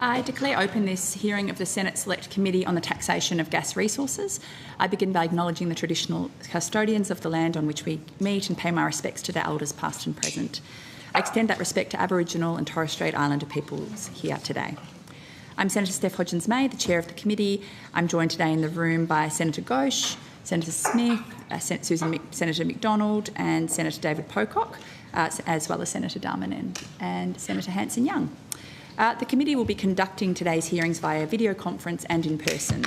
I declare open this hearing of the Senate Select Committee on the Taxation of Gas Resources. I begin by acknowledging the traditional custodians of the land on which we meet and pay my respects to their elders past and present. I extend that respect to Aboriginal and Torres Strait Islander peoples here today. I'm Senator Steph Hodgins-May, the Chair of the Committee. I'm joined today in the room by Senator Ghosh, Senator Smith, Senator McDonald and Senator David Pocock, as well as Senator Darmanin and Senator Hanson-Young. The committee will be conducting today's hearings via video conference and in person.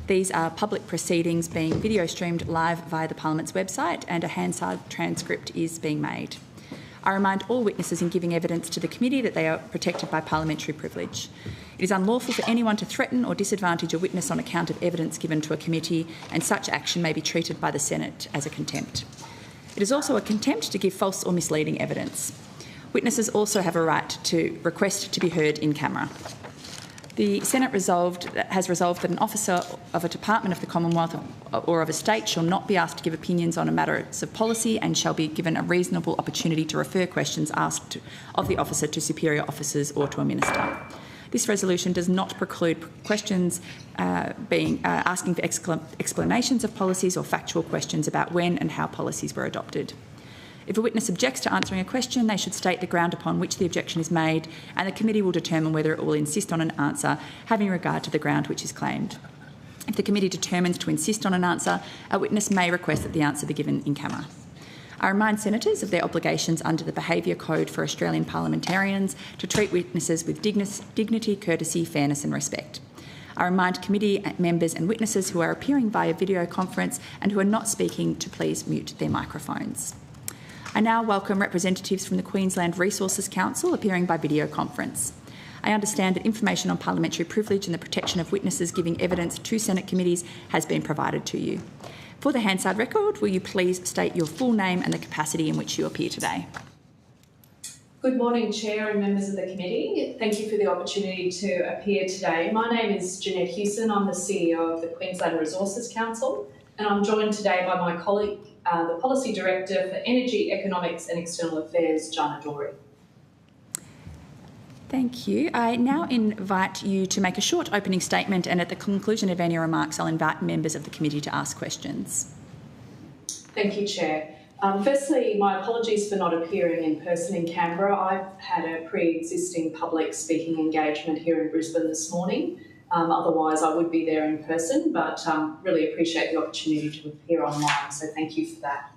These are public proceedings being video streamed live via the Parliament's website, and a Hansard transcript is being made. I remind all witnesses in giving evidence to the committee that they are protected by parliamentary privilege. It is unlawful for anyone to threaten or disadvantage a witness on account of evidence given to a committee, and such action may be treated by the Senate as a contempt. It is also a contempt to give false or misleading evidence. Witnesses also have a right to request to be heard in camera. The Senate has resolved that an officer of a department of the Commonwealth or of a state shall not be asked to give opinions on a matter of policy and shall be given a reasonable opportunity to refer questions asked of the officer to superior officers or to a minister. This resolution does not preclude questions asking for explanations of policies or factual questions about when and how policies were adopted. If a witness objects to answering a question, they should state the ground upon which the objection is made, and the committee will determine whether it will insist on an answer having regard to the ground which is claimed. If the committee determines to insist on an answer, a witness may request that the answer be given in camera. I remind senators of their obligations under the Behaviour Code for Australian parliamentarians to treat witnesses with dignity, courtesy, fairness and respect. I remind committee members and witnesses who are appearing via video conference and who are not speaking to please mute their microphones. I now welcome representatives from the Queensland Resources Council appearing by video conference. I understand that information on parliamentary privilege and the protection of witnesses giving evidence to Senate committees has been provided to you. For the Hansard record, will you please state your full name and the capacity in which you appear today? Good morning, Chair and members of the committee. Thank you for the opportunity to appear today. My name is Jeanette Hewson. I'm the CEO of the Queensland Resources Council, and I'm joined today by my colleague, the Policy Director for Energy, Economics and External Affairs, Jana Dory. Thank you. I now invite you to make a short opening statement, and at the conclusion of any remarks, I'll invite members of the committee to ask questions. Thank you, Chair. Firstly, my apologies for not appearing in person in Canberra. I've had a pre-existing public speaking engagement here in Brisbane this morning. Otherwise, I would be there in person, but really appreciate the opportunity to appear online, so thank you for that.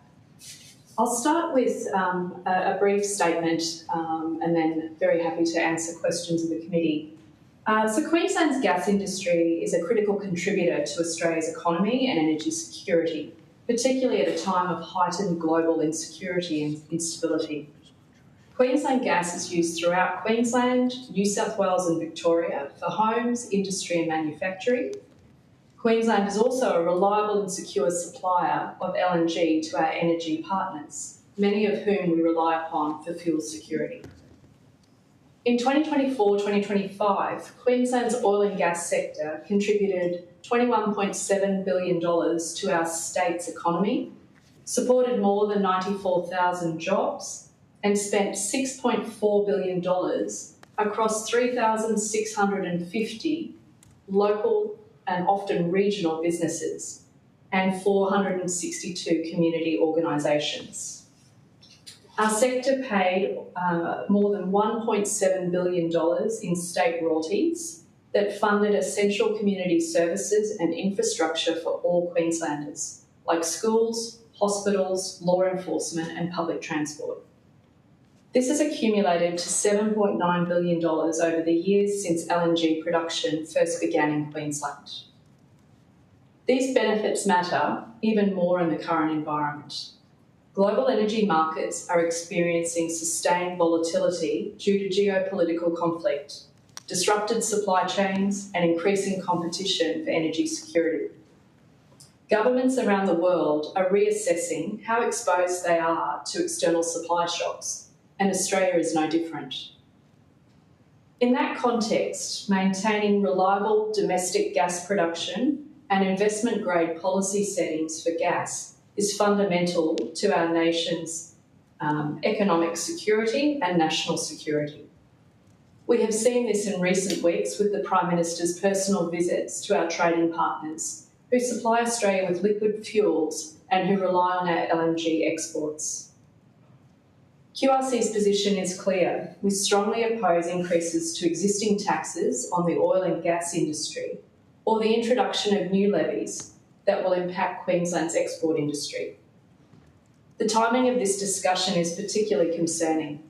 I'll start with a brief statement and then very happy to answer questions of the committee. So Queensland's gas industry is a critical contributor to Australia's economy and energy security, particularly at a time of heightened global insecurity and instability. Queensland gas is used throughout Queensland, New South Wales and Victoria for homes, industry and manufacturing. Queensland is also a reliable and secure supplier of LNG to our energy partners, many of whom we rely upon for fuel security. In 2024-2025, Queensland's oil and gas sector contributed $21.7 billion to our state's economy, supported more than 94,000 jobs, and spent $6.4 billion across 3,650 local and often regional businesses and 462 community organisations. Our sector paid more than $1.7 billion in state royalties that funded essential community services and infrastructure for all Queenslanders, like schools, hospitals, law enforcement and public transport. This has accumulated to $7.9 billion over the years since LNG production first began in Queensland. These benefits matter even more in the current environment. Global energy markets are experiencing sustained volatility due to geopolitical conflict, disrupted supply chains, and increasing competition for energy security. Governments around the world are reassessing how exposed they are to external supply shocks, and Australia is no different. In that context, maintaining reliable domestic gas production and investment-grade policy settings for gas is fundamental to our nation's economic security and national security. We have seen this in recent weeks with the Prime Minister's personal visits to our trading partners who supply Australia with liquid fuels and who rely on our LNG exports. QRC's position is clear. We strongly oppose increases to existing taxes on the oil and gas industry or the introduction of new levies that will impact Queensland's export industry. The timing of this discussion is particularly concerning.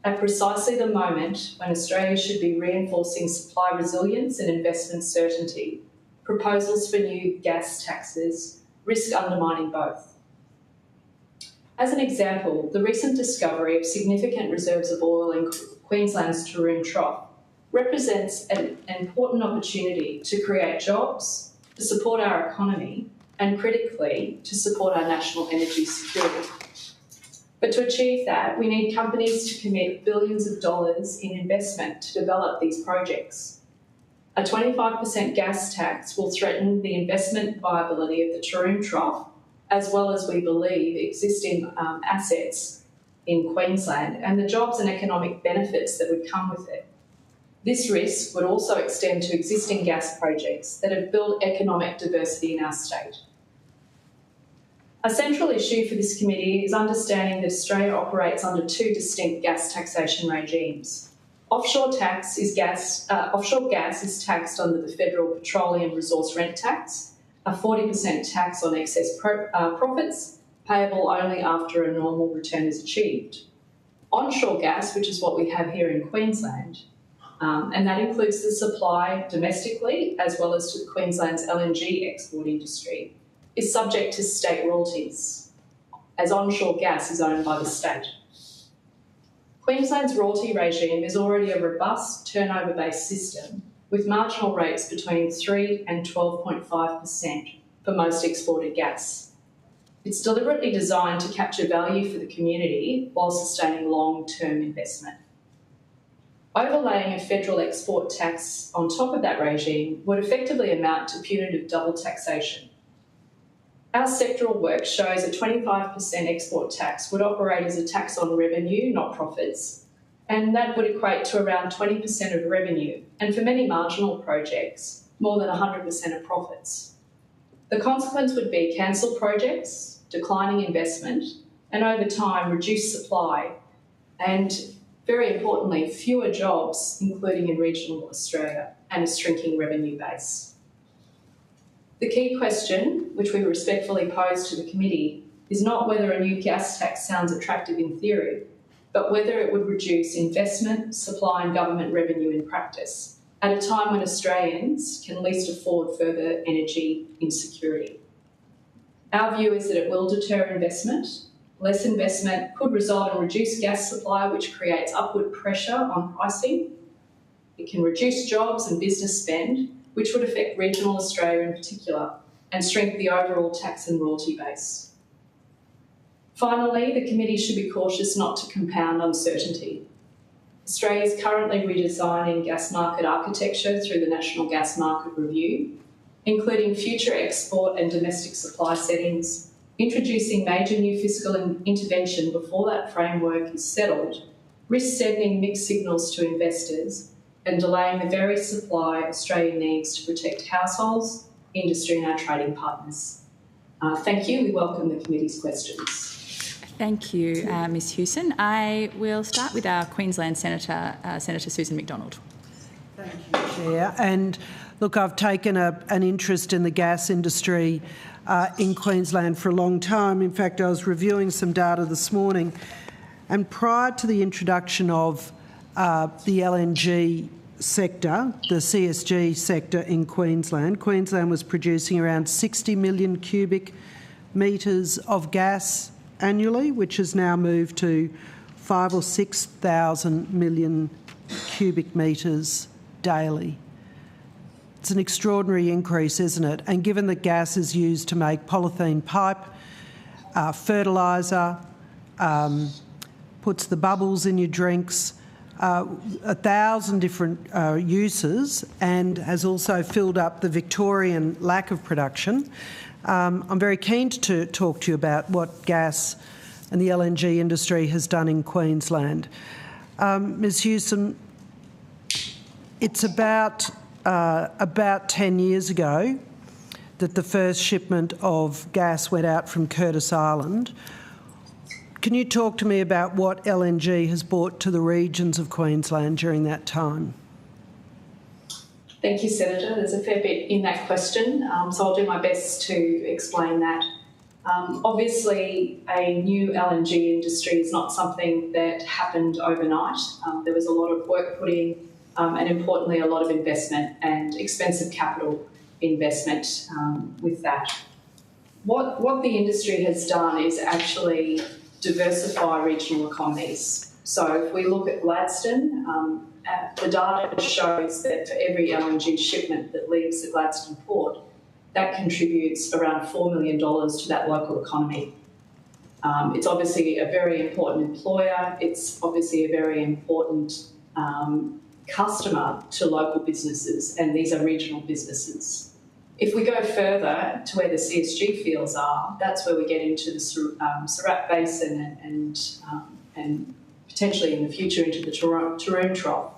At precisely the moment when Australia should be reinforcing supply resilience and investment certainty, proposals for new gas taxes risk undermining both. As an example, the recent discovery of significant reserves of oil in Queensland's Taroom Trough represents an important opportunity to create jobs, to support our economy, and critically, to support our national energy security. But to achieve that, we need companies to commit billions of dollars in investment to develop these projects. A 25% gas tax will threaten the investment viability of the Taroom Trough, as well as, we believe, existing assets in Queensland and the jobs and economic benefits that would come with it. This risk would also extend to existing gas projects that have built economic diversity in our state. A central issue for this committee is understanding that Australia operates under two distinct gas taxation regimes. Offshore gas is taxed under the Federal Petroleum Resource Rent Tax, a 40% tax on excess profits, payable only after a normal return is achieved. Onshore gas, which is what we have here in Queensland, and that includes the supply domestically as well as to Queensland's LNG export industry, is subject to state royalties, as onshore gas is owned by the state. Queensland's royalty regime is already a robust turnover-based system with marginal rates between 3 and 12.5% for most exported gas. It's deliberately designed to capture value for the community while sustaining long-term investment. Overlaying a federal export tax on top of that regime would effectively amount to punitive double taxation. Our sectoral work shows a 25% export tax would operate as a tax on revenue, not profits, and that would equate to around 20% of revenue, and for many marginal projects, more than 100% of profits. The consequence would be cancelled projects, declining investment, and over time, reduced supply, and very importantly, fewer jobs, including in regional Australia, and a shrinking revenue base. The key question, which we respectfully pose to the committee, is not whether a new gas tax sounds attractive in theory, but whether it would reduce investment, supply and government revenue in practice at a time when Australians can least afford further energy insecurity. Our view is that it will deter investment. Less investment could result in reduced gas supply, which creates upward pressure on pricing. It can reduce jobs and business spend, which would affect regional Australia in particular, and shrink the overall tax and royalty base. Finally, the committee should be cautious not to compound uncertainty. Australia is currently redesigning gas market architecture through the National Gas Market Review, including future export and domestic supply settings, introducing major new fiscal intervention before that framework is settled, risk sending mixed signals to investors, and delaying the very supply Australia needs to protect households, industry and our trading partners. Thank you. We welcome the committee's questions. Thank you, Ms Hewson. I will start with our Queensland Senator, Senator Susan McDonald. Thank you, Chair. And look, I've taken an interest in the gas industry in Queensland for a long time. In fact, I was reviewing some data this morning, and prior to the introduction of the LNG sector, the CSG sector in Queensland, Queensland was producing around 60 million cubic metres of gas annually, which has now moved to 5,000 or 6,000 million cubic metres daily. It's an extraordinary increase, isn't it? And given that gas is used to make polythene pipe, fertiliser, puts the bubbles in your drinks, 1,000 different uses, and has also filled up the Victorian lack of production. I'm very keen to talk to you about what gas and the LNG industry has done in Queensland. Ms Hewson, It's about 10 years ago that the first shipment of gas went out from Curtis Island. Can you talk to me about what LNG has brought to the regions of Queensland during that time? Thank you, Senator. There's a fair bit in that question, so I'll do my best to explain that. Obviously, a new LNG industry is not something that happened overnight. There was a lot of work put in, and importantly, a lot of investment and expensive capital investment with that. What the industry has done is actually diversify regional economies. So if we look at Gladstone, the data shows that for every LNG shipment that leaves the Gladstone port, that contributes around $4 million to that local economy. It's obviously a very important employer. It's obviously a very important customer to local businesses, and these are regional businesses. If we go further to where the CSG fields are, that's where we get into the Surat Basin and potentially in the future into the Taroom Trough.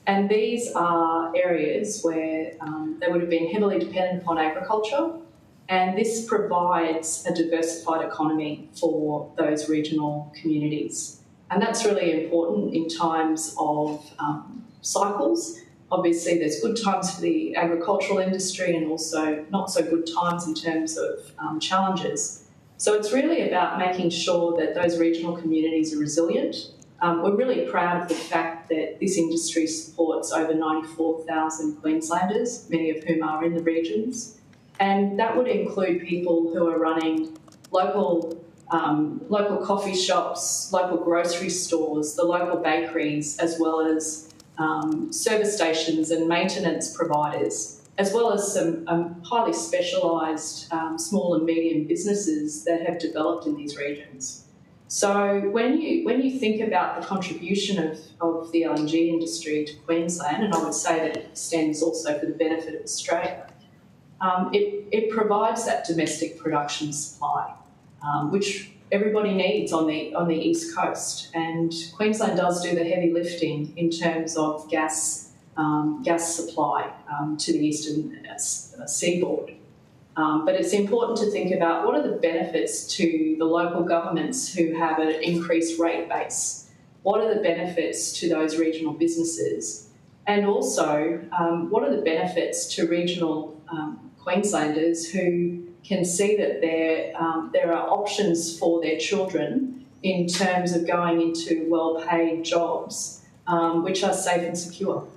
And these are areas where they would have been heavily dependent upon agriculture, and this provides a diversified economy for those regional communities. And that's really important in times of cycles. Obviously, there's good times for the agricultural industry and also not so good times in terms of challenges. So it's really about making sure that those regional communities are resilient. We're really proud of the fact that this industry supports over 94,000 Queenslanders, many of whom are in the regions. And that would include people who are running local coffee shops, local grocery stores, the local bakeries, as well as service stations and maintenance providers, as well as some highly specialised small and medium businesses that have developed in these regions. So when you think about the contribution of the LNG industry to Queensland, and I would say that it extends also for the benefit of Australia, it provides that domestic production supply, which everybody needs on the east coast, and Queensland does do the heavy lifting in terms of gas supply to the eastern seaboard. But it's important to think about what are the benefits to the local governments who have an increased rate base. What are the benefits to those regional businesses? And also, what are the benefits to regional Queenslanders who can see that there are options for their children in terms of going into well-paid jobs which are safe and secure?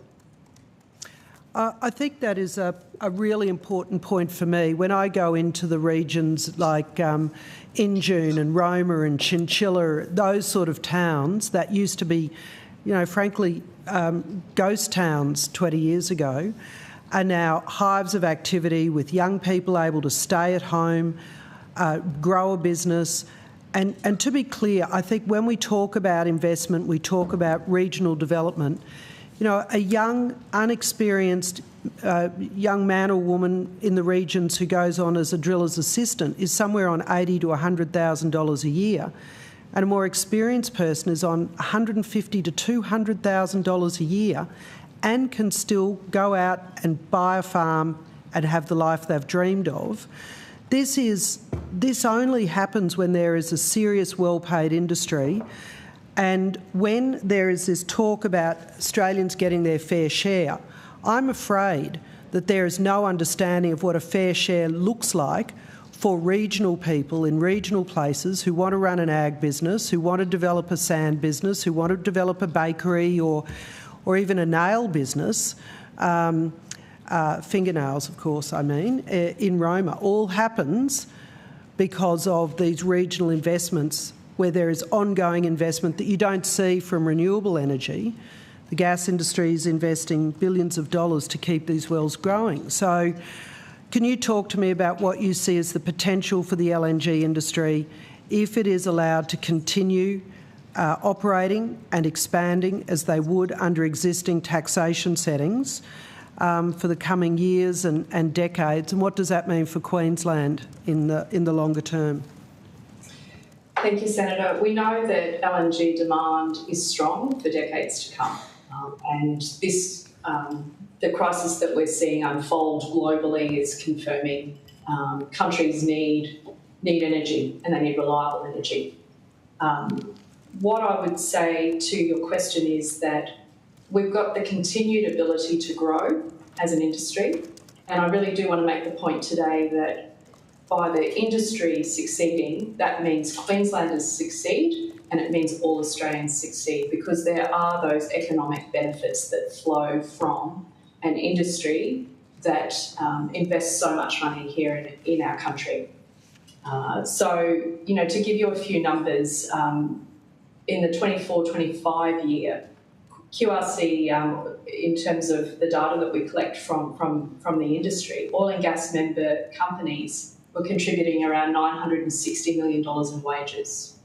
I think that is a really important point for me. When I go into the regions like Injune and Roma and Chinchilla, those sort of towns that used to be, frankly, ghost towns 20 years ago, are now hives of activity with young people able to stay at home, grow a business. And to be clear, I think when we talk about investment, we talk about regional development. A young, unexperienced young man or woman in the regions who goes on as a driller's assistant is somewhere on $80,000 to $100,000 a year, and a more experienced person is on $150,000 to $200,000 a year and can still go out and buy a farm and have the life they've dreamed of. This only happens when there is a serious, well-paid industry. And when there is this talk about Australians getting their fair share, I'm afraid that there is no understanding of what a fair share looks like for regional people in regional places who want to run an ag business, who want to develop a sand business, who want to develop a bakery or even a nail business, fingernails, of course, in Roma. All happens because of these regional investments where there is ongoing investment that you don't see from renewable energy. The gas industry is investing billions of dollars to keep these wells growing. So can you talk to me about what you see as the potential for the LNG industry if it is allowed to continue operating and expanding as they would under existing taxation settings for the coming years and decades, and what does that mean for Queensland in the longer term? Thank you, Senator. We know that LNG demand is strong for decades to come, and this the crisis that we're seeing unfold globally is confirming countries need energy, and they need reliable energy. What I would say to your question is that we've got the continued ability to grow as an industry, and I really do want to make the point today that by the industry succeeding, that means Queenslanders succeed and it means all Australians succeed, because there are those economic benefits that flow from an industry that invests so much money here in our country. So, you know, to give you a few numbers, in the 24-25 year, QRC, in terms of the data that we collect from the industry, oil and gas member companies were contributing around $960 million in wages.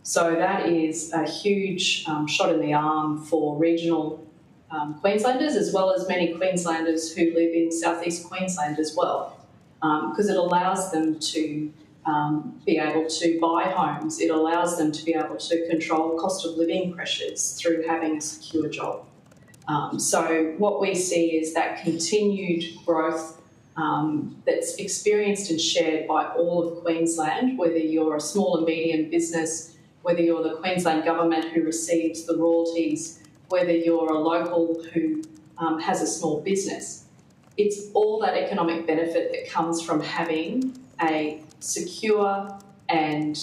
So that is a huge shot in the arm for regional Queenslanders, as well as many Queenslanders who live in southeast Queensland as well, because it allows them to be able to buy homes. It allows them to be able to control cost of living pressures through having a secure job. So what we see is that continued growth that's experienced and shared by all of Queensland, whether you're a small and medium business, whether you're the Queensland government who receives the royalties, whether you're a local who has a small business. It's all that economic benefit that comes from having a secure and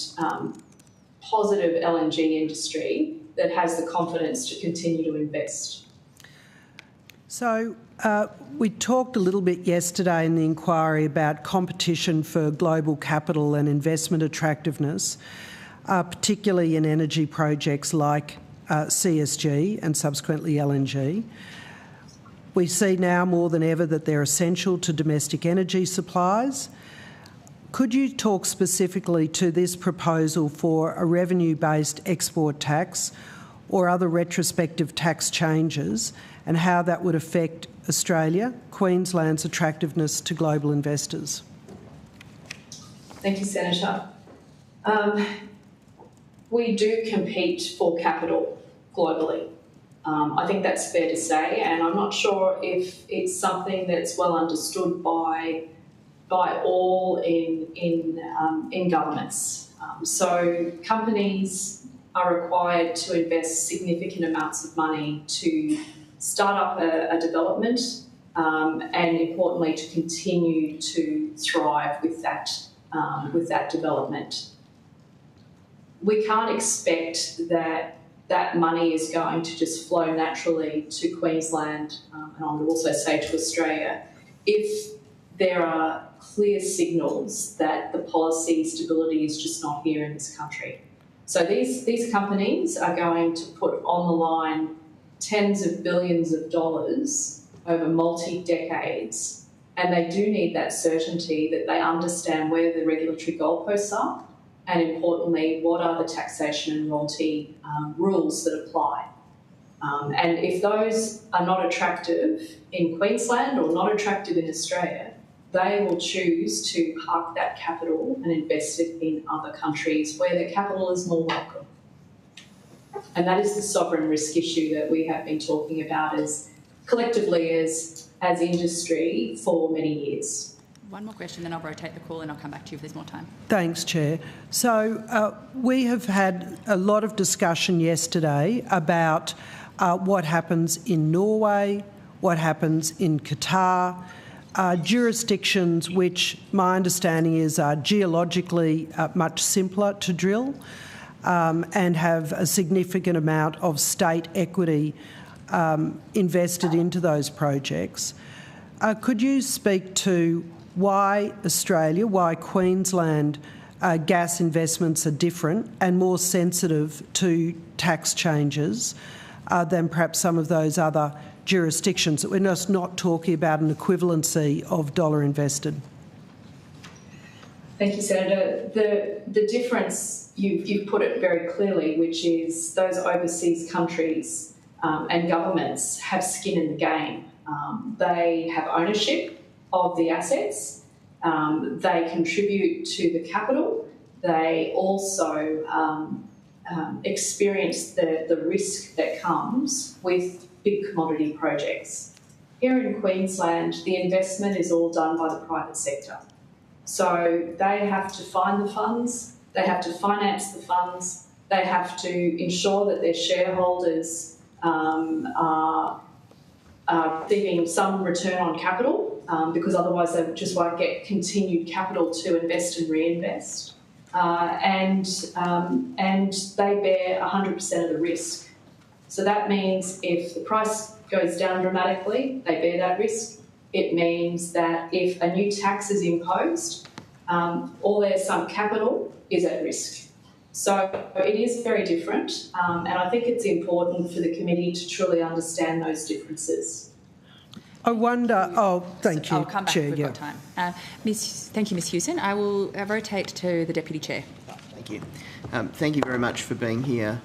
positive LNG industry that has the confidence to continue to invest. So we talked a little bit yesterday in the inquiry about competition for global capital and investment attractiveness, particularly in energy projects like CSG and subsequently LNG. We see now more than ever that they're essential to domestic energy supplies. Could you talk specifically to this proposal for a revenue-based export tax or other retrospective tax changes, and how that would affect Australia, Queensland's attractiveness to global investors? Thank you, Senator. We do compete for capital globally. I think that's fair to say, and I'm not sure if it's something that's well understood by all in governments. So companies are required to invest significant amounts of money to start up a development and, importantly, to continue to thrive with that development. We can't expect that money is going to just flow naturally to Queensland, and I would also say to Australia, if there are clear signals that the policy stability is just not here in this country. So these companies are going to put on the line tens of billions of dollars over multi-decades, and they do need that certainty that they understand where the regulatory goalposts are, and importantly, what are the taxation and royalty rules that apply. And if those are not attractive in Queensland or not attractive in Australia, they will choose to park that capital and invest it in other countries where the capital is more welcome. And that is the sovereign risk issue that we have been talking about collectively as industry for many years. One more question, then I'll rotate the call and I'll come back to you if there's more time. Thanks, Chair. So we have had a lot of discussion yesterday about what happens in Norway, what happens in Qatar, jurisdictions which my understanding is are geologically much simpler to drill and have a significant amount of state equity invested into those projects. Could you speak to why Australia, why Queensland gas investments are different and more sensitive to tax changes than perhaps some of those other jurisdictions, that we're just not talking about an equivalency of dollar invested? Thank you, Senator. The difference, you've put it very clearly, which is those overseas countries and governments have skin in the game. They have ownership of the assets, they contribute to the capital, they also experience the risk that comes with big commodity projects. Here in Queensland, the investment is all done by the private sector. So they have to find the funds, they have to finance the funds, they have to ensure that their shareholders are receiving some return on capital, because otherwise they just won't get continued capital to invest and reinvest. And they bear 100% of the risk. So that means if the price goes down dramatically, they bear that risk. It means that if a new tax is imposed, all their sunk capital is at risk. So it is very different, and I think it's important for the committee to truly understand those differences. I wonder. Oh, thank you, I'll come back Chair. if we've got time. Thank you, Ms. Hewson. I will rotate to the Deputy Chair. Thank you. Thank you very much for being here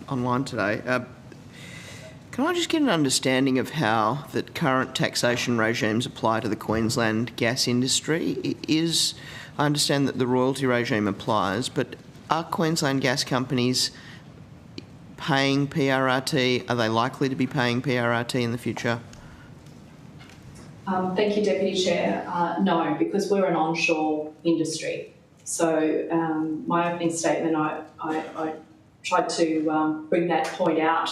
online today. Can I just get an understanding of how the current taxation regimes apply to the Queensland gas industry? I understand that the royalty regime applies, but are Queensland gas companies paying PRRT? Are they likely to be paying PRRT in the future? Thank you, Deputy Chair. No, because we're an onshore industry. So my opening statement, I tried to bring that point out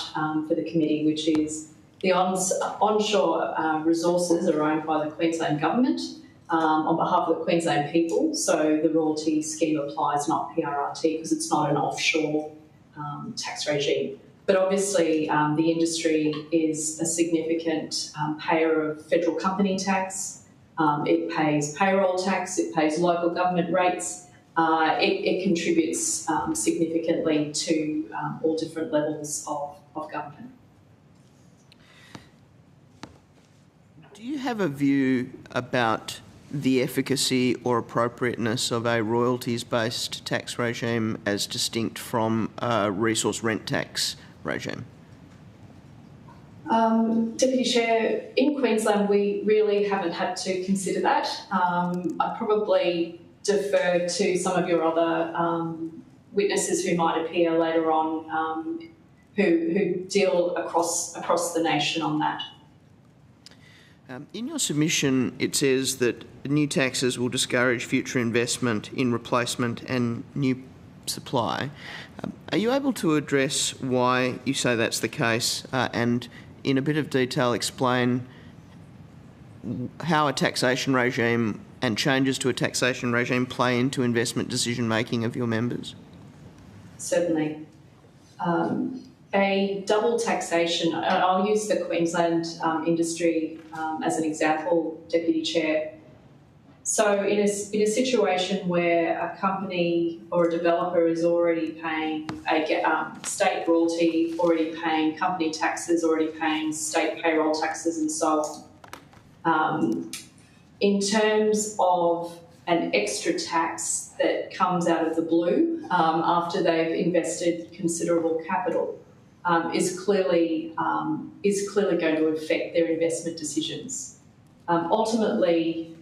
for the committee, which is the onshore resources are owned by the Queensland Government on behalf of the Queensland people. So the royalty scheme applies, not PRRT, because it's not an offshore tax regime. But obviously the industry is a significant payer of federal company tax. It pays payroll tax, it pays local government rates. It contributes significantly to all different levels of government. Do you have a view about the efficacy or appropriateness of a royalties-based tax regime as distinct from a resource rent tax regime? Deputy Chair, in Queensland we really haven't had to consider that. I probably defer to some of your other witnesses who might appear later on who deal across the nation on that. In your submission, it says that new taxes will discourage future investment in replacement and new supply. Are you able to address why you say that's the case and in a bit of detail explain how a taxation regime and changes to a taxation regime play into investment decision making of your members? Certainly. A double taxation, I'll use the Queensland industry as an example, Deputy Chair. So in a situation where a company or a developer is already paying a state royalty, already paying company taxes, already paying state payroll taxes and so on, in terms of an extra tax that comes out of the blue after they've invested considerable capital, is clearly going to affect their investment decisions. Ultimately,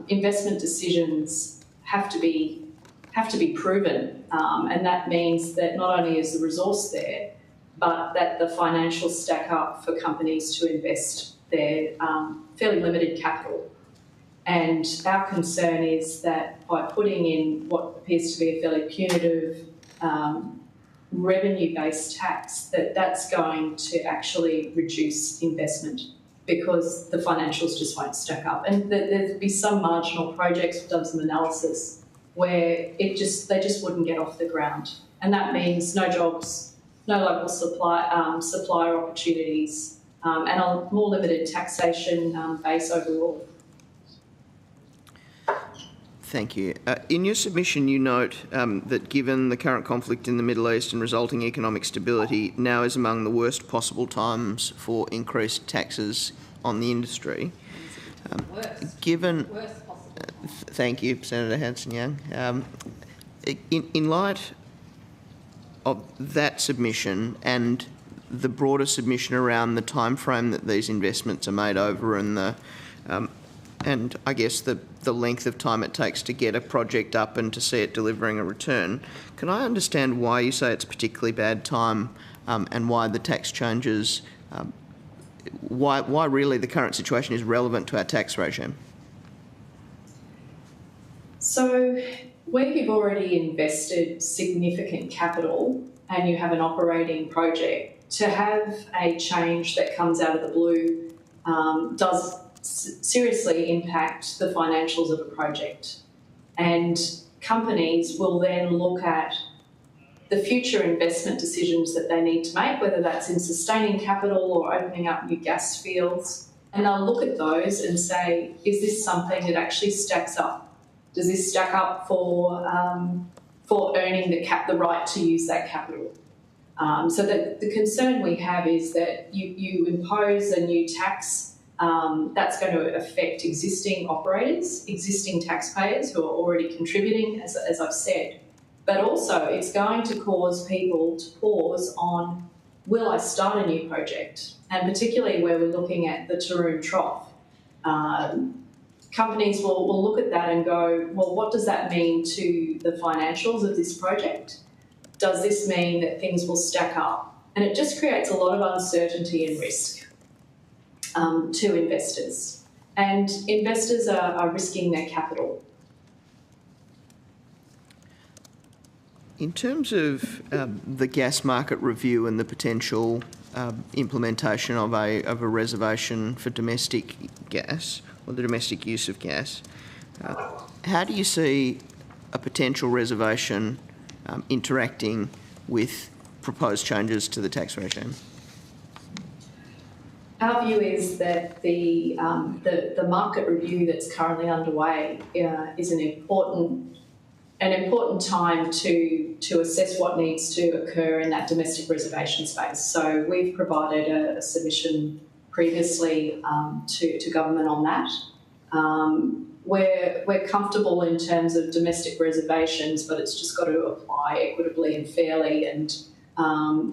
investment decisions have to be proven, and that means that not only is the resource there, but that the financials stack up for companies to invest their fairly limited capital. And our concern is that by putting in what appears to be a fairly punitive revenue-based tax, that's going to actually reduce investment because the financials just won't stack up. And there'll be some marginal projects, we've done some analysis, where they just wouldn't get off the ground. And that means no jobs, no local supplier opportunities, and a more limited taxation base overall. Thank you. In your submission, you note that given the current conflict in the Middle East and resulting economic stability, now is among the worst possible times for increased taxes on the industry. Worst possible. Thank you, Senator Hanson-Young. In light of that submission and the broader submission around the timeframe that these investments are made over and I guess the length of time it takes to get a project up and to see it delivering a return, can I understand why you say it's a particularly bad time and why the tax changes why really the current situation is relevant to our tax regime? So where you've already invested significant capital and you have an operating project, to have a change that comes out of the blue does seriously impact the financials of a project. And companies will then look at the future investment decisions that they need to make, whether that's in sustaining capital or opening up new gas fields. And they'll look at those and say, is this something that actually stacks up? Does this stack up for earning the right to use that capital? So the concern we have is that you impose a new tax that's going to affect existing operators, existing taxpayers who are already contributing, as I've said. But also it's going to cause people to pause on, will I start a new project? And particularly where we're looking at the Taroom Trough. Companies will look at that and go, well, what does that mean to the financials of this project? Does this mean that things will stack up? And it just creates a lot of uncertainty and risk to investors. And investors are risking their capital. In terms of the gas market review and the potential implementation of a reservation for domestic gas, or the domestic use of gas, how do you see a potential reservation interacting with proposed changes to the tax regime? Our view is that the market review that's currently underway is an important time to assess what needs to occur in that domestic reservation space. So we've provided a submission previously to government on that. We're comfortable in terms of domestic reservations, but it's just got to apply equitably and fairly and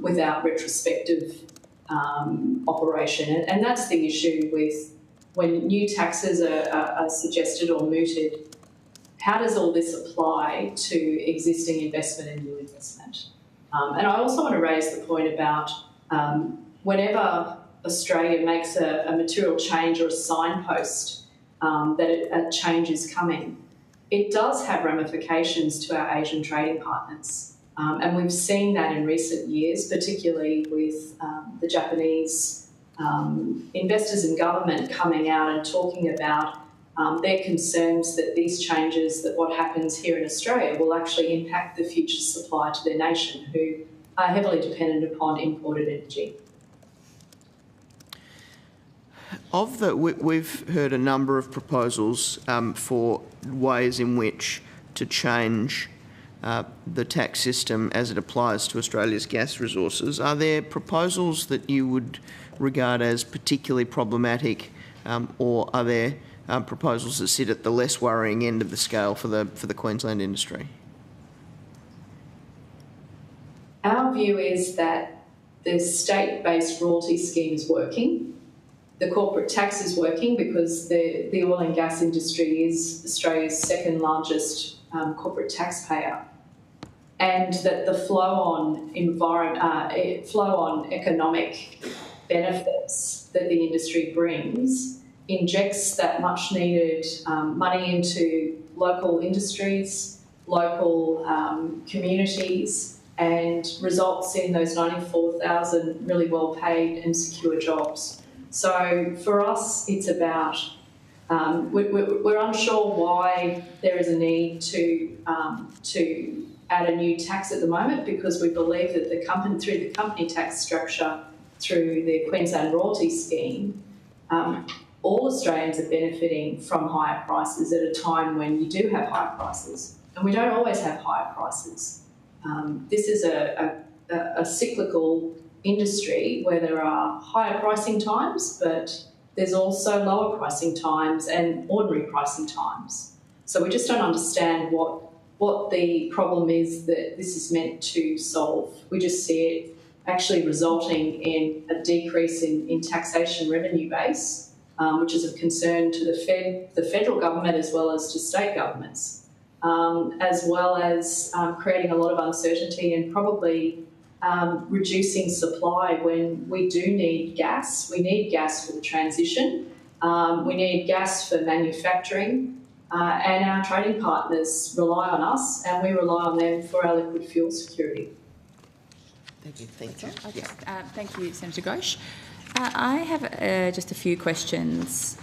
without retrospective operation. And that's the issue with when new taxes are suggested or mooted. How does all this apply to existing investment and new investment? And I also want to raise the point about whenever Australia makes a material change or a signpost that a change is coming, it does have ramifications to our Asian trading partners. And we've seen that in recent years, particularly with the Japanese investors and government coming out and talking about their concerns that these changes, that what happens here in Australia will actually impact the future supply to their nation, who are heavily dependent upon imported energy. We've heard a number of proposals for ways in which to change the tax system as it applies to Australia's gas resources. Are there proposals that you would regard as particularly problematic, or are there proposals that sit at the less worrying end of the scale for the Queensland industry? Our view is that the state-based royalty scheme is working. The corporate tax is working because the oil and gas industry is Australia's second largest corporate taxpayer, and that the flow-on economic benefits that the industry brings injects that much-needed money into local industries, local communities, and results in those 94,000 really well-paid and secure jobs. So for us, it's about we're unsure why there is a need to add a new tax at the moment, because we believe that through the company tax structure, through the Queensland royalty scheme, all Australians are benefiting from higher prices at a time when you do have higher prices, and we don't always have higher prices. This is a cyclical industry where there are higher pricing times, but there's also lower pricing times and ordinary pricing times. So we just don't understand what the problem is that this is meant to solve. We just see it actually resulting in a decrease in taxation revenue base, which is of concern to the federal government as well as to state governments, as well as creating a lot of uncertainty and probably reducing supply when we do need gas. We need gas for the transition. We need gas for manufacturing, and our trading partners rely on us, and we rely on them for our liquid fuel security. Thank you. Thank you. Thank you, Senator Ghosh. I have just a few questions.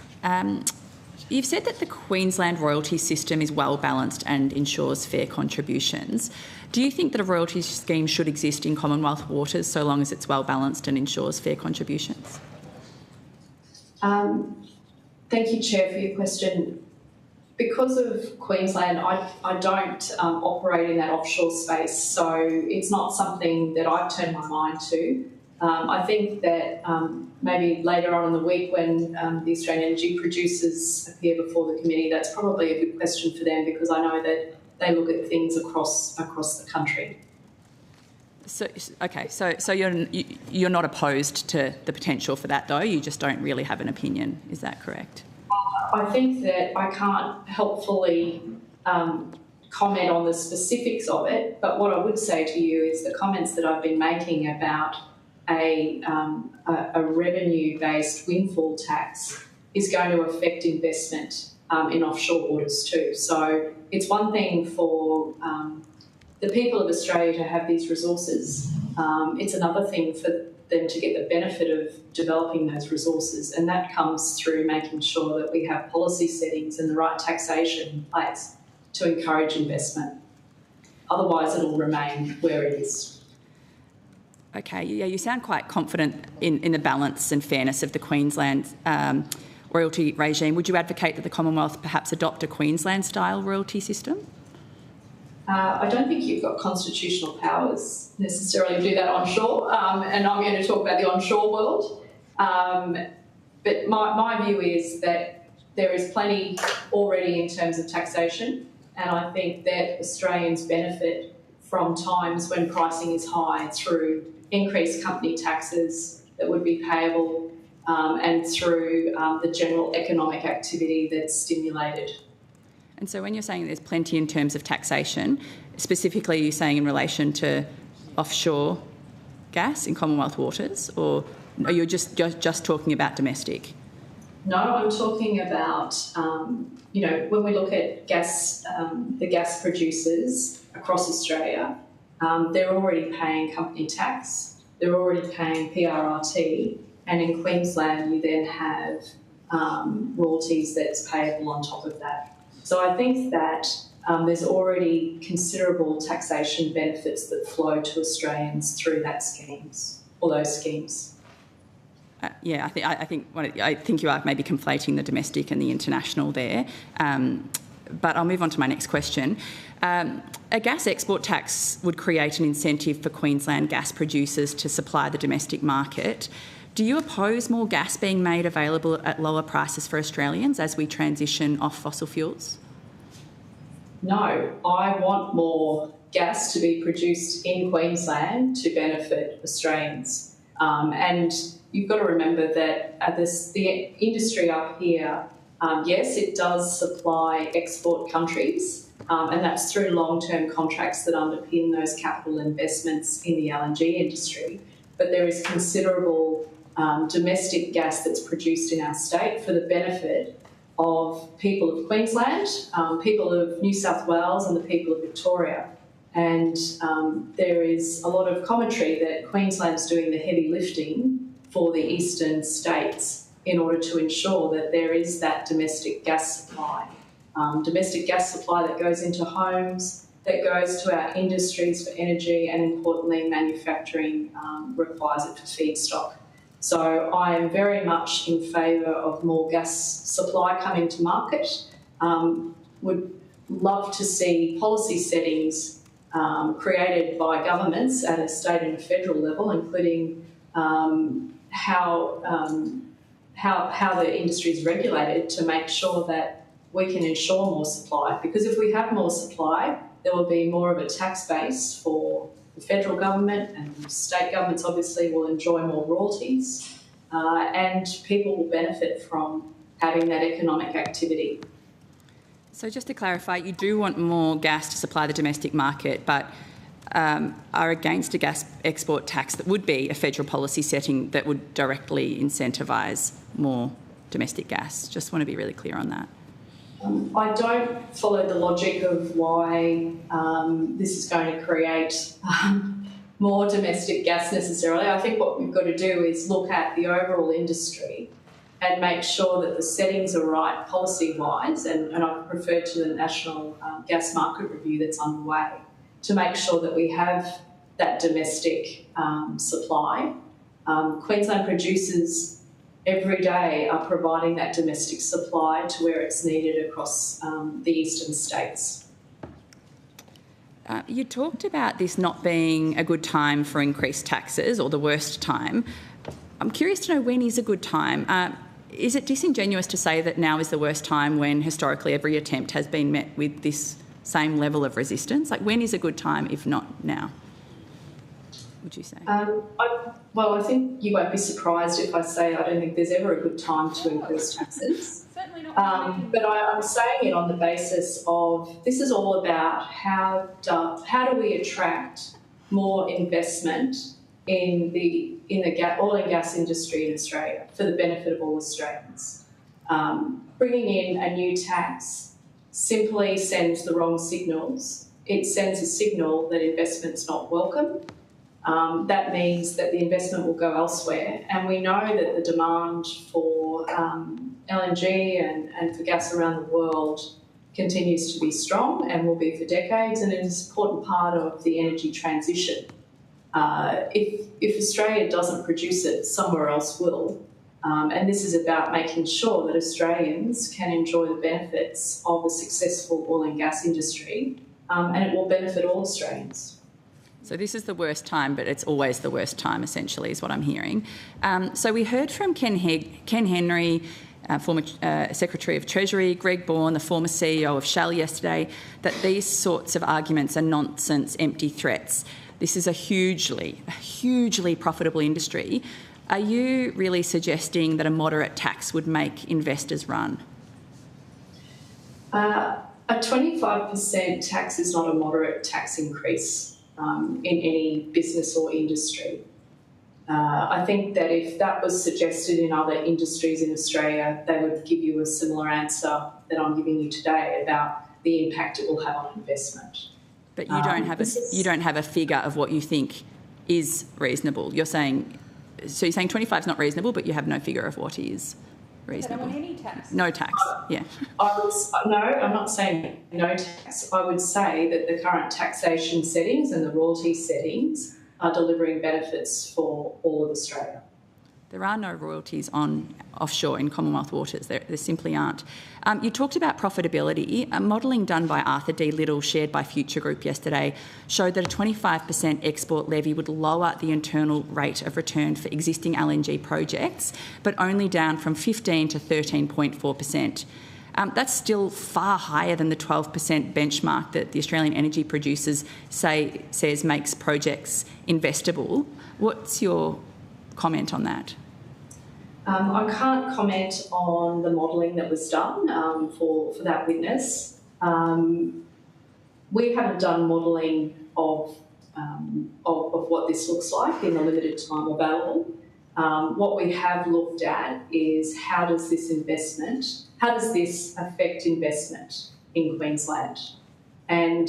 You've said that the Queensland royalty system is well balanced and ensures fair contributions. Do you think that a royalty scheme should exist in Commonwealth waters so long as it's well balanced and ensures fair contributions? Thank you, Chair, for your question. Because of Queensland, I don't operate in that offshore space, so it's not something that I've turned my mind to. I think that maybe later on in the week when the Australian energy producers appear before the committee, that's probably a good question for them, because I know that they look at things across the country. So you're not opposed to the potential for that, though? You just don't really have an opinion. Is that correct? I think that I can't helpfully comment on the specifics of it, but what I would say to you is the comments that I've been making about a revenue-based windfall tax is going to affect investment in offshore waters too. So it's one thing for the people of Australia to have these resources. It's another thing for them to get the benefit of developing those resources, and that comes through making sure that we have policy settings and the right taxation in place to encourage investment. Otherwise, it'll remain where it is. Okay, yeah, you sound quite confident in the balance and fairness of the Queensland royalty regime. Would you advocate that the Commonwealth perhaps adopt a Queensland-style royalty system? I don't think you've got constitutional powers necessarily to do that onshore, and I'm going to talk about the onshore world. But my view is that there is plenty already in terms of taxation, and I think that Australians benefit from times when pricing is high through increased company taxes that would be payable and through the general economic activity that's stimulated. And so when you're saying there's plenty in terms of taxation, specifically you're saying in relation to offshore gas in Commonwealth waters, or are you just talking about domestic? No, I'm talking about, when we look at gas, the gas producers across Australia, they're already paying company tax, they're already paying PRRT, and in Queensland you then have royalties that's payable on top of that. So I think that there's already considerable taxation benefits that flow to Australians through that schemes, or those schemes. Yeah, I think you are maybe conflating the domestic and the international there. But I'll move on to my next question. A gas export tax would create an incentive for Queensland gas producers to supply the domestic market. Do you oppose more gas being made available at lower prices for Australians as we transition off fossil fuels? No, I want more gas to be produced in Queensland to benefit Australians. And you've got to remember that the industry up here, yes, it does supply export countries, and that's through long-term contracts that underpin those capital investments in the LNG industry. But there is considerable domestic gas that's produced in our state for the benefit of people of Queensland, people of New South Wales and the people of Victoria. And there is a lot of commentary that Queensland's doing the heavy lifting for the eastern states in order to ensure that there is that domestic gas supply. Domestic gas supply that goes into homes, that goes to our industries for energy, and importantly manufacturing requires it for feedstock. So I am very much in favour of more gas supply coming to market. Would love to see policy settings created by governments at a state and a federal level, including how the industry is regulated to make sure that we can ensure more supply. Because if we have more supply, there will be more of a tax base for the federal government, and state governments obviously will enjoy more royalties, and people will benefit from having that economic activity. So just to clarify, you do want more gas to supply the domestic market, but are against a gas export tax that would be a federal policy setting that would directly incentivise more domestic gas. Just want to be really clear on that. I don't follow the logic of why this is going to create more domestic gas necessarily. I think what we've got to do is look at the overall industry and make sure that the settings are right policy-wise, and I've referred to the National Gas Market Review that's underway, to make sure that we have that domestic supply. Queensland producers every day are providing that domestic supply to where it's needed across the eastern states. You talked about this not being a good time for increased taxes, or the worst time. I'm curious to know, when is a good time? Is it disingenuous to say that now is the worst time when historically every attempt has been met with this same level of resistance? Like, when is a good time if not now, would you say? I think you won't be surprised if I say I don't think there's ever a good time to increase taxes. Certainly not. But I'm saying it on the basis of this is all about how do we attract more investment in the oil and gas industry in Australia for the benefit of all Australians. Bringing in a new tax simply sends the wrong signals. It sends a signal that investment's not welcome. That means that the investment will go elsewhere, and we know that the demand for LNG and for gas around the world continues to be strong and will be for decades, and it is an important part of the energy transition. If Australia doesn't produce it, somewhere else will. And this is about making sure that Australians can enjoy the benefits of a successful oil and gas industry, and it will benefit all Australians. So this is the worst time, but it's always the worst time, essentially, is what I'm hearing. So we heard from Ken Henry, former Secretary of Treasury, Greg Bourne, the former CEO of Shell yesterday, that these sorts of arguments are nonsense, empty threats. This is a hugely profitable industry. Are you really suggesting that a moderate tax would make investors run? A 25% tax is not a moderate tax increase in any business or industry. I think that if that was suggested in other industries in Australia, they would give you a similar answer that I'm giving you today about the impact it will have on investment. But you don't have a figure of what you think is reasonable. You're saying 25 is not reasonable, but you have no figure of what is reasonable. Any tax? No tax. Yeah. No, I'm not saying no tax. I would say that the current taxation settings and the royalty settings are delivering benefits for all of Australia. There are no royalties on offshore in Commonwealth waters. There simply aren't. You talked about profitability. A modelling done by Arthur D. Little, shared by Future Group yesterday, showed that a 25% export levy would lower the internal rate of return for existing LNG projects, but only down from 15 to 13.4%. That's still far higher than the 12% benchmark that the Australian energy producers says makes projects investable. What's your comment on that? I can't comment on the modelling that was done for that witness. We haven't done modelling of what this looks like in the limited time available. What we have looked at is how does this affect investment in Queensland? And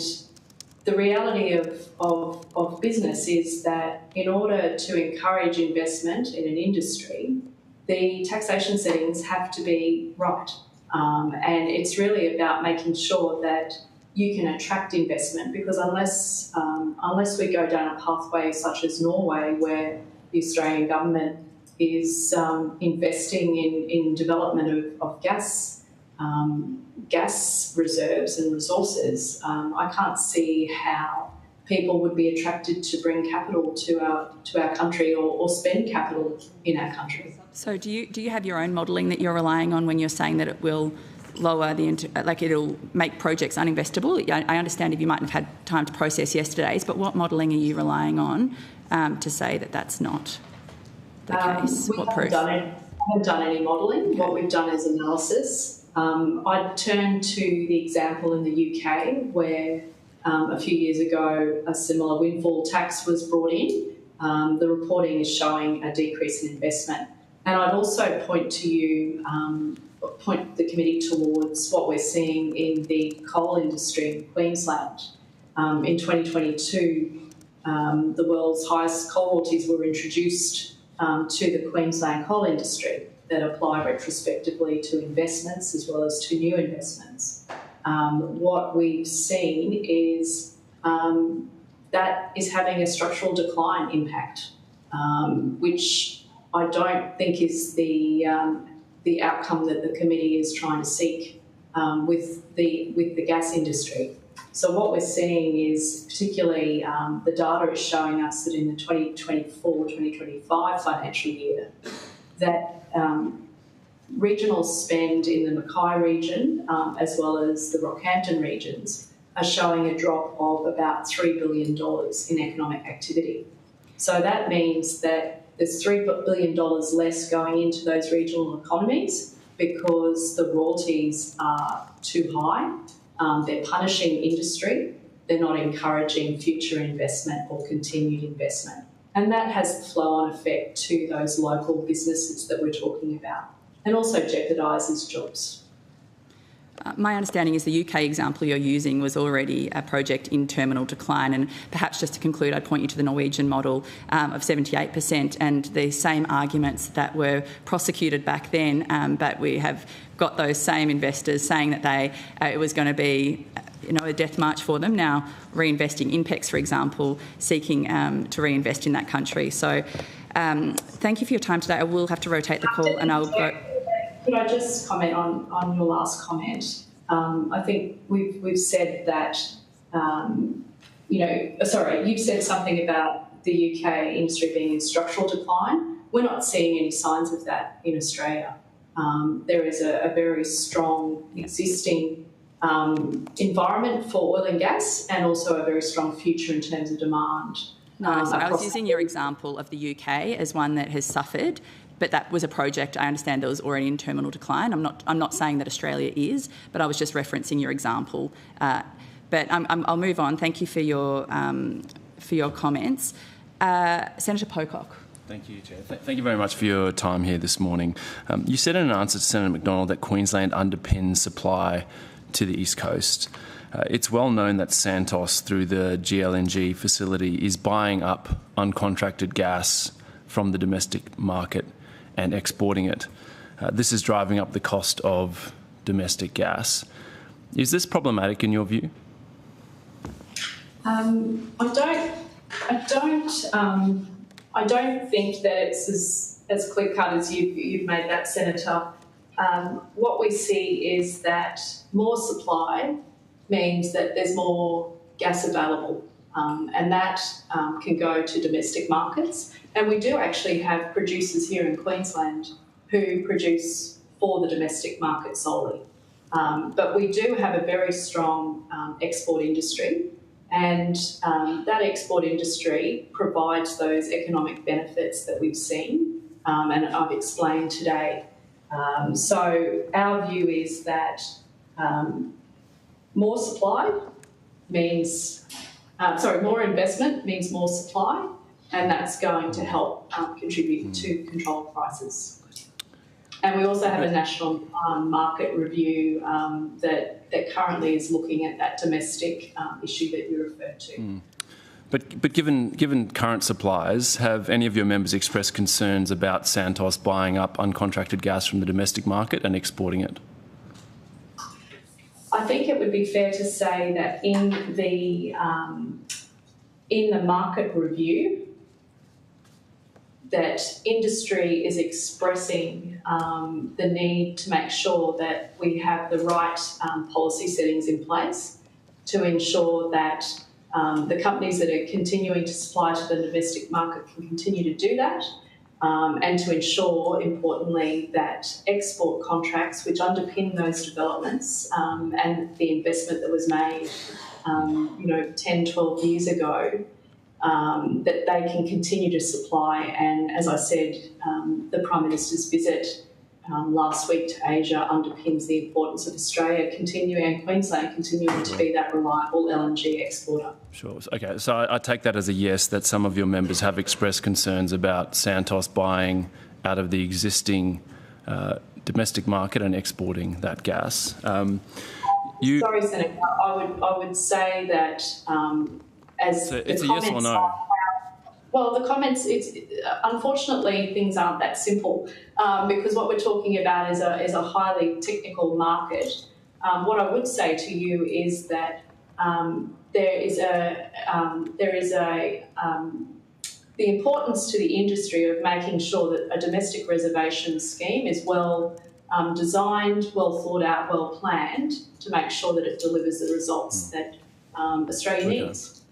the reality of business is that in order to encourage investment in an industry, the taxation settings have to be right. And it's really about making sure that you can attract investment, because unless we go down a pathway such as Norway, where the Australian government is investing in development of gas reserves and resources, I can't see how people would be attracted to bring capital to our country or spend capital in our country. So do you have your own modelling that you're relying on when you're saying that it will lower it'll make projects uninvestable? I understand if you mightn't have had time to process yesterday's, but what modelling are you relying on to say that that's not the case? What proof? We haven't done any modelling. Okay. What we've done is analysis. I'd turn to the example in the UK where a few years ago a similar windfall tax was brought in, the reporting is showing a decrease in investment. And I'd also point the committee towards what we're seeing in the coal industry in Queensland. In 2022, the world's highest coal royalties were introduced to the Queensland coal industry that apply retrospectively to investments as well as to new investments. What we've seen is that is having a structural decline impact, which I don't think is the outcome that the committee is trying to seek with the gas industry. So what we're seeing is, particularly the data is showing us that in the 2024-2025 financial year, that regional spend in the Mackay region as well as the Rockhampton regions are showing a drop of about $3 billion in economic activity. So that means that there's $3 billion less going into those regional economies because the royalties are too high. They're punishing industry. They're not encouraging future investment or continued investment. And that has the flow-on effect to those local businesses that we're talking about, and also jeopardises jobs. My understanding is the UK example you're using was already a project in terminal decline, and perhaps just to conclude, I'd point you to the Norwegian model of 78% and the same arguments that were prosecuted back then, but we have got those same investors saying that it was going to be a death march for them, now reinvesting in PEX, for example, seeking to reinvest in that country. So thank you for your time today. I will have to rotate the call and I'll go... Could I just comment on your last comment? I think we've said that, you've said something about the UK industry being in structural decline. We're not seeing any signs of that in Australia. There is a very strong existing environment for oil and gas, and also a very strong future in terms of demand. No, so I was using your example of the UK as one that has suffered, but that was a project I understand that was already in terminal decline. I'm not saying that Australia is, but I was just referencing your example. But I'll move on. Thank you for your comments. Senator Pocock. Thank you, Chair. Thank you very much for your time here this morning. You said in an answer to Senator McDonald that Queensland underpins supply to the East Coast. It's well known that Santos, through the GLNG facility, is buying up uncontracted gas from the domestic market and exporting it. This is driving up the cost of domestic gas. Is this problematic in your view? I don't think that it's as clear cut as you've made that, Senator. What we see is that more supply means that there's more gas available, and that can go to domestic markets. And we do actually have producers here in Queensland who produce for the domestic market solely. But we do have a very strong export industry, and that export industry provides those economic benefits that we've seen, and I've explained today. So our view is that more investment means more supply, and that's going to help contribute to controlled prices. And we also have a national market review that currently is looking at that domestic issue that you referred to. But given current supplies, have any of your members expressed concerns about Santos buying up uncontracted gas from the domestic market and exporting it? I think it would be fair to say that in the market review, that industry is expressing the need to make sure that we have the right policy settings in place to ensure that the companies that are continuing to supply to the domestic market can continue to do that, and to ensure, importantly, that export contracts which underpin those developments and the investment that was made 10, 12 years ago, that they can continue to supply. And as I said, the Prime Minister's visit last week to Asia underpins the importance of Australia continuing and Queensland continuing to be that reliable LNG exporter. Sure. Okay, so I take that as a yes, that some of your members have expressed concerns about Santos buying out of the existing domestic market and exporting that gas. Sorry, Senator. I would say that as so it's the a yes or no. Well, the comments. Unfortunately things aren't that simple because what we're talking about is a highly technical market. What I would say to you is that the importance to the industry of making sure that a domestic reservation scheme is well designed, well thought out, well planned to make sure that it delivers the results that Australia needs.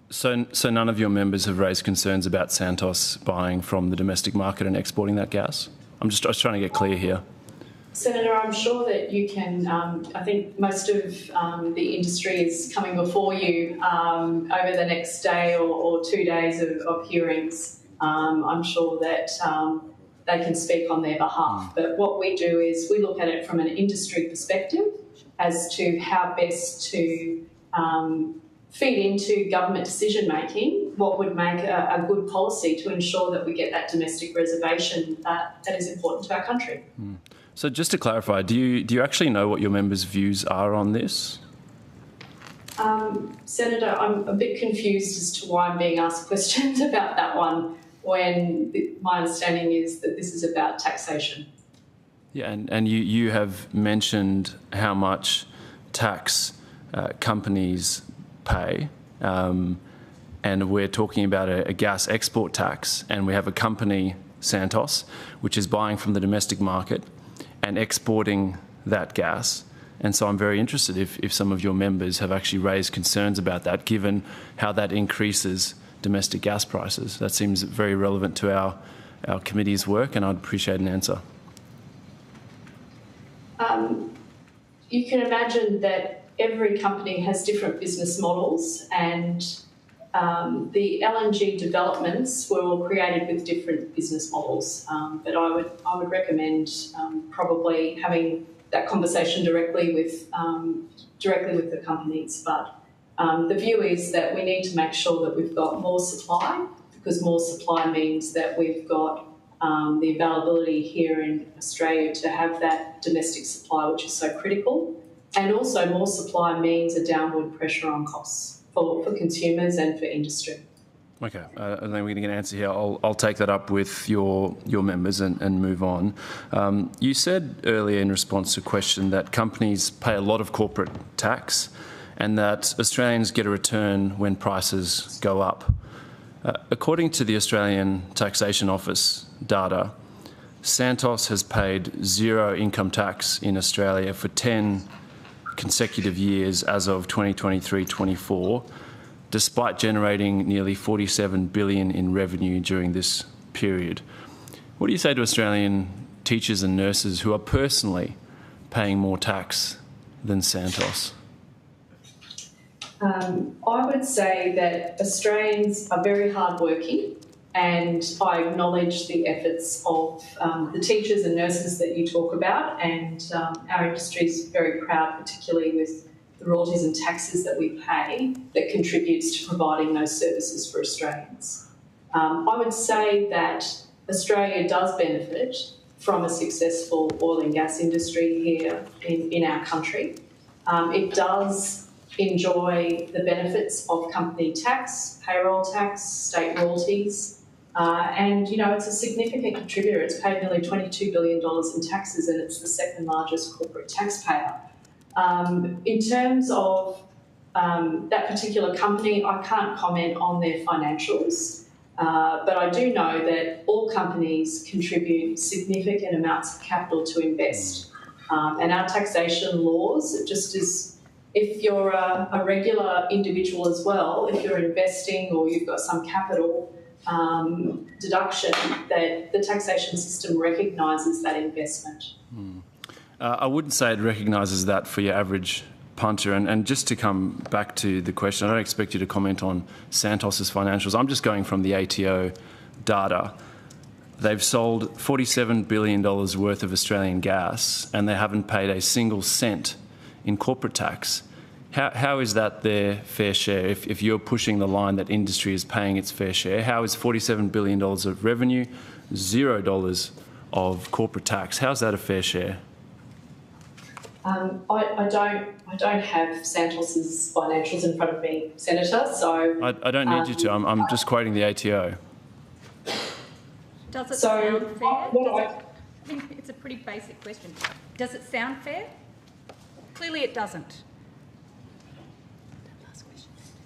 So none of your members have raised concerns about Santos buying from the domestic market and exporting that gas? I was trying to get clear here. Senator, I'm sure that you can, I think most of the industry is coming before you over the next day or 2 days of hearings. I'm sure that they can speak on their behalf. But what we do is we look at it from an industry perspective as to how best to feed into government decision-making, what would make a good policy to ensure that we get that domestic reservation that is important to our country. So just to clarify, do you actually know what your members' views are on this? Senator, I'm a bit confused as to why I'm being asked questions about that one when my understanding is that this is about taxation. Yeah, and you have mentioned how much tax companies pay, and we're talking about a gas export tax, and we have a company, Santos, which is buying from the domestic market and exporting that gas. And so I'm very interested if some of your members have actually raised concerns about that, given how that increases domestic gas prices. That seems very relevant to our committee's work, and I'd appreciate an answer. You can imagine that every company has different business models, and the LNG developments were all created with different business models. But I would recommend probably having that conversation directly with the companies. But the view is that we need to make sure that we've got more supply, because more supply means that we've got the availability here in Australia to have that domestic supply, which is so critical. And also more supply means a downward pressure on costs for consumers and for industry. Okay, and then we're going to get an answer here. I'll take that up with your members and move on. You said earlier in response to a question that companies pay a lot of corporate tax and that Australians get a return when prices go up. According to the Australian Taxation Office data, Santos has paid zero income tax in Australia for 10 consecutive years as of 2023-24, despite generating nearly $47 billion in revenue during this period. What do you say to Australian teachers and nurses who are personally paying more tax than Santos? I would say that Australians are very hardworking, and I acknowledge the efforts of the teachers and nurses that you talk about, and our industry is very proud, particularly with the royalties and taxes that we pay, that contributes to providing those services for Australians. I would say that Australia does benefit from a successful oil and gas industry here in our country. It does enjoy the benefits of company tax, payroll tax, state royalties, and, you know, it's a significant contributor. It's paid nearly $22 billion in taxes, and it's the second largest corporate taxpayer. In terms of that particular company, I can't comment on their financials, but I do know that all companies contribute significant amounts of capital to invest. And our taxation laws, just as if you're a regular individual as well, if you're investing or you've got some capital deduction, that the taxation system recognises that investment. I wouldn't say it recognises that for your average punter. And just to come back to the question, I don't expect you to comment on Santos's financials. I'm just going from the ATO data. they've sold $47 billion worth of Australian gas and they haven't paid a single cent in corporate tax. How is that their fair share? If you're pushing the line that industry is paying its fair share, how is $47 billion of revenue, $0 of corporate tax? How's that a fair share? I don't have Santos's financials in front of me, Senator. So I don't need you to. I'm just quoting the ATO. Does it sound fair? I think it's a pretty basic question. Does it sound fair? Clearly, it doesn't.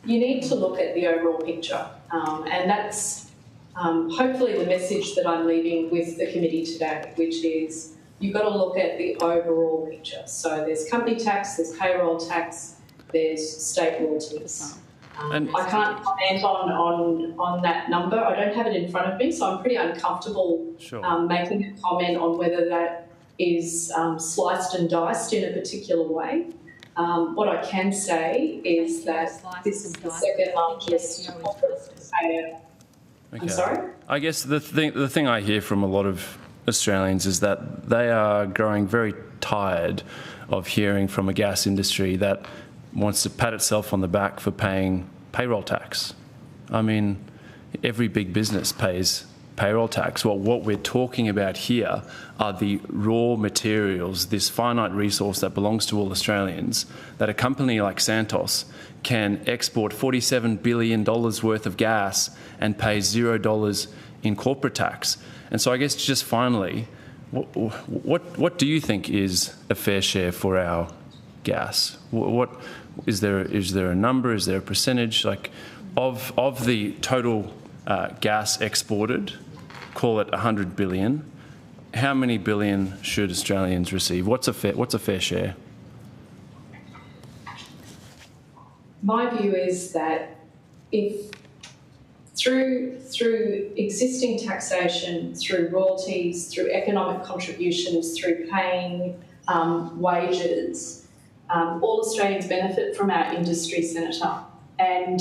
You need to look at the overall picture, and that's hopefully the message that I'm leaving with the committee today, which is you've got to look at the overall picture. So there's company tax, there's payroll tax, there's state royalties. I can't comment on that number. I don't have it in front of me, so I'm pretty uncomfortable making a comment on whether that is sliced and diced in a particular way. What I can say is that this is the second largest corporate payer. Okay. I'm sorry? I guess the thing I hear from a lot of Australians is that they are growing very tired of hearing from a gas industry that wants to pat itself on the back for paying payroll tax. I mean, every big business pays payroll tax. Well, what we're talking about here are the raw materials, this finite resource that belongs to all Australians, that a company like Santos can export $47 billion worth of gas and pay $0 in corporate tax. And so I guess just finally, what do you think is a fair share for our gas? What is there a number? Is there a percentage? Like of the total gas exported, call it 100 billion. How many billion should Australians receive? What's a fair share? My view is that if through existing taxation, through royalties, through economic contributions, through paying wages, all Australians benefit from our industry, Senator. And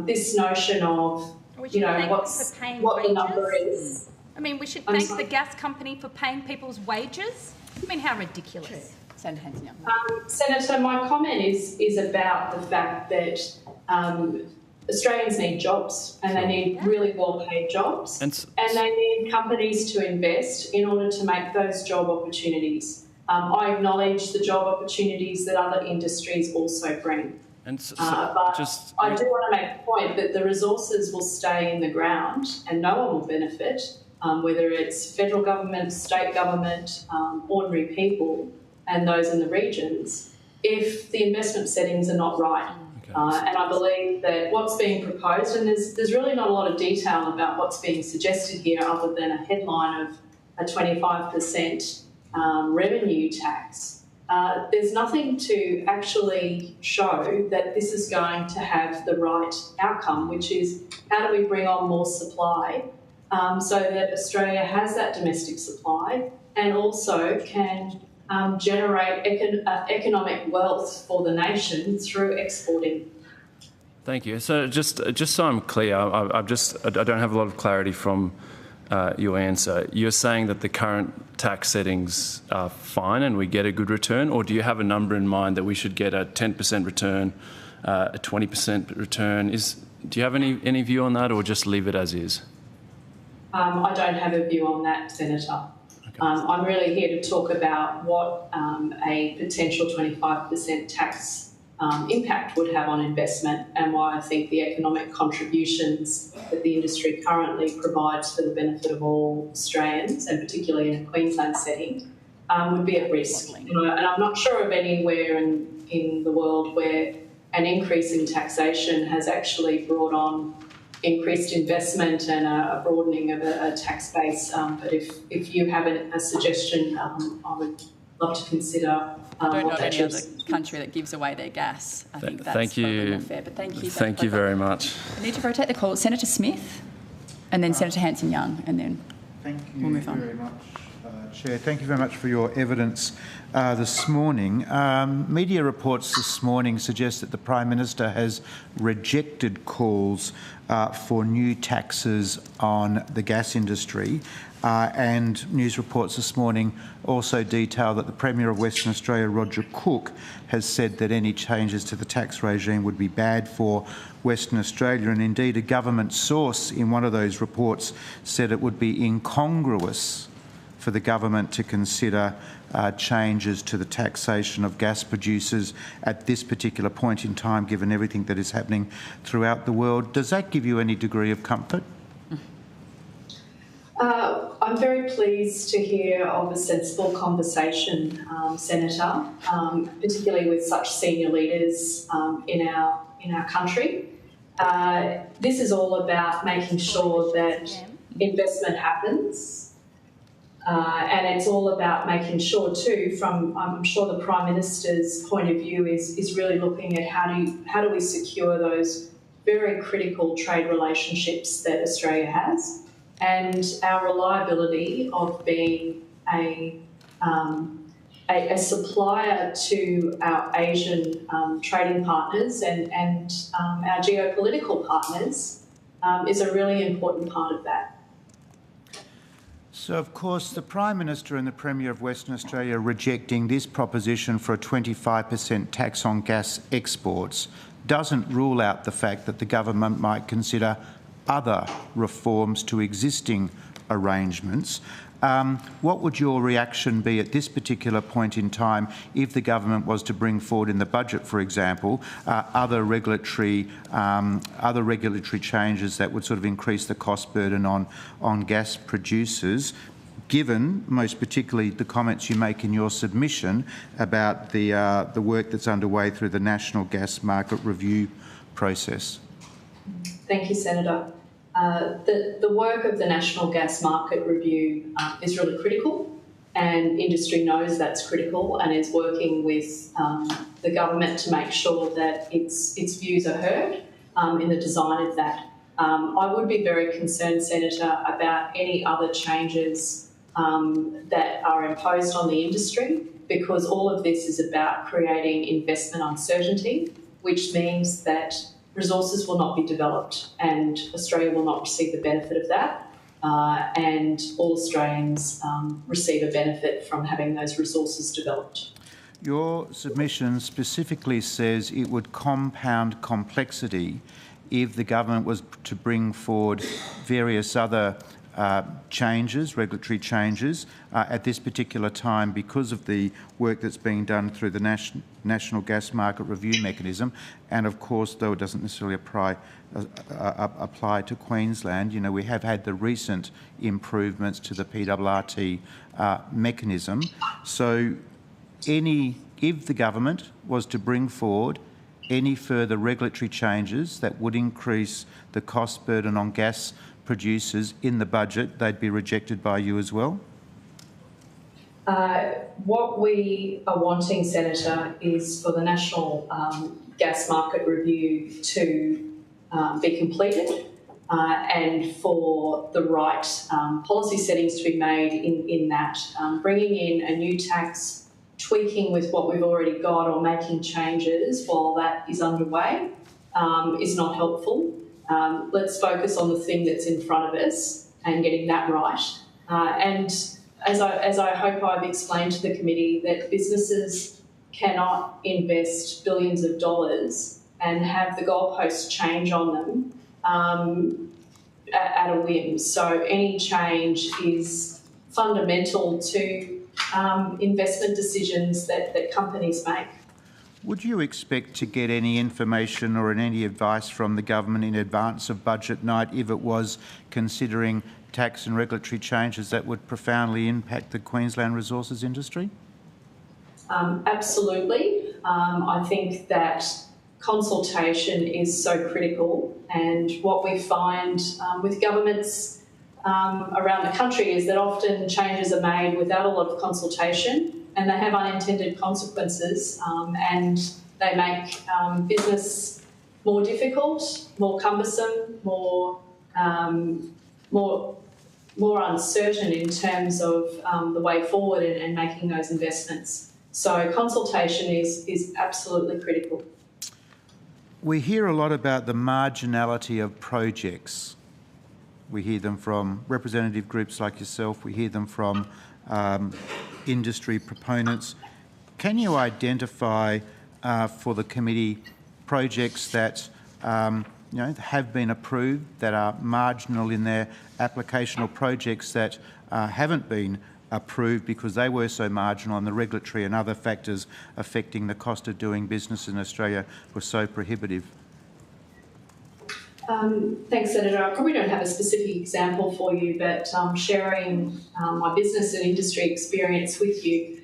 this notion of, what the number is. I mean, we should thank the gas company for paying people's wages? I mean, how ridiculous. Senator Hanson-Young. Senator, my comment is about the fact that Australians need jobs, and they need really well-paid jobs, and they need companies to invest in order to make those job opportunities. I acknowledge the job opportunities that other industries also bring. But I do want to make the point that the resources will stay in the ground and no one will benefit, whether it's federal government, state government, ordinary people and those in the regions, if the investment settings are not right. Okay. And I believe that what's being proposed, and there's really not a lot of detail about what's being suggested here other than a headline of a 25% revenue tax. There's nothing to actually show that this is going to have the right outcome, which is how do we bring on more supply so that Australia has that domestic supply and also can generate economic wealth for the nation through exporting. Thank you. So just so I'm clear, I don't have a lot of clarity from your answer. You're saying that the current tax settings are fine and we get a good return, or do you have a number in mind that we should get a 10% return, a 20% return? Do you have any view on that, or just leave it as is? I don't have a view on that, Senator. Okay. I'm really here to talk about what a potential 25% tax impact would have on investment, and why I think the economic contributions that the industry currently provides for the benefit of all Australians, and particularly in a Queensland setting, would be at risk. And I'm not sure of anywhere in the world where an increase in taxation has actually brought on increased investment and a broadening of a tax base. But if you have a suggestion, I would love to consider. I don't know any other country that gives away their gas. I think that's probably more fair. But thank you. Thank you very much. I need to rotate the call. Senator Smith, and then Senator Hanson-Young, and then we'll move on. Thank you very much, Chair, thank you very much for your evidence this morning. Media reports this morning suggest that the Prime Minister has rejected calls for new taxes on the gas industry. And news reports this morning also detail that the Premier of Western Australia, Roger Cook, has said that any changes to the tax regime would be bad for Western Australia. And indeed, a government source in one of those reports said it would be incongruous for the government to consider changes to the taxation of gas producers at this particular point in time, given everything that is happening throughout the world. Does that give you any degree of comfort? I'm very pleased to hear of a sensible conversation, Senator, particularly with such senior leaders in our country. This is all about making sure that investment happens. And it's all about making sure too, from I'm sure the Prime Minister's point of view is really looking at how do we secure those very critical trade relationships that Australia has, and our reliability of being a supplier to our Asian trading partners and our geopolitical partners is a really important part of that. So, of course, the Prime Minister and the Premier of Western Australia rejecting this proposition for a 25% tax on gas exports doesn't rule out the fact that the government might consider other reforms to existing arrangements. What would your reaction be at this particular point in time if the government was to bring forward in the budget, for example, other regulatory changes that would sort of increase the cost burden on gas producers, given most particularly the comments you make in your submission about the work that's underway through the National Gas Market Review process? Thank you, Senator. The work of the National Gas Market Review is really critical, and industry knows that's critical and is working with the government to make sure that its views are heard in the design of that. I would be very concerned, Senator, about any other changes that are imposed on the industry, because all of this is about creating investment uncertainty, which means that resources will not be developed and Australia will not receive the benefit of that, and all Australians receive a benefit from having those resources developed. Your submission specifically says it would compound complexity if the government was to bring forward various other regulatory changes at this particular time because of the work that's being done through the National Gas Market Review mechanism. And of course, though it doesn't necessarily apply to Queensland, you know, we have had the recent improvements to the PRRT mechanism. So if the government was to bring forward any further regulatory changes that would increase the cost burden on gas producers in the budget, they'd be rejected by you as well? What we are wanting, Senator, is for the National Gas Market Review to be completed and for the right policy settings to be made in that. Bringing in a new tax, tweaking with what we've already got, or making changes while that is underway is not helpful. Let's focus on the thing that's in front of us and getting that right. And as I hope I've explained to the committee, that businesses cannot invest billions of dollars and have the goalposts change on them at a whim. So any change is fundamental to investment decisions that companies make. Would you expect to get any information or any advice from the government in advance of budget night if it was considering tax and regulatory changes that would profoundly impact the Queensland resources industry? Absolutely. I think that consultation is so critical, and what we find with governments around the country is that often changes are made without a lot of consultation, and they have unintended consequences, and they make business more difficult, more cumbersome, more more uncertain in terms of the way forward and making those investments. So consultation is absolutely critical. We hear a lot about the marginality of projects. We hear them from representative groups like yourself. We hear them from industry proponents. Can you identify for the committee projects that have been approved, that are marginal in their application, or projects that haven't been approved because they were so marginal and the regulatory and other factors affecting the cost of doing business in Australia were so prohibitive? Thanks, Senator. I probably don't have a specific example for you, but sharing my business and industry experience with you,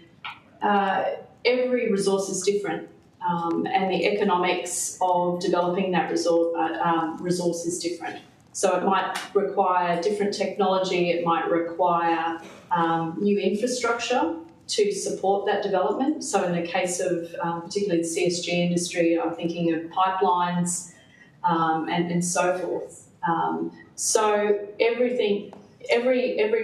every resource is different. And the economics of developing that resource is different. So it might require different technology, it might require new infrastructure to support that development. So in the case of particularly the CSG industry, I'm thinking of pipelines and so forth. So every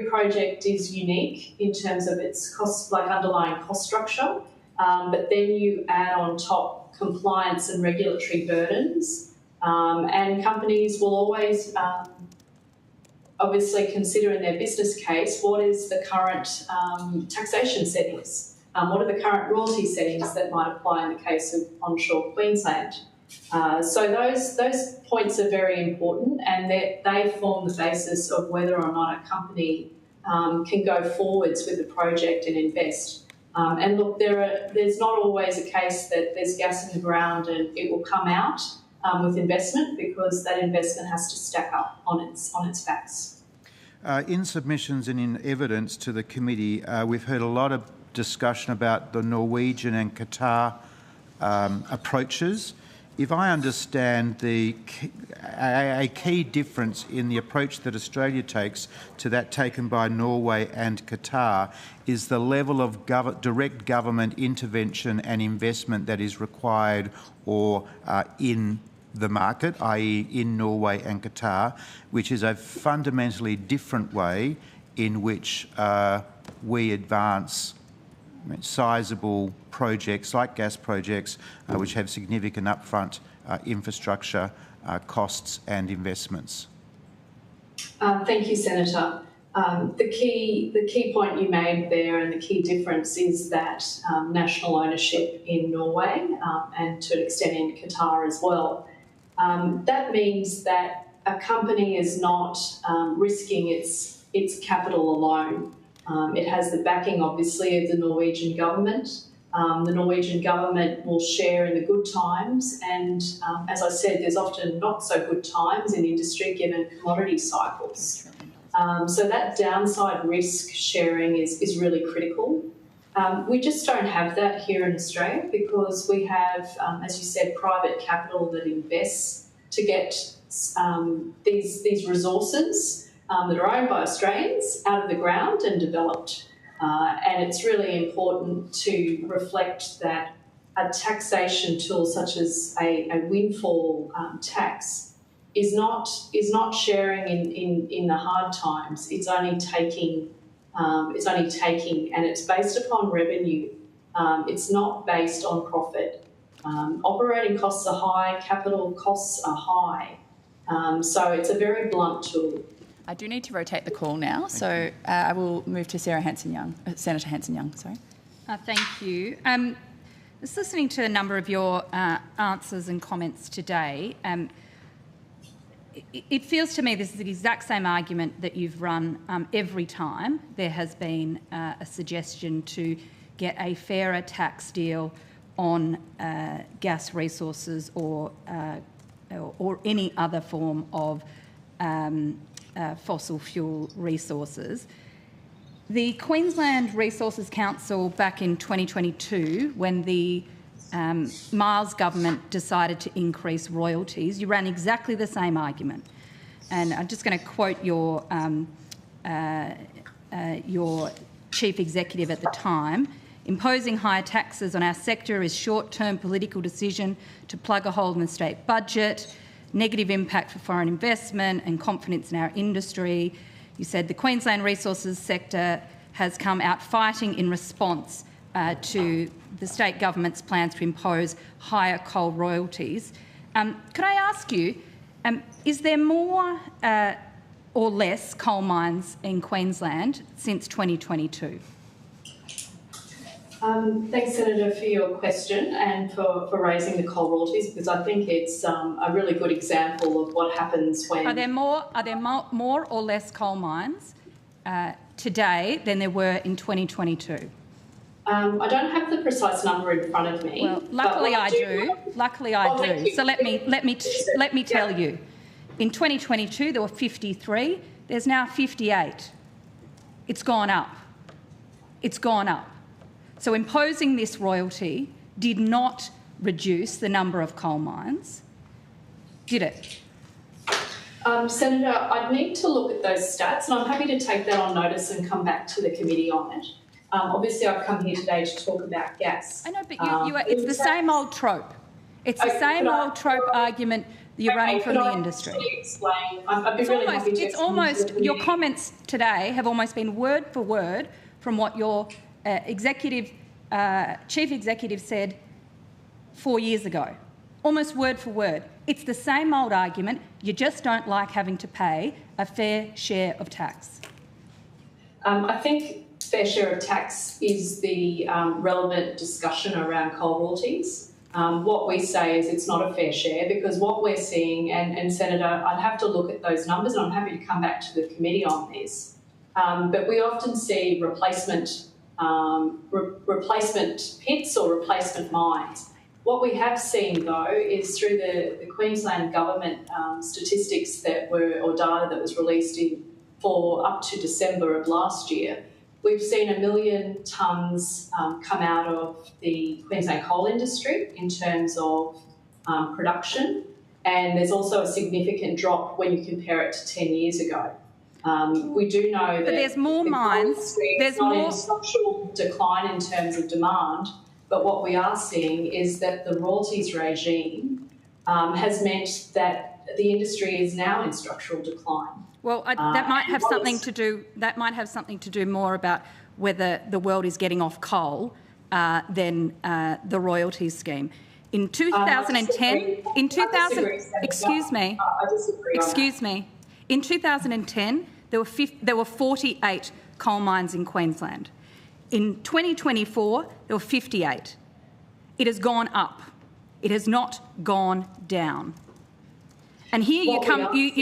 project is unique in terms of its cost, like underlying cost structure. But then you add on top compliance and regulatory burdens, and companies will always obviously consider in their business case what is the current taxation settings, what are the current royalty settings that might apply in the case of onshore Queensland. So those points are very important, and they form the basis of whether or not a company can go forwards with the project and invest. And look, there's not always a case that there's gas in the ground and it will come out with investment, because that investment has to stack up on its facts. In submissions and in evidence to the committee, we've heard a lot of discussion about the Norwegian and Qatar approaches. If I understand a key difference in the approach that Australia takes to that taken by Norway and Qatar is the level of direct government intervention and investment that is required or in the market, i.e. in Norway and Qatar, which is a fundamentally different way in which we advance sizable projects like gas projects which have significant upfront infrastructure costs and investments. Thank you, Senator. The key point you made there, and the key difference, is that national ownership in Norway and to an extent in Qatar as well. That means that a company is not risking its capital alone. It has the backing, obviously, of the Norwegian government. The Norwegian government will share in the good times, and as I said, there's often not so good times in industry given commodity cycles. So that downside risk sharing is really critical. We just don't have that here in Australia, because we have, as you said, private capital that invests to get these resources that are owned by Australians out of the ground and developed. And it's really important to reflect that a taxation tool such as a windfall tax is not sharing in the hard times. It's only taking, and it's based upon revenue. It's not based on profit. Operating costs are high, capital costs are high. So it's a very blunt tool. I do need to rotate the call now, so I will move to Senator Hanson-Young. Sorry. Thank you. Just listening to a number of your answers and comments today, it feels to me this is the exact same argument that you've run every time there has been a suggestion to get a fairer tax deal on gas resources or any other form of fossil fuel resources. The Queensland Resources Council back in 2022, when the Miles government decided to increase royalties, you ran exactly the same argument. And I'm just going to quote your chief executive at the time. Imposing higher taxes on our sector is short-term political decision to plug a hole in the state budget, negative impact for foreign investment and confidence in our industry. You said the Queensland resources sector has come out fighting in response to the state government's plans to impose higher coal royalties. Could I ask you, is there more or less coal mines in Queensland since 2022? Thanks, Senator, for your question and for raising the coal royalties, because I think it's a really good example of what happens when... Are there more or less coal mines today than there were in 2022? I don't have the precise number in front of me. Well, luckily I do. Luckily I do. So let me tell you. In 2022 there were 53. There's now 58. It's gone up. It's gone up. So imposing this royalty did not reduce the number of coal mines, did it? Senator, I'd need to look at those stats, and I'm happy to take that on notice and come back to the committee on it. Obviously, I've come here today to talk about gas. I know, but it's the same old trope. It's the same old trope argument you're running from the industry. Explain? I'd be really happy to. It's almost your comments today have almost been word for word from what your chief executive said 4 years ago. Almost word for word. It's the same old argument. You just don't like having to pay a fair share of tax. I think fair share of tax is the relevant discussion around coal royalties. What we say is it's not a fair share, because what we're seeing, and Senator, I'd have to look at those numbers, and I'm happy to come back to the committee on this, but we often see replacement pits or replacement mines. What we have seen, though, is through the Queensland government statistics or data that was released for up to December of last year, we've seen 1 million tonnes come out of the Queensland coal industry in terms of production, and there's also a significant drop when you compare it to 10 years ago. We do know that there's more mines. There's not in structural decline in terms of demand, but what we are seeing is that the royalties regime has meant that the industry is now in structural decline. Well, that might have something to do. That might have something to do more about whether the world is getting off coal than the royalties scheme. In 2010, excuse me. In 2010, there were 48 coal mines in Queensland. In 2024, there were 58. It has gone up. It has not gone down. And here you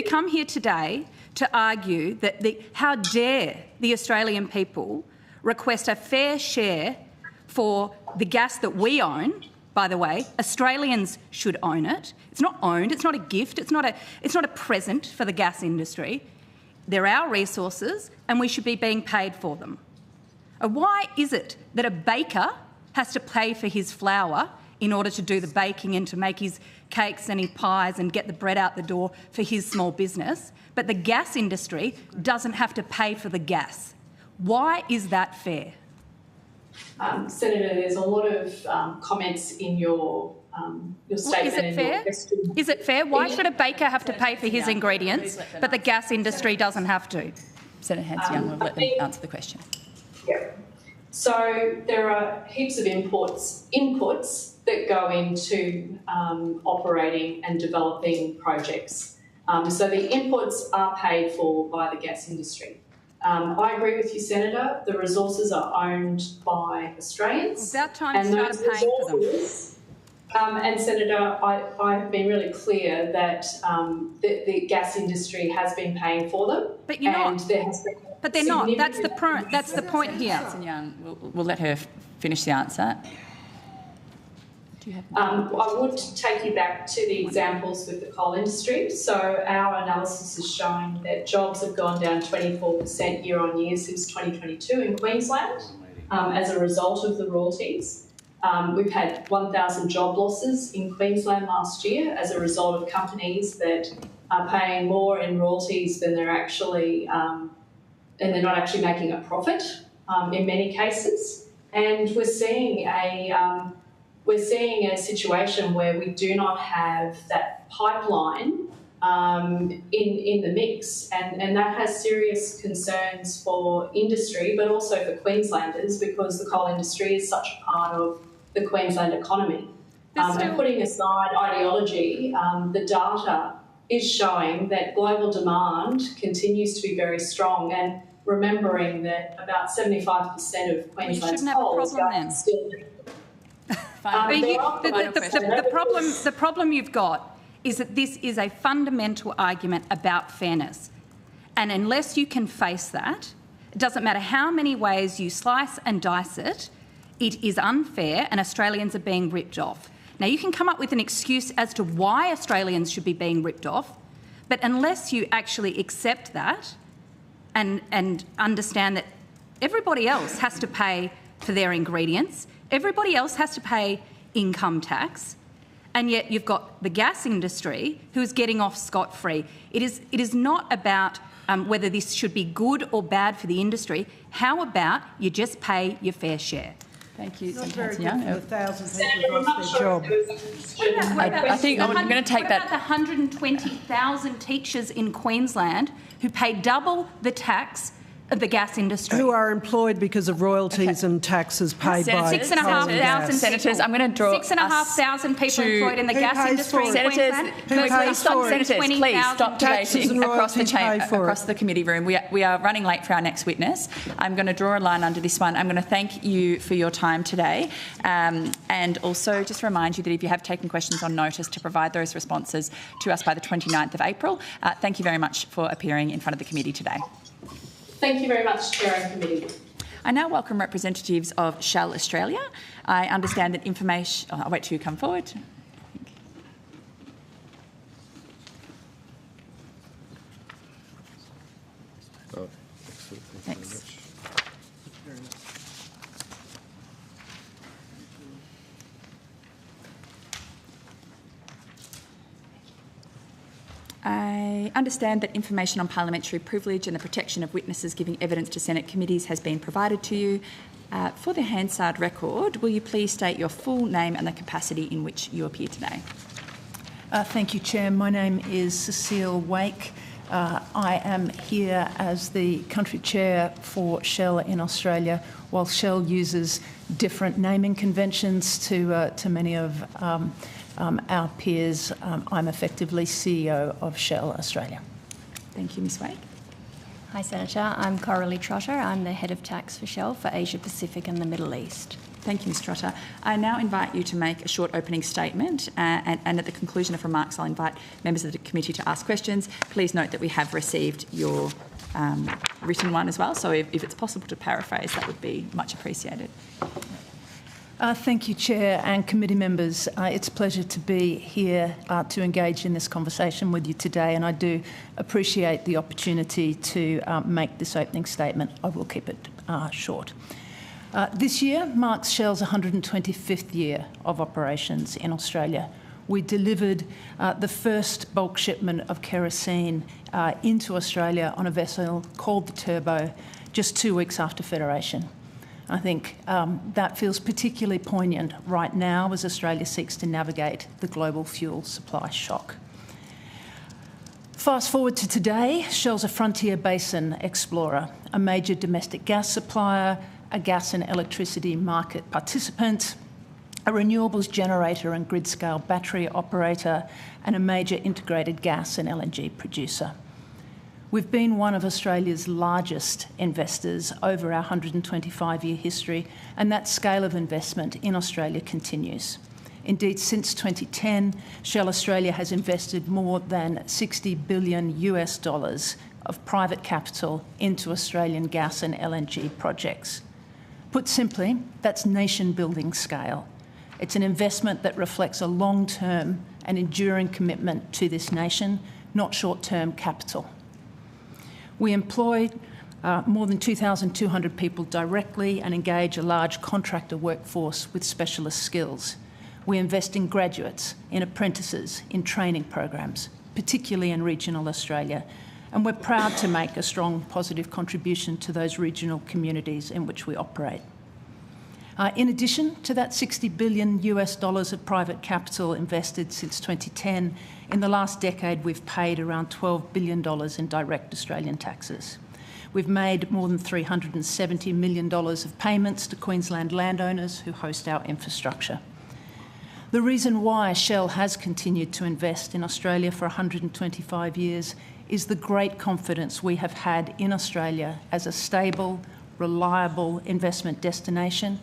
come here today to argue that how dare the Australian people request a fair share for the gas that we own. By the way, Australians should own it. It's not owned. It's not a gift. It's not a present for the gas industry. They're our resources, and we should be being paid for them. Why is it that a baker has to pay for his flour in order to do the baking and to make his cakes and his pies and get the bread out the door for his small business, but the gas industry doesn't have to pay for the gas? Why is that fair? Senator, there's a lot of comments in your statement. Is it fair? Is it fair? Why should a baker have to pay for his ingredients, but the gas industry doesn't have to? Senator Hanson-Young will let them answer the question. Yeah. So there are heaps of inputs that go into operating and developing projects. So the inputs are paid for by the gas industry. I agree with you, Senator. The resources are owned by Australians. About time you started paying for them. And Senator, I have been really clear that the gas industry has been paying for them. But you're not. But they're not. That's the point here. Hanson-Young, we'll let her finish the answer. I would take you back to the examples with the coal industry. So our analysis has shown that jobs have gone down 24% year on year since 2022 in Queensland as a result of the royalties. We've had 1,000 job losses in Queensland last year as a result of companies that are paying more in royalties than they're actually, and they're not actually making a profit in many cases. And we're seeing a situation where we do not have that pipeline in the mix, and that has serious concerns for industry, but also for Queenslanders, because the coal industry is such a part of the Queensland economy. And putting aside ideology, the data is showing that global demand continues to be very strong, and remembering that about 75% of Queensland's coal is still. The problem you've got is that this is a fundamental argument about fairness. And unless you can face that, it doesn't matter how many ways you slice and dice it, it is unfair and Australians are being ripped off. Now, you can come up with an excuse as to why Australians should be being ripped off, but unless you actually accept that and understand that everybody else has to pay for their ingredients, everybody else has to pay income tax, and yet you've got the gas industry who is getting off scot-free. It is not about whether this should be good or bad for the industry. How about you just pay your fair share? Thank you, Senator Young. The 1,000 people who've lost their job. I think I'm going to take that. What about the 120,000 teachers in Queensland who pay double the tax of the gas industry? Who are employed because of royalties and taxes paid by 6,500 senators. I'm going to draw 6,500 people employed in the gas industry in Queensland. Please stop, senators. Please stop debating across the chamber, across across the committee room. We are running late for our next witness. I'm going to draw a line under this one. I'm going to thank you for your time today, and also just remind you that if you have taken questions on notice, to provide those responses to us by the 29th of April. Thank you very much for appearing in front of the committee today. Thank you very much, Chair and Committee. I now welcome representatives of Shell Australia. I understand that information... I'll wait till you come forward. Thanks. I understand that information on parliamentary privilege and the protection of witnesses giving evidence to Senate committees has been provided to you. For the Hansard record, will you please state your full name and the capacity in which you appear today? Thank you, Chair. My name is Cecile Wake. I am here as the country chair for Shell in Australia, while Shell uses different naming conventions to many of our peers. I'm effectively CEO of Shell Australia. Thank you, Ms Wake. Hi, Senator. I'm Coralie Trotter. I'm the Head of Tax for Shell for Asia Pacific and the Middle East. Thank you, Ms Trotter. I now invite you to make a short opening statement, and at the conclusion of remarks I'll invite members of the committee to ask questions. Please note that we have received your written one as well, so if it's possible to paraphrase, that would be much appreciated. Thank you, Chair and committee members. It's a pleasure to be here to engage in this conversation with you today, and I do appreciate the opportunity to make this opening statement. I will keep it short. This year marks Shell's 125th year of operations in Australia. We delivered the first bulk shipment of kerosene into Australia on a vessel called the Turbo just 2 weeks after Federation. I think that feels particularly poignant right now as Australia seeks to navigate the global fuel supply shock. Fast forward to today, Shell's a frontier basin explorer, a major domestic gas supplier, a gas and electricity market participant, a renewables generator and grid-scale battery operator, and a major integrated gas and LNG producer. We've been one of Australia's largest investors over our 125-year history, and that scale of investment in Australia continues. Indeed, since 2010, Shell Australia has invested more than $60 billion of private capital into Australian gas and LNG projects. Put simply, that's nation-building scale. It's an investment that reflects a long-term and enduring commitment to this nation, not short-term capital. We employ more than 2,200 people directly and engage a large contractor workforce with specialist skills. We invest in graduates, in apprentices, in training programs, particularly in regional Australia, and we're proud to make a strong positive contribution to those regional communities in which we operate. In addition to that $60 billion of private capital invested since 2010, in the last decade we've paid around $12 billion in direct Australian taxes. We've made more than $370 million of payments to Queensland landowners who host our infrastructure. The reason why Shell has continued to invest in Australia for 125 years is the great confidence we have had in Australia as a stable, reliable investment destination,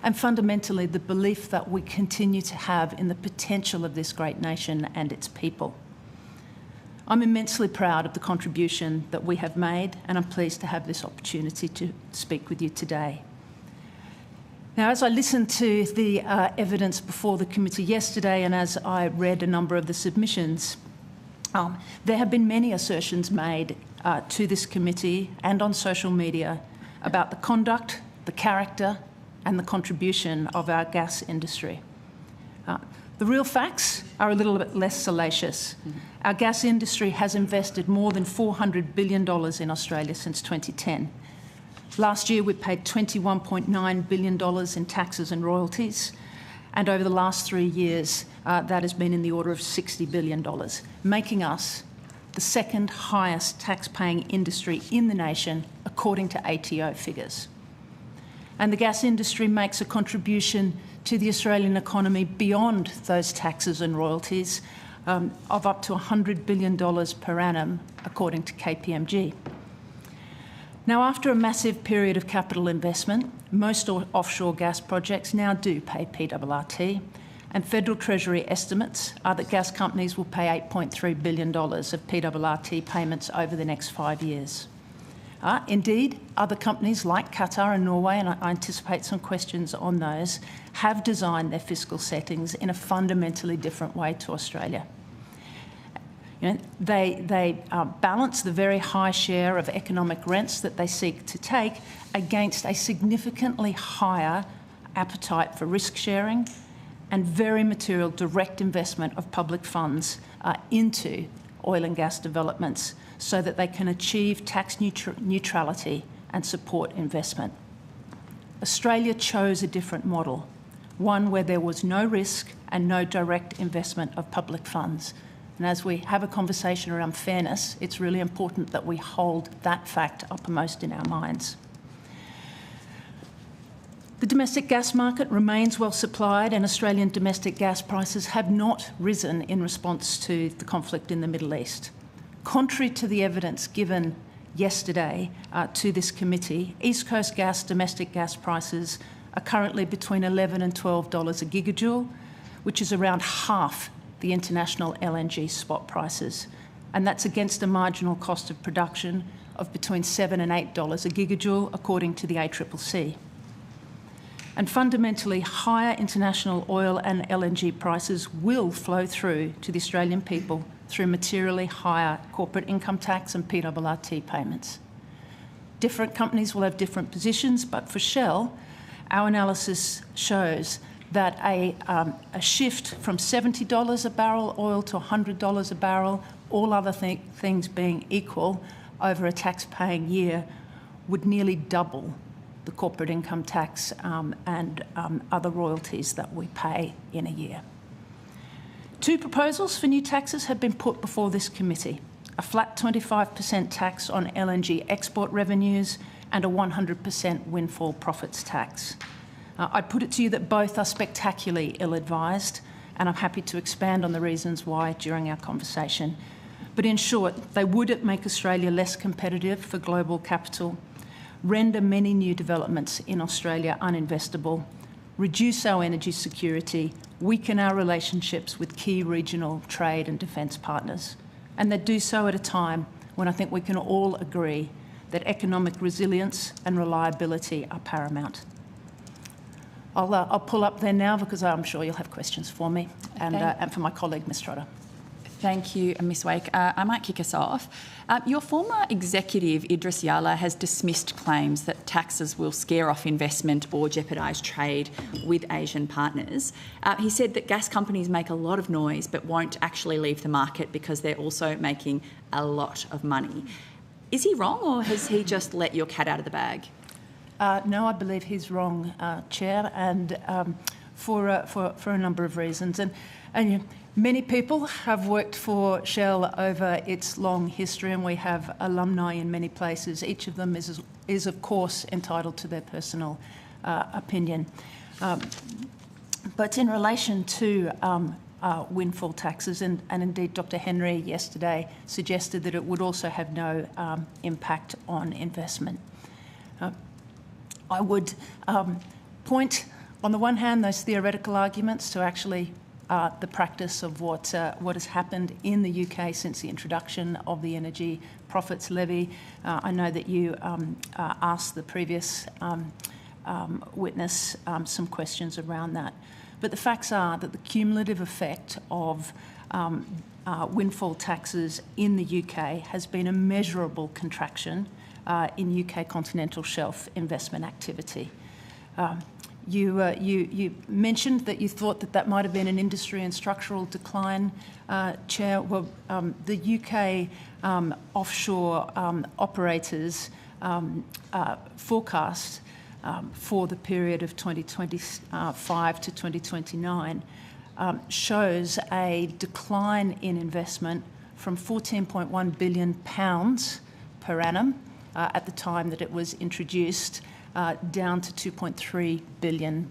and fundamentally the belief that we continue to have in the potential of this great nation and its people. I'm immensely proud of the contribution that we have made, and I'm pleased to have this opportunity to speak with you today. Now, as I listened to the evidence before the committee yesterday, and as I read a number of the submissions, there have been many assertions made to this committee and on social media about the conduct, the character, and the contribution of our gas industry. The real facts are a little bit less salacious. Our gas industry has invested more than $400 billion in Australia since 2010. Last year, we paid $21.9 billion in taxes and royalties, and over the last 3 years, that has been in the order of $60 billion, making us the second highest tax-paying industry in the nation, according to ATO figures. And the gas industry makes a contribution to the Australian economy beyond those taxes and royalties of up to $100 billion per annum, according to KPMG. Now, after a massive period of capital investment, most offshore gas projects now do pay PRRT, and federal Treasury estimates are that gas companies will pay $8.3 billion of PRRT payments over the next 5 years. Indeed, other companies like Qatar and Norway, and I anticipate some questions on those, have designed their fiscal settings in a fundamentally different way to Australia. They balance the very high share of economic rents that they seek to take against a significantly higher appetite for risk sharing and very material direct investment of public funds into oil and gas developments so that they can achieve tax neutrality and support investment. Australia chose a different model, one where there was no risk and no direct investment of public funds. And as we have a conversation around fairness, it's really important that we hold that fact uppermost in our minds. The domestic gas market remains well supplied, and Australian domestic gas prices have not risen in response to the conflict in the Middle East. Contrary to the evidence given yesterday to this committee, East Coast gas domestic gas prices are currently between $11 and $12 a gigajoule, which is around half the international LNG spot prices, and that's against a marginal cost of production of between $7 and $8 a gigajoule, according to the ACCC. And fundamentally, higher international oil and LNG prices will flow through to the Australian people through materially higher corporate income tax and PRRT payments. Different companies will have different positions, but for Shell, our analysis shows that a shift from $70 a barrel oil to $100 a barrel, all other things being equal, over a tax-paying year would nearly double the corporate income tax and other royalties that we pay in a year. 2 proposals for new taxes have been put before this committee: a flat 25% tax on LNG export revenues and a 100% windfall profits tax. I put it to you that both are spectacularly ill-advised, and I'm happy to expand on the reasons why during our conversation. But in short, they would make Australia less competitive for global capital, render many new developments in Australia uninvestable, reduce our energy security, weaken our relationships with key regional trade and defence partners. And they do so at a time when I think we can all agree that economic resilience and reliability are paramount. I'll pull up there now because I'm sure you'll have questions for me and for my colleague, Ms Trotter. Thank you, Ms Wake. I might kick us off. Your former executive, Idris Yalla, has dismissed claims that taxes will scare off investment or jeopardise trade with Asian partners. He said that gas companies make a lot of noise but won't actually leave the market because they're also making a lot of money. Is he wrong, or has he just let your cat out of the bag? No, I believe he's wrong, Chair, and for a number of reasons. And many people have worked for Shell over its long history, and we have alumni in many places. Each of them is of course, entitled to their personal opinion. But in relation to windfall taxes, and indeed Dr. Henry yesterday suggested that it would also have no impact on investment. I would point, on the one hand, those theoretical arguments to actually the practice of what has happened in the UK since the introduction of the Energy Profits Levy. I know that you asked the previous witness some questions around that. But the facts are that the cumulative effect of windfall taxes in the UK has been a measurable contraction in UK continental shelf investment activity. You mentioned that you thought that might have been an industry and structural decline, Chair. Well, the UK offshore operators forecast for the period of 2025 to 2029 shows a decline in investment from £14.1 billion per annum at the time that it was introduced down to £2.3 billion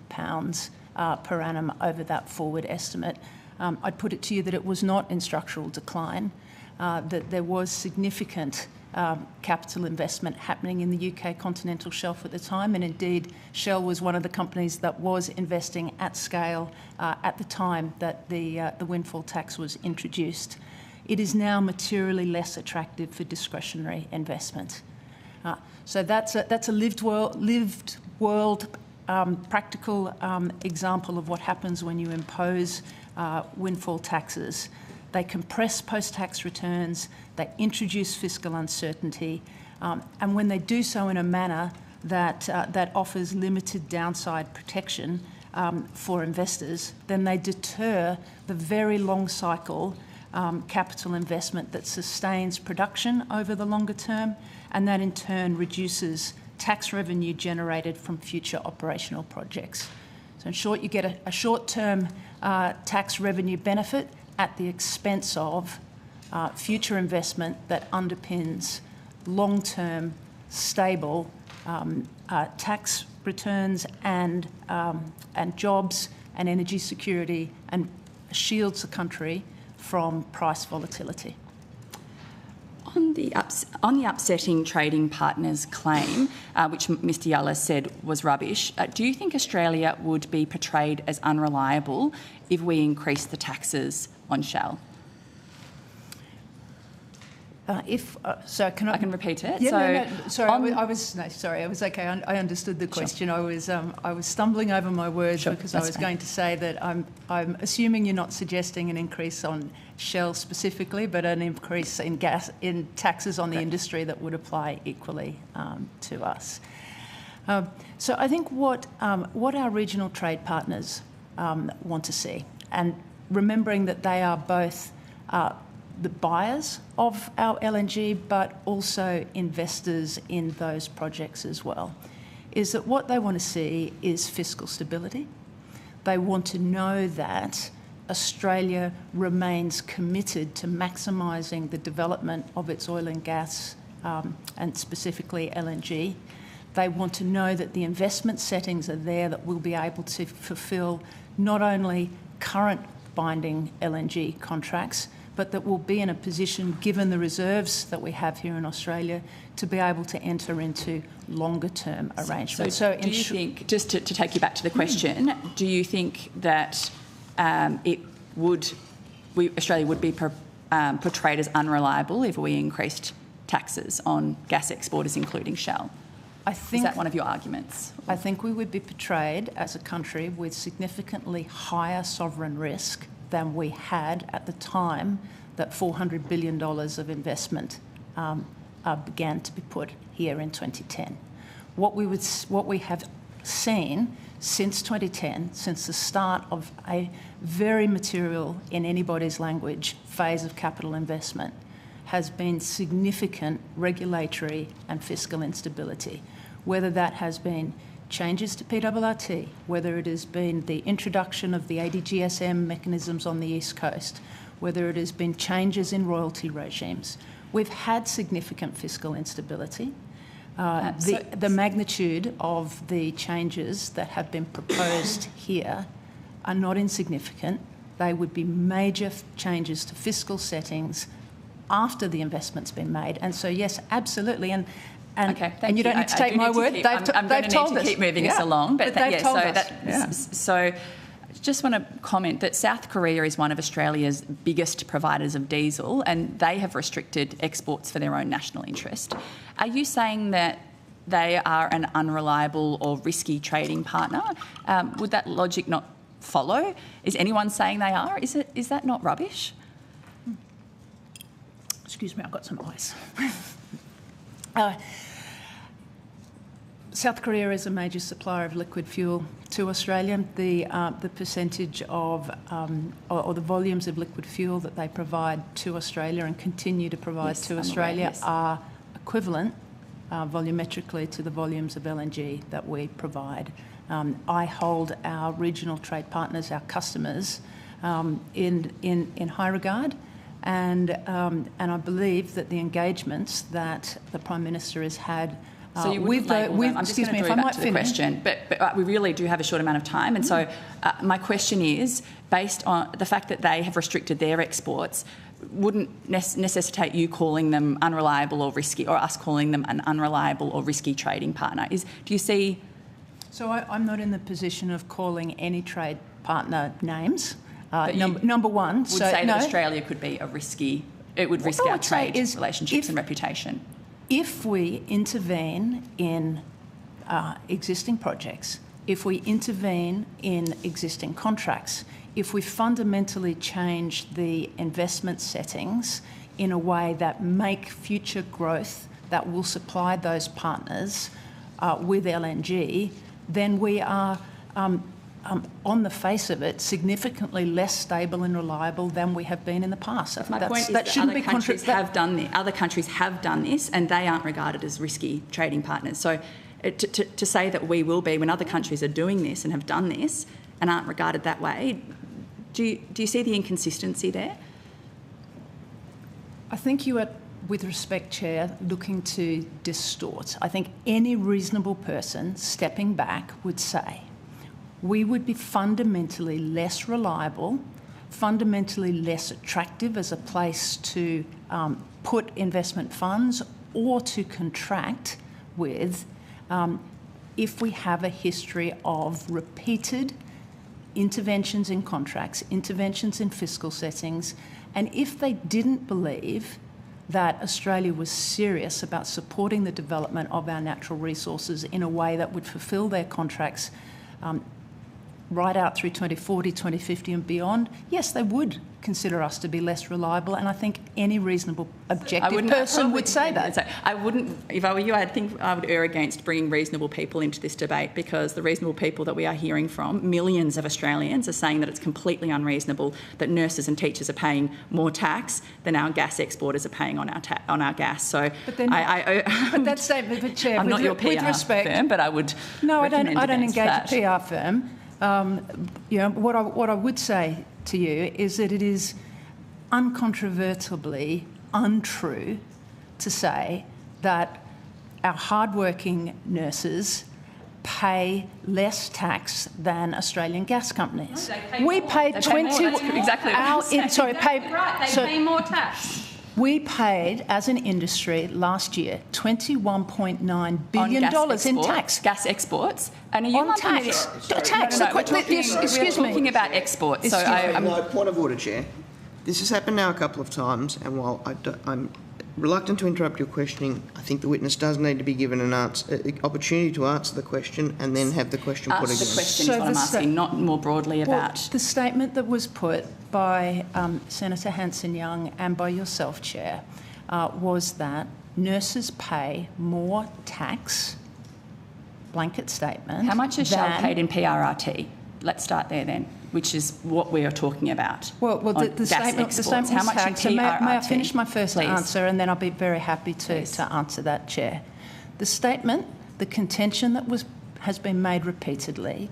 per annum over that forward estimate. I'd put it to you that it was not in structural decline, that there was significant capital investment happening in the UK continental shelf at the time, and indeed Shell was one of the companies that was investing at scale at the time that the windfall tax was introduced. It is now materially less attractive for discretionary investment. So that's a lived world practical example of what happens when you impose windfall taxes. They compress post-tax returns, they introduce fiscal uncertainty, and when they do so in a manner that offers limited downside protection for investors, then they deter the very long cycle capital investment that sustains production over the longer term, and that in turn reduces tax revenue generated from future operational projects. So in short, you get a short-term tax revenue benefit at the expense of future investment that underpins long-term, stable tax returns and jobs and energy security, and shields the country from price volatility. On the upsetting trading partners claim, which Mr Yalla said was rubbish, do you think Australia would be portrayed as unreliable if we increase the taxes on Shell? So can I can repeat it. Yeah, so, no. Sorry, I was okay. I understood the question. Sure. I was stumbling over my words, sure, because I was going to say that I'm assuming you're not suggesting an increase on Shell specifically, but an increase in taxes on the industry that would apply equally to us. So I think what our regional trade partners want to see, and remembering that they are both the buyers of our LNG, but also investors in those projects as well, is that what they want to see is fiscal stability. They want to know that Australia remains committed to maximising the development of its oil and gas, and specifically LNG. They want to know that the investment settings are there that will be able to fulfil not only current binding LNG contracts, but that will be in a position, given the reserves that we have here in Australia, to be able to enter into longer-term arrangements. So do you think, just to take you back to the question, do you think that Australia would be portrayed as unreliable if we increased taxes on gas exporters, including Shell? Is that one of your arguments? I think we would be portrayed as a country with significantly higher sovereign risk than we had at the time that $400 billion of investment began to be put here in 2010. What we have seen since 2010, since the start of a very material, in anybody's language, phase of capital investment, has been significant regulatory and fiscal instability. whether that has been changes to PRRT, whether it has been the introduction of the ADGSM mechanisms on the East Coast, whether it has been changes in royalty regimes. We've had significant fiscal instability. The magnitude of the changes that have been proposed here are not insignificant. They would be major changes to fiscal settings after the investment's been made. And so, yes, absolutely. And you don't need to take my word. They've told us. I'm going to need to keep moving us along. But they've told us. So just want to comment that South Korea is one of Australia's biggest providers of diesel, and they have restricted exports for their own national interest. Are you saying that they are an unreliable or risky trading partner? Would that logic not follow? Is anyone saying they are? Is that not rubbish? Excuse me, I've got some ice. South Korea is a major supplier of liquid fuel to Australia. The percentage of or the volumes of liquid fuel that they provide to Australia and continue to provide to Australia are equivalent volumetrically to the volumes of LNG that we provide. I hold our regional trade partners, our customers, in high regard. And I believe that the engagements that the Prime Minister has had so you wouldn't label them. I'm just going to draw you back to the question, but we really do have a short amount of time, and so my question is, based on the fact that they have restricted their exports, wouldn't necessitate you calling them unreliable or risky, or us calling them an unreliable or risky trading partner? Do you see? So I'm not in the position of calling any trade partner names. Number one, would say that Australia could be a risky. It would risk our trade relationships and reputation. If we intervene in existing projects, if we intervene in existing contracts, if we fundamentally change the investment settings in a way that make future growth that will supply those partners with LNG, then we are, on the face of it, significantly less stable and reliable than we have been in the past. My point is that other countries have done this. Other countries have done this, and they aren't regarded as risky trading partners. So to say that we will be when other countries are doing this and have done this and aren't regarded that way, do you see the inconsistency there? I think you are, with respect, Chair, looking to distort. I think any reasonable person stepping back would say we would be fundamentally less reliable, fundamentally less attractive as a place to put investment funds or to contract with if we have a history of repeated interventions in contracts, interventions in fiscal settings, and if they didn't believe that Australia was serious about supporting the development of our natural resources in a way that would fulfil their contracts right out through 2040, 2050 and beyond, yes, they would consider us to be less reliable, and I think any reasonable objective person would say that. I wouldn't, if I were you, I think I would err against bringing reasonable people into this debate, because the reasonable people that we are hearing from, millions of Australians, are saying that it's completely unreasonable that nurses and teachers are paying more tax than our gas exporters are paying on our gas. So, but that statement, but Chair, I'm not your PR firm, but I would. No, I don't engage a PR firm. What I would say to you is that it is uncontrovertibly untrue to say that our hardworking nurses pay less tax than Australian gas companies. We paid 20. Exactly. They pay more tax. We paid, as an industry, last year $21.9 billion in tax. Gas exports? And are you on tax? Tax. We're talking about exports. So point of order, Chair. This has happened now a couple of times, and while I'm reluctant to interrupt your questioning, I think the witness does need to be given an opportunity to answer the question and then have the question put again. The question is what I'm asking, not more broadly about. The statement that was put by Senator Hanson-Young and by yourself, Chair, was that nurses pay more tax, blanket statement. How much is Shell paid in PRRT? Let's start there then, which is what we are talking about. Well, the statement was tax. May I finish my first answer, and then I'll be very happy to answer that, Chair. The statement the contention that has been made repeatedly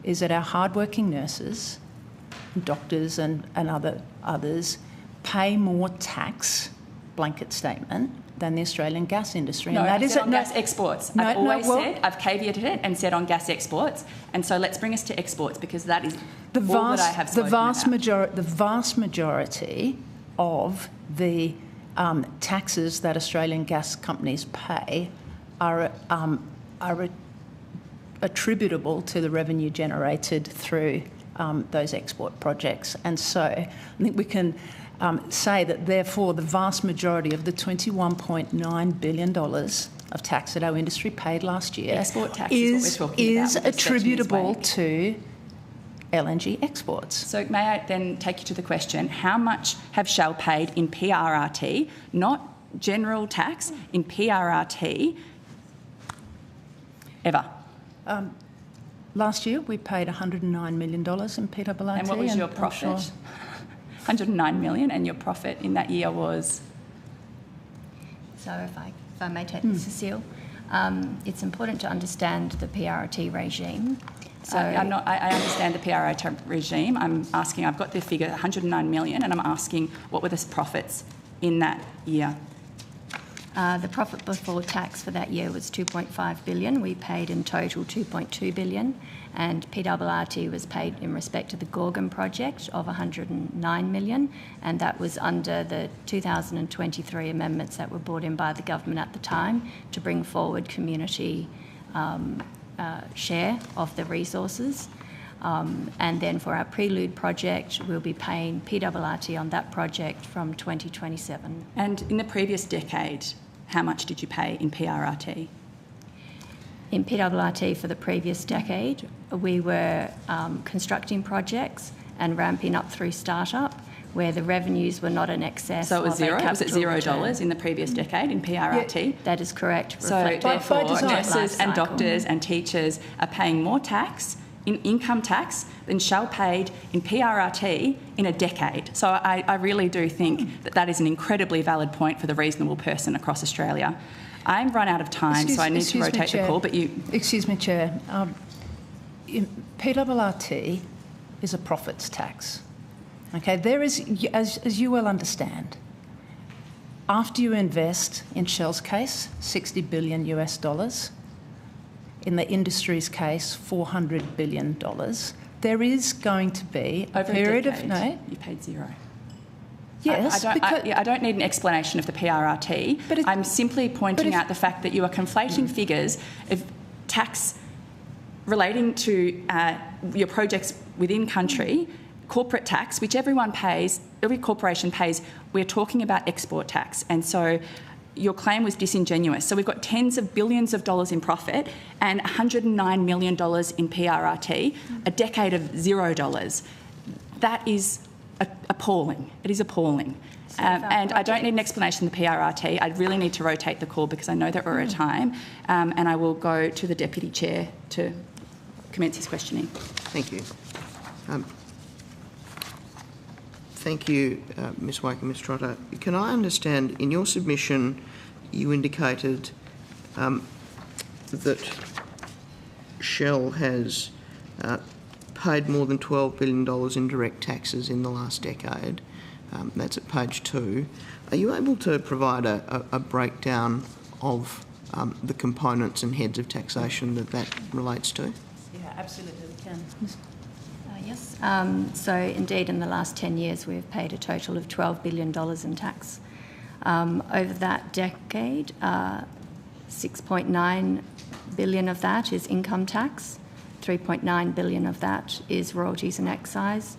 is that our hardworking nurses, doctors and others pay more tax, blanket statement, than the Australian gas industry. No, and that I is said on gas exports. I've always said, I've caveated it and said on gas exports. And so let's bring us to exports, because that is all that I have spoken about. The vast majority of the taxes that Australian gas companies pay are attributable to the revenue generated through those export projects. And so I think we can say that, therefore, the vast majority of the $21.9 billion of tax that our industry paid last year export tax is attributable to LNG exports. So may I then take you to the question, how much have Shell paid in PRRT, not general tax, in PRRT ever? Last year we paid $109 million in PRRT. And what was your profit? Offshore. 109 million, and your profit in that year was? So if I may take this, Cecile, it's important to understand the PRRT regime. So I understand the PRRT regime. I'm asking, I've got the figure 109 million, and I'm asking what were the profits in that year? The profit before tax for that year was 2.5 billion. We paid in total 2.2 billion, and PRRT was paid in respect to the Gorgon project of 109 million, and that was under the 2023 amendments that were brought in by the government at the time to bring forward community share of the resources. And then for our Prelude project, we'll be paying PRRT on that project from 2027. And in the previous decade, how much did you pay in PRRT? In PRRT for the previous decade, we were constructing projects and ramping up through startup, where the revenues were not in excess. So it was of zero? a Was it $0 in the previous decade in PRRT? Yeah, that is correct. So therefore, nurses and doctors and teachers are paying more tax in income tax than Shell paid in PRRT in a decade. So I really do think that that is an incredibly valid point for the reasonable person across Australia. I'm run out of time, so I need to rotate the call, but you... Excuse me, Chair. PRRT is a profits tax. Okay, there is, as you well understand, after you invest, in Shell's case, $60 billion US dollars, in the industry's case, $400 billion, there is going to be a period of... No? You paid zero. Yes, I don't need an explanation of the PRRT. But I'm simply pointing out the fact that you are conflating figures of tax relating to your projects within country, corporate tax, which everyone pays, every corporation pays. We're talking about export tax. And so your claim was disingenuous. So we've got tens of billions of dollars in profit and $109 million in PRRT, a decade of $0. That is appalling. It is appalling. And I don't need an explanation of the PRRT. I really need to rotate the call because I know that we're at time. And I will go to the Deputy Chair to commence his questioning. Thank you. Thank you, Ms Wake and Ms Trotter. Can I understand, in your submission, you indicated that Shell has paid more than $12 billion in direct taxes in the last decade. That's at page 2. Are you able to provide a breakdown of the components and heads of taxation that relates to? Yeah, absolutely, we can. Yes. So indeed, in the last 10 years, we've paid a total of $12 billion in tax. Over that decade, 6.9 billion of that is income tax, 3.9 billion of that is royalties and excise,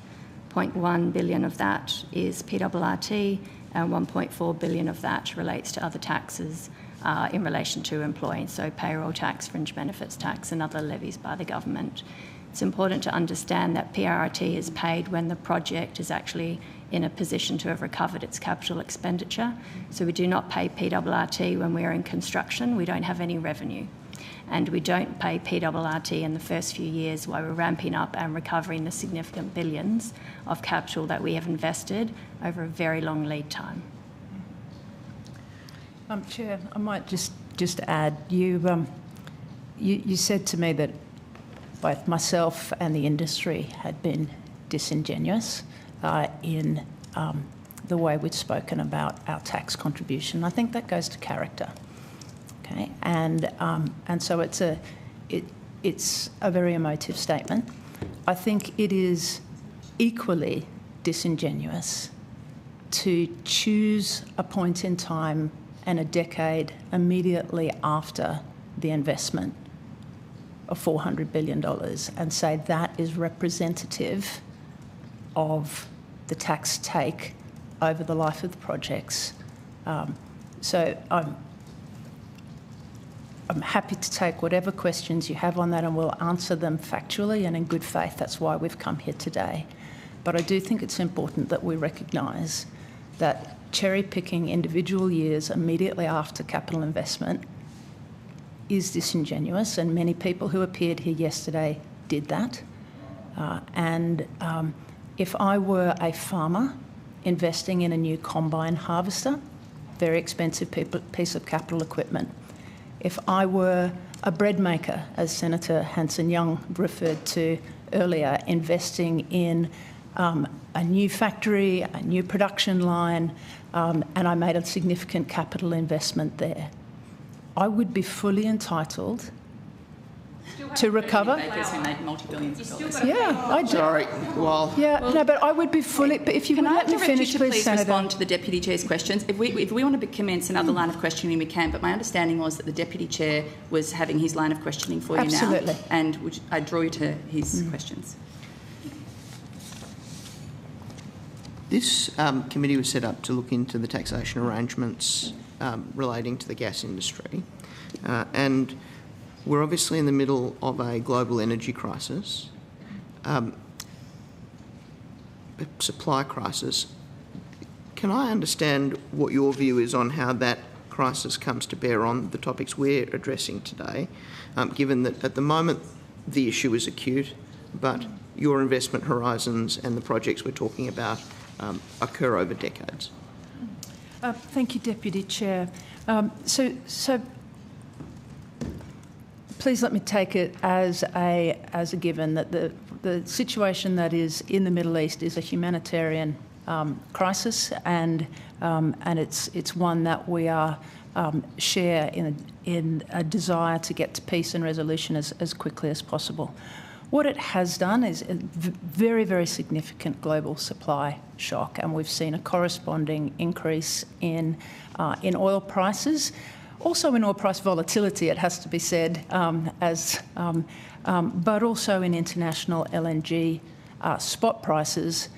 0.1 billion of that is PRRT, and 1.4 billion of that relates to other taxes in relation to employees, so payroll tax, fringe benefits tax, and other levies by the government. It's important to understand that PRRT is paid when the project is actually in a position to have recovered its capital expenditure. So we do not pay PRRT when we're in construction. We don't have any revenue. And we don't pay PRRT in the first few years while we're ramping up and recovering the significant billions of capital that we have invested over a very long lead time. Chair, I might just add, you You said to me that both myself and the industry had been disingenuous in the way we'd spoken about our tax contribution. I think that goes to character. Okay, and so it's a very emotive statement. I think it is equally disingenuous to choose a point in time and a decade immediately after the investment of $400 billion and say that is representative of the tax take over the life of the projects. So I'm happy to take whatever questions you have on that, and we'll answer them factually and in good faith. That's why we've come here today. But I do think it's important that we recognise that cherry-picking individual years immediately after capital investment is disingenuous, and many people who appeared here yesterday did that. If I were a farmer investing in a new combine harvester, very expensive piece of capital equipment, if I were a bread maker, as Senator Hanson-Young referred to earlier, investing in a new factory, a new production line, and I made a significant capital investment there, I would be fully entitled to recover. Makers who made multi-billions of dollars. Yeah, I do. Sorry, well... Yeah, no, but I would be fully... But if you would let me finish, please, Senator. Respond to the Deputy Chair's questions? If we want to commence another line of questioning, we can, but my understanding was that the Deputy Chair was having his line of questioning for you now. Absolutely. And I draw you to his questions. This committee was set up to look into the taxation arrangements relating to the gas industry, and we're obviously in the middle of a global energy crisis, a supply crisis. Can I understand what your view is on how that crisis comes to bear on the topics we're addressing today, given that at the moment the issue is acute, but your investment horizons and the projects we're talking about occur over decades? Thank you, Deputy Chair. So please let me take it as a given that the situation that is in the Middle East is a humanitarian crisis, and it's one that we share in a desire to get to peace and resolution as quickly as possible. What it has done is a very, very significant global supply shock, and we've seen a corresponding increase in oil prices. Also in oil price volatility, it has to be said, but also in international LNG spot prices,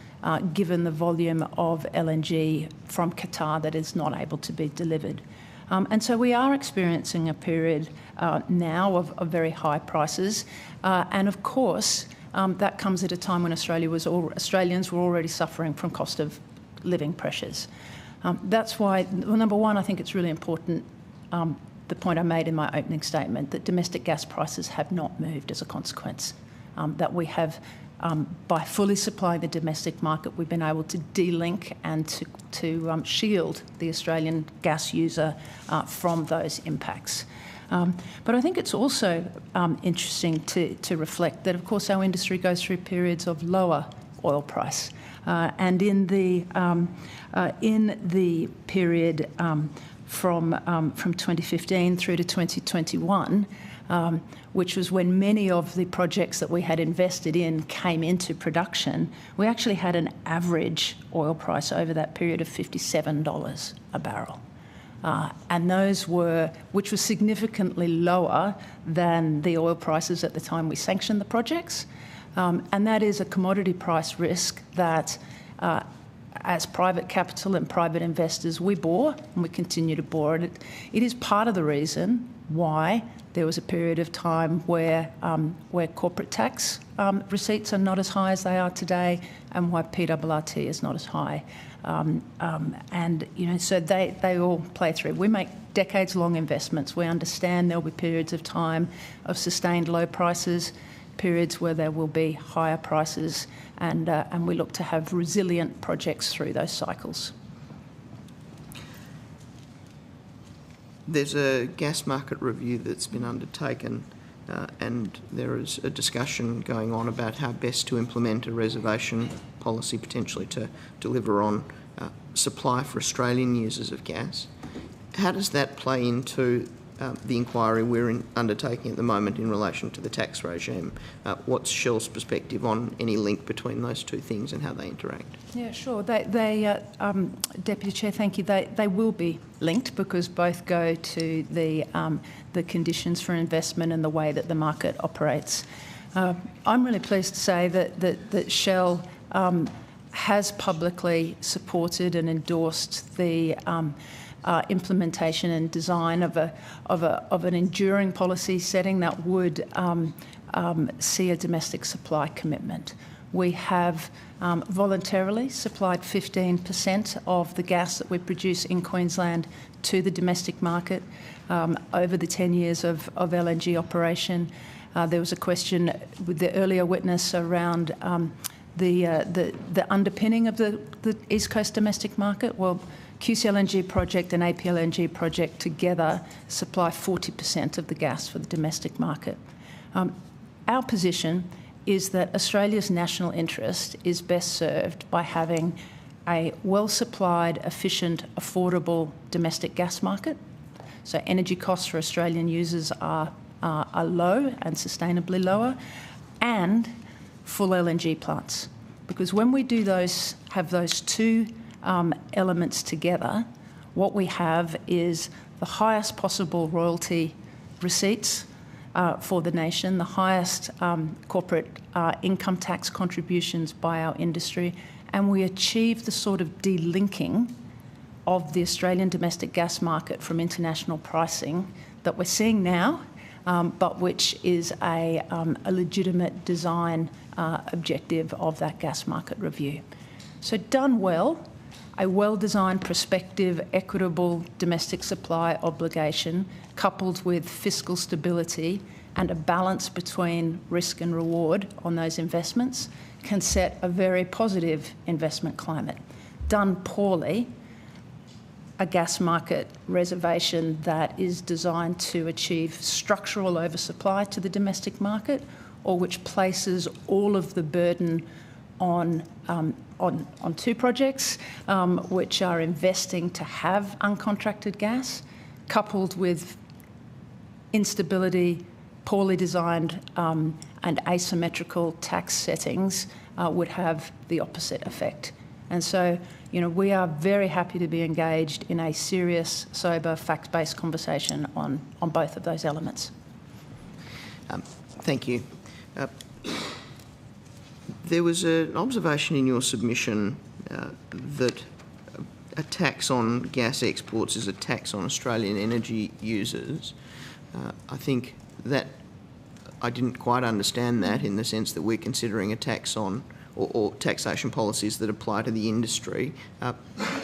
given the volume of LNG from Qatar that is not able to be delivered. And so we are experiencing a period now of very high prices, and of course that comes at a time when Australians were already suffering from cost of living pressures. That's why, well, number one, I think it's really important, the point I made in my opening statement, that domestic gas prices have not moved as a consequence, that we have, by fully supplying the domestic market, we've been able to de-link and to shield the Australian gas user from those impacts. But I think it's also interesting to reflect that, of course, our industry goes through periods of lower oil price, and in the period from 2015 through to 2021. Which was when many of the projects that we had invested in came into production, we actually had an average oil price over that period of $57 a barrel. And those which was significantly lower than the oil prices at the time we sanctioned the projects. And that is a commodity price risk that, as private capital and private investors, we bore, and we continue to bore it. It is part of the reason why there was a period of time where corporate tax receipts are not as high as they are today, and why PRRT is not as high. And so they all play through. We make decades-long investments. We understand there will be periods of time of sustained low prices, periods where there will be higher prices, and we look to have resilient projects through those cycles. There's a gas market review that's been undertaken and there is a discussion going on about how best to implement a reservation policy potentially to deliver on supply for Australian users of gas. How does that play into the inquiry we're undertaking at the moment in relation to the tax regime? What's Shell's perspective on any link between those two things and how they interact? Yeah, sure. Deputy Chair, thank you. They will be linked because both go to the conditions for investment and the way that the market operates. I'm really pleased to say that Shell has publicly supported and endorsed the implementation and design of an enduring policy setting that would see a domestic supply commitment. We have voluntarily supplied 15% of the gas that we produce in Queensland to the domestic market over the 10 years of LNG operation. There was a question with the earlier witness around the underpinning of the East Coast domestic market. Well, QCLNG project and APLNG project together supply 40% of the gas for the domestic market. Our position is that Australia's national interest is best served by having a well-supplied, efficient, affordable domestic gas market. So energy costs for Australian users are low and sustainably lower, and full LNG plants. Because when we do have those two elements together, what we have is the highest possible royalty receipts for the nation, the highest corporate income tax contributions by our industry, and we achieve the sort of delinking of the Australian domestic gas market from international pricing that we're seeing now, but which is a legitimate design objective of that gas market review. So done well, a well-designed, prospective, equitable domestic supply obligation coupled with fiscal stability and a balance between risk and reward on those investments can set a very positive investment climate. Done poorly, a gas market reservation that is designed to achieve structural oversupply to the domestic market, or which places all of the burden on two projects which are investing to have uncontracted gas, coupled with instability, poorly designed and asymmetrical tax settings would have the opposite effect. And so, we are very happy to be engaged in a serious, sober, fact-based conversation on both of those elements. Thank you. There was an observation in your submission that a tax on gas exports is a tax on Australian energy users. I think that I didn't quite understand that in the sense that we're considering a tax on or taxation policies that apply to the industry. Are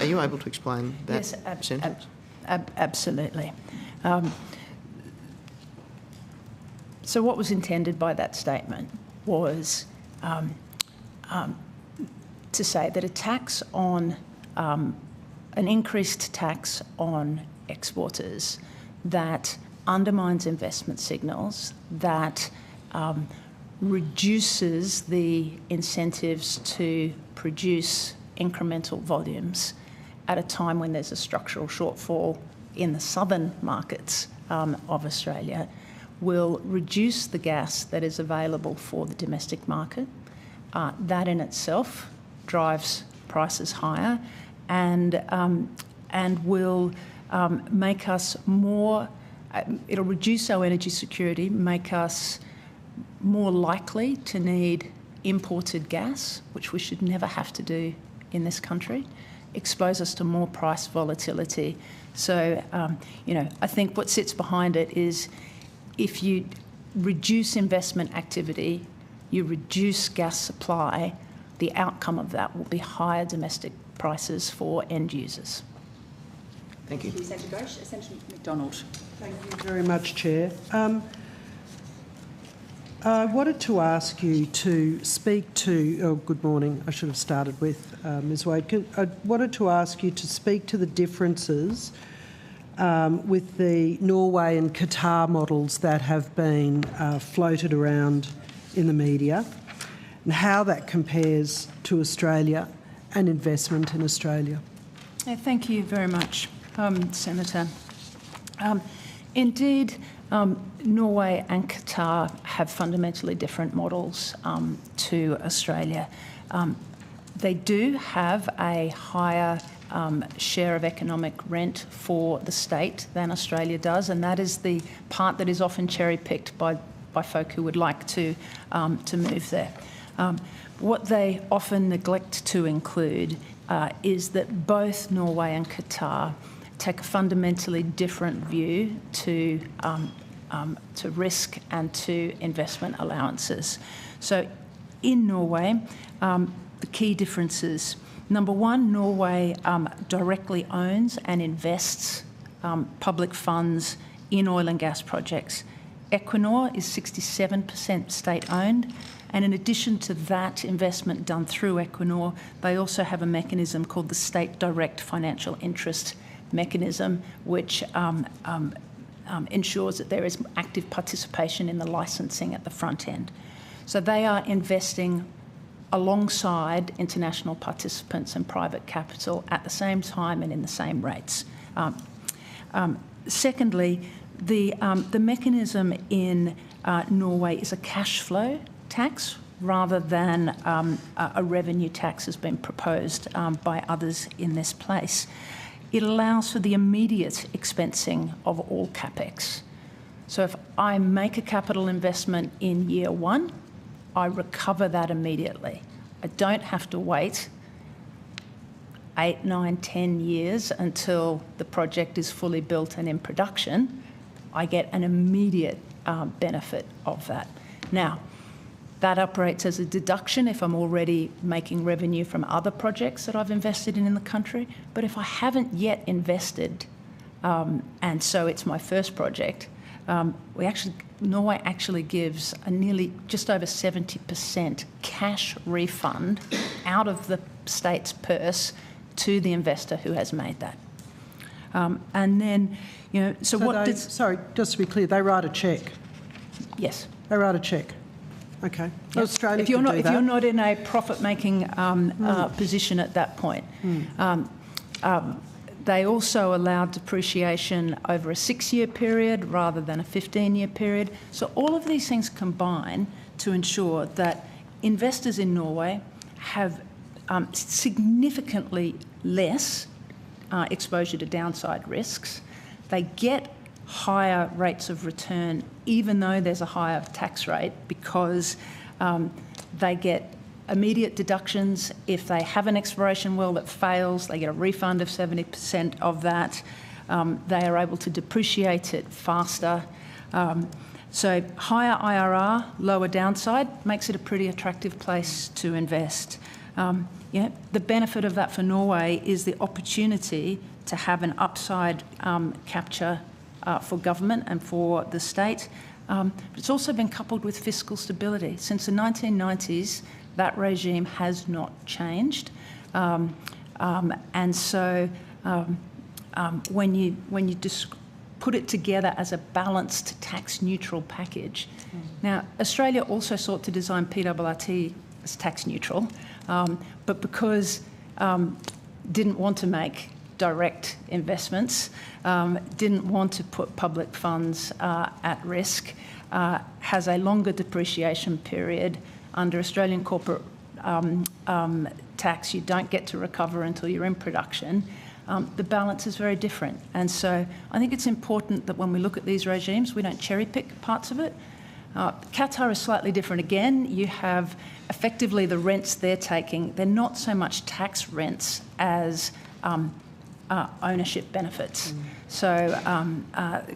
you able to explain that sentence? Absolutely. So what was intended by that statement was to say that a tax on an increased tax on exporters that undermines investment signals, that reduces the incentives to produce incremental volumes at a time when there's a structural shortfall in the southern markets of Australia, will reduce the gas that is available for the domestic market. That in itself drives prices higher and will make us more, it'll reduce our energy security, make us more likely to need imported gas, which we should never have to do in this country, expose us to more price volatility. So, I think what sits behind it is if you reduce investment activity, you reduce gas supply, the outcome of that will be higher domestic prices for end users. Thank you. Senator Grosch. Senator McDonald. Thank you very much, Chair. I wanted to ask you to speak to, good morning, I should have started with Ms Wade. I wanted to ask you to speak to the differences with the Norway and Qatar models that have been floated around in the media, and how that compares to Australia and investment in Australia. Thank you very much, Senator. Indeed, Norway and Qatar have fundamentally different models to Australia. They do have a higher share of economic rent for the state than Australia does, and that is the part that is often cherry-picked by folk who would like to move there. What they often neglect to include is that both Norway and Qatar take a fundamentally different view to risk and to investment allowances. So in Norway, the key differences: number one, Norway directly owns and invests public funds in oil and gas projects. Equinor is 67% state-owned, and in addition to that investment done through Equinor, they also have a mechanism called the State Direct Financial Interest Mechanism, which ensures that there is active participation in the licensing at the front end. So they are investing alongside international participants and private capital at the same time and in the same rates. Secondly, the mechanism in Norway is a cash flow tax rather than a revenue tax has been proposed by others in this place. It allows for the immediate expensing of all capex. So if I make a capital investment in year one, I recover that immediately. I don't have to wait 8, 9, 10 years until the project is fully built and in production. I get an immediate benefit of that. Now, that operates as a deduction if I'm already making revenue from other projects that I've invested in the country. But if I haven't yet invested, and so it's my first project, Norway actually gives a nearly just over 70% cash refund out of the state's purse to the investor who has made that. And then, so what did... Sorry, just to be clear, they write a cheque? Yes. They write a cheque? Okay. Yep. Australia if you're not in a profit-making position at that point. They also allow depreciation over a 6-year period rather than a 15-year period. So all of these things combine to ensure that investors in Norway have significantly less exposure to downside risks. They get higher rates of return even though there's a higher tax rate because they get immediate deductions. If they have an exploration well that fails, they get a refund of 70% of that. They are able to depreciate it faster. So higher IRR, lower downside, makes it a pretty attractive place to invest. The benefit of that for Norway is the opportunity to have an upside capture for government and for the state. But it's also been coupled with fiscal stability. Since the 1990s, that regime has not changed. And so when you just put it together as a balanced tax-neutral package. Now, Australia also sought to design PRRT as tax-neutral, but because didn't want to make direct investments, didn't want to put public funds at risk, has a longer depreciation period. Under Australian corporate tax, you don't get to recover until you're in production. The balance is very different. And so I think it's important that when we look at these regimes, we don't cherry-pick parts of it. Qatar is slightly different again. You have effectively the rents they're taking. They're not so much tax rents as ownership benefits. So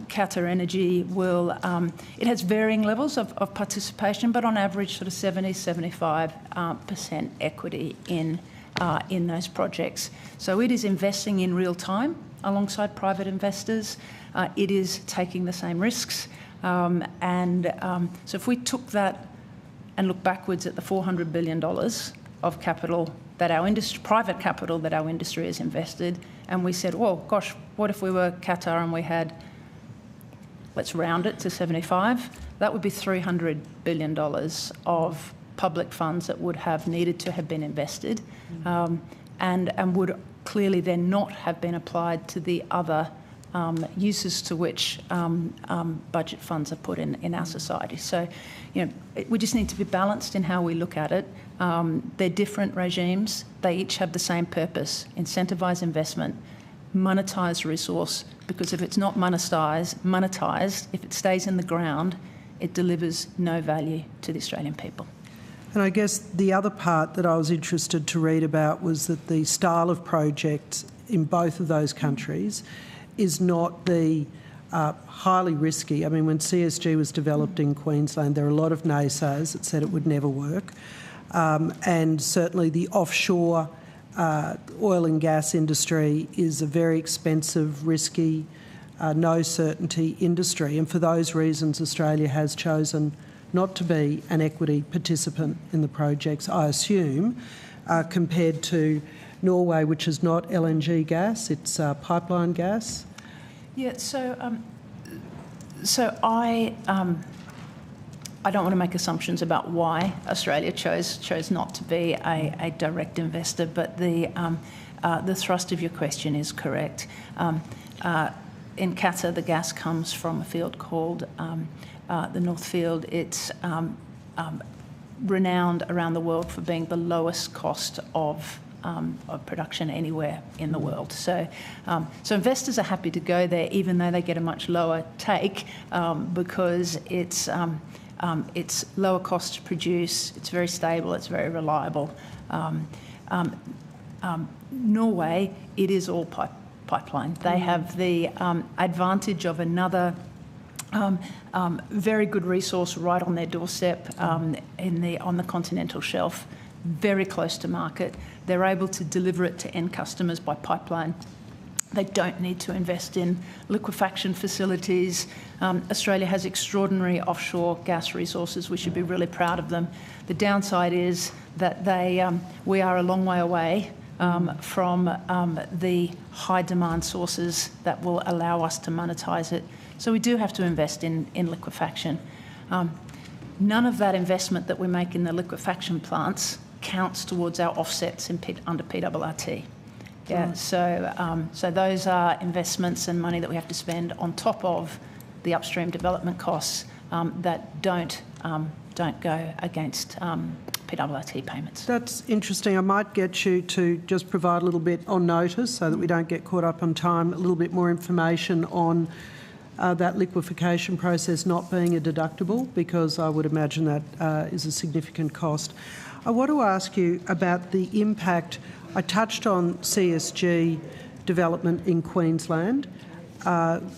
Qatar Energy will, it has varying levels of participation, but on average sort of 70-75% equity in those projects. So it is investing in real time alongside private investors. It is taking the same risks. So if we took that and look backwards at the $400 billion of capital that our industry, private capital that our industry has invested, and we said, well, gosh, what if we were Qatar and we had, let's round it to 75, that would be $300 billion of public funds that would have needed to have been invested, and would clearly then not have been applied to the other uses to which budget funds are put in our society. So, we just need to be balanced in how we look at it. They're different regimes. They each have the same purpose: incentivise investment, monetise resource, because if it's not monetised, if it stays in the ground, it delivers no value to the Australian people. And I guess the other part that I was interested to read about was that the style of projects in both of those countries is not the highly risky. I mean, when CSG was developed in Queensland, there were a lot of naysayers that said it would never work. And certainly the offshore oil and gas industry is a very expensive, risky, no certainty industry. And for those reasons, Australia has chosen not to be an equity participant in the projects, I assume, compared to Norway, which is not LNG gas, it's pipeline gas. Yeah, so I don't want to make assumptions about why Australia chose not to be a direct investor, but the thrust of your question is correct. In Qatar, the gas comes from a field called the North Field. It's renowned around the world for being the lowest cost of production anywhere in the world. So investors are happy to go there, even though they get a much lower take, because it's lower cost to produce, it's very stable, it's very reliable. Norway, it is all pipeline. They have the advantage of another very good resource right on their doorstep on the continental shelf, very close to market. They're able to deliver it to end customers by pipeline. They don't need to invest in liquefaction facilities. Australia has extraordinary offshore gas resources. We should be really proud of them. The downside is that we are a long way away from the high demand sources that will allow us to monetise it. So we do have to invest in liquefaction. None of that investment that we make in the liquefaction plants counts towards our offsets under PRRT. Yeah, so those are investments and money that we have to spend on top of the upstream development costs that don't go against PRRT payments. That's interesting. I might get you to just provide a little bit on notice so that we don't get caught up on time, a little bit more information on that liquefaction process not being a deductible, because I would imagine that is a significant cost. I want to ask you about the impact. I touched on CSG development in Queensland.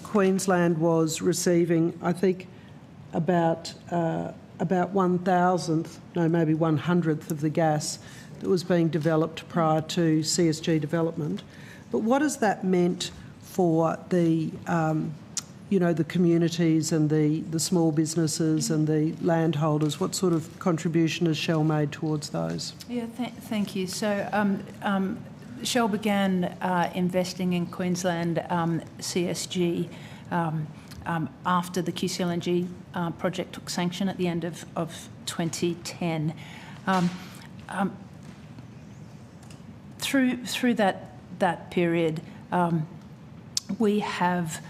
Queensland was receiving, I think, about 1,000th, no, maybe 100th of the gas that was being developed prior to CSG development. But what has that meant for the the communities and the small businesses and the landholders? What sort of contribution has Shell made towards those? Yeah, thank you. So Shell began investing in Queensland CSG after the QCLNG project took sanction at the end of 2010. Through that period, we have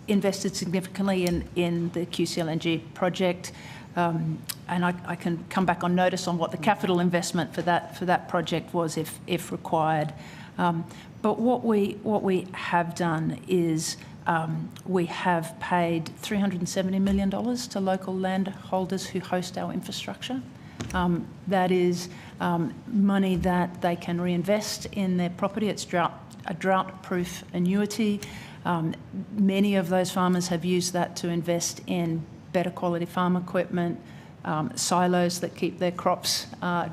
invested significantly in the QCLNG project, and I can come back on notice on what the capital investment for that project was if required. But what we have done is we have paid $370 million to local landholders who host our infrastructure. That is money that they can reinvest in their property. It's a drought-proof annuity. Many of those farmers have used that to invest in better quality farm equipment, silos that keep their crops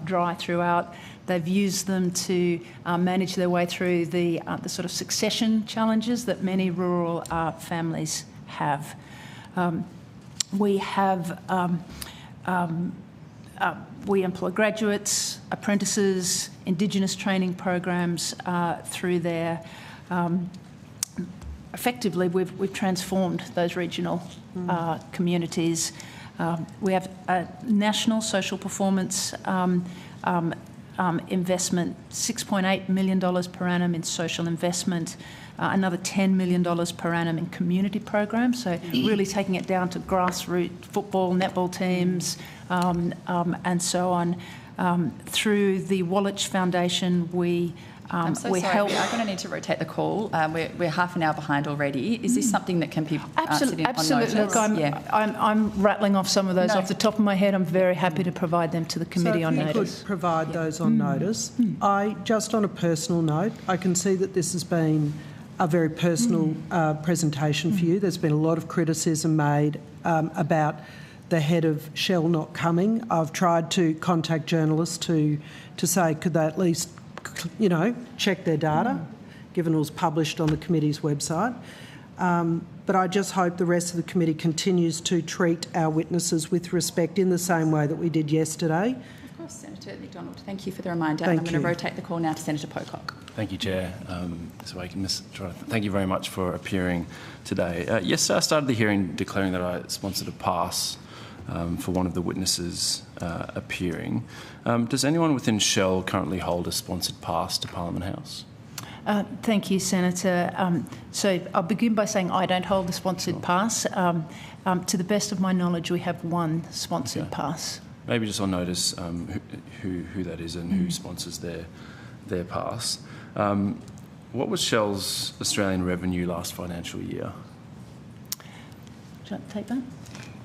dry throughout. They've used them to manage their way through the sort of succession challenges that many rural families have. We have we employ graduates, apprentices, Indigenous training programs through there. Effectively, we've transformed those regional communities. We have a national social performance investment, $6.8 million per annum in social investment, another $10 million per annum in community programs, so really taking it down to grassroots football, netball teams, and so on. Through the Woolwich Foundation, I'm so sorry, help. we are going to need to rotate the call. We're half an hour behind already. Is this something that can be answered on Absolutely. notice? Look, I'm rattling off some of those off the top of my head. I'm very happy to provide them to the committee on notice. So if you could provide those on notice. Just on a personal note, I can see that this has been a very personal presentation for you. There's been a lot of criticism made about the head of Shell not coming. I've tried to contact journalists to say, could they at least, check their data, given it was published on the committee's website. But I just hope the rest of the committee continues to treat our witnesses with respect in the same way that we did yesterday. Of course, Senator McDonald. Thank you for the reminder. Thank I'm going to rotate the call now to Senator Pocock. Thank you, Chair. Thank you very much for appearing today. Yesterday I started the hearing declaring that I sponsored a pass for one of the witnesses appearing. Does anyone within Shell currently hold a sponsored pass to Parliament House? Thank you, Senator. So I'll begin by saying I don't hold a sponsored pass. To the best of my knowledge, we have one sponsored pass. Maybe just on notice who that is and who sponsors their pass. What was Shell's Australian revenue last financial year? Would you like to take that?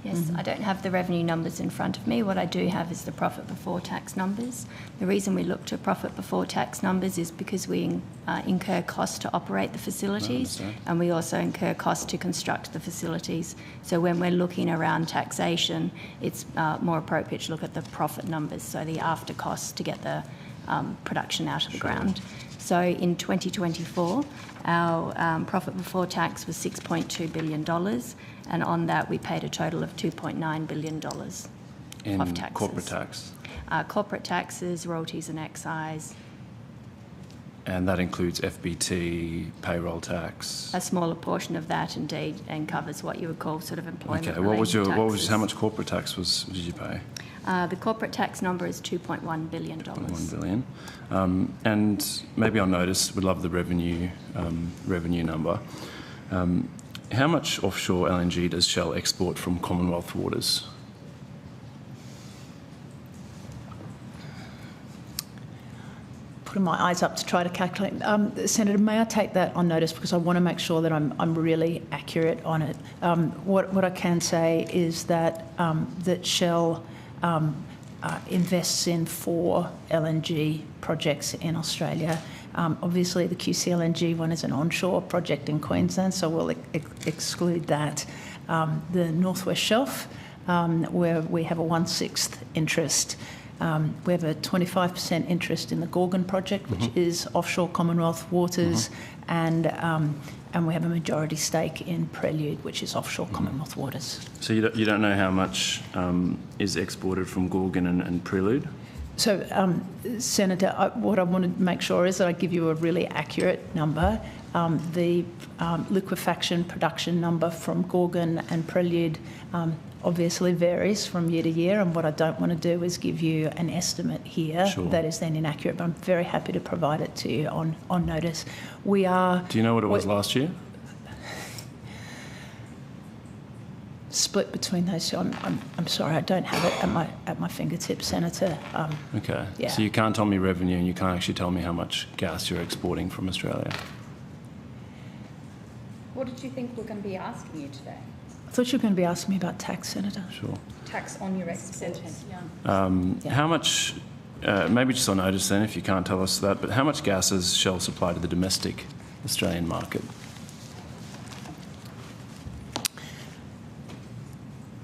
Yes, I don't have the revenue numbers in front of me. What I do have is the profit before tax numbers. The reason we look to profit before tax numbers is because we incur costs to operate the facilities, and we also incur costs to construct the facilities. So when we're looking around taxation, it's more appropriate to look at the profit numbers, so the after costs to get the production out of the ground. So in 2024, our profit before tax was $6.2 billion, and on that we paid a total of $2.9 billion of taxes. Corporate tax? Corporate taxes, royalties and excise. And that includes FBT, payroll tax? A smaller portion of that, indeed, and covers what you would call sort of employment. Okay, how much corporate tax did you pay? The corporate tax number is $2.1 billion. $2.1 billion. And maybe I'll notice, we'd love the revenue number. How much offshore LNG does Shell export from Commonwealth waters? Putting my eyes up to try to calculate. Senator, may I take that on notice, because I want to make sure that I'm really accurate on it. What I can say is that that Shell invests in 4 LNG projects in Australia. Obviously, the QCLNG one is an onshore project in Queensland, so we'll exclude that. The North West Shelf, where we have a 1/6 interest. We have a 25% interest in the Gorgon project, which is offshore Commonwealth waters, and we have a majority stake in Prelude, which is offshore Commonwealth waters. So you don't know how much is exported from Gorgon and Prelude? So, Senator, what I want to make sure is that I give you a really accurate number. The liquefaction production number from Gorgon and Prelude obviously varies from year to year, and what I don't want to do is give you an estimate here that is then inaccurate, but I'm very happy to provide it to you on notice. Do you know what it was last year? Split between those two. I'm sorry, I don't have it at my fingertips, Senator. Okay. Yeah. So you can't tell me revenue, and you can't actually tell me how much gas you're exporting from Australia. What did you think we're going to be asking you today? I thought you were going to be asking me about tax, Senator. Sure. Tax on your exports. How much? Maybe just on notice then, if you can't tell us that. But how much gas has Shell supplied to the domestic Australian market?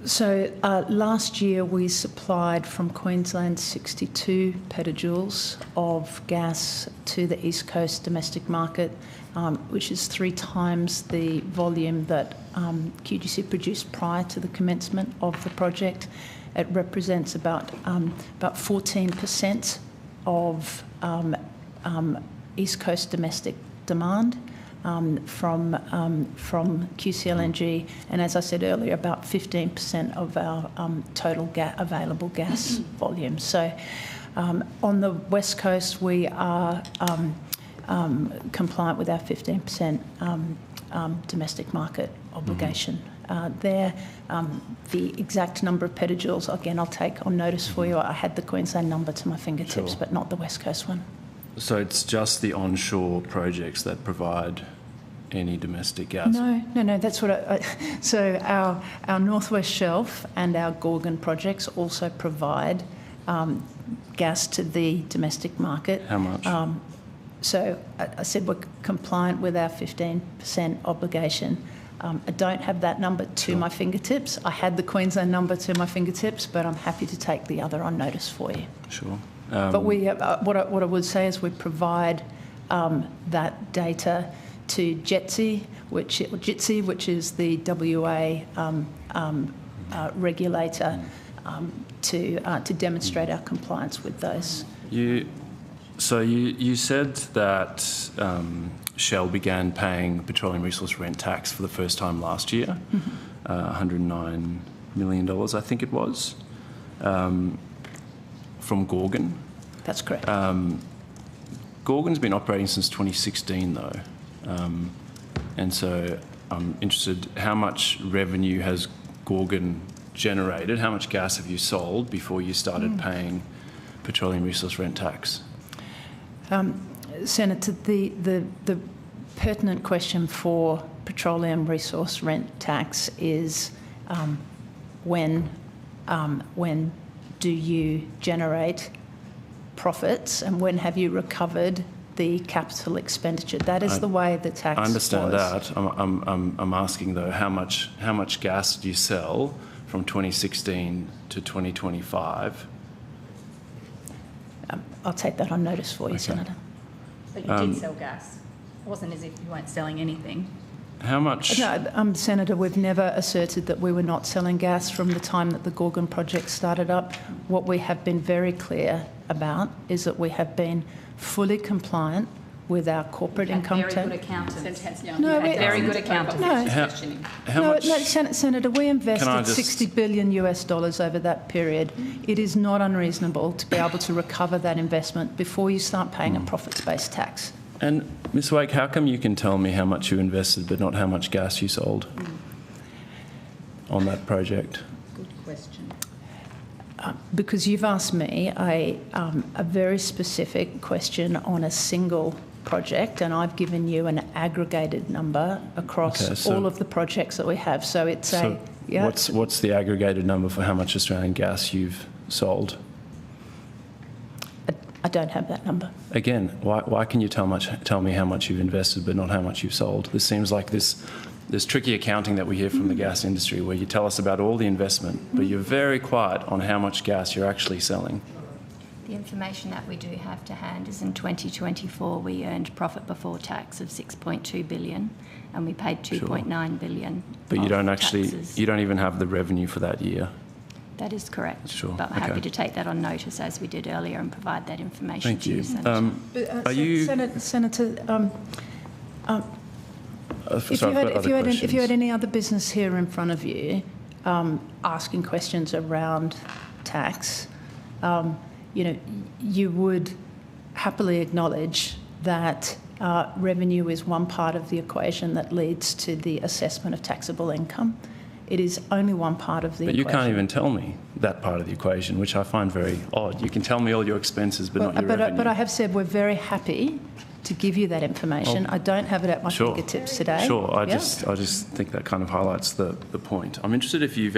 So last year we supplied from Queensland 62 petajoules of gas to the East Coast domestic market, which is 3 times the volume that QGC produced prior to the commencement of the project. It represents about 14% of East Coast domestic demand from QCLNG, and as I said earlier, about 15% of our total available gas volume. So on the West Coast, we are compliant with our 15% domestic market obligation. The exact number of petajoules, again, I'll take on notice for you. I had the Queensland number to my fingertips, but not the West Coast one. So it's just the onshore projects that provide any domestic gas? No. That's what so our Northwest Shelf and our Gorgon projects also provide gas to the domestic market. How much? So I said we're compliant with our 15% obligation. I don't have that number to my fingertips. I had the Queensland number to my fingertips, but I'm happy to take the other on notice for you. Sure. But we, what I would say is we provide that data to JTSI, which is the WA regulator, to demonstrate our compliance with those. So you said that Shell began paying petroleum resource rent tax for the first time last year, $109 million, I think it was, from Gorgon. That's correct. Gorgon's been operating since 2016, though, and so I'm interested, how much revenue has Gorgon generated? How much gas have you sold before you started paying petroleum resource rent tax? Senator, the pertinent question for petroleum resource rent tax is when do you generate profits and when have you recovered the capital expenditure? That is the way the tax I understand was. that. I'm asking, though, how much gas do you sell from 2016 to 2025? I'll take that on notice for you, Senator. But you did sell gas. It wasn't as if you weren't selling anything. How much? No, Senator, we've never asserted that we were not selling gas from the time that the Gorgon project started up. What we have been very clear about is that we have been fully compliant with our corporate income tax. Very good accountants. Very good accountants. Senator, we invested $60 billion over that period. It is not unreasonable to be able to recover that investment before you start paying a profits-based tax. And Ms. Wake, how come you can tell me how much you invested but not how much gas you sold on that project? Good question. Because you've asked me a very specific question on a single project, and I've given you an aggregated number across all of the projects that we have. So it's what's the aggregated number for how much Australian gas you've sold? I don't have that number. Again, why can you tell me how much you've invested but not how much you've sold? This seems like this tricky accounting that we hear from the gas industry, where you tell us about all the investment, but you're very quiet on how much gas you're actually selling. The information that we do have to hand is in 2024 we earned profit before tax of $6.2 billion, and we paid $2.9 billion. But you don't taxes. You don't even have the revenue for that year. That is correct. Sure. But I'm happy to take that on notice, as we did earlier, and provide that information Thank to you, Senator. Senator, if you had any other business here in front of you asking questions around tax, you would happily acknowledge that revenue is one part of the equation that leads to the assessment of taxable income. It is only one part of the equation. But you can't even tell me that part of the equation, which I find very odd. You can tell me all your expenses, but not your revenue. But I have said we're very happy to give you that information. I don't have it at my fingertips today. Sure, I just think that kind of highlights the point. I'm interested if you've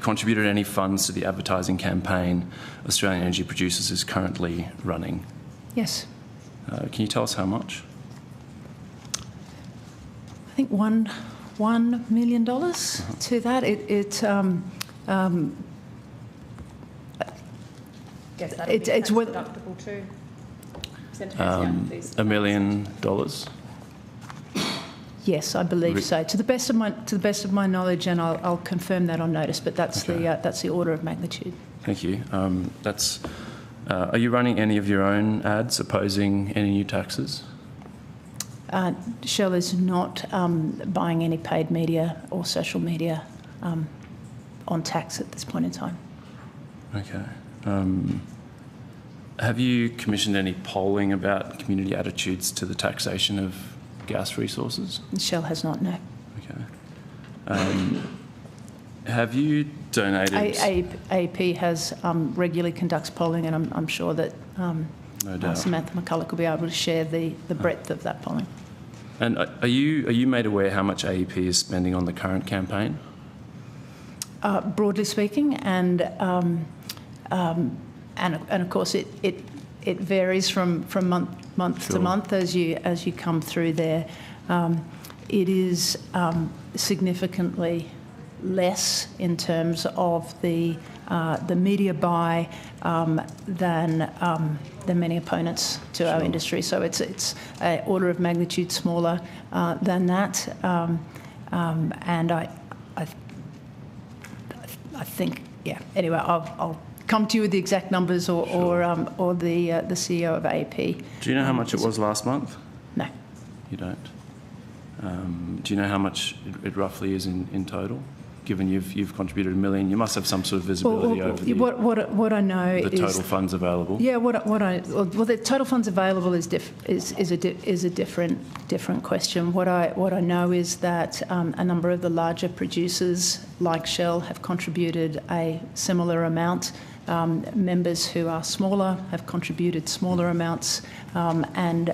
contributed any funds to the advertising campaign Australian Energy Producers is currently running. Yes. Can you tell us how much? I think $1 million to that. It's what deductible too. $1 million. Yes, I believe so. To the best of my knowledge, and I'll confirm that on notice. But that's the order of magnitude. Thank you. Are you running any of your own ads opposing any new taxes? Shell is not buying any paid media or social media on tax at this point in time. Okay. Have you commissioned any polling about community attitudes to the taxation of gas resources? Shell has not, no. Okay. Have you donated... AEP has regularly conducts polling, and I'm sure that no doubt. Samantha McCulloch will be able to share the breadth of that polling. And are you made aware how much AEP is spending on the current campaign? Broadly speaking, and of course it varies from month to month as you come through there. It is significantly less in terms of the media buy than many opponents to our industry. So it's an order of magnitude smaller than that, and I think, yeah. Anyway, I'll come to you with the exact numbers, or the CEO of AEP. Do you know how much it was last month? No. You don't. Do you know how much it roughly is in total? Given you've contributed $1 million, you must have some sort of visibility over what I know the total funds available. Yeah, the total funds available is a different question. What I know is that a number of the larger producers, like Shell, have contributed a similar amount. Members who are smaller have contributed smaller amounts, and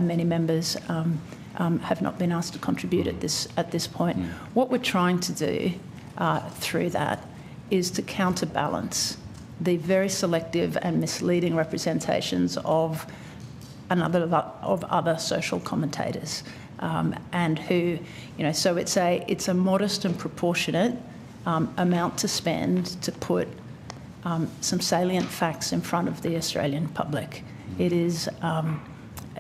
many members have not been asked to contribute at this point. What we're trying to do through that is to counterbalance the very selective and misleading representations of other social commentators, and who, so it's a modest and proportionate amount to spend to put some salient facts in front of the Australian public. It is.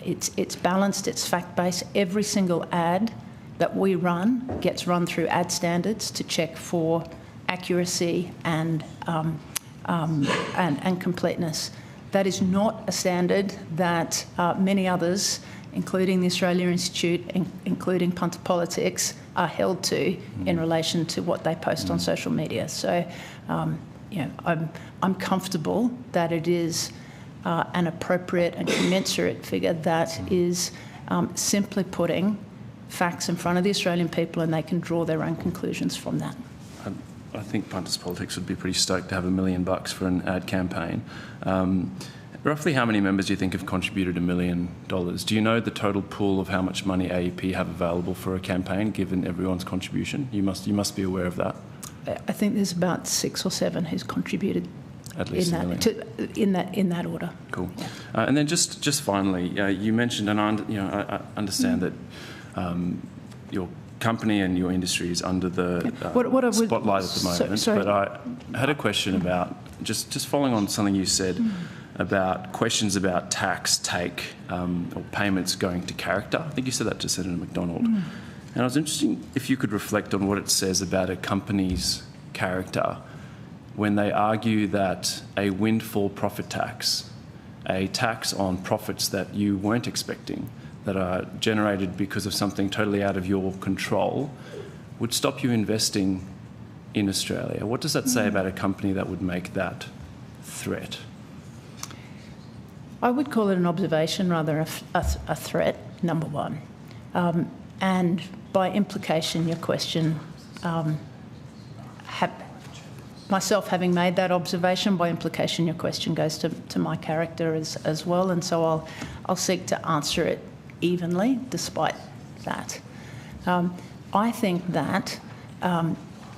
It's balanced, it's fact-based. Every single ad that we run gets run through ad standards to check for accuracy and completeness. That is not a standard that many others, including the Australia Institute, including Punter Politics, are held to in relation to what they post on social media. So, I'm comfortable that it is an appropriate and commensurate figure that is simply putting facts in front of the Australian people, and they can draw their own conclusions from that. I think Punters Politics would be pretty stoked to have $1 million for an ad campaign. Roughly how many members do you think have contributed $1 million? Do you know the total pool of how much money AEP have available for a campaign, given everyone's contribution? You must be aware of that. I think there's about 6 or 7 who's contributed. At least in that order. Cool. And then just finally, you mentioned, and I understand that your company and your industry is under the spotlight at the moment. But I had a question about just following on something you said about questions about tax take or payments going to character. I think you said that to Senator McDonald. And I was interested if you could reflect on what it says about a company's character when they argue that a windfall profit tax, a tax on profits that you weren't expecting, that are generated because of something totally out of your control, would stop you investing in Australia. What does that say about a company that would make that threat? I would call it an observation rather than a threat, number one. And by implication, your question, myself having made that observation, by implication your question goes to my character as well, and so I'll seek to answer it evenly despite that. I think that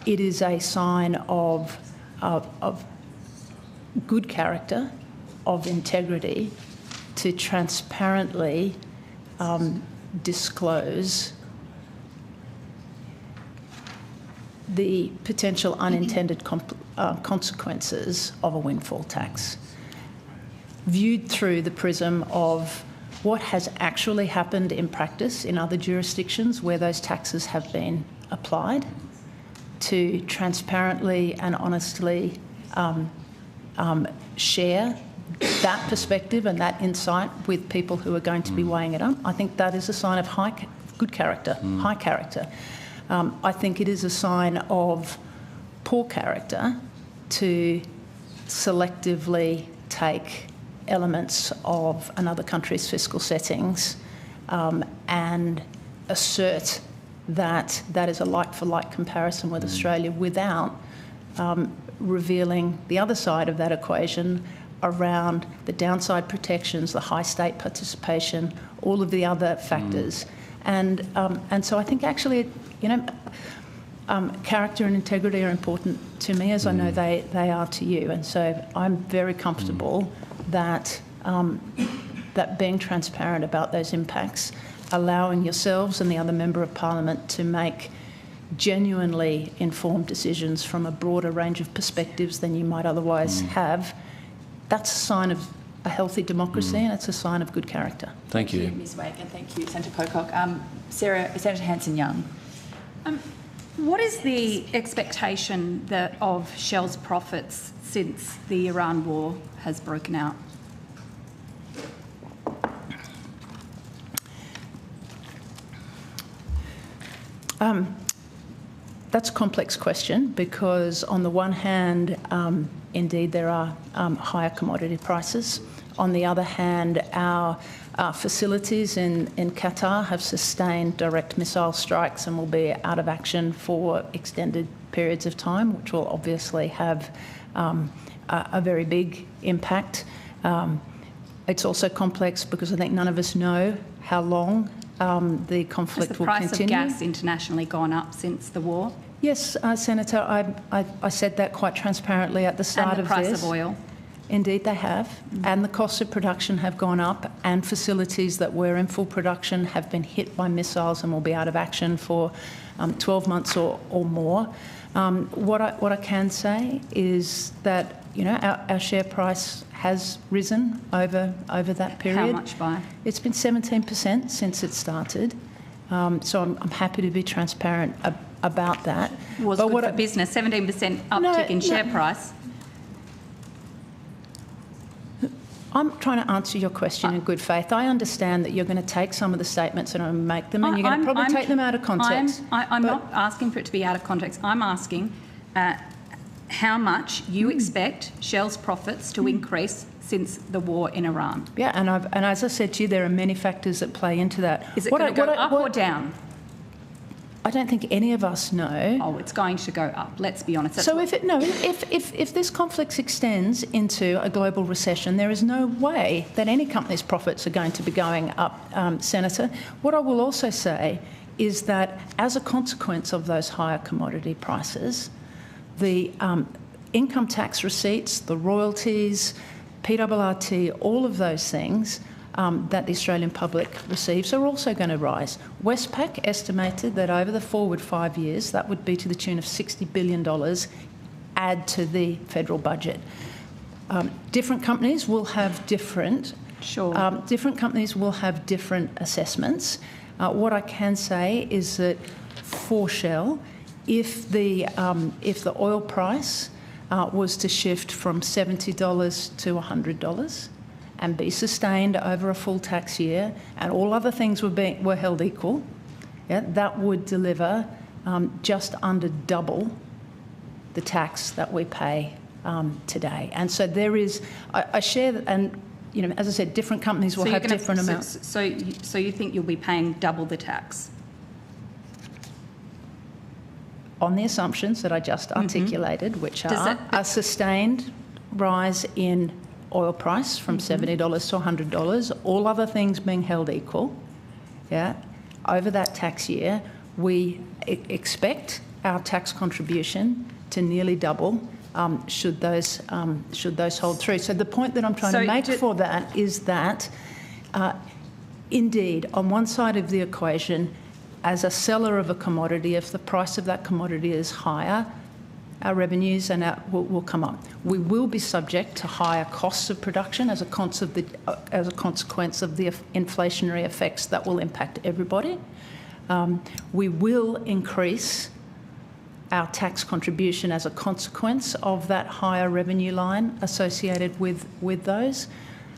it is a sign of good character, of integrity, to transparently disclose the potential unintended consequences of a windfall tax, viewed through the prism of what has actually happened in practice in other jurisdictions where those taxes have been applied, to transparently and honestly share that perspective and that insight with people who are going to be weighing it up. I think that is a sign of good character, high character. I think it is a sign of poor character to selectively take elements of another country's fiscal settings and assert that that is a like-for-like comparison with Australia without revealing the other side of that equation around the downside protections, the high state participation, all of the other factors. And so I think actually, character and integrity are important to me, as I know they are to you. And so I'm very comfortable that that being transparent about those impacts, allowing yourselves and the other Member of Parliament to make genuinely informed decisions from a broader range of perspectives than you might otherwise have, that's a sign of a healthy democracy and it's a sign of good character. Thank you. Ms Wake, and thank you, Senator Pocock. Senator Hanson-Young. What is the expectation of Shell's profits since the Iran war has broken out? That's a complex question because on the one hand, indeed there are higher commodity prices. On the other hand, our facilities in Qatar have sustained direct missile strikes and will be out of action for extended periods of time, which will obviously have a very big impact. It's also complex because I think none of us know how long the conflict will continue. Has the price of gas internationally gone up since the war? Yes, Senator, I said that quite transparently at the start of this. And the price of oil? Indeed they have, and the costs of production have gone up, and facilities that were in full production have been hit by missiles and will be out of action for 12 months or more. What I can say is that our share price has risen over that period. How much by? It's been 17% since it started, so I'm happy to be transparent about that. Was good for business, 17% uptick in share price. I'm trying to answer your question in good faith. I understand that you're going to take some of the statements and make them, and you're going to probably take them out of context. I'm not asking for it to be out of context. I'm asking how much you expect Shell's profits to increase since the war in Iran. Yeah, and as I said to you, there are many factors that play into that. Is it going to go up or down? I don't think any of us know. Oh, it's going to go up. Let's be honest. So if this conflict extends into a global recession, there is no way that any company's profits are going to be going up, Senator. What I will also say is that as a consequence of those higher commodity prices, the income tax receipts, the royalties, PRRT, all of those things that the Australian public receives are also going to rise. Westpac estimated that over the forward 5 years, that would be to the tune of $60 billion add to the federal budget. Different companies will have different assessments. What I can say is that for Shell, if the oil price was to shift from $70 to $100 and be sustained over a full tax year, and all other things were held equal, that would deliver just under double the tax that we pay today. And so there is, I share that, and as I said, different companies will have different amounts. So you think you'll be paying double the tax? On the assumptions that I just articulated, which are a sustained rise in oil price from $70 to $100, all other things being held equal, over that tax year, we expect our tax contribution to nearly double should those hold true. So the point that I'm trying to make for that is that, indeed, on one side of the equation, as a seller of a commodity, if the price of that commodity is higher, our revenues and will come up. We will be subject to higher costs of production as a consequence of the inflationary effects that will impact everybody. We will increase our tax contribution as a consequence of that higher revenue line associated with those.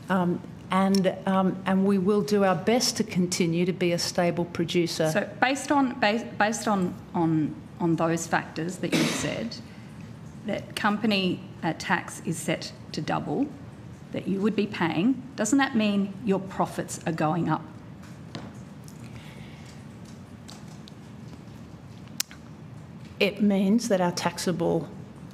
And we will do our best to continue to be a stable producer. So based on those factors that you said, that company tax is set to double, that you would be paying, doesn't that mean your profits are going up? It means that our taxable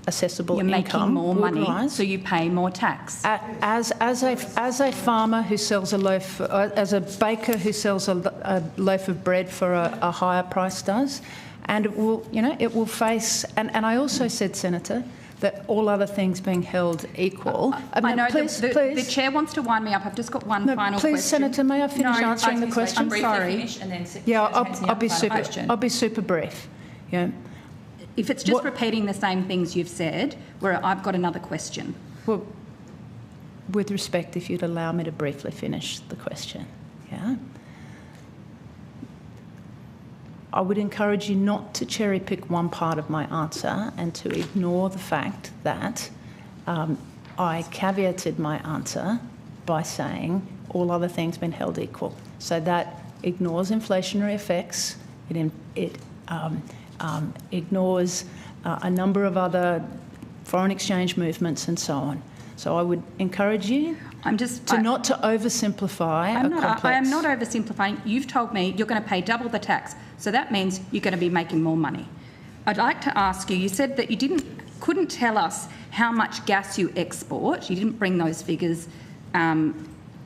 assessable You're income making more will money, rise. so you pay more tax. As a farmer who sells a loaf, as a baker who sells a loaf of bread for a higher price does, and it will face. And I also said, Senator, that all other things being held equal. I know the chair wants to wind me up. I've just got one final question. Please, Senator, may I finish answering the question? I'm sorry. I'll be super brief. If it's just repeating the same things you've said, where I've got another question. Well, with respect, if you'd allow me to briefly finish the question, I would encourage you not to cherry pick one part of my answer and to ignore the fact that I caveated my answer by saying all other things being held equal. So that ignores inflationary effects. It ignores a number of other foreign exchange movements and so on. So I would encourage you not to oversimplify a complex... I am not oversimplifying. You've told me you're going to pay double the tax, so that means you're going to be making more money. I'd like to ask you said that you couldn't tell us how much gas you export. You didn't bring those figures to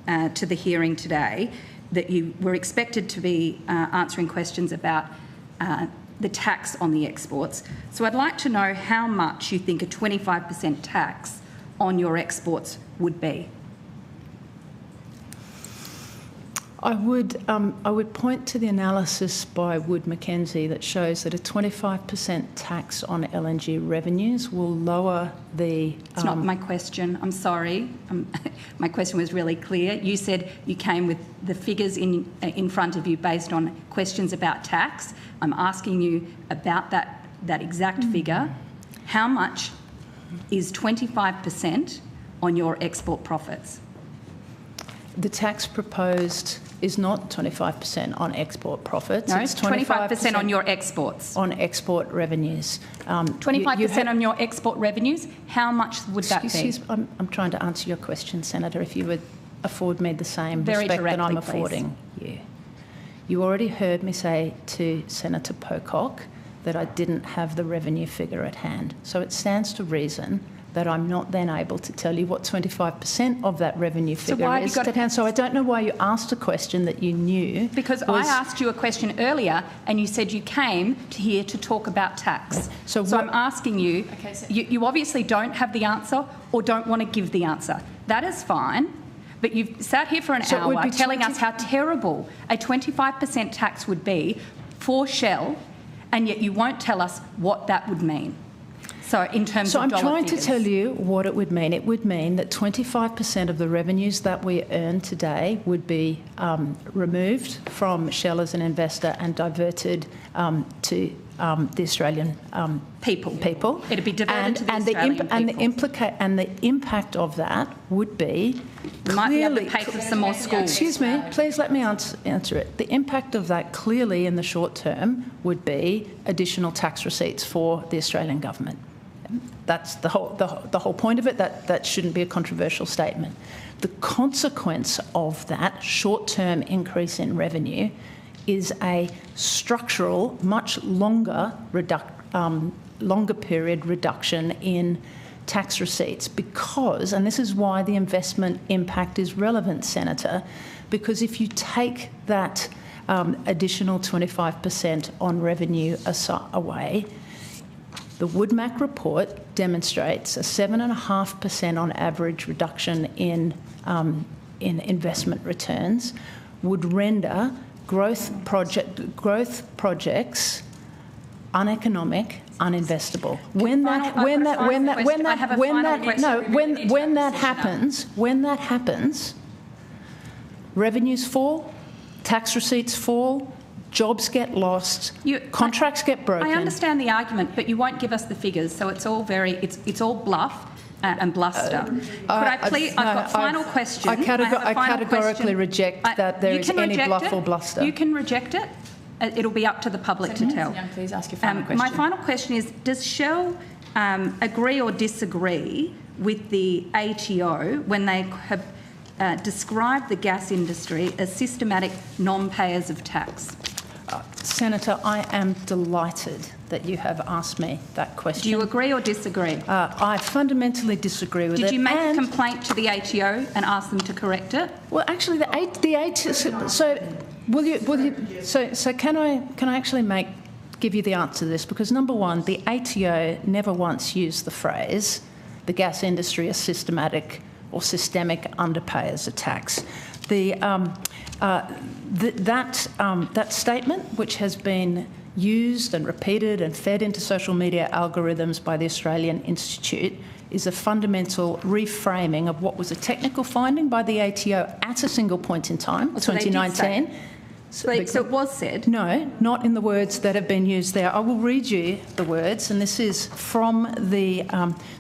the hearing today, that you were expected to be answering questions about the tax on the exports. So I'd like to know how much you think a 25% tax on your exports would be. I would point to the analysis by Wood Mackenzie that shows that a 25% tax on LNG revenues will lower the... It's not my question. I'm sorry. My question was really clear. You said you came with the figures in front of you based on questions about tax. I'm asking you about that exact figure. How much is 25% on your export profits? The tax proposed is not 25% on export profits. No, it's 25% on your exports. On export revenues. 25% on your export revenues, how much would that be? I'm trying to answer your question, Senator, if you would afford me the same Very respect that I'm directly, affording you. You already heard me say to Senator Pocock that I didn't have the revenue figure at hand. So it stands to reason that I'm not then able to tell you what 25% of that revenue figure is at hand. So I don't know why you asked a question that you knew. Because I asked you a question earlier and you said you came here to talk about tax. So I'm asking you, you obviously don't have the answer or don't want to give the answer. That is fine, but you've sat here for an hour telling us how terrible a 25% tax would be for Shell, and yet you won't tell us what that would mean. So in terms of dollar figures. So I'm trying to tell you what it would mean. It would mean that 25% of the revenues that we earn today would be removed from Shell as an investor and diverted to the Australian people. It'd be diverted to the Australian people. And the impact of that would be you might be able to pay for some more schools. Excuse me, please let me answer it. The impact of that clearly in the short term would be additional tax receipts for the Australian government. That's the whole point of it. That shouldn't be a controversial statement. The consequence of that short-term increase in revenue is a structural, much longer period reduction in tax receipts because, and this is why the investment impact is relevant, Senator, because if you take that additional 25% on revenue away, the Woodmac report demonstrates a 7.5% on average reduction in investment returns would render growth projects uneconomic, uninvestable. When that happens, revenues fall, tax receipts fall, jobs get lost, contracts get broken. I understand the argument, but you won't give us the figures, so it's all it's all bluff and bluster. Could I please? I've got final question. I categorically reject that there is any bluff or bluster. You can reject it. It'll be up to the public to tell. Young, please ask your final question. My final question is, does Shell agree or disagree with the ATO when they have described the gas industry as systematic non-payers of tax? Senator, I am delighted that you have asked me that question. Do you agree or disagree? I fundamentally disagree with it. Did you make a complaint to the ATO and ask them to correct it? Well, actually, the ATO. So, will you? So, can I actually give you the answer to this? Because number one, the ATO never once used the phrase "the gas industry is systematic or systemic underpayers of tax." That statement, which has been used and repeated and fed into social media algorithms by the Australian Institute, is a fundamental reframing of what was a technical finding by the ATO at a single point in time, 2019. So it was said? No, not in the words that have been used there. I will read you the words, and this is from the...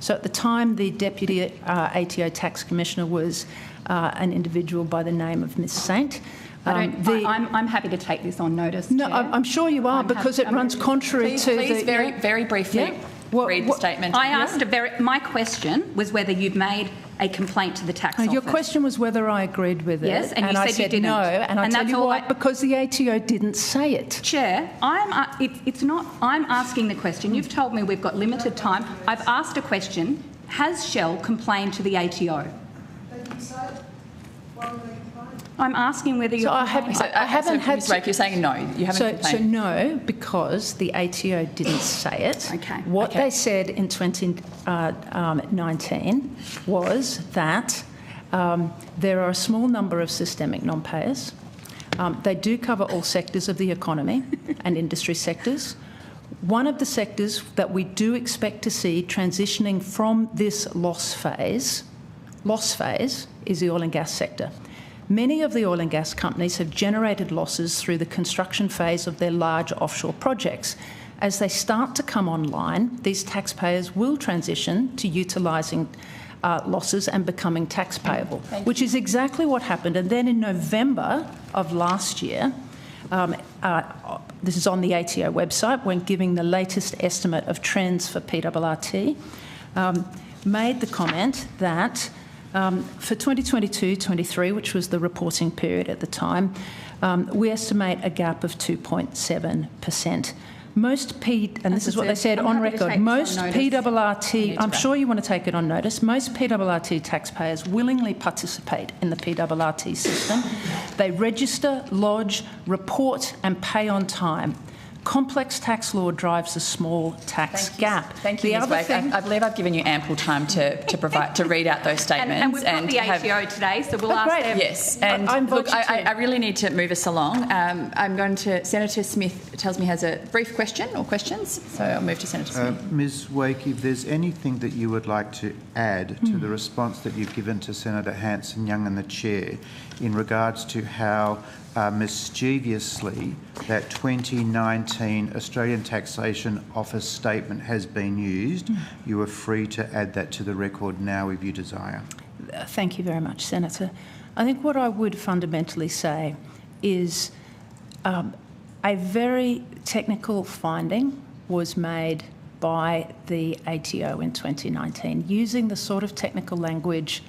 so at the time, the Deputy ATO Tax Commissioner was an individual by the name of Ms Saint. I'm happy to take this on notice. No, Chair. I'm sure you are, because it runs contrary to please the... very briefly read the statement. I asked my question was whether you've made a complaint to the tax office. Your question was whether I agreed with it. Yes, and you said I said you didn't. No, and I tell you why, because the ATO didn't say it. Chair, I'm asking the question. You've told me we've got limited time. I've asked a question. Has Shell complained to the ATO? I'm asking whether you're... I haven't had... Ms. Rake, you're saying no, you haven't complained. So no, because the ATO didn't say it. Okay. What they said in 2019 was that there are a small number of systemic non-payers. They do cover all sectors of the economy and industry sectors. One of the sectors that we do expect to see transitioning from this loss phase is the oil and gas sector. Many of the oil and gas companies have generated losses through the construction phase of their large offshore projects. As they start to come online, these taxpayers will transition to utilising losses and becoming tax payable, which is exactly what happened. And then in November of last year, this is on the ATO website, when giving the latest estimate of trends for PRRT, made the comment that for 2022-23, which was the reporting period at the time, we estimate a gap of 2.7%. And this is what they said on record, most PRRT, I'm sure you want to take it on notice, most PRRT taxpayers willingly participate in the PRRT system. They register, lodge, report and pay on time. Complex tax law drives a small tax gap. Thank you, Ms. Wake. I believe I've given you ample time to read out those statements. And we've got the ATO today, so we'll ask them. Yes, and look, I really need to move us along. I'm going to... Senator Smith tells me has a brief question or questions, so I'll move to Senator Smith. Ms Wake, if there's anything that you would like to add to the response that you've given to Senator Hanson-Young and the Chair in regards to how mischievously that 2019 Australian Taxation Office statement has been used, you are free to add that to the record now if you desire. Thank you very much, Senator. I think what I would fundamentally say is a very technical finding was made by the ATO in 2019, using the sort of technical language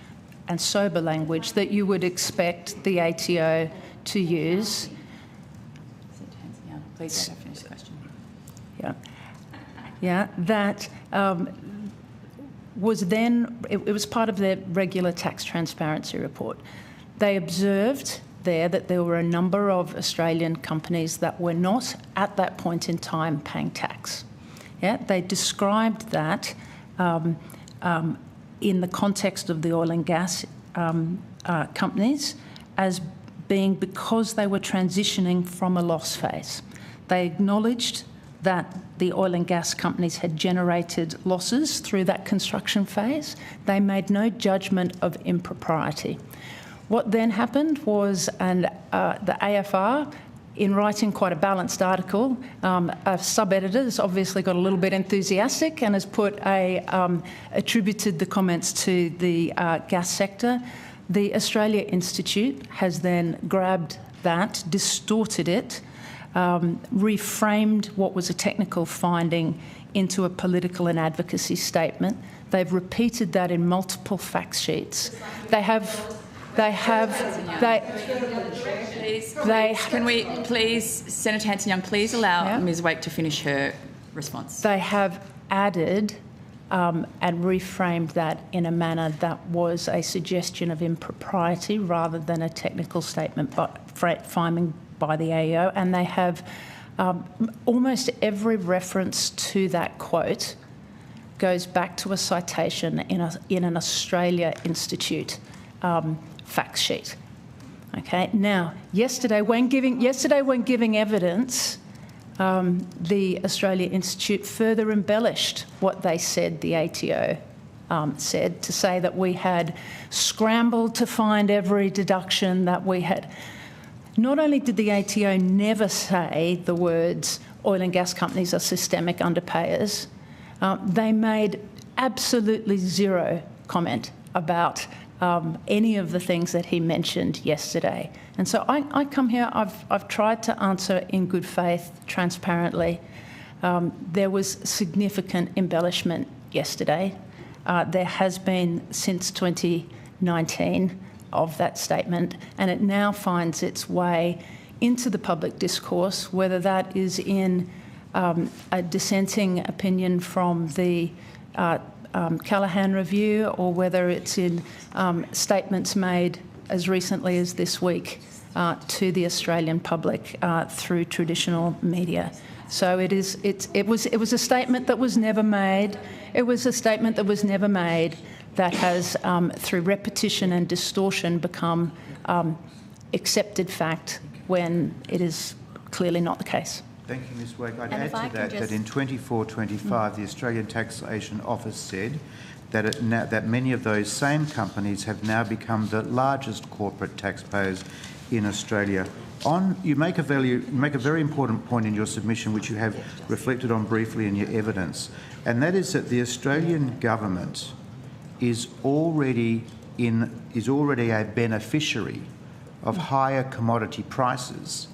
and sober language that you would expect the ATO to use. Please let her finish the question. Yeah, that was then, it was part of their regular tax transparency report. They observed there that there were a number of Australian companies that were not at that point in time paying tax. Yeah, they described that in the context of the oil and gas companies as being because they were transitioning from a loss phase. They acknowledged that the oil and gas companies had generated losses through that construction phase. They made no judgment of impropriety. What then happened was, the AFR, in writing quite a balanced article, a sub-editor has obviously got a little bit enthusiastic and has attributed the comments to the gas sector. The Australia Institute has then grabbed that, distorted it, reframed what was a technical finding into a political and advocacy statement. They've repeated that in multiple fact sheets. Can we please, Senator Hanson-Young, please allow Ms Wake to finish her response. They have added and reframed that in a manner that was a suggestion of impropriety rather than a technical statement finding by the AEO, and they have almost every reference to that quote goes back to a citation in an Australia Institute fact sheet. Okay. Now, yesterday when giving evidence, the Australia Institute further embellished what they said the ATO said, to say that we had scrambled to find every deduction that we had. Not only did the ATO never say the words oil and gas companies are systemic underpayers, they made absolutely zero comment about any of the things that he mentioned yesterday. And so I come here, I've tried to answer in good faith, transparently. There was significant embellishment yesterday. There has been since 2019 of that statement, and it now finds its way into the public discourse, whether that is in a dissenting opinion from the Callaghan Review, or whether it's in statements made as recently as this week to the Australian public through traditional media. So it was a statement that was never made. It was a statement that was never made that has, through repetition and distortion, become accepted fact when it is clearly not the case. Thank you, Ms Wake. I'd add to that in 24-25, the Australian Taxation Office said that many of those same companies have now become the largest corporate taxpayers in Australia. You make a very important point in your submission, which you have reflected on briefly in your evidence, and that is that the Australian government is already a beneficiary of higher commodity prices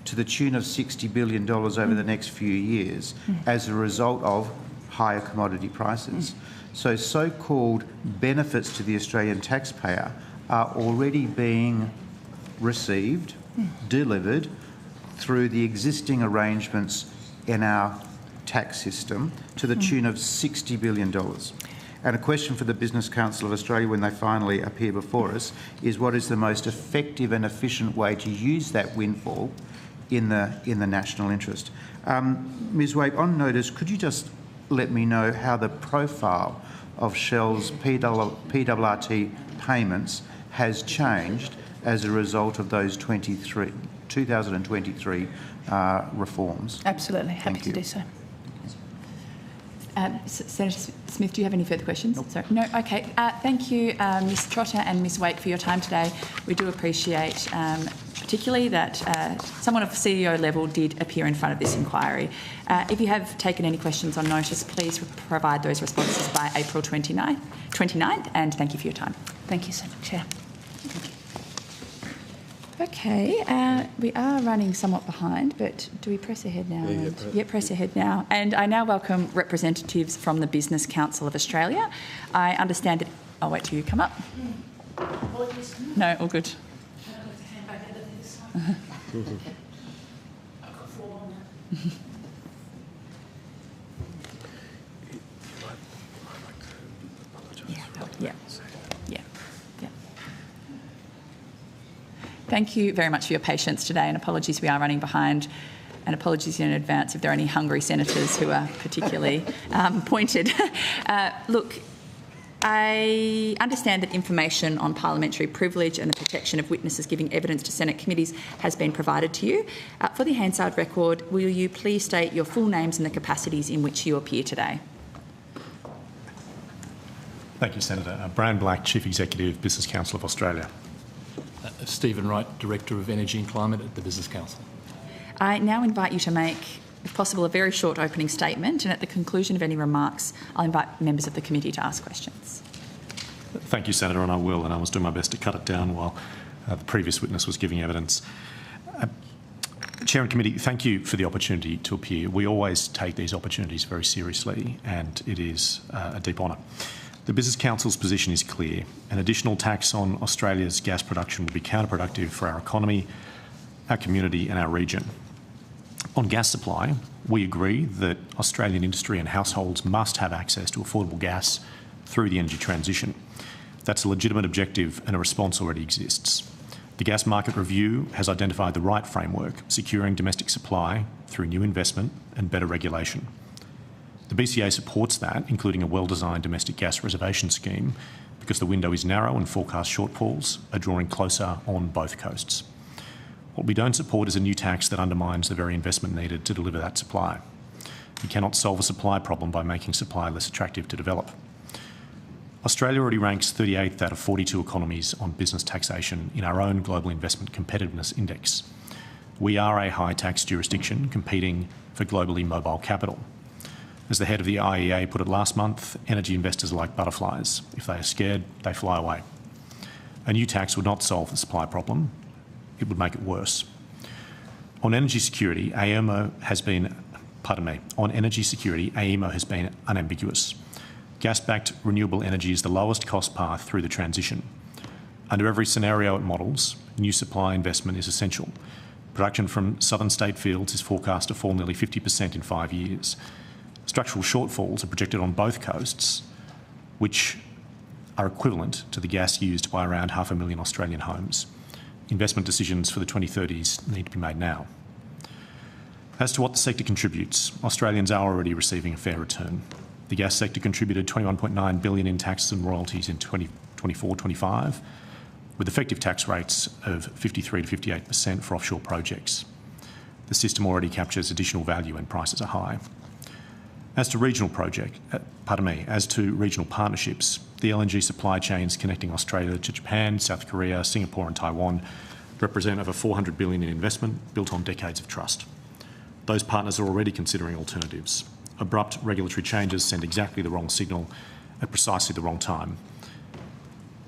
to the tune of $60 billion over the next few years as a result of higher commodity prices. So-called benefits to the Australian taxpayer are already being received, delivered through the existing arrangements in our tax system to the tune of $60 billion. And a question for the Business Council of Australia when they finally appear before us is, what is the most effective and efficient way to use that windfall in the national interest? Ms Wake, on notice, could you just let me know how the profile of Shell's PRRT payments has changed as a result of those 2023 reforms? Absolutely, happy to do so. Senator Smith, do you have any further questions? Nope. Sorry. No? Okay. Thank you, Ms Trotter and Ms Wake, for your time today. We do appreciate particularly that someone of CEO level did appear in front of this inquiry. If you have taken any questions on notice, please provide those responses by April 29th, and thank you for your time. Thank you, Senator Chair. Okay, we are running somewhat behind, but do we press ahead now? Yeah, press ahead now. And I now welcome representatives from the Business Council of Australia. I understand that... I'll wait till you come up. No, all good. Yeah. Thank you very much for your patience today, and apologies we are running behind, and apologies in advance if there are any hungry senators who are particularly pointed. Look, I understand that information on parliamentary privilege and the protection of witnesses giving evidence to Senate committees has been provided to you. For the Hansard record, will you please state your full names and the capacities in which you appear today? Thank you, Senator. Brian Black, Chief Executive, Business Council of Australia. Stephen Wright, Director of Energy and Climate at the Business Council. I now invite you to make, if possible, a very short opening statement, and at the conclusion of any remarks, I'll invite members of the committee to ask questions. Thank you, Senator, and I will, and I was doing my best to cut it down while the previous witness was giving evidence. Chair and Committee, thank you for the opportunity to appear. We always take these opportunities very seriously, and it is a deep honour. The Business Council's position is clear. An additional tax on Australia's gas production would be counterproductive for our economy, our community and our region. On gas supply, we agree that Australian industry and households must have access to affordable gas through the energy transition. That's a legitimate objective and a response already exists. The Gas Market Review has identified the right framework, securing domestic supply through new investment and better regulation. The BCA supports that, including a well-designed domestic gas reservation scheme, because the window is narrow and forecast shortfalls are drawing closer on both coasts. What we don't support is a new tax that undermines the very investment needed to deliver that supply. You cannot solve a supply problem by making supply less attractive to develop. Australia already ranks 38th out of 42 economies on business taxation in our own Global Investment Competitiveness Index. We are a high tax jurisdiction competing for globally mobile capital. As the head of the IEA put it last month, energy investors are like butterflies. If they are scared, they fly away. A new tax would not solve the supply problem. It would make it worse. On energy security, AEMO has been unambiguous. Gas-backed renewable energy is the lowest cost path through the transition. Under every scenario it models, new supply investment is essential. Production from southern state fields is forecast to fall nearly 50% in 5 years. Structural shortfalls are projected on both coasts, which are equivalent to the gas used by around 500,000 Australian homes. Investment decisions for the 2030s need to be made now. As to what the sector contributes, Australians are already receiving a fair return. The gas sector contributed $21.9 billion in taxes and royalties in 2024-25, with effective tax rates of 53 to 58% for offshore projects. The system already captures additional value when prices are high. As to regional partnerships, the LNG supply chains connecting Australia to Japan, South Korea, Singapore and Taiwan represent over $400 billion in investment built on decades of trust. Those partners are already considering alternatives. Abrupt regulatory changes send exactly the wrong signal at precisely the wrong time.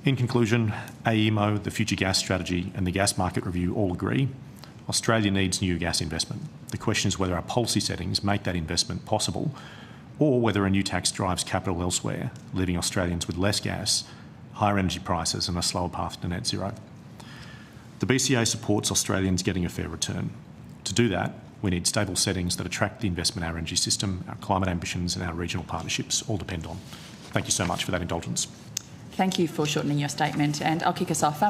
In conclusion, AEMO, the Future Gas Strategy and the Gas Market Review all agree Australia needs new gas investment. The question is whether our policy settings make that investment possible or whether a new tax drives capital elsewhere, leaving Australians with less gas, higher energy prices and a slower path to net zero. The BCA supports Australians getting a fair return. To do that, we need stable settings that attract the investment our energy system, our climate ambitions and our regional partnerships all depend on. Thank you so much for that indulgence. Thank you for shortening your statement, and I'll kick us off.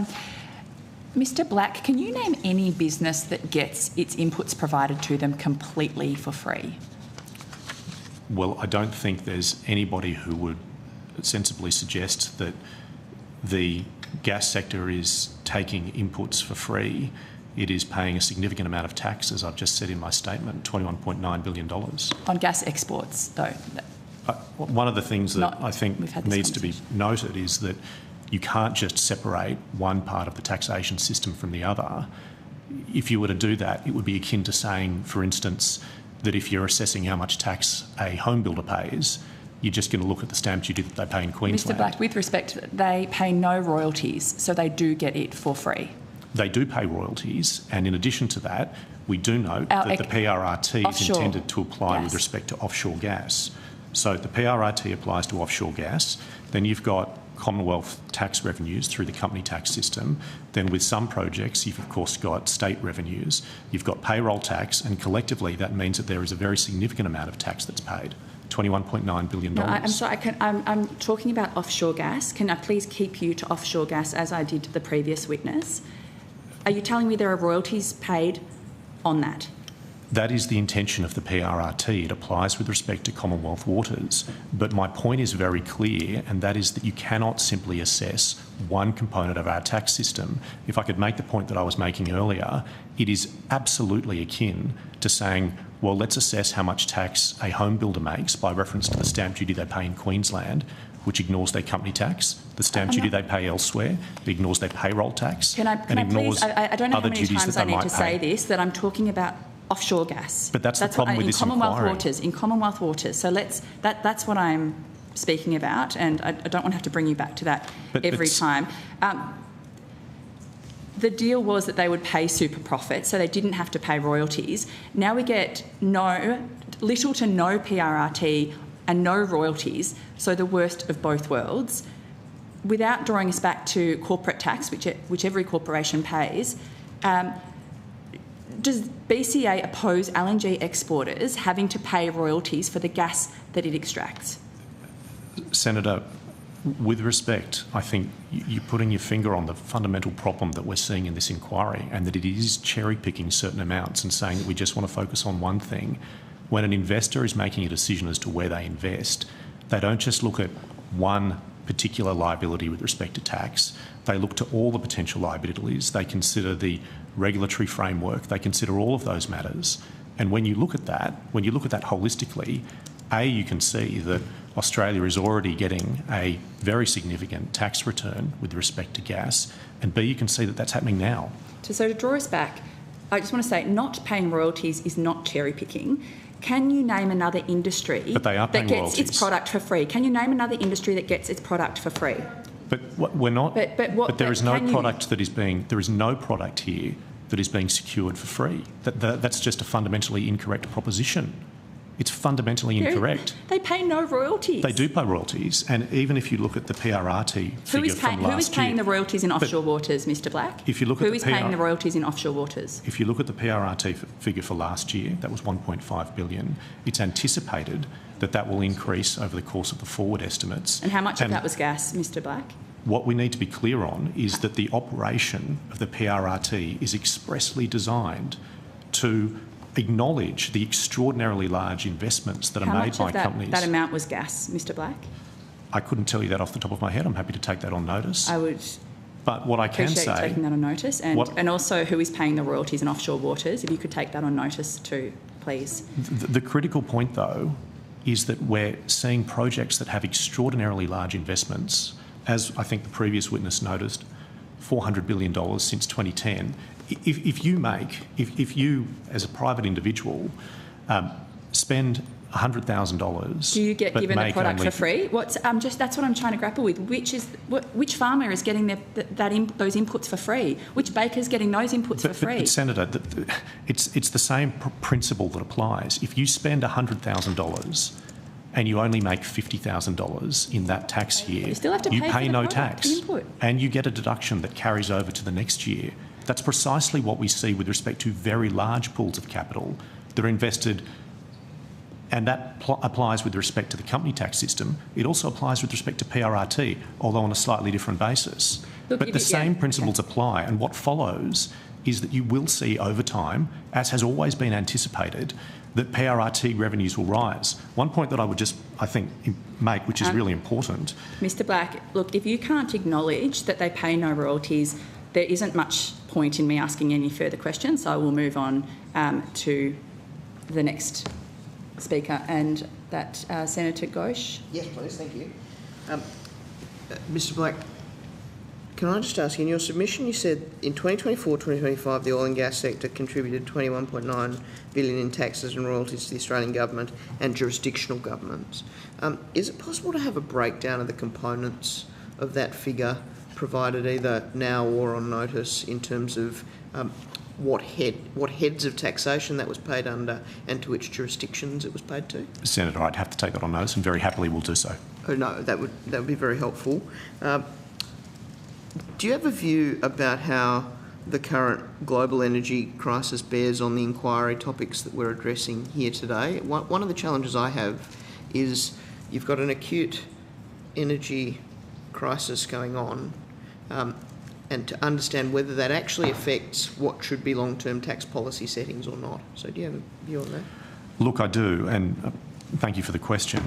Mr Black, can you name any business that gets its inputs provided to them completely for free? Well, I don't think there's anybody who would sensibly suggest that the gas sector is taking inputs for free. It is paying a significant amount of tax, as I've just said in my statement, $21.9 billion. On gas exports, though? One of the things that I think needs to be noted is that you can't just separate one part of the taxation system from the other. If you were to do that, it would be akin to saying, for instance, that if you're assessing how much tax a home builder pays, you're just going to look at the stamp duty that they pay in Queensland. Mr Black, with respect, they pay no royalties, so they do get it for free. They do pay royalties, and in addition to that, we do note that the PRRT is intended to apply with respect to offshore gas. So the PRRT applies to offshore gas. Then you've got Commonwealth tax revenues through the company tax system. Then with some projects, you've of course got state revenues. You've got payroll tax, and collectively that means that there is a very significant amount of tax that's paid. $21.9 billion. No, I'm sorry, I'm talking about offshore gas. Can I please keep you to offshore gas as I did to the previous witness? Are you telling me there are royalties paid on that? That is the intention of the PRRT. It applies with respect to Commonwealth waters. But my point is very clear, and that is that you cannot simply assess one component of our tax system. If I could make the point that I was making earlier, it is absolutely akin to saying, well, let's assess how much tax a home builder makes by reference to the stamp duty they pay in Queensland, which ignores their company tax, the stamp duty they pay elsewhere, it ignores their payroll tax, and ignores I don't know how many times I need to say this, that I'm talking about offshore gas. But that's the problem with this inquiry. In Commonwealth waters. So that's what I'm speaking about, and I don't want to have to bring you back to that every time. The deal was that they would pay super profits, so they didn't have to pay royalties. Now we get little to no PRRT and no royalties, so the worst of both worlds. Without drawing us back to corporate tax, which every corporation pays, does BCA oppose LNG exporters having to pay royalties for the gas that it extracts? Senator, with respect, I think you're putting your finger on the fundamental problem that we're seeing in this inquiry, and that it is cherry-picking certain amounts and saying that we just want to focus on one thing. When an investor is making a decision as to where they invest, they don't just look at one particular liability with respect to tax. They look to all the potential liabilities. They consider the regulatory framework. They consider all of those matters. And when you look at that holistically, you can see that Australia is already getting a very significant tax return with respect to gas, and B, you can see that that's happening now. So to draw us back, I just want to say not paying royalties is not cherry-picking. Can you name another industry that gets its product for free? Can you name another industry that gets its product for free? But we're not. But there is no product that is being. There is no product here that is being secured for free. That's just a fundamentally incorrect proposition. It's fundamentally incorrect. They pay no royalties. They do pay royalties, and even if you look at the PRRT figure from last year... Who is paying the royalties in offshore waters, Mr Black? If you look at who is paying the royalties in offshore waters? If you look at the PRRT figure for last year, that was $1.5 billion. It's anticipated that will increase over the course of the forward estimates. And how much of that was gas, Mr Black? What we need to be clear on is that the operation of the PRRT is expressly designed to acknowledge the extraordinarily large investments that are made by companies. How much of that amount was gas, Mr Black? I couldn't tell you that off the top of my head. I'm happy to take that on notice. I would But what I can say... appreciate taking that on notice, and also who is paying the royalties in offshore waters, if you could take that on notice too, please. The critical point, though, is that we're seeing projects that have extraordinarily large investments, as I think the previous witness noticed, $400 billion since 2010. If you, as a private individual, spend $100,000, do you get given the product for free? That's what I'm trying to grapple with. Which farmer is getting those inputs for free? Which baker is getting those inputs for free? But Senator, it's the same principle that applies. If you spend $100,000 and you only make $50,000 in that tax year, you pay no tax, and you get a deduction that carries over to the next year. That's precisely what we see with respect to very large pools of capital that are invested, and that applies with respect to the company tax system. It also applies with respect to PRRT, although on a slightly different basis. But the same principles apply, and what follows is that you will see over time, as has always been anticipated, that PRRT revenues will rise. One point that I would make, which is really important. Mr Black, look, if you can't acknowledge that they pay no royalties, there isn't much point in me asking any further questions, so I will move on to the next speaker, and that Senator Ghosh. Yes, please, thank you. Mr Black, can I just ask, in your submission you said in 2024-2025 the oil and gas sector contributed $21.9 billion in taxes and royalties to the Australian government and jurisdictional governments. Is it possible to have a breakdown of the components of that figure provided either now or on notice in terms of what heads of taxation that was paid under and to which jurisdictions it was paid to? Senator, I'd have to take that on notice, and very happily will do so. Oh no, that would be very helpful. Do you have a view about how the current global energy crisis bears on the inquiry topics that we're addressing here today? One of the challenges I have is you've got an acute energy crisis going on. and to understand whether that actually affects what should be long-term tax policy settings or not. So do you have a view on that? Look, I do, and thank you for the question.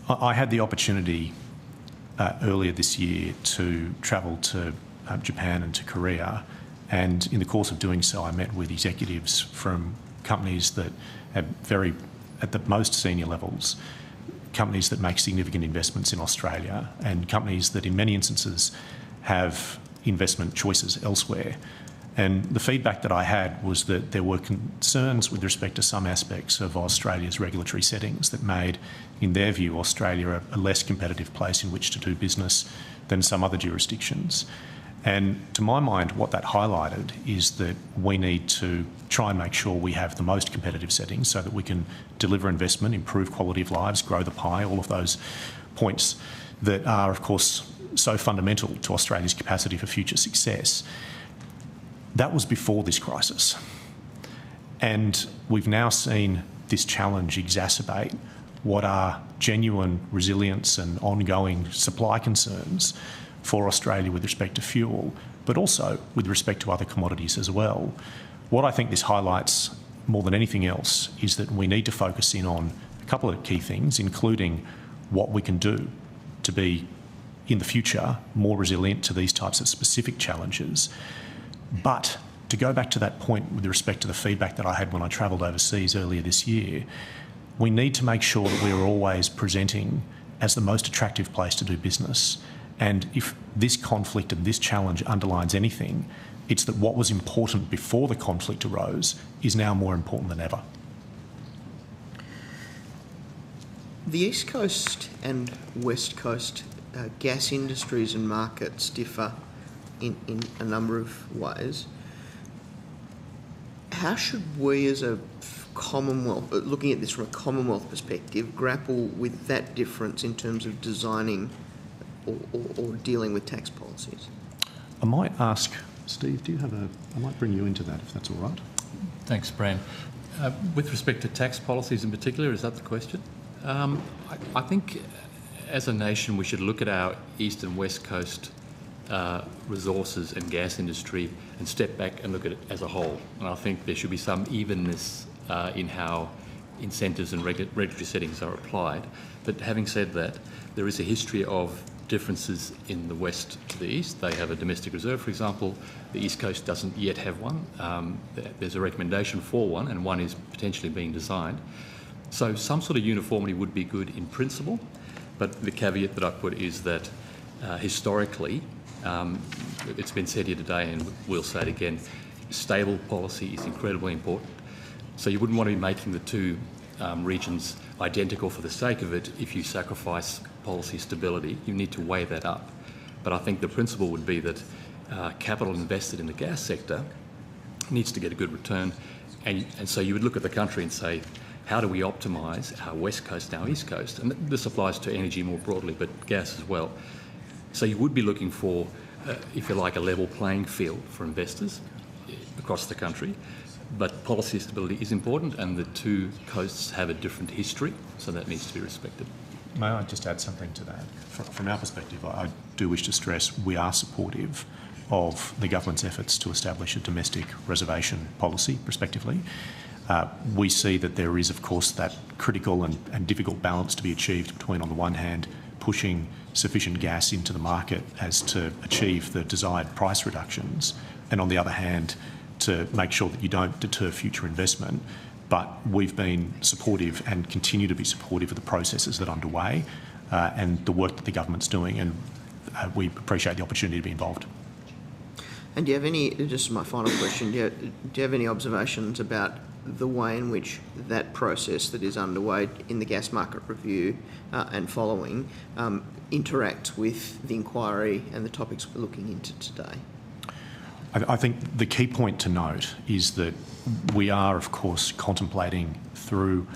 I had the opportunity earlier this year to travel to Japan and to Korea, and in the course of doing so I met with executives from companies that have at the most senior levels, companies that make significant investments in Australia, and companies that in many instances have investment choices elsewhere. And the feedback that I had was that there were concerns with respect to some aspects of Australia's regulatory settings that made, in their view, Australia a less competitive place in which to do business than some other jurisdictions. And to my mind, what that highlighted is that we need to try and make sure we have the most competitive settings so that we can deliver investment, improve quality of lives, grow the pie, all of those points that are, of course, so fundamental to Australia's capacity for future success. That was before this crisis. And we've now seen this challenge exacerbate what are genuine resilience and ongoing supply concerns for Australia with respect to fuel, but also with respect to other commodities as well. What I think this highlights more than anything else is that we need to focus in on a couple of key things, including what we can do to be, in the future, more resilient to these types of specific challenges. But to go back to that point with respect to the feedback that I had when I travelled overseas earlier this year, we need to make sure that we are always presenting as the most attractive place to do business. And if this conflict and this challenge underlines anything, it's that what was important before the conflict arose is now more important than ever. The East Coast and West Coast gas industries and markets differ in a number of ways. How should we as a Commonwealth, looking at this from a Commonwealth perspective, grapple with that difference in terms of designing or dealing with tax policies? I might ask, Steve, I might bring you into that if that's all right. Thanks, Bran. With respect to tax policies in particular, is that the question? I think as a nation we should look at our East and West Coast resources and gas industry and step back and look at it as a whole. And I think there should be some evenness in how incentives and regulatory settings are applied. But having said that, there is a history of differences in the West to the East. They have a domestic reserve, for example. The East Coast doesn't yet have one. There's a recommendation for one, and one is potentially being designed. So some sort of uniformity would be good in principle, but the caveat that I put is that historically, it's been said here today and we'll say it again, stable policy is incredibly important. So you wouldn't want to be making the two regions identical for the sake of it if you sacrifice policy stability. You need to weigh that up. But I think the principle would be that capital invested in the gas sector needs to get a good return. And so you would look at the country and say, how do we optimise our West Coast and our East Coast? And this applies to energy more broadly, but gas as well. So you would be looking for, if you like, a level playing field for investors across the country. But policy stability is important, and the two coasts have a different history, so that needs to be respected. May I just add something to that? From our perspective, I do wish to stress we are supportive of the government's efforts to establish a domestic reservation policy, respectively. We see that there is, of course, that critical and difficult balance to be achieved between, on the one hand, pushing sufficient gas into the market as to achieve the desired price reductions, and on the other hand, to make sure that you don't deter future investment. But we've been supportive and continue to be supportive of the processes that are underway and the work that the government's doing, and we appreciate the opportunity to be involved. And do you have any, just my final question, do you have any observations about the way in which that process that is underway in the gas market review and following interacts with the inquiry and the topics we're looking into today? I think the key point to note is that we are, of course, contemplating through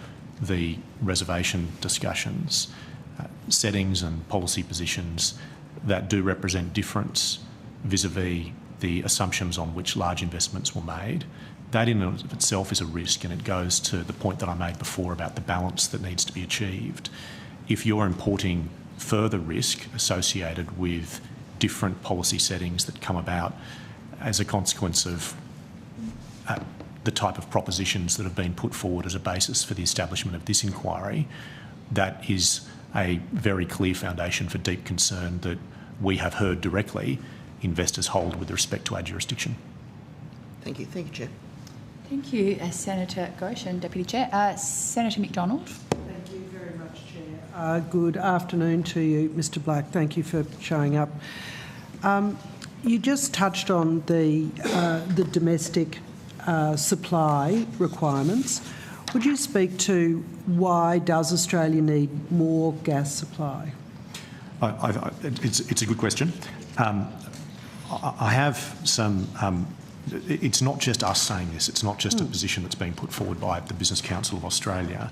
the reservation discussions settings and policy positions that do represent difference vis-a-vis the assumptions on which large investments were made. That in and of itself is a risk, and it goes to the point that I made before about the balance that needs to be achieved. If you're importing further risk associated with different policy settings that come about as a consequence of the type of propositions that have been put forward as a basis for the establishment of this inquiry, that is a very clear foundation for deep concern that we have heard directly investors hold with respect to our jurisdiction. Thank you. Thank you, Chair. Thank you, Senator Goshen, Deputy Chair. Senator McDonald. Thank you very much, Chair. Good afternoon to you, Mr Black. Thank you for showing up. You just touched on the domestic supply requirements. Would you speak to why does Australia need more gas supply? It's a good question. I have some... it's not just us saying this. It's not just a position that's being put forward by the Business Council of Australia.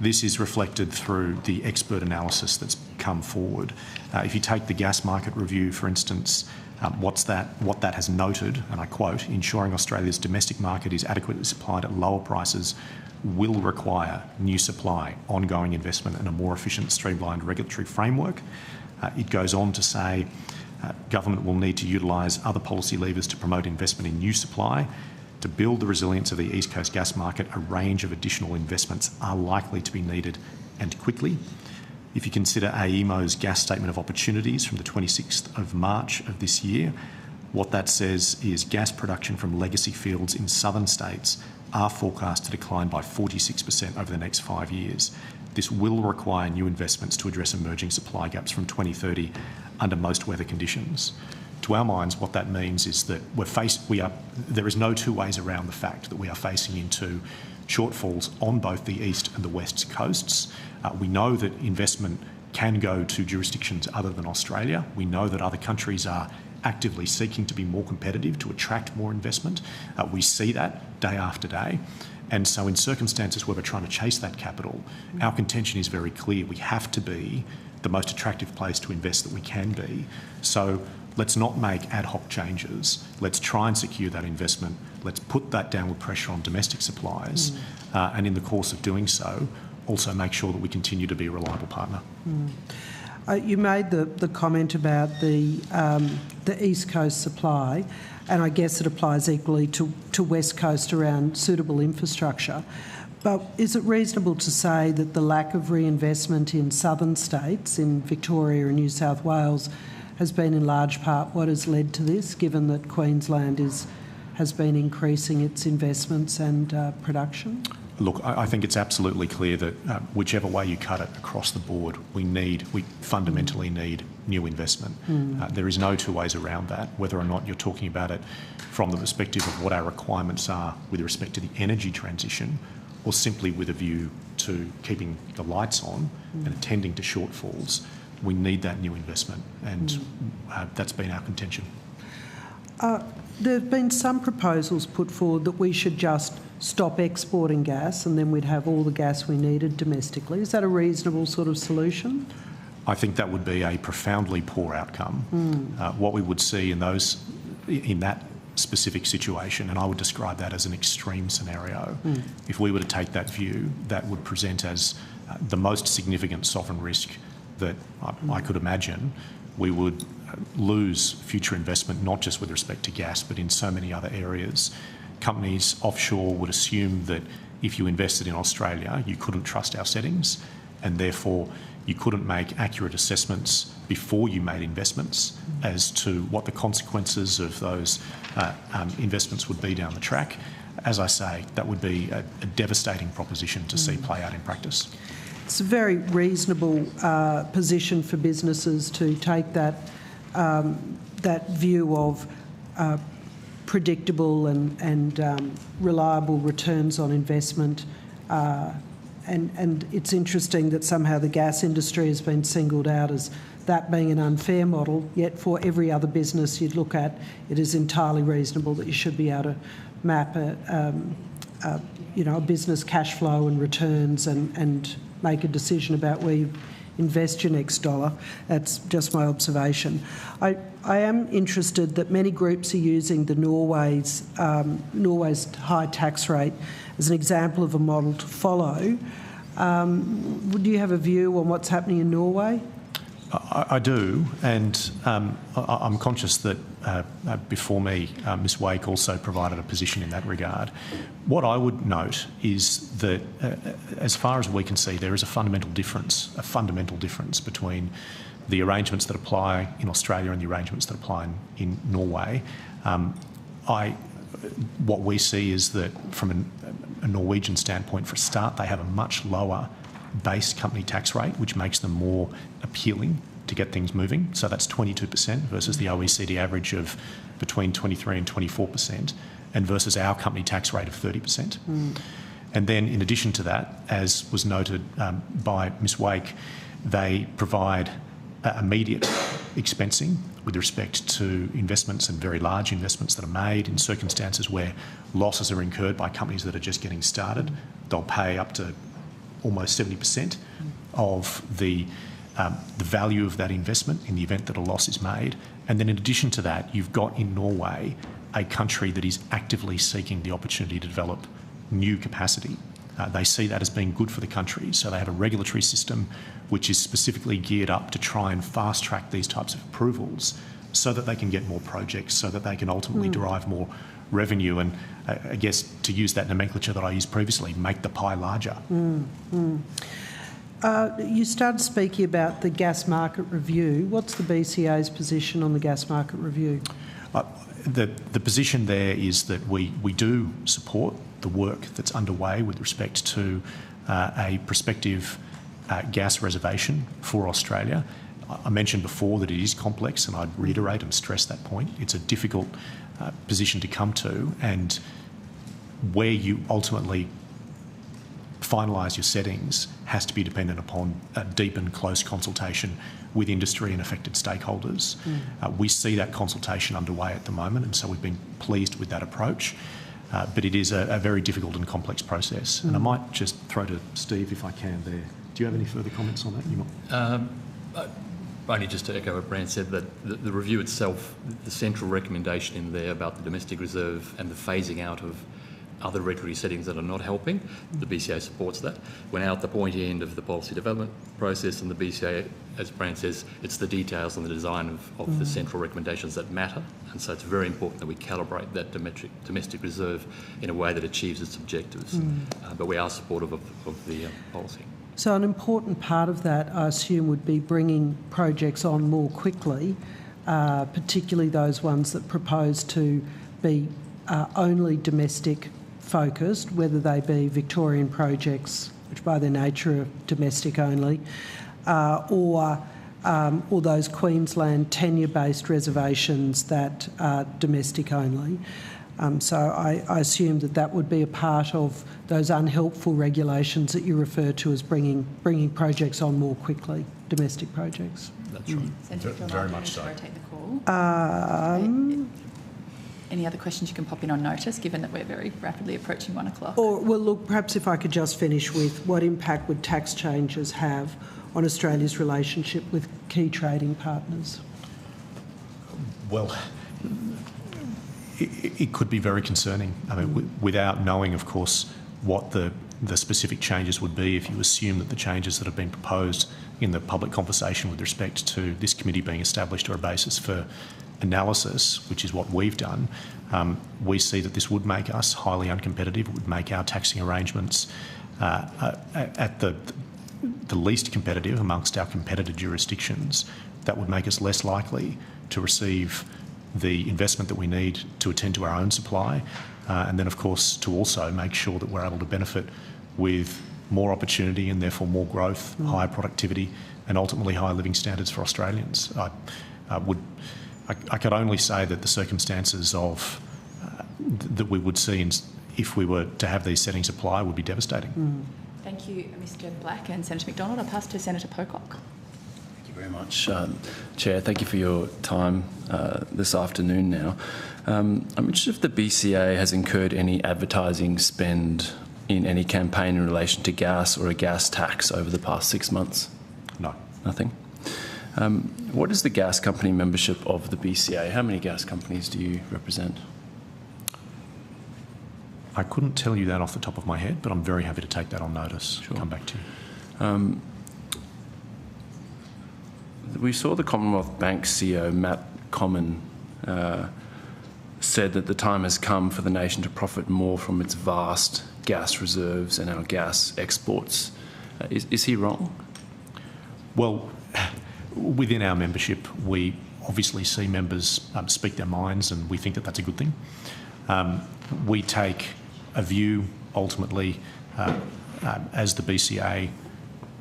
This is reflected through the expert analysis that's come forward. If you take the gas market review, for instance, what that has noted, and I quote, ensuring Australia's domestic market is adequately supplied at lower prices will require new supply, ongoing investment and a more efficient, streamlined regulatory framework. It goes on to say government will need to utilise other policy levers to promote investment in new supply. To build the resilience of the East Coast gas market, a range of additional investments are likely to be needed and quickly. If you consider AEMO's gas statement of opportunities from the 26th of March of this year, what that says is gas production from legacy fields in southern states are forecast to decline by 46% over the next 5 years. This will require new investments to address emerging supply gaps from 2030 under most weather conditions. To our minds, what that means is that there is no two ways around the fact that we are facing into shortfalls on both the east and the west coasts. We know that investment can go to jurisdictions other than Australia. We know that other countries are actively seeking to be more competitive to attract more investment. We see that day after day. And so in circumstances where we're trying to chase that capital, our contention is very clear. We have to be the most attractive place to invest that we can be. So let's not make ad hoc changes. Let's try and secure that investment. Let's put that downward pressure on domestic suppliers. And in the course of doing so, also make sure that we continue to be a reliable partner. You made the comment about the East Coast supply, and I guess it applies equally to West Coast around suitable infrastructure. But is it reasonable to say that the lack of reinvestment in southern states, in Victoria and New South Wales, has been in large part what has led to this, given that Queensland has been increasing its investments and production? Look, I think it's absolutely clear that whichever way you cut it across the board, we fundamentally need new investment. There is no two ways around that, whether or not you're talking about it from the perspective of what our requirements are with respect to the energy transition, or simply with a view to keeping the lights on and attending to shortfalls. We need that new investment, and that's been our contention. There have been some proposals put forward that we should just stop exporting gas and then we'd have all the gas we needed domestically. Is that a reasonable sort of solution? I think that would be a profoundly poor outcome. What we would see in that specific situation, and I would describe that as an extreme scenario, if we were to take that view, that would present as the most significant sovereign risk that I could imagine. We would lose future investment, not just with respect to gas, but in so many other areas. Companies offshore would assume that if you invested in Australia, you couldn't trust our settings, and therefore you couldn't make accurate assessments before you made investments as to what the consequences of those investments would be down the track. As I say, that would be a devastating proposition to see play out in practice. It's a very reasonable position for businesses to take that view of predictable and reliable returns on investment. And it's interesting that somehow the gas industry has been singled out as that being an unfair model, yet for every other business you'd look at, it is entirely reasonable that you should be able to map a business cash flow and returns and make a decision about where you invest your next dollar. That's just my observation. I am interested that many groups are using the Norway's high tax rate as an example of a model to follow. Would you have a view on what's happening in Norway? I do, and I'm conscious that before me, Ms Wake also provided a position in that regard. What I would note is that, as far as we can see, there is a fundamental difference between the arrangements that apply in Australia and the arrangements that apply in Norway. What we see is that from a Norwegian standpoint, for a start, they have a much lower base company tax rate, which makes them more appealing to get things moving. So that's 22% versus the OECD average of between 23 and 24%, and versus our company tax rate of 30%. And then in addition to that, as was noted by Ms Wake, they provide immediate expensing with respect to investments and very large investments that are made in circumstances where losses are incurred by companies that are just getting started. They'll pay up to almost 70% of the value of that investment in the event that a loss is made. And then in addition to that, you've got in Norway a country that is actively seeking the opportunity to develop new capacity. They see that as being good for the country, so they have a regulatory system which is specifically geared up to try and fast-track these types of approvals so that they can get more projects, so that they can ultimately derive more revenue and, I guess, to use that nomenclature that I used previously, make the pie larger. You started speaking about the gas market review. What's the BCA's position on the gas market review? The position there is that we do support the work that's underway with respect to a prospective gas reservation for Australia. I mentioned before that it is complex, and I'd reiterate and stress that point. It's a difficult position to come to, and where you ultimately finalise your settings has to be dependent upon a deep and close consultation with industry and affected stakeholders. We see that consultation underway at the moment, and so we've been pleased with that approach. But it is a very difficult and complex process. And I might just throw to Steve, if I can, there. Do you have any further comments on that? You might. Only just to echo what Brand said, that the review itself, the central recommendation in there about the domestic reserve and the phasing out of other regulatory settings that are not helping, the BCA supports that. We're now at the pointy end of the policy development process, and the BCA, as Brand says, it's the details and the design of the central recommendations that matter, and so it's very important that we calibrate that domestic reserve in a way that achieves its objectives. But we are supportive of the policy. So an important part of that, I assume, would be bringing projects on more quickly, particularly those ones that propose to be only domestic focused, whether they be Victorian projects, which by their nature are domestic only, or those Queensland tenure-based reservations that are domestic only. So I assume that would be a part of those unhelpful regulations that you refer to as bringing projects on more quickly, domestic projects. That's right. Very much so. Take the call. Any other questions you can pop in on notice, given that we're very rapidly approaching 1 o'clock? Well, look, perhaps if I could just finish with what impact would tax changes have on Australia's relationship with key trading partners? Well, it could be very concerning. I mean, without knowing, of course, what the specific changes would be, if you assume that the changes that have been proposed in the public conversation with respect to this committee being established are a basis for analysis, which is what we've done, we see that this would make us highly uncompetitive. It would make our taxing arrangements at the least competitive amongst our competitor jurisdictions. That would make us less likely to receive the investment that we need to attend to our own supply, and then, of course, to also make sure that we're able to benefit with more opportunity and therefore more growth, higher productivity, and ultimately higher living standards for Australians. I could only say that the circumstances of that we would see if we were to have these settings apply would be devastating. Thank you, Mr Black and Senator McDonald. I'll pass to Senator Pocock. Thank you very much, Chair. Thank you for your time this afternoon now. I'm interested if the BCA has incurred any advertising spend in any campaign in relation to gas or a gas tax over the past 6 months? No. Nothing? What is the gas company membership of the BCA? How many gas companies do you represent? I couldn't tell you that off the top of my head, but I'm very happy to take that on notice. Sure. Come back to you. we saw the Commonwealth Bank CEO, Matt Comyn, said that the time has come for the nation to profit more from its vast gas reserves and our gas exports. Is he wrong? Well, within our membership, we obviously see members speak their minds, and we think that that's a good thing. We take a view, ultimately, as the BCA,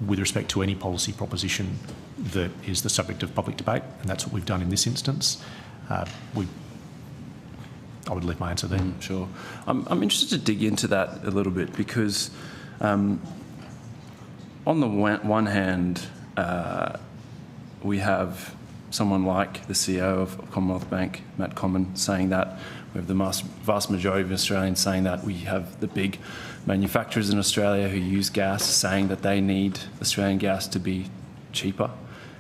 with respect to any policy proposition that is the subject of public debate, and that's what we've done in this instance. I would leave my answer there. Sure. I'm interested to dig into that a little bit because on the one hand, we have someone like the CEO of Commonwealth Bank, Matt Comyn, saying that. We have the vast majority of Australians saying that. We have the big manufacturers in Australia who use gas saying that they need Australian gas to be cheaper.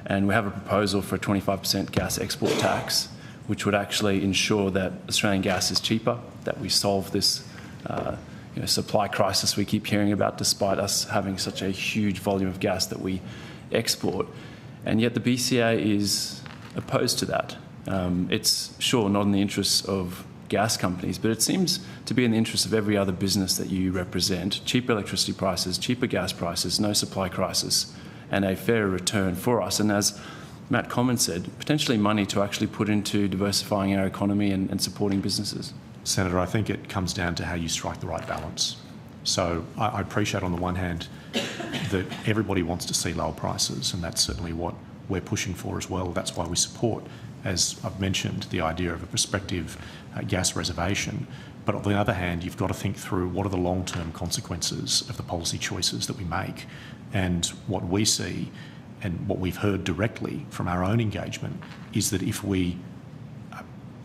And we have a proposal for a 25% gas export tax, which would actually ensure that Australian gas is cheaper, that we solve this supply crisis we keep hearing about, despite us having such a huge volume of gas that we export. And yet the BCA is opposed to that. It's sure not in the interests of gas companies, but it seems to be in the interest of every other business that you represent. Cheaper electricity prices, cheaper gas prices, no supply crisis, and a fairer return for us. And as Matt Comyn said, potentially money to actually put into diversifying our economy and supporting businesses. Senator, I think it comes down to how you strike the right balance. So I appreciate on the one hand that everybody wants to see lower prices, and that's certainly what we're pushing for as well. That's why we support, as I've mentioned, the idea of a prospective gas reservation. But on the other hand, you've got to think through what are the long-term consequences of the policy choices that we make. And what we see and what we've heard directly from our own engagement is that if we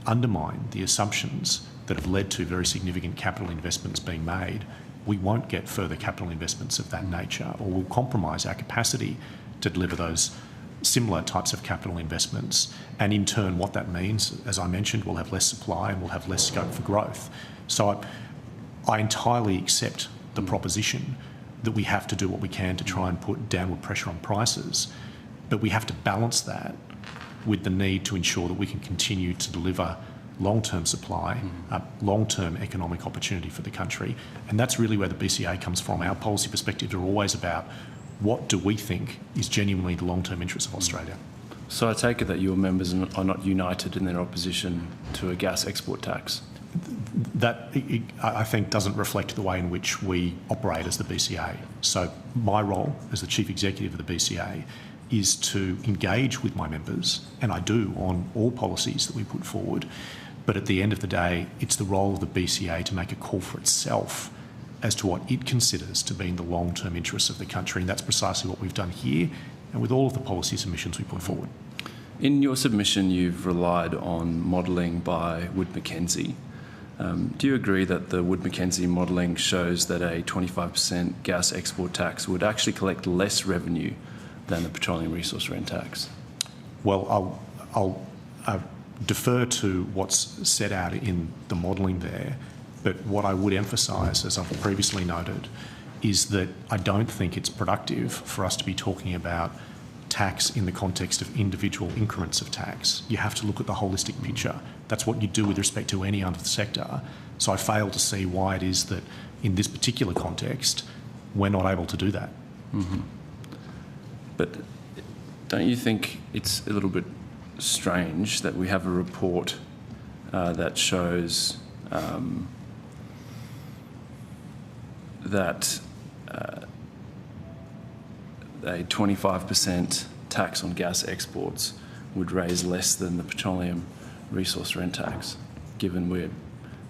undermine the assumptions that have led to very significant capital investments being made, we won't get further capital investments of that nature, or we'll compromise our capacity to deliver those similar types of capital investments. And in turn, what that means, as I mentioned, we'll have less supply and we'll have less scope for growth. So I entirely accept the proposition that we have to do what we can to try and put downward pressure on prices, but we have to balance that with the need to ensure that we can continue to deliver long-term supply, long-term economic opportunity for the country. And that's really where the BCA comes from. Our policy perspectives are always about what do we think is genuinely the long-term interests of Australia. So I take it that your members are not united in their opposition to a gas export tax? That, I think, doesn't reflect the way in which we operate as the BCA. So my role as the Chief Executive of the BCA is to engage with my members, and I do on all policies that we put forward. But at the end of the day, it's the role of the BCA to make a call for itself as to what it considers to be in the long-term interests of the country. And that's precisely what we've done here and with all of the policy submissions we put forward. In your submission, you've relied on modelling by Wood Mackenzie. Do you agree that the Wood Mackenzie modelling shows that a 25% gas export tax would actually collect less revenue than the petroleum resource rent tax? Well, I'll defer to what's set out in the modelling there, but what I would emphasise, as I've previously noted, is that I don't think it's productive for us to be talking about tax in the context of individual increments of tax. You have to look at the holistic picture. That's what you do with respect to any other sector. So I fail to see why it is that in this particular context we're not able to do that. Mm-hmm. But don't you think it's a little bit strange that we have a report that shows that a 25% tax on gas exports would raise less than the petroleum resource rent tax, given we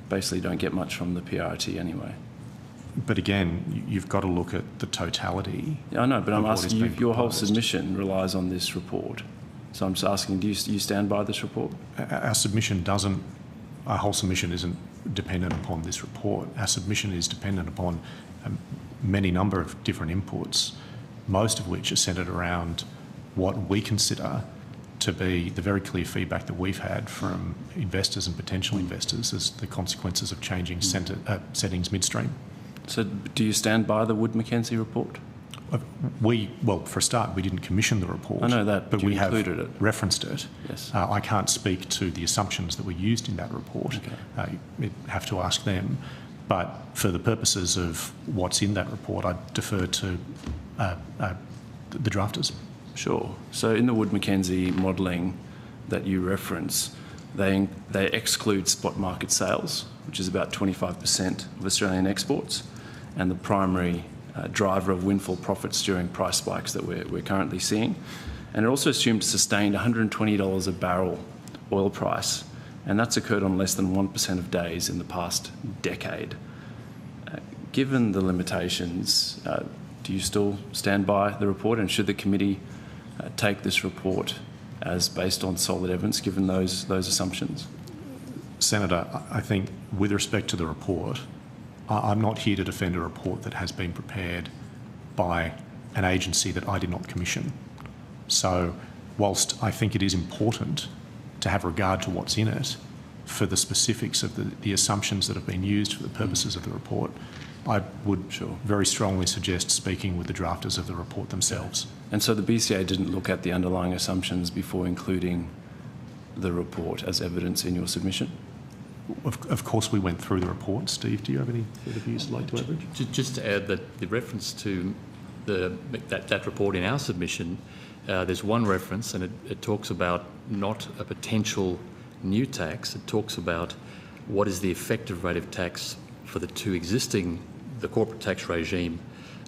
basically don't get much from the PRRT anyway? But again, you've got to look at the totality. Yeah, I know, but I'm asking you, your whole submission relies on this report. So I'm just asking, do you stand by this report? Our submission doesn't, our whole submission isn't dependent upon this report. Our submission is dependent upon many number of different inputs, most of which are centred around what we consider to be the very clear feedback that we've had from investors and potential investors as the consequences of changing settings midstream. So do you stand by the Wood Mackenzie report? Well, for a start, we didn't commission the report. I know that, but you we have included it. Referenced it. Yes. I can't speak to the assumptions that were used in that report. Okay. You'd have to ask them. But for the purposes of what's in that report, I defer to the drafters. Sure. So in the Wood Mackenzie modelling that you reference, they exclude spot market sales, which is about 25% of Australian exports, and the primary driver of windfall profits during price spikes that we're currently seeing. And it also assumed a sustained $120 a barrel oil price, and that's occurred on less than 1% of days in the past decade. Given the limitations, do you still stand by the report, and should the committee take this report as based on solid evidence given those assumptions? Senator, I think with respect to the report, I'm not here to defend a report that has been prepared by an agency that I did not commission. So whilst I think it is important to have regard to what's in it, for the specifics of the assumptions that have been used for the purposes of the report, I would very strongly suggest speaking with the drafters of the report themselves. And so the BCA didn't look at the underlying assumptions before including the report as evidence in your submission? Of course we went through the report. Steve, do you have any further views you'd like to add? Just to add that the reference to that report in our submission, there's one reference, and it talks about not a potential new tax. It talks about what is the effective rate of tax for the two existing, the corporate tax regime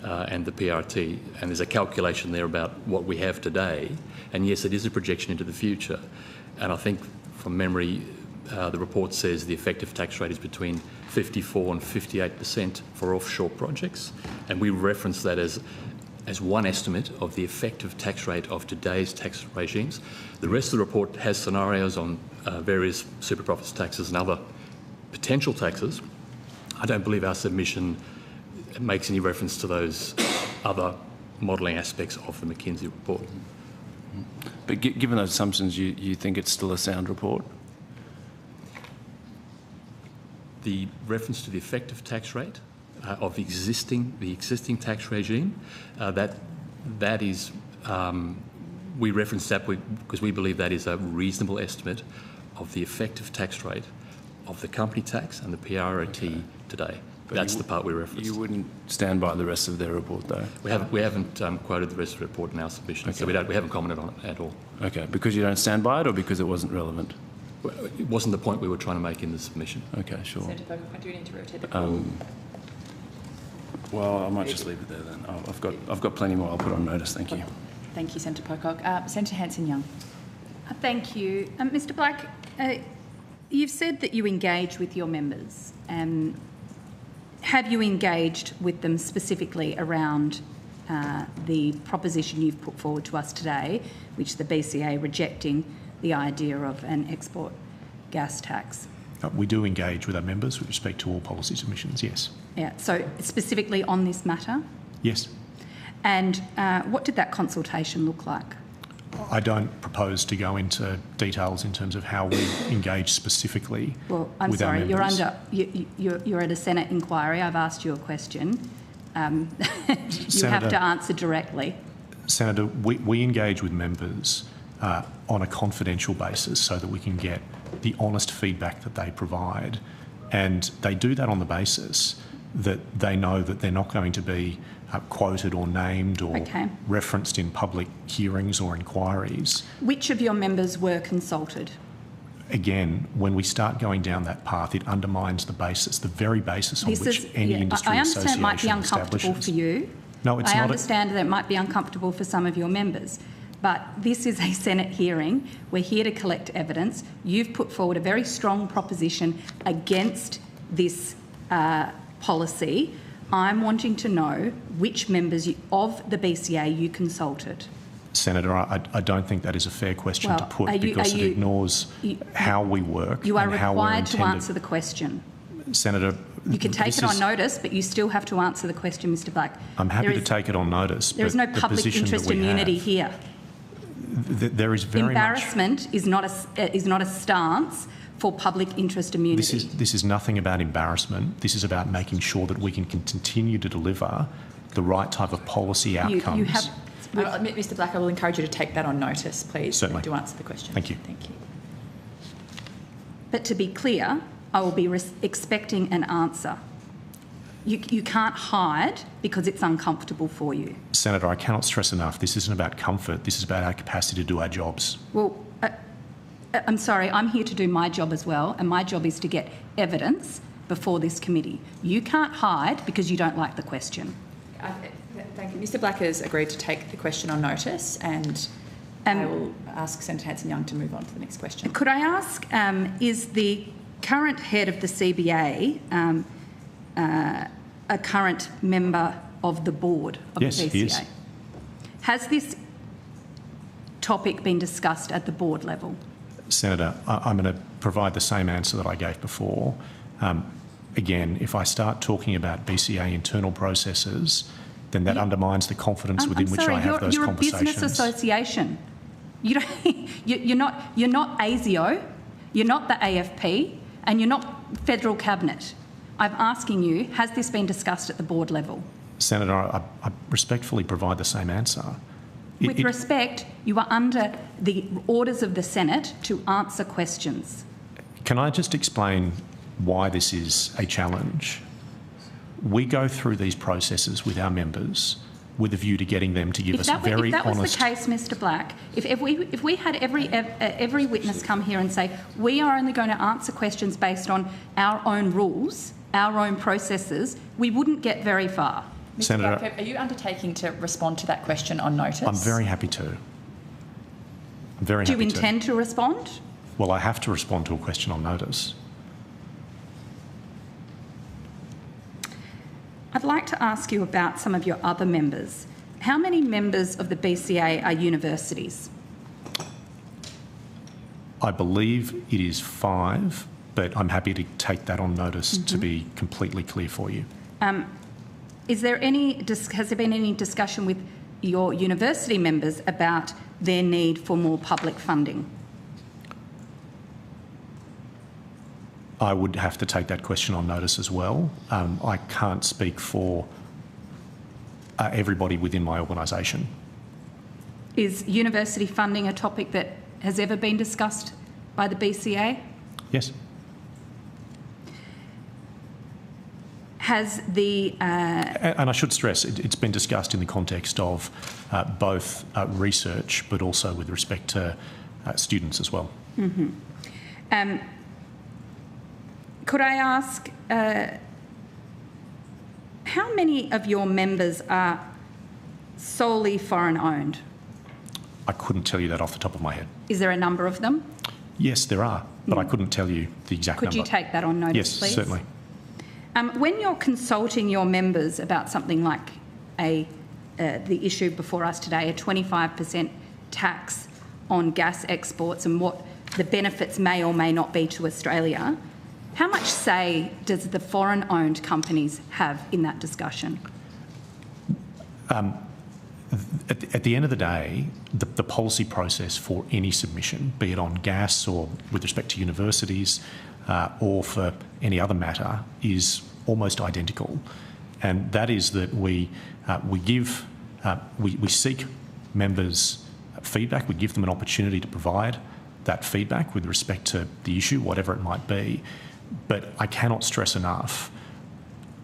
and the PRRT, and there's a calculation there about what we have today. And yes, it is a projection into the future. And I think from memory, the report says the effective tax rate is between 54 and 58% for offshore projects. And we reference that as one estimate of the effective tax rate of today's tax regimes. The rest of the report has scenarios on various super profits taxes and other potential taxes. I don't believe our submission makes any reference to those other modelling aspects of the McKinsey report. But given those assumptions, you think it's still a sound report? The reference to the effective tax rate of the existing tax regime, that is, we reference that because we believe that is a reasonable estimate of the effective tax rate of the company tax and the PRRT today. But that's the part we referenced. You wouldn't stand by the rest of their report, though? We haven't quoted the rest of the report in our submission, so we haven't commented on it at all. Okay, because you don't stand by it, or because it wasn't relevant? Well, it wasn't the point we were trying to make in the submission. Okay, sure. Senator Pocock, I do need to rotate the call. Well, I might just leave it there then. I've got plenty more. I'll put on notice. Thank you. Thank you, Senator Pocock. Senator Hanson-Young. Thank you. Mr Black, you've said that you engage with your members. Have you engaged with them specifically around the proposition you've put forward to us today, which the BCA rejecting the idea of an export gas tax? We do engage with our members with respect to all policy submissions, yes. Yeah, so specifically on this matter? Yes. And what did that consultation look like? I don't propose to go into details in terms of how we engage specifically with our members. Well, I'm sorry, you're at a Senate inquiry. I've asked you a question. You Senator, have to answer directly. Senator, we engage with members on a confidential basis so that we can get the honest feedback that they provide. And they do that on the basis that they know that they're not going to be quoted or named or referenced in public hearings or inquiries. Which of your members were consulted? Again, when we start going down that path, it undermines the basis, the very basis on which any industry association establishes. I understand it might be uncomfortable for you. No, it's not. I understand that it might be uncomfortable for some of your members. But this is a Senate hearing. We're here to collect evidence. You've put forward a very strong proposition against this policy. I'm wanting to know which members of the BCA you consulted. Senator, I don't think that is a fair question to put because it ignores how we work You are and how we're required to intended. answer the question. Senator, you can take it on notice, but you still have to answer the question, Mr Black. I'm happy to take it on notice. There is no public interest immunity here. There is very Embarrassment is not a stance for public interest immunity. This is nothing about embarrassment. This is about making sure that we can continue to deliver the right type of policy outcomes. You have, Mr. Black, I will encourage you to take that on notice, please. Certainly. To answer the question. Thank you. Thank you. But to be clear, I will be expecting an answer. You can't hide because it's uncomfortable for you. Senator, I cannot stress enough, this isn't about comfort, this is about our capacity to do our jobs. Well, I'm sorry, I'm here to do my job as well, and my job is to get evidence before this committee. You can't hide because you don't like the question. Thank you. Mr. Black has agreed to take the question on notice, and I will ask Senator Hanson-Young to move on to the next question. Could I ask, is the current head of the CBA a current member of the board of yes, the BCA? He is. Has this topic been discussed at the board level? Senator, I'm going to provide the same answer that I gave before. Again, if I start talking about BCA internal processes, then that undermines the confidence within which I have those conversations. You're a business association. You don't, you're not ASIO, you're not the AFP, and you're not federal cabinet. I'm asking you, has this been discussed at the board level? Senator, I respectfully provide the same answer. With respect, you are under the orders of the Senate to answer questions. Can I just explain why this is a challenge? We go through these processes with our members with a view to getting them to give us very honest... If that was the case, Mr Black, if we had every witness come here and say, we are only going to answer questions based on our own rules, our own processes, we wouldn't get very far. Mr. Senator, Black, are you undertaking to respond to that question on notice? I'm very happy to. I'm very happy to. Do you intend to respond? Well, I have to respond to a question on notice. I'd like to ask you about some of your other members. How many members of the BCA are universities? I believe it is 5, but I'm happy to take that on notice to be completely clear for you. Has there been any discussion with your university members about their need for more public funding? I would have to take that question on notice as well. I can't speak for everybody within my organisation. Is university funding a topic that has ever been discussed by the BCA? Yes. Has the... And I should stress, it's been discussed in the context of both research but also with respect to students as well. Could I ask, how many of your members are solely foreign owned? I couldn't tell you that off the top of my head. Is there a number of them? Yes, there are, but I couldn't tell you the exact number. Could you take that on notice, yes, please? Yes, certainly. When you're consulting your members about something like the issue before us today, a 25% tax on gas exports and what the benefits may or may not be to Australia, how much say does the foreign-owned companies have in that discussion? At the end of the day, the policy process for any submission, be it on gas or with respect to universities or for any other matter, is almost identical. And that is that we seek members' feedback, we give them an opportunity to provide that feedback with respect to the issue, whatever it might be. But I cannot stress enough,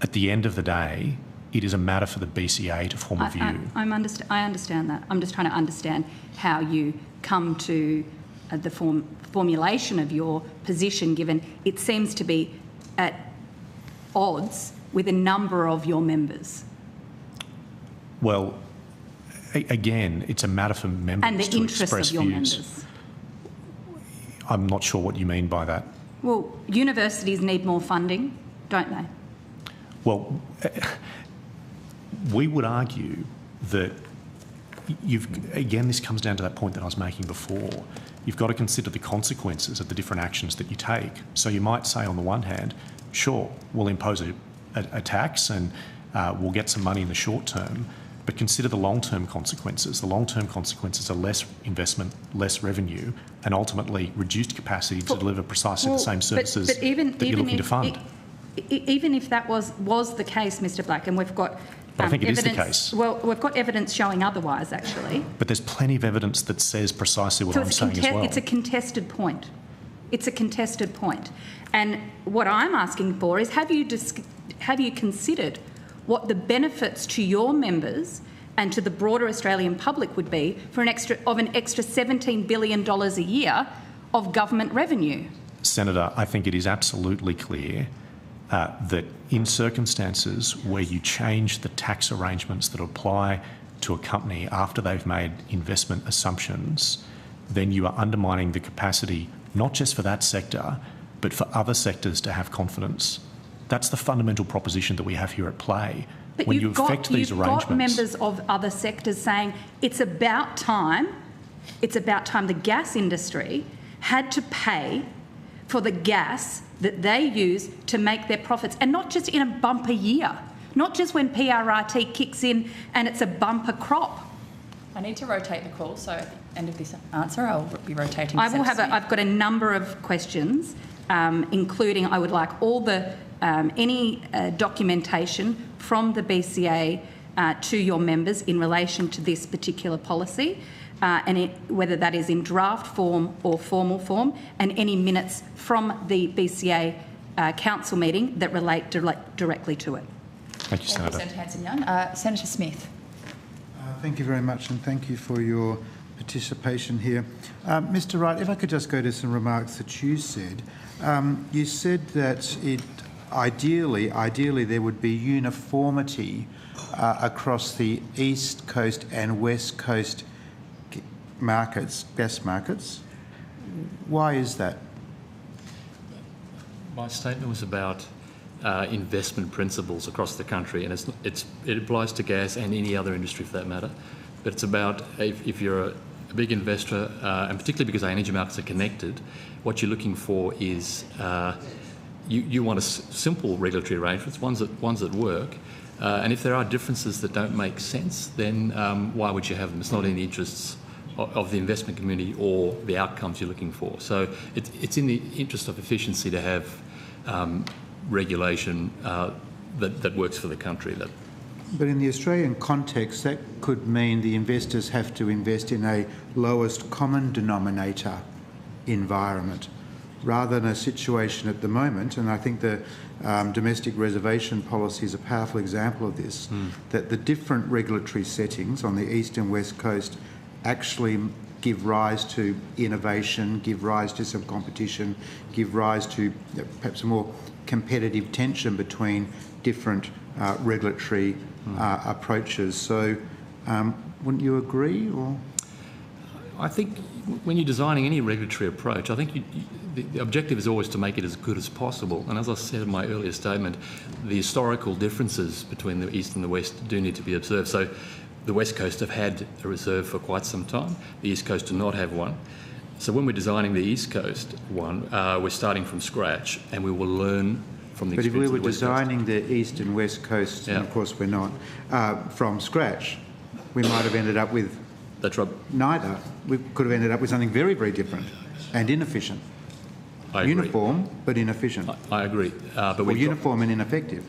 at the end of the day, it is a matter for the BCA to form a view. I understand that. I'm just trying to understand how you come to the formulation of your position, given it seems to be at odds with a number of your members. Well, again, it's a matter for members and the to interests express of your views. members. I'm not sure what you mean by that. Well, universities need more funding, don't they? Well, we would argue that again, this comes down to that point that I was making before. You've got to consider the consequences of the different actions that you take. So you might say, on the one hand, sure, we'll impose a tax and we'll get some money in the short term, but consider the long-term consequences. The long-term consequences are less investment, less revenue, and ultimately reduced capacity to deliver precisely the same services that you're looking to fund. Even if that was the case, Mr Black, and we've got But I think it is the evidence, case. Well, we've got evidence showing otherwise, actually. But there's plenty of evidence that says precisely what I'm saying as well. It's a contested point. It's a contested point. And what I'm asking for is, have you considered what the benefits to your members and to the broader Australian public would be for an extra $17 billion a year of government revenue? Senator, I think it is absolutely clear that in circumstances where you change the tax arrangements that apply to a company after they've made investment assumptions, then you are undermining the capacity not just for that sector, but for other sectors to have confidence. That's the fundamental proposition that we have here at play. But when you affect these arrangements, you've got members of other sectors saying it's about time the gas industry had to pay for the gas that they use to make their profits, and not just in a bumper year, not just when PRRT kicks in and it's a bumper crop. I need to rotate the call, so at the end of this answer, I'll be rotating. I've got a number of questions, including I would like all the any documentation from the BCA to your members in relation to this particular policy, and whether that is in draft form or formal form, and any minutes from the BCA council meeting that relate directly to it. Thank you, Senator. Senator Hanson-Young. Senator Smith. Thank you very much, and thank you for your participation here. Mr. Wright, if I could just go to some remarks that you said. You said that ideally there would be uniformity across the East Coast and West Coast markets, gas markets. Why is that? My statement was about investment principles across the country, and it applies to gas and any other industry for that matter. But it's about if you're a big investor, and particularly because our energy markets are connected, what you're looking for is you want simple regulatory arrangements, ones that work. And if there are differences that don't make sense, then why would you have them? It's not in the interests of the investment community or the outcomes you're looking for. So it's in the interest of efficiency to have regulation that works for the country. But in the Australian context, that could mean the investors have to invest in a lowest common denominator environment, rather than a situation at the moment, and I think the domestic reservation policy is a powerful example of this, that the different regulatory settings on the East and West Coast actually give rise to innovation, give rise to some competition, give rise to perhaps a more competitive tension between different regulatory approaches. So wouldn't you agree? Or I think when you're designing any regulatory approach, I think the objective is always to make it as good as possible. And as I said in my earlier statement, the historical differences between the East and the West do need to be observed. So the West Coast have had a reserve for quite some time. The East Coast do not have one. So when we're designing the East Coast one, we're starting from scratch, and we will learn from the experience of the West Coast. But if we were designing the East and West Coast, and of course we're not, from scratch, we might have ended up with neither. We could have ended up with something very, very different and inefficient. I agree. Uniform, but inefficient. I agree. But uniform and ineffective.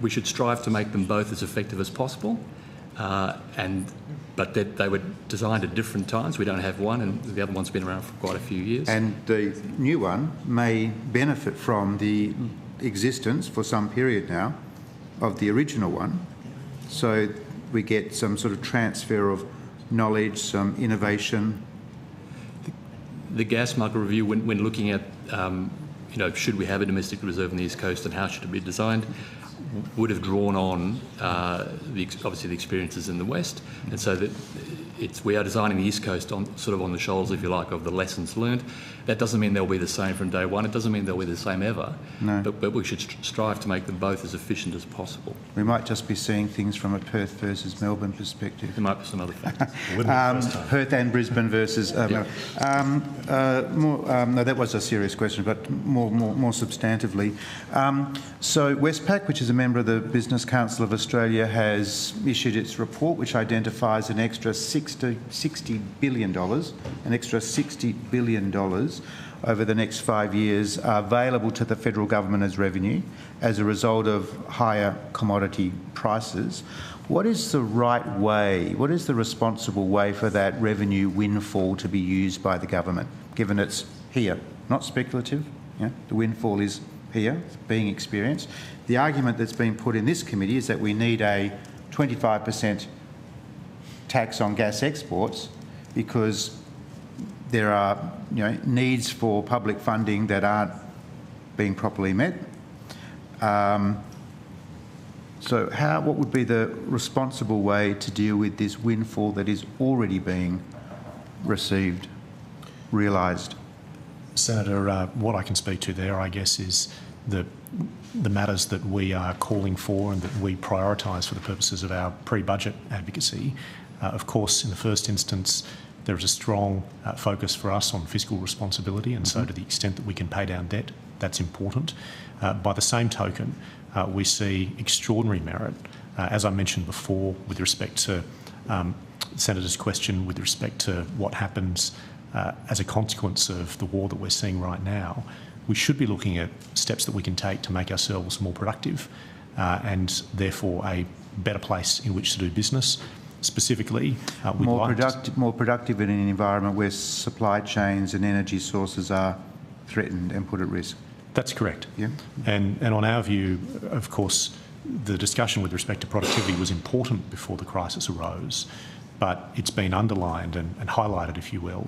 We should strive to make them both as effective as possible. But they were designed at different times. We don't have one, and the other one's been around for quite a few years. And the new one may benefit from the existence for some period now of the original one. So we get some sort of transfer of knowledge, some innovation. The gas market review, when looking at, should we have a domestic reserve on the East Coast and how should it be designed, would have drawn on obviously the experiences in the West, and so that we are designing the East Coast on the shoulders, if you like, of the lessons learned. That doesn't mean they'll be the same from day one. It doesn't mean they'll be the same ever. No. But we should strive to make them both as efficient as possible. We might just be seeing things from a Perth versus Melbourne perspective. There might be some other factors. Perth and Brisbane versus Melbourne. No, that was a serious question, but more substantively. So Westpac, which is a member of the Business Council of Australia, has issued its report, which identifies an extra $6 $60 billion, an extra $60 billion over the next 5 years are available to the federal government as revenue as a result of higher commodity prices. What is the right way, what is the responsible way for that revenue windfall to be used by the government, given it's here, not speculative? Yeah, the windfall is here, being experienced. The argument that's been put in this committee is that we need a 25% tax on gas exports because there are needs for public funding that aren't being properly met. So what would be the responsible way to deal with this windfall that is already being received, realised? Senator, what I can speak to there, I guess, is the matters that we are calling for and that we prioritise for the purposes of our pre-budget advocacy. Of course, in the first instance, there is a strong focus for us on fiscal responsibility, and so to the extent that we can pay down debt, that's important. By the same token, we see extraordinary merit, as I mentioned before, with respect to the Senator's question, with respect to what happens as a consequence of the war that we're seeing right now. We should be looking at steps that we can take to make ourselves more productive and therefore a better place in which to do business. Specifically, more productive in an environment where supply chains and energy sources are threatened and put at risk. That's correct. Yeah. And on our view, of course, the discussion with respect to productivity was important before the crisis arose, but it's been underlined and highlighted, if you will,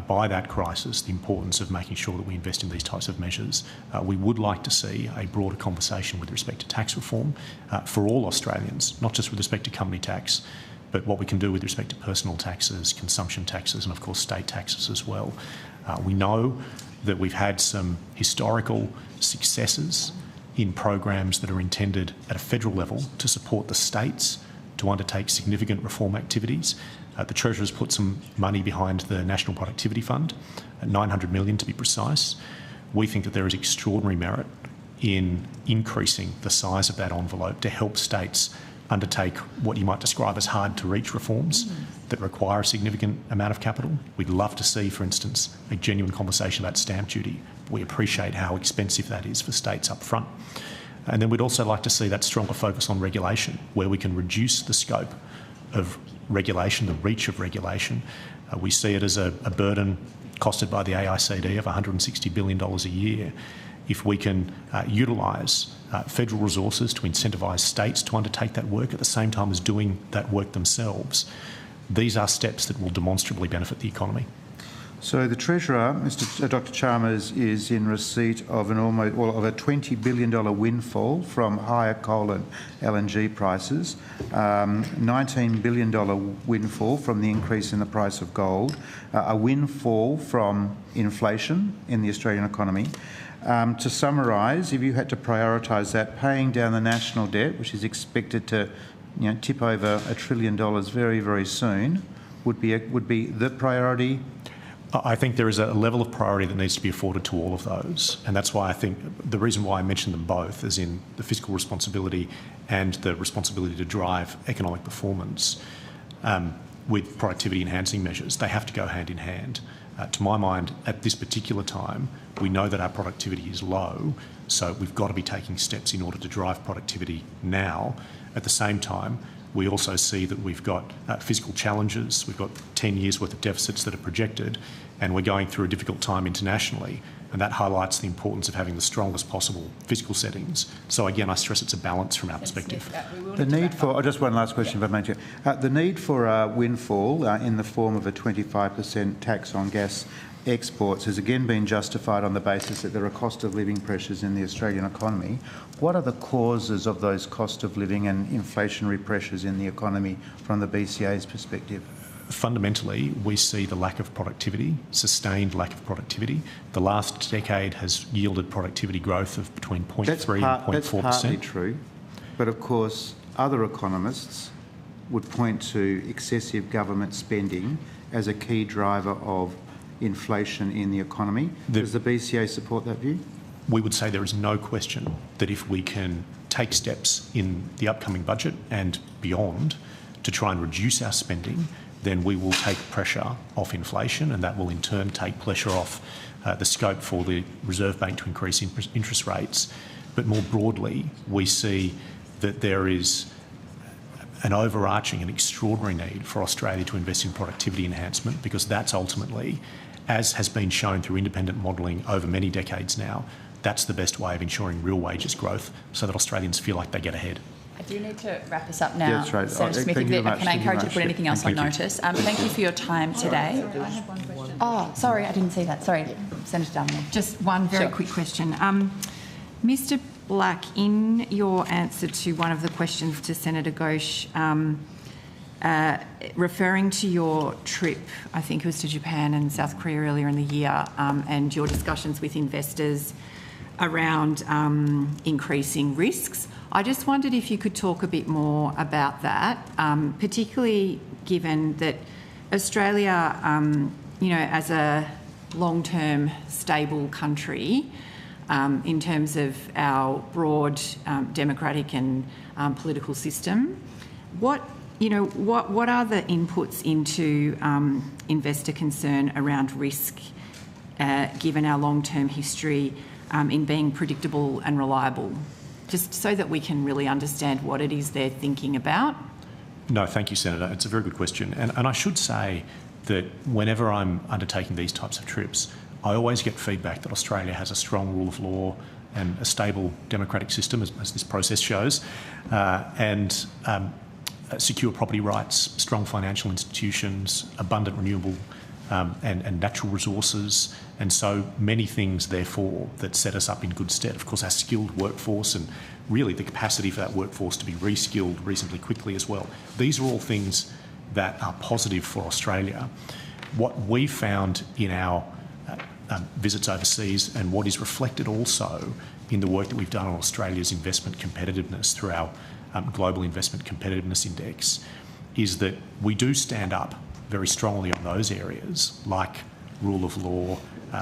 by that crisis, the importance of making sure that we invest in these types of measures. We would like to see a broader conversation with respect to tax reform for all Australians, not just with respect to company tax, but what we can do with respect to personal taxes, consumption taxes, and of course state taxes as well. We know that we've had some historical successes in programs that are intended at a federal level to support the states to undertake significant reform activities. The Treasurer has put some money behind the National Productivity Fund, $900 million to be precise. We think that there is extraordinary merit in increasing the size of that envelope to help states undertake what you might describe as hard-to-reach reforms that require a significant amount of capital. We'd love to see, for instance, a genuine conversation about stamp duty. We appreciate how expensive that is for states up front. And then we'd also like to see that stronger focus on regulation, where we can reduce the scope of regulation, the reach of regulation. We see it as a burden costed by the AICD of $160 billion a year. If we can utilise federal resources to incentivise states to undertake that work at the same time as doing that work themselves, these are steps that will demonstrably benefit the economy. So the Treasurer, Dr. Chalmers, is in receipt of a $20 billion windfall from higher coal and LNG prices, $19 billion windfall from the increase in the price of gold, a windfall from inflation in the Australian economy. To summarise, if you had to prioritise that, paying down the national debt, which is expected to tip over $1 trillion very, very soon, would be the priority? I think there is a level of priority that needs to be afforded to all of those, and that's why I think the reason why I mentioned them both, as in the fiscal responsibility and the responsibility to drive economic performance with productivity enhancing measures, they have to go hand in hand. To my mind, at this particular time, we know that our productivity is low, so we've got to be taking steps in order to drive productivity now. At the same time, we also see that we've got fiscal challenges, we've got 10 years worth of deficits that are projected, and we're going through a difficult time internationally, and that highlights the importance of having the strongest possible fiscal settings. So again, I stress it's a balance from our perspective. The need for, just one last question, if I may, Chair. The need for a windfall in the form of a 25% tax on gas exports has again been justified on the basis that there are cost of living pressures in the Australian economy. What are the causes of those cost of living and inflationary pressures in the economy from the BCA's perspective? Fundamentally, we see the lack of productivity, sustained lack of productivity. The last decade has yielded productivity growth of between 0.3 and 0.4%. That's partly true, but of course other economists would point to excessive government spending as a key driver of inflation in the economy. Does the BCA support that view? We would say there is no question that if we can take steps in the upcoming budget and beyond to try and reduce our spending, then we will take pressure off inflation, and that will in turn take pressure off the scope for the Reserve Bank to increase interest rates. But more broadly, we see that there is an overarching and extraordinary need for Australia to invest in productivity enhancement, because that's ultimately, as has been shown through independent modelling over many decades now, that's the best way of ensuring real wages growth so that Australians feel like they get ahead. I do need to wrap this up now. Yeah, that's right. Senator Smith, can I encourage you to put anything else on notice? Thank you for your time today. Sorry, I have one question. Oh, sorry, I didn't see that. Sorry, Senator Darling. Just one very quick question. Mr Black, in your answer to one of the questions to Senator Ghosh, referring to your trip, I think it was to Japan and South Korea earlier in the year, and your discussions with investors around increasing risks, I just wondered if you could talk a bit more about that, particularly given that Australia, as a long-term stable country, in terms of our broad democratic and political system, what are the inputs into investor concern around risk, given our long-term history in being predictable and reliable? Just so that we can really understand what it is they're thinking about. No, thank you, Senator. It's a very good question. And I should say that whenever I'm undertaking these types of trips, I always get feedback that Australia has a strong rule of law and a stable democratic system, as this process shows, and secure property rights, strong financial institutions, abundant renewable and natural resources, and so many things, therefore, that set us up in good stead. Of course, our skilled workforce and really the capacity for that workforce to be re-skilled reasonably quickly as well. These are all things that are positive for Australia. What we found in our visits overseas, and what is reflected also in the work that we've done on Australia's investment competitiveness through our Global Investment Competitiveness Index, is that we do stand up very strongly on those areas, like rule of law,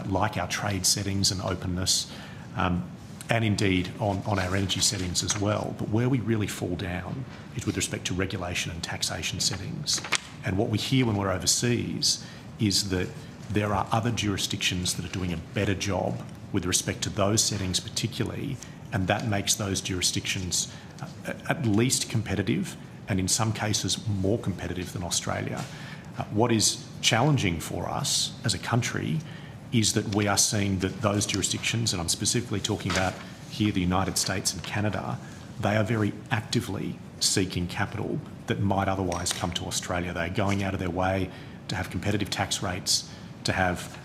like our trade settings and openness, and indeed on our energy settings as well. But where we really fall down is with respect to regulation and taxation settings. And what we hear when we're overseas is that there are other jurisdictions that are doing a better job with respect to those settings particularly, and that makes those jurisdictions at least competitive, and in some cases more competitive than Australia. What is challenging for us as a country is that we are seeing that those jurisdictions, and I'm specifically talking about here the United States and Canada, they are very actively seeking capital that might otherwise come to Australia. They're going out of their way to have competitive tax rates, to have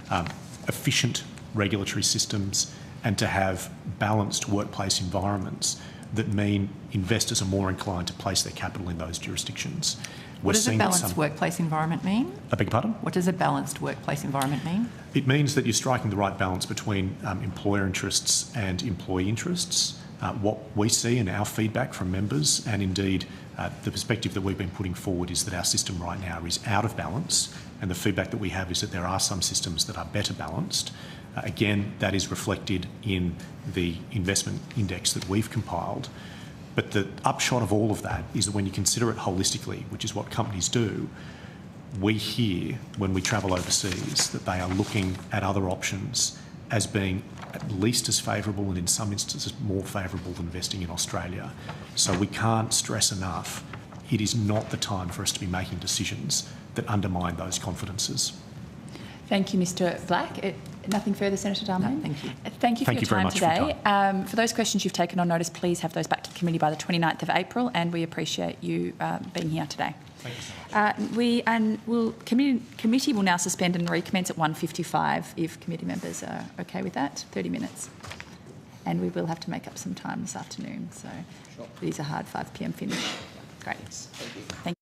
efficient regulatory systems, and to have balanced workplace environments that mean investors are more inclined to place their capital in those jurisdictions. What does a balanced workplace environment mean? I beg your pardon? What does a balanced workplace environment mean? It means that you're striking the right balance between employer interests and employee interests. What we see in our feedback from members, and indeed the perspective that we've been putting forward, is that our system right now is out of balance, and the feedback that we have is that there are some systems that are better balanced. Again, that is reflected in the investment index that we've compiled. But the upshot of all of that is that when you consider it holistically, which is what companies do, we hear when we travel overseas that they are looking at other options as being at least as favourable, and in some instances more favourable than investing in Australia. So we can't stress enough, it is not the time for us to be making decisions that undermine those confidences. Thank you, Mr Black. Nothing further, Senator Darling? No, thank you. Thank you for your time today. For those questions you've taken on notice, please have those back to the committee by the 29th of April, and we appreciate you being here today. Thank you. Committee will now suspend and recommence at 1:55 if committee members are okay with that, 30 minutes. And we will have to make up some time this afternoon, so these are hard 5 p.m. finish. Great. Thank you. Thank you.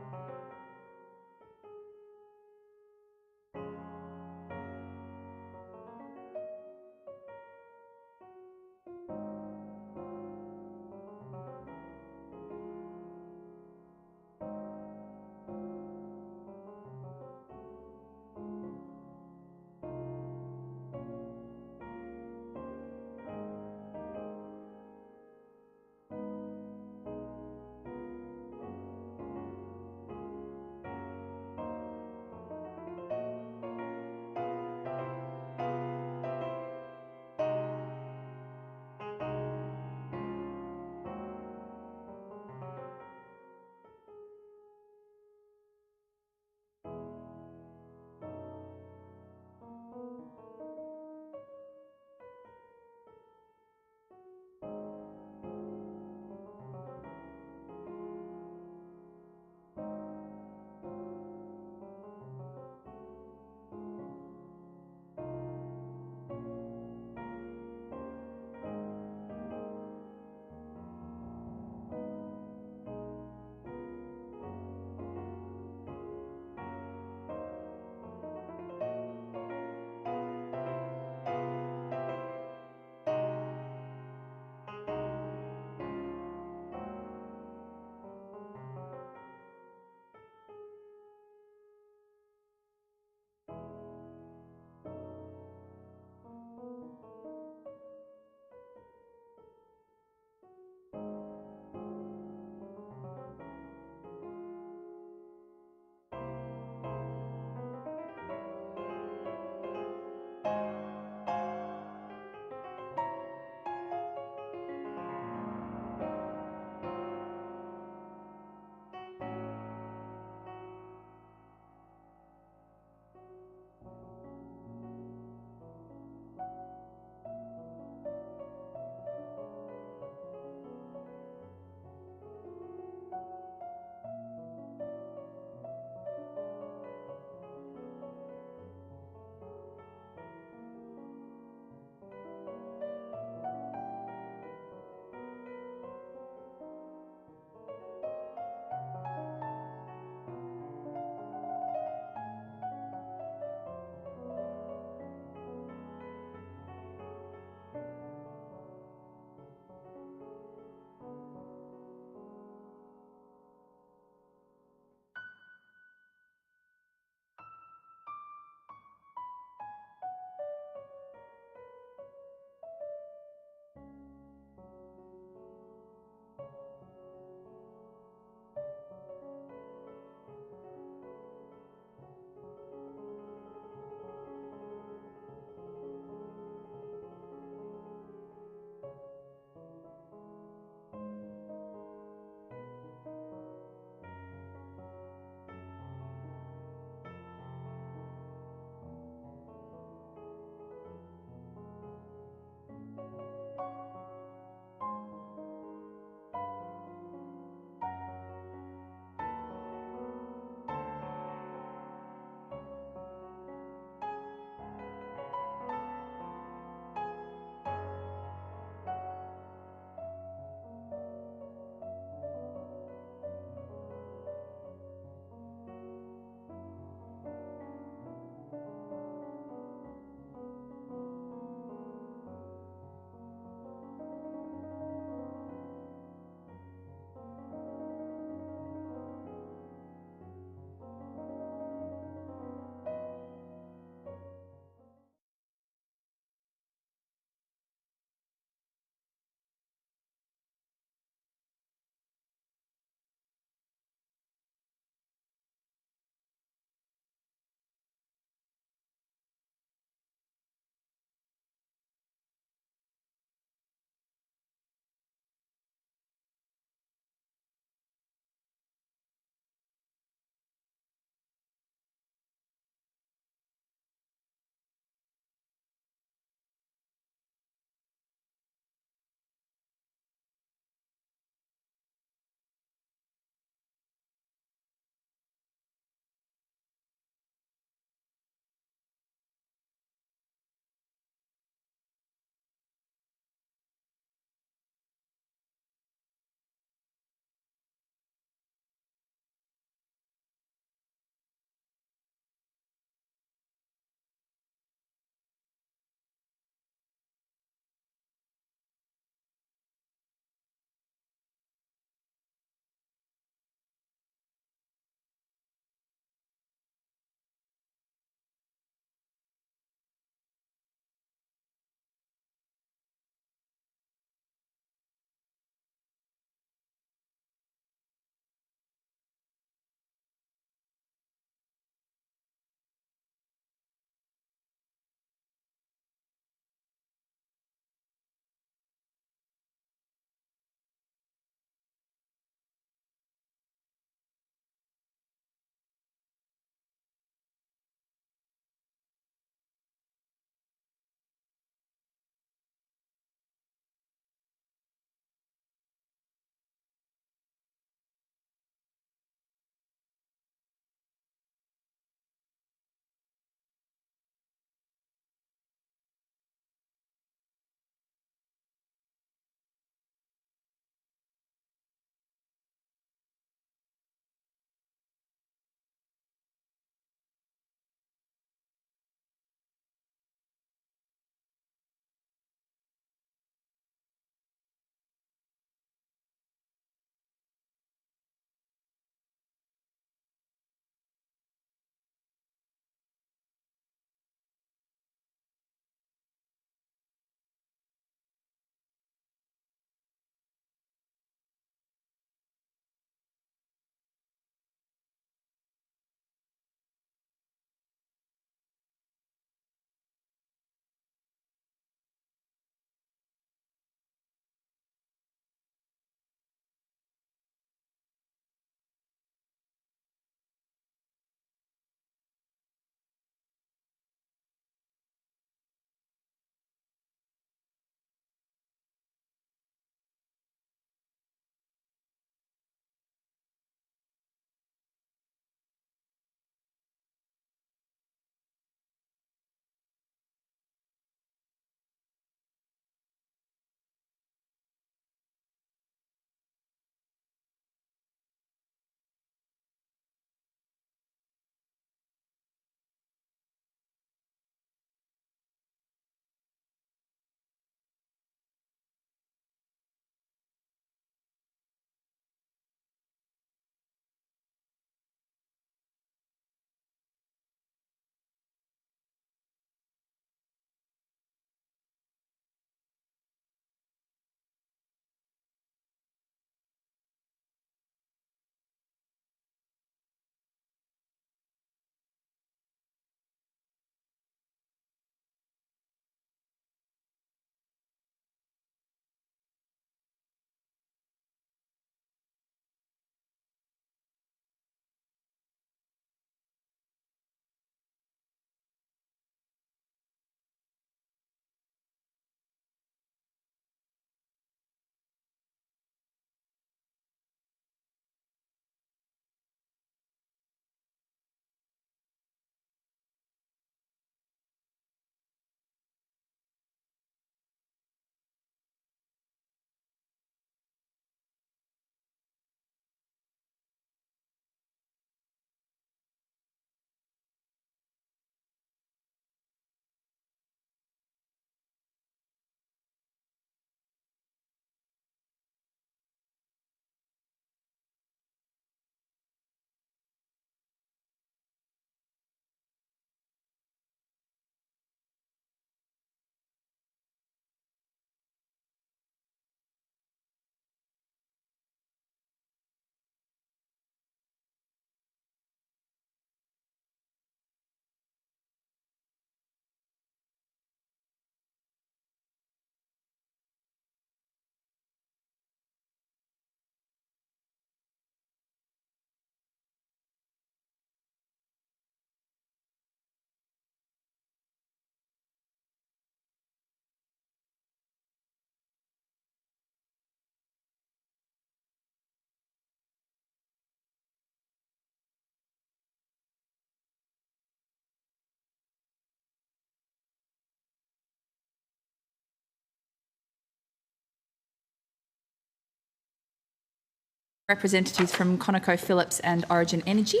representatives from ConocoPhillips and Origin Energy.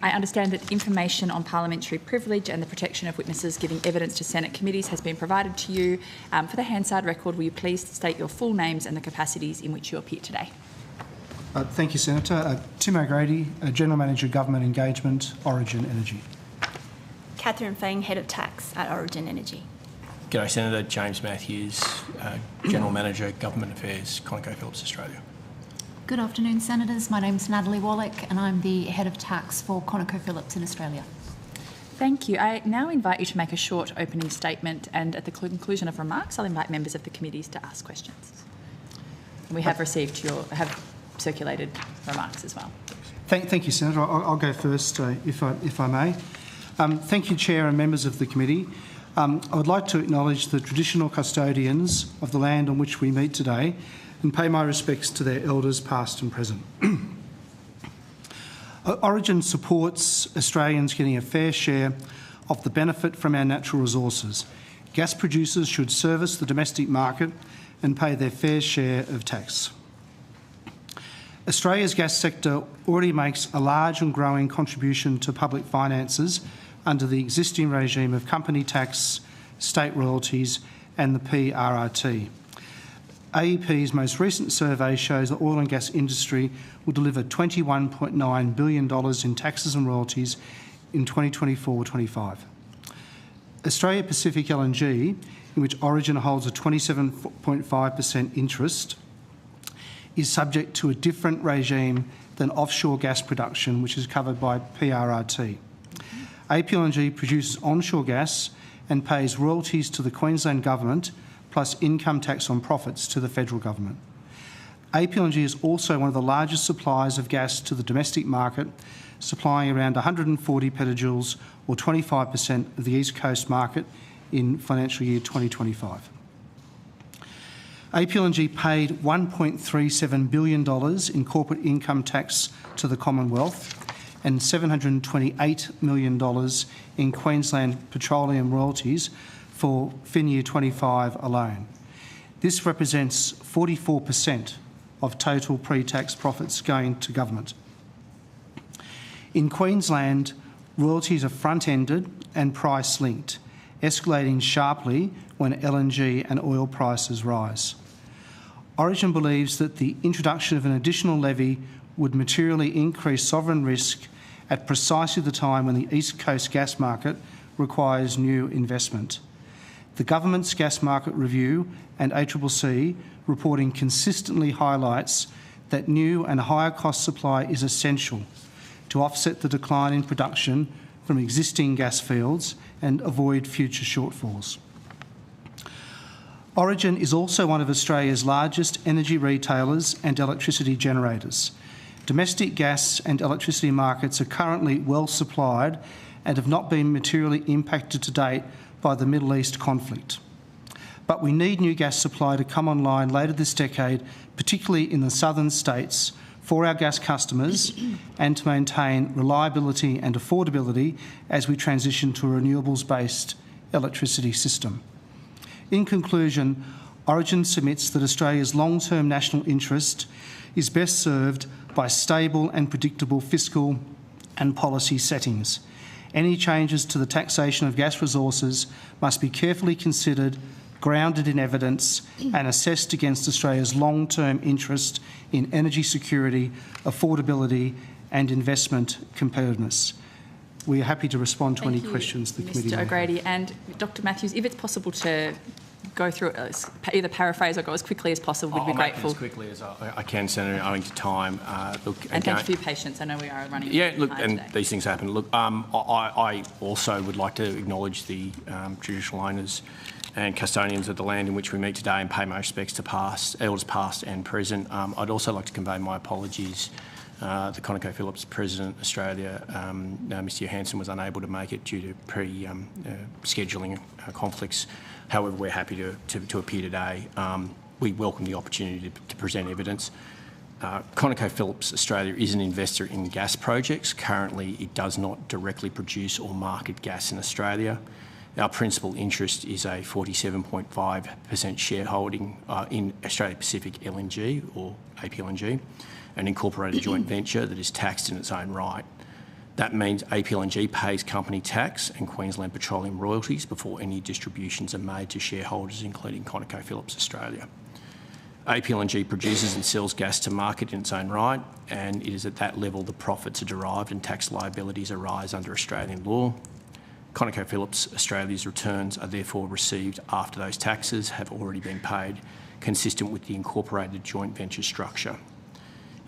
I understand that information on parliamentary privilege and the protection of witnesses giving evidence to Senate committees has been provided to you. For the Hansard record, will you please state your full names and the capacities in which you appear today? Thank you, Senator. Tim O'Grady, General Manager, Government Engagement, Origin Energy. Catherine Fang, Head of Tax at Origin Energy. G'day, Senator. James Matthews, General Manager, Government Affairs, ConocoPhillips Australia. Good afternoon, Senators. My name's Natalie Wallach and I'm the Head of Tax for ConocoPhillips in Australia. Thank you. I now invite you to make a short opening statement, and at the conclusion of remarks, I'll invite members of the committees to ask questions. And we have received have circulated remarks as well. Thank you, Senator. I'll go first, if I may. Thank you, Chair and members of the committee. I would like to acknowledge the traditional custodians of the land on which we meet today and pay my respects to their elders past and present. Origin supports Australians getting a fair share of the benefit from our natural resources. Gas producers should service the domestic market and pay their fair share of tax. Australia's gas sector already makes a large and growing contribution to public finances under the existing regime of company tax, state royalties and the PRRT. AEP's most recent survey shows the oil and gas industry will deliver $21.9 billion in taxes and royalties in 2024-25. Australia Pacific LNG, in which Origin holds a 27.5% interest, is subject to a different regime than offshore gas production, which is covered by PRRT. APLNG produces onshore gas and pays royalties to the Queensland Government plus income tax on profits to the federal government. APLNG is also one of the largest suppliers of gas to the domestic market, supplying around 140 petajoules or 25% of the East Coast market in financial year 2025. APLNG paid $1.37 billion in corporate income tax to the Commonwealth and $728 million in Queensland petroleum royalties for fin year 25 alone. This represents 44% of total pre-tax profits going to government. In Queensland, royalties are front-ended and price-linked, escalating sharply when LNG and oil prices rise. Origin believes that the introduction of an additional levy would materially increase sovereign risk at precisely the time when the East Coast gas market requires new investment. The government's gas market review and ACCC reporting consistently highlights that new and higher cost supply is essential to offset the decline in production from existing gas fields and avoid future shortfalls. Origin is also one of Australia's largest energy retailers and electricity generators. Domestic gas and electricity markets are currently well supplied and have not been materially impacted to date by the Middle East conflict. But we need new gas supply to come online later this decade, particularly in the southern states, for our gas customers and to maintain reliability and affordability as we transition to a renewables-based electricity system. In conclusion, Origin submits that Australia's long-term national interest is best served by stable and predictable fiscal and policy settings. Any changes to the taxation of gas resources must be carefully considered, grounded in evidence and assessed against Australia's long-term interest in energy security, affordability and investment competitiveness. We are happy to respond to any questions the committee may have. Mr O'Grady. And Dr Matthews, if it's possible to go through it, either paraphrase or go as quickly as possible, we'd be grateful. As quickly as I can, Senator, owing to time. And thank you for your patience. I know we are running and today. These things happen. Look, I also would like to acknowledge the traditional owners and custodians of the land in which we meet today and pay my respects to elders past and present. I'd also like to convey my apologies. The ConocoPhillips President Australia, Mr Johansson, was unable to make it due to scheduling conflicts. However, we're happy to appear today. We welcome the opportunity to present evidence. ConocoPhillips Australia is an investor in gas projects. Currently, it does not directly produce or market gas in Australia. Our principal interest is a 47.5% shareholding in Australia Pacific LNG, or APLNG, an incorporated joint venture that is taxed in its own right. That means APLNG pays company tax and Queensland Petroleum royalties before any distributions are made to shareholders, including ConocoPhillips Australia. APLNG produces and sells gas to market in its own right, and it is at that level the profits are derived and tax liabilities arise under Australian law. ConocoPhillips Australia's returns are therefore received after those taxes have already been paid, consistent with the incorporated joint venture structure.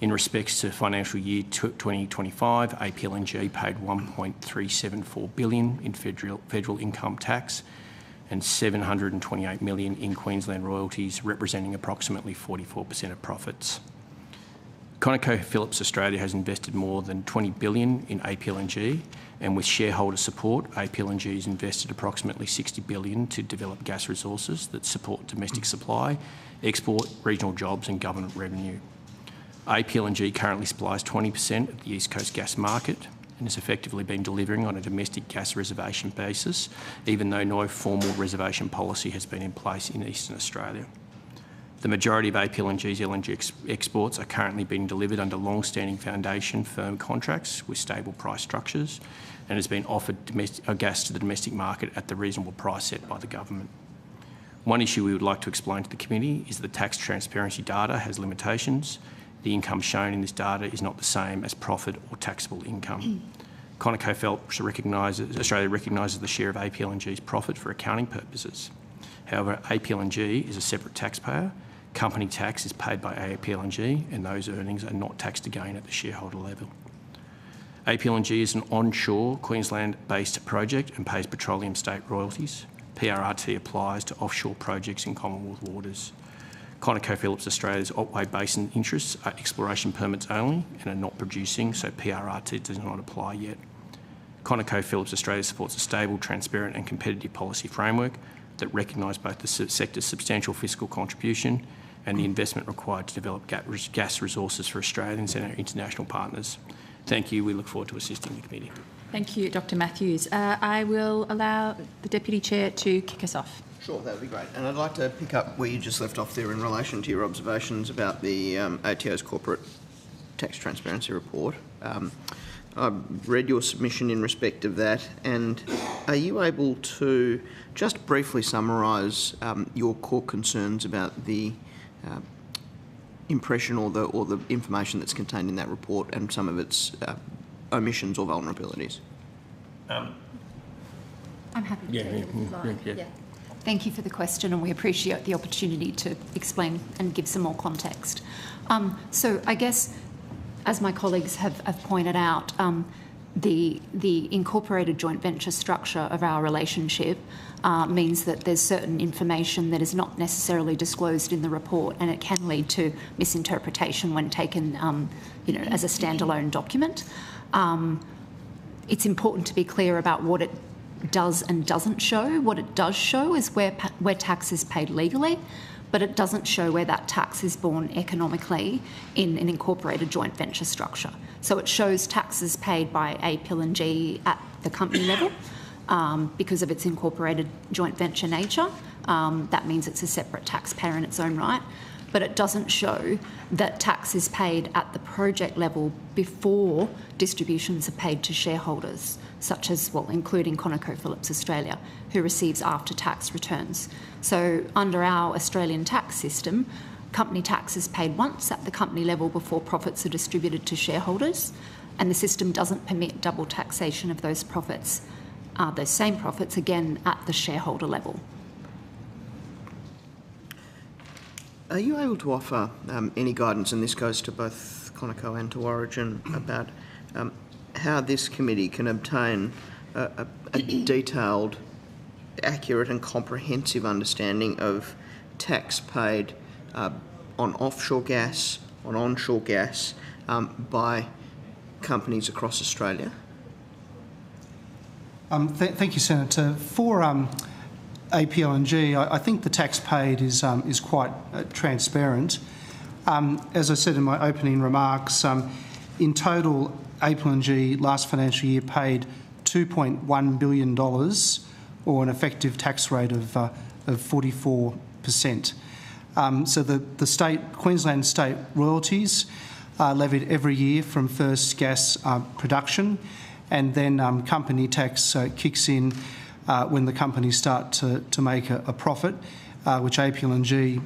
In respects to financial year 2025, APLNG paid $1.374 billion in federal income tax and $728 million in Queensland royalties, representing approximately 44% of profits. ConocoPhillips Australia has invested more than $20 billion in APLNG, and with shareholder support, APLNG has invested approximately $60 billion to develop gas resources that support domestic supply, export, regional jobs and government revenue. APLNG currently supplies 20% of the East Coast gas market and has effectively been delivering on a domestic gas reservation basis, even though no formal reservation policy has been in place in Eastern Australia. The majority of APLNG's LNG exports are currently being delivered under long-standing foundation firm contracts with stable price structures and has been offered gas to the domestic market at the reasonable price set by the government. One issue we would like to explain to the committee is that the tax transparency data has limitations. The income shown in this data is not the same as profit or taxable income. ConocoPhillips Australia recognises the share of APLNG's profit for accounting purposes. However, APLNG is a separate taxpayer. Company tax is paid by APLNG and those earnings are not taxed again at the shareholder level. APLNG is an onshore Queensland-based project and pays petroleum state royalties. PRRT applies to offshore projects in Commonwealth waters. ConocoPhillips Australia's Otway Basin interests are exploration permits only and are not producing, so PRRT does not apply yet. ConocoPhillips Australia supports a stable, transparent and competitive policy framework that recognise both the sector's substantial fiscal contribution and the investment required to develop gas resources for Australians and our international partners. Thank you. We look forward to assisting the committee. Thank you, Dr Matthews. I will allow the Deputy Chair to kick us off. Sure, that would be great. And I'd like to pick up where you just left off there in relation to your observations about the ATO's corporate tax transparency report. I've read your submission in respect of that, and are you able to just briefly summarise your core concerns about the impression or the information that's contained in that report and some of its omissions or vulnerabilities? I'm happy to. Thank you for the question, and we appreciate the opportunity to explain and give some more context. So I guess, as my colleagues have pointed out, the incorporated joint venture structure of our relationship means that there's certain information that is not necessarily disclosed in the report, and it can lead to misinterpretation when taken as a standalone document. It's important to be clear about what it does and doesn't show. What it does show is where tax is paid legally, but it doesn't show where that tax is borne economically in an incorporated joint venture structure. So it shows taxes paid by APLNG at the company level because of its incorporated joint venture nature. That means it's a separate taxpayer in its own right. But it doesn't show that tax is paid at the project level before distributions are paid to shareholders, such as, including ConocoPhillips Australia, who receives after-tax returns. So under our Australian tax system, company tax is paid once at the company level before profits are distributed to shareholders, and the system doesn't permit double taxation of those profits, those same profits, again at the shareholder level. Are you able to offer any guidance, and this goes to both Conoco and to Origin, about how this committee can obtain a detailed, accurate and comprehensive understanding of tax paid on offshore gas, on onshore gas, by companies across Australia? Thank you, Senator. For APLNG, I think the tax paid is quite transparent. As I said in my opening remarks, in total, APLNG last financial year paid $2.1 billion or an effective tax rate of 44%. So the Queensland state royalties are levied every year from first gas production, and then company tax kicks in when the companies start to make a profit, which APLNG,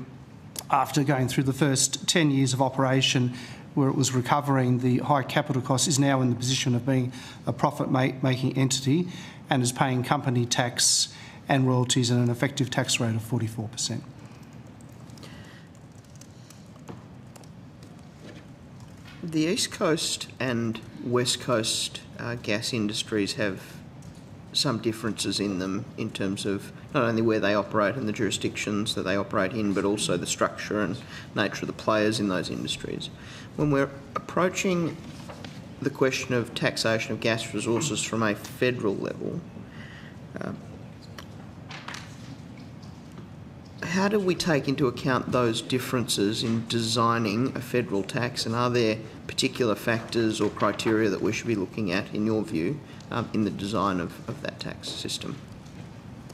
after going through the first 10 years of operation where it was recovering the high capital costs, is now in the position of being a profit-making entity and is paying company tax and royalties at an effective tax rate of 44%. The East Coast and West Coast gas industries have some differences in them in terms of not only where they operate and the jurisdictions that they operate in, but also the structure and nature of the players in those industries. When we're approaching the question of taxation of gas resources from a federal level, how do we take into account those differences in designing a federal tax, and are there particular factors or criteria that we should be looking at, in your view, in the design of that tax system?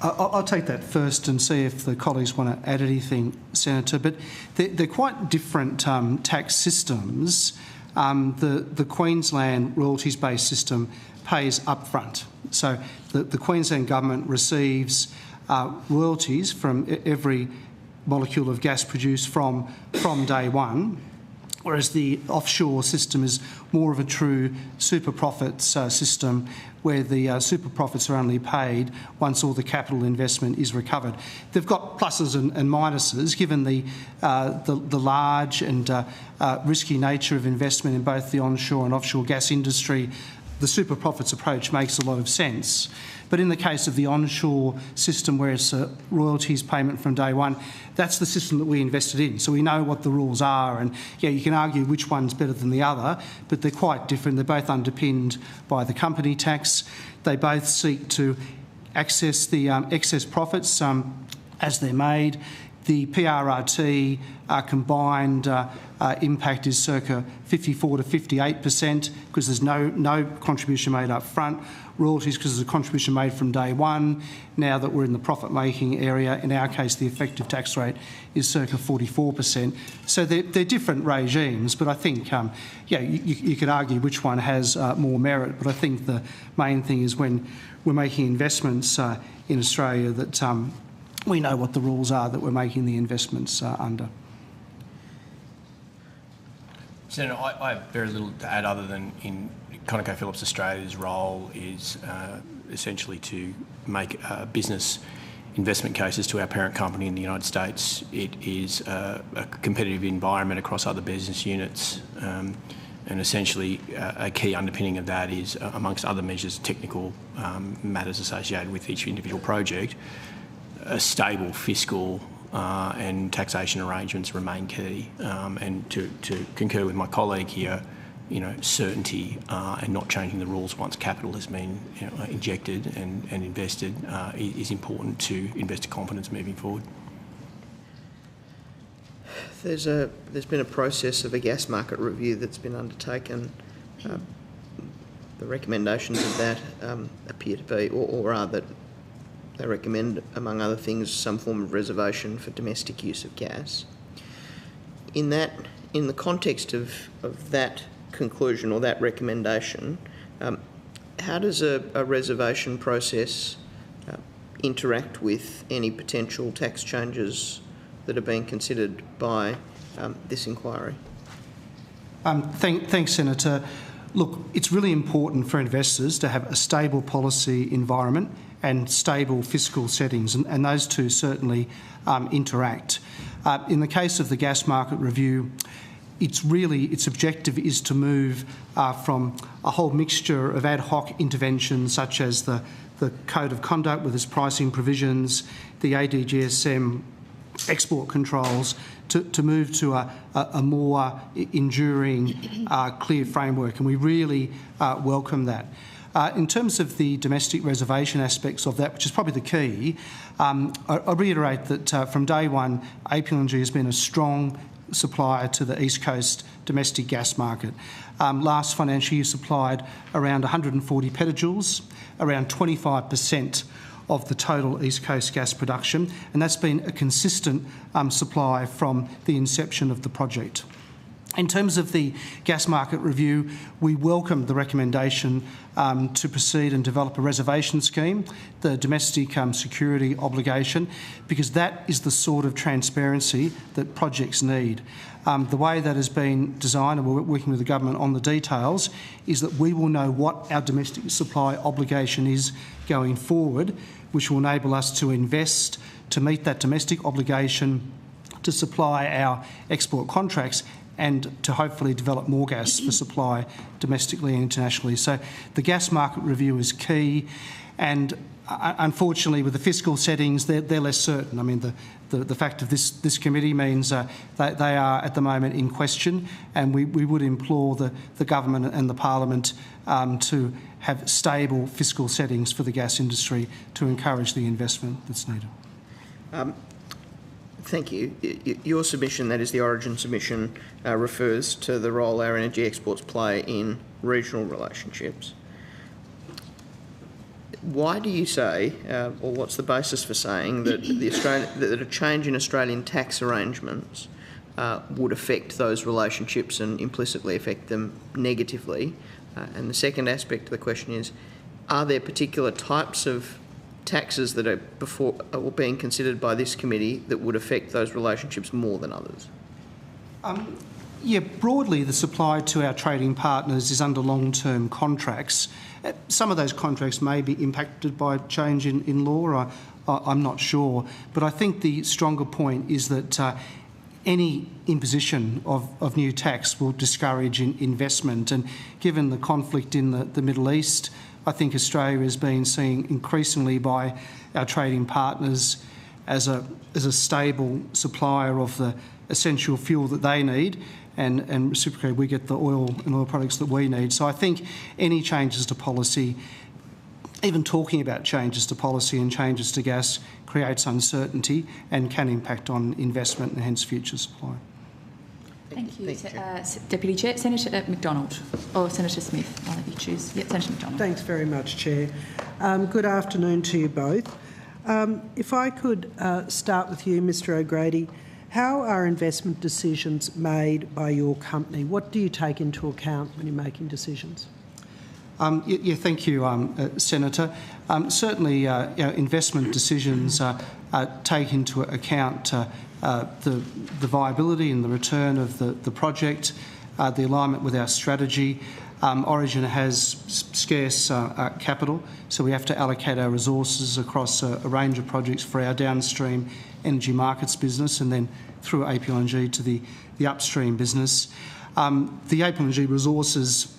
I'll take that first and see if the colleagues want to add anything, Senator. But they're quite different tax systems. The Queensland royalties-based system pays upfront. So the Queensland government receives royalties from every molecule of gas produced from day one, whereas the offshore system is more of a true super profits system where the super profits are only paid once all the capital investment is recovered. They've got pluses and minuses, given the large and risky nature of investment in both the onshore and offshore gas industry. The super profits approach makes a lot of sense. But in the case of the onshore system, where it's a royalties payment from day one, that's the system that we invested in. So we know what the rules are, and yeah, you can argue which one's better than the other, but they're quite different. They're both underpinned by the company tax. They both seek to access the excess profits as they're made. The PRRT combined impact is circa 54 to 58% because there's no contribution made up front. Royalties because there's a contribution made from day one. Now that we're in the profit-making area, in our case, the effective tax rate is circa 44%. So they're different regimes, but I think, you could argue which one has more merit. But I think the main thing is when we're making investments in Australia that we know what the rules are that we're making the investments under. Senator, I have very little to add other than in ConocoPhillips Australia's role is essentially to make business investment cases to our parent company in the United States. It is a competitive environment across other business units, and essentially a key underpinning of that is, amongst other measures, technical matters associated with each individual project. A stable fiscal and taxation arrangements remain key, and to concur with my colleague here, certainty and not changing the rules once capital has been injected and invested is important to investor confidence moving forward. There's been a process of a gas market review that's been undertaken. The recommendations of that appear to be, or are that they recommend, among other things, some form of reservation for domestic use of gas. In the context of that conclusion or that recommendation, how does a reservation process interact with any potential tax changes that are being considered by this inquiry? Thanks, Senator. Look, it's really important for investors to have a stable policy environment and stable fiscal settings, and those two certainly interact. In the case of the gas market review, its objective is to move from a whole mixture of ad hoc interventions such as the Code of Conduct with its pricing provisions, the ADGSM export controls, to move to a more enduring, clear framework, and we really welcome that. In terms of the domestic reservation aspects of that, which is probably the key, I reiterate that from day one, APLNG has been a strong supplier to the East Coast domestic gas market. Last financial year supplied around 140 petajoules, around 25% of the total East Coast gas production, and that's been a consistent supply from the inception of the project. In terms of the gas market review, we welcome the recommendation to proceed and develop a reservation scheme, the domestic security obligation, because that is the sort of transparency that projects need. The way that has been designed, and we're working with the government on the details, is that we will know what our domestic supply obligation is going forward, which will enable us to invest to meet that domestic obligation, to supply our export contracts, and to hopefully develop more gas for supply domestically and internationally. So the gas market review is key, and unfortunately with the fiscal settings, they're less certain. I mean, the fact of this committee means that they are at the moment in question, and we would implore the government and the parliament to have stable fiscal settings for the gas industry to encourage the investment that's needed. Thank you. Your submission, that is the Origin submission, refers to the role our energy exports play in regional relationships. Why do you say, or what's the basis for saying that that a change in Australian tax arrangements would affect those relationships and implicitly affect them negatively? And the second aspect of the question is, are there particular types of taxes that are being considered by this committee that would affect those relationships more than others? Yeah, broadly the supply to our trading partners is under long-term contracts. Some of those contracts may be impacted by change in law, I'm not sure, but I think the stronger point is that any imposition of new tax will discourage investment, and given the conflict in the Middle East, I think Australia has been seen increasingly by our trading partners as a stable supplier of the essential fuel that they need, and reciprocally we get the oil and oil products that we need. So I think any changes to policy, even talking about changes to policy and changes to gas, creates uncertainty and can impact on investment and hence future supply. Thank you. Deputy Chair. Senator McDonald or Senator Smith, I'll let you choose. Yep, Senator McDonald. Thanks very much, Chair. Good afternoon to you both. If I could start with you, Mr O'Grady, how are investment decisions made by your company? What do you take into account when you're making decisions? Yeah, thank you, Senator. Certainly, investment decisions take into account the viability and the return of the project, the alignment with our strategy. Origin has scarce capital, so we have to allocate our resources across a range of projects for our downstream energy markets business and then through APLNG to the upstream business. The APLNG resources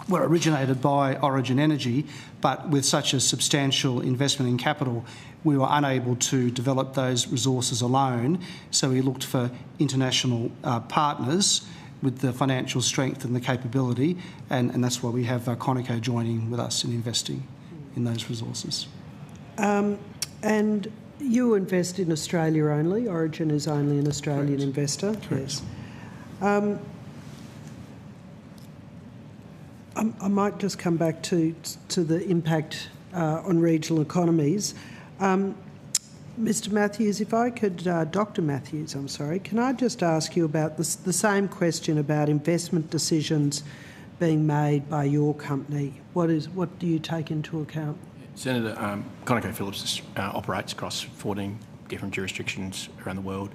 were originated by Origin Energy, but with such a substantial investment in capital, we were unable to develop those resources alone, so we looked for international partners with the financial strength and the capability, and that's why we have Conoco joining with us in investing in those resources. And you invest in Australia only. Origin is only an Australian investor. Correct. Yes. I might just come back to the impact on regional economies. Mr Matthews, if I could, Dr Matthews, I'm sorry, can I just ask you about the same question about investment decisions being made by your company? What do you take into account? Senator, ConocoPhillips operates across 14 different jurisdictions around the world.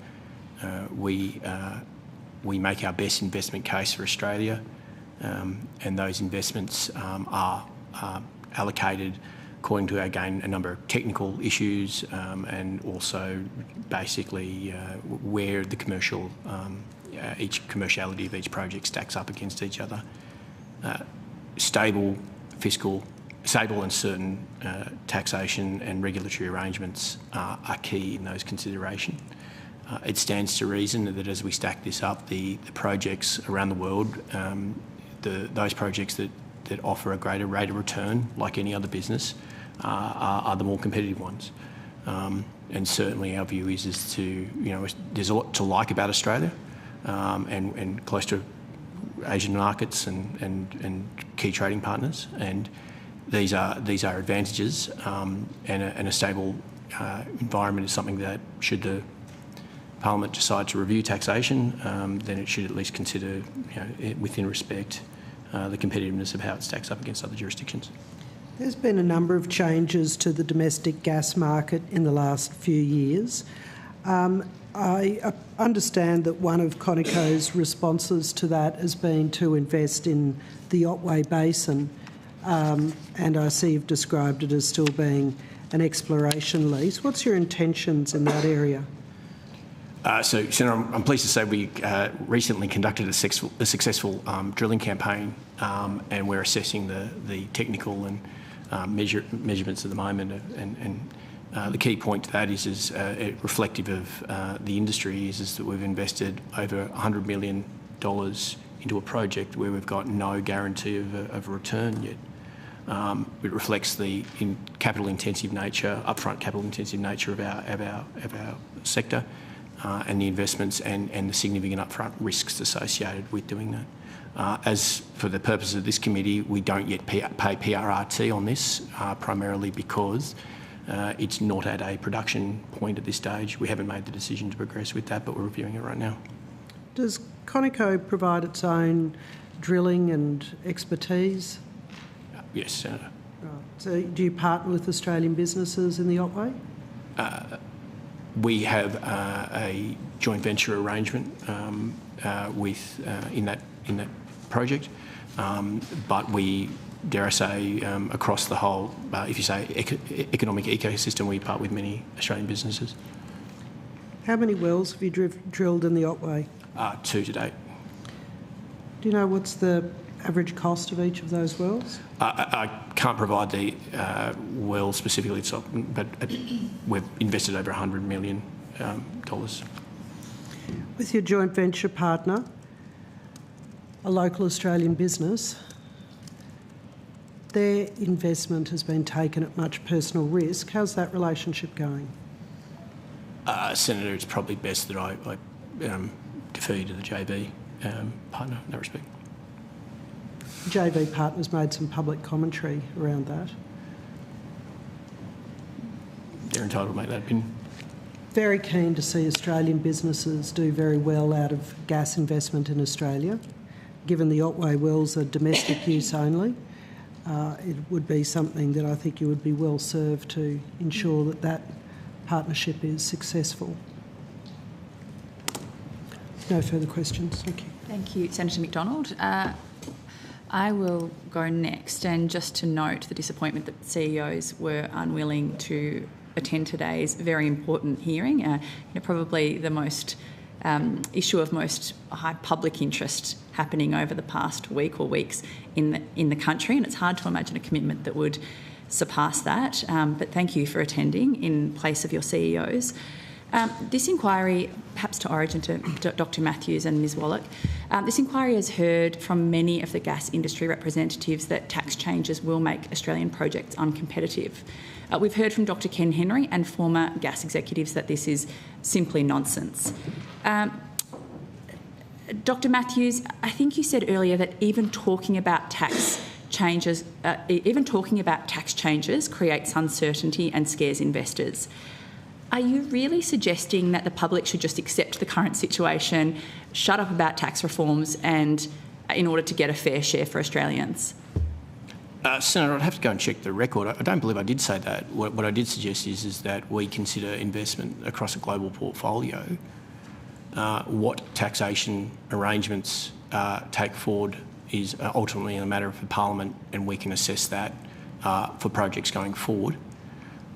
We make our best investment case for Australia, and those investments are allocated according to, again, a number of technical issues and also basically where the each commerciality of each project stacks up against each other. Stable and certain taxation and regulatory arrangements are key in those considerations. It stands to reason that as we stack this up, the projects around the world, those projects that offer a greater rate of return, like any other business, are the more competitive ones. And certainly our view is there's a lot to like about Australia and close to Asian markets and key trading partners, and these are advantages, and a stable environment is something that, should the Parliament decide to review taxation, then it should at least consider, within respect, the competitiveness of how it stacks up against other jurisdictions. There's been a number of changes to the domestic gas market in the last few years. I understand that one of Conoco's responses to that has been to invest in the Otway Basin, and I see you've described it as still being an exploration lease. What's your intentions in that area? So, Senator, I'm pleased to say we recently conducted a successful drilling campaign, and we're assessing the technical and measurements at the moment. And the key point to that is reflective of the industry is that we've invested over $100 million into a project where we've got no guarantee of a return yet. It reflects the capital-intensive nature, upfront capital-intensive nature of our sector. And the investments and the significant upfront risks associated with doing that. As for the purpose of this committee, we don't yet pay PRRT on this, primarily because it's not at a production point at this stage. We haven't made the decision to progress with that, but we're reviewing it right now. Does Conoco provide its own drilling and expertise? Yes, Senator. Right. So do you partner with Australian businesses in the Otway? We have a joint venture arrangement in that project, but we, dare I say, across the whole, if you say economic ecosystem, we part with many Australian businesses. How many wells have you drilled in the Otway? 2 to date. Do you know what's the average cost of each of those wells? I can't provide the well specifically, but we've invested over $100 million. With your joint venture partner, a local Australian business, their investment has been taken at much personal risk. How's that relationship going? Senator, it's probably best that I defer you to the JV partner in that respect. JV partners made some public commentary around that. They're entitled to make that opinion. Very keen to see Australian businesses do very well out of gas investment in Australia. Given the Otway wells are domestic use only, it would be something that I think you would be well served to ensure that that partnership is successful. No further questions. Thank you. Thank you, Senator McDonald. I will go next, and just to note the disappointment that CEOs were unwilling to attend today's very important hearing, probably the most issue of most high public interest happening over the past week or weeks in the country, and it's hard to imagine a commitment that would surpass that. But thank you for attending in place of your CEOs. This inquiry, perhaps to origin to Dr Matthews and Ms Wallach, this inquiry has heard from many of the gas industry representatives that tax changes will make Australian projects uncompetitive. We've heard from Dr Ken Henry and former gas executives that this is simply nonsense. Dr Matthews, I think you said earlier that even talking about tax changes creates uncertainty and scares investors. Are you really suggesting that the public should just accept the current situation, shut up about tax reforms, and in order to get a fair share for Australians? Senator, I'd have to go and check the record. I don't believe I did say that. What I did suggest is that we consider investment across a global portfolio. What taxation arrangements take forward is ultimately a matter for Parliament, and we can assess that for projects going forward.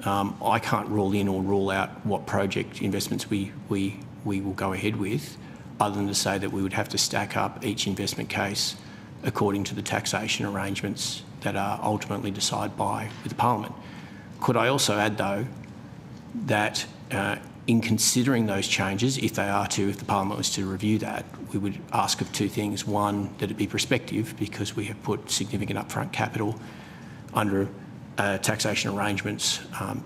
I can't rule in or rule out what project investments we will go ahead with, other than to say that we would have to stack up each investment case according to the taxation arrangements that are ultimately decided by the Parliament. Could I also add, though, that in considering those changes, if the Parliament was to review that, we would ask of 2 things. One, that it be prospective, because we have put significant upfront capital under taxation arrangements, and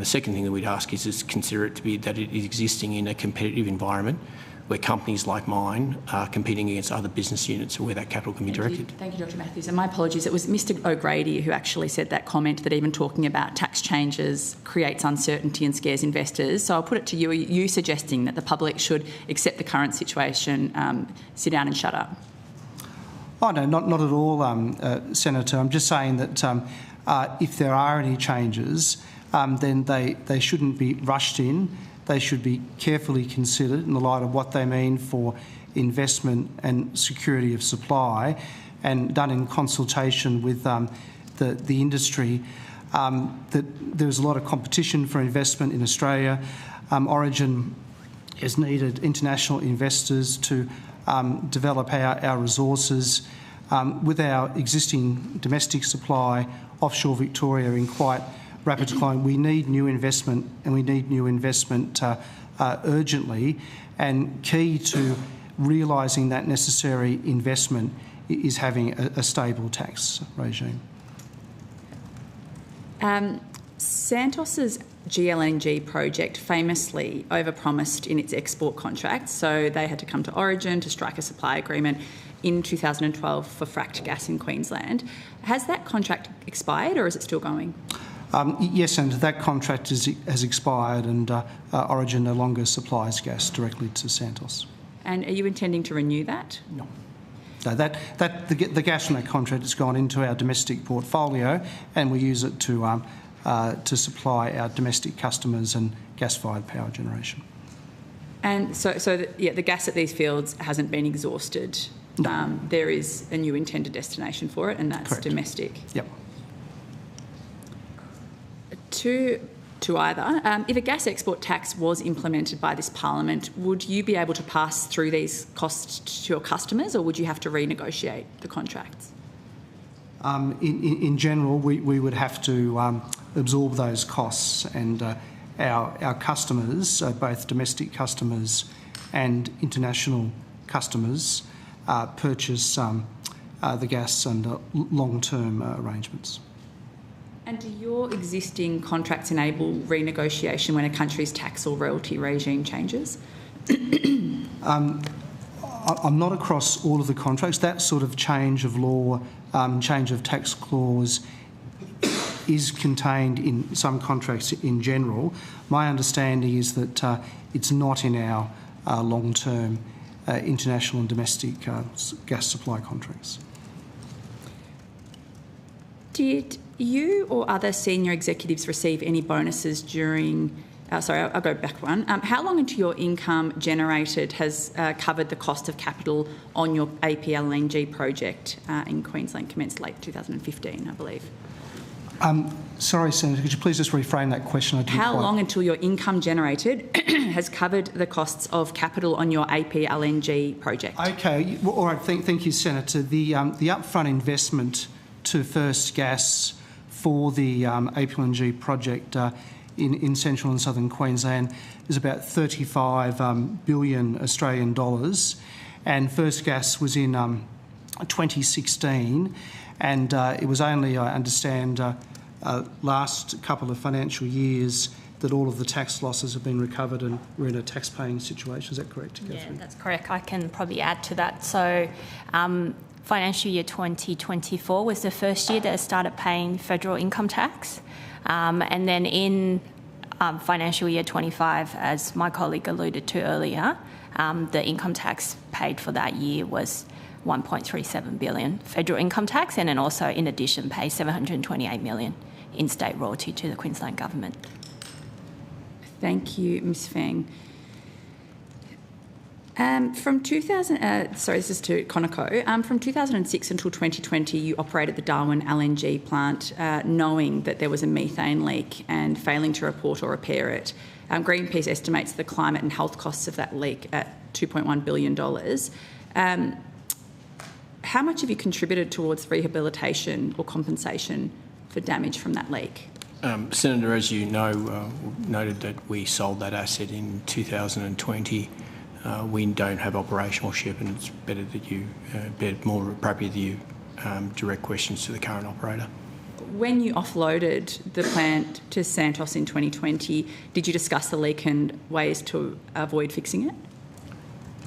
the second thing that we'd ask is consider it to be that it is existing in a competitive environment where companies like mine are competing against other business units where that capital can be directed. Thank you, Dr Matthews. And my apologies, it was Mr O'Grady who actually said that comment, that even talking about tax changes creates uncertainty and scares investors. So I'll put it to you, are you suggesting that the public should accept the current situation, sit down and shut up? Oh, no, not at all, Senator. I'm just saying that if there are any changes, then they shouldn't be rushed in. They should be carefully considered in the light of what they mean for investment and security of supply, and done in consultation with the industry. That there's a lot of competition for investment in Australia. Origin has needed international investors to develop our resources. With our existing domestic supply, offshore Victoria in quite rapid decline, we need new investment, and we need new investment urgently. And key to realising that necessary investment is having a stable tax regime. Santos's GLNG project famously overpromised in its export contracts, so they had to come to Origin to strike a supply agreement in 2012 for fracked gas in Queensland. Has that contract expired, or is it still going? Yes, and that contract has expired, and Origin no longer supplies gas directly to Santos. And are you intending to renew that? No. No, the gas from that contract has gone into our domestic portfolio, and we use it to supply our domestic customers and gas-fired power generation. And so the gas at these fields hasn't been exhausted. No. There is a new intended destination for it, and that's correct. Domestic. Yep. To either, if a gas export tax was implemented by this Parliament, would you be able to pass through these costs to your customers, or would you have to renegotiate the contracts? In general, we would have to absorb those costs, and our customers, both domestic customers and international customers, purchase the gas under long-term arrangements. And do your existing contracts enable renegotiation when a country's tax or royalty regime changes? I'm not across all of the contracts. That sort of change of law, change of tax clause is contained in some contracts in general. My understanding is that it's not in our long-term international and domestic gas supply contracts. Did you or other senior executives receive any bonuses during... I'll go back one. How long into your income generated has covered the cost of capital on your APLNG project in Queensland? Commenced late 2015, I believe. Sorry, Senator, could you please just reframe that question? How long until your income generated has covered the costs of capital on your APLNG project? Okay, well, all right, thank you, Senator. The upfront investment to First Gas for the APLNG project in central and southern Queensland is about 35 billion Australian dollars, and First Gas was in 2016, and it was only, I understand, last couple of financial years that all of the tax losses have been recovered and we're in a tax-paying situation. Is that correct, Catherine? Yeah, that's correct. I can probably add to that. So financial year 2024 was the first year that I started paying federal income tax. And then in financial year 25, as my colleague alluded to earlier, the income tax paid for that year was 1.37 billion federal income tax, and then also in addition pay 728 million in state royalty to the Queensland government. Thank you, Ms Feng. From 2000, this is to Conoco. From 2006 until 2020, you operated the Darwin LNG plant, knowing that there was a methane leak and failing to report or repair it. Greenpeace estimates the climate and health costs of that leak at $2.1 billion. How much have you contributed towards rehabilitation or compensation for damage from that leak? Senator, as you know, noted that we sold that asset in 2020. We don't have operational ship, and it's better that you, more appropriate that you direct questions to the current operator. When you offloaded the plant to Santos in 2020, did you discuss the leak and ways to avoid fixing it?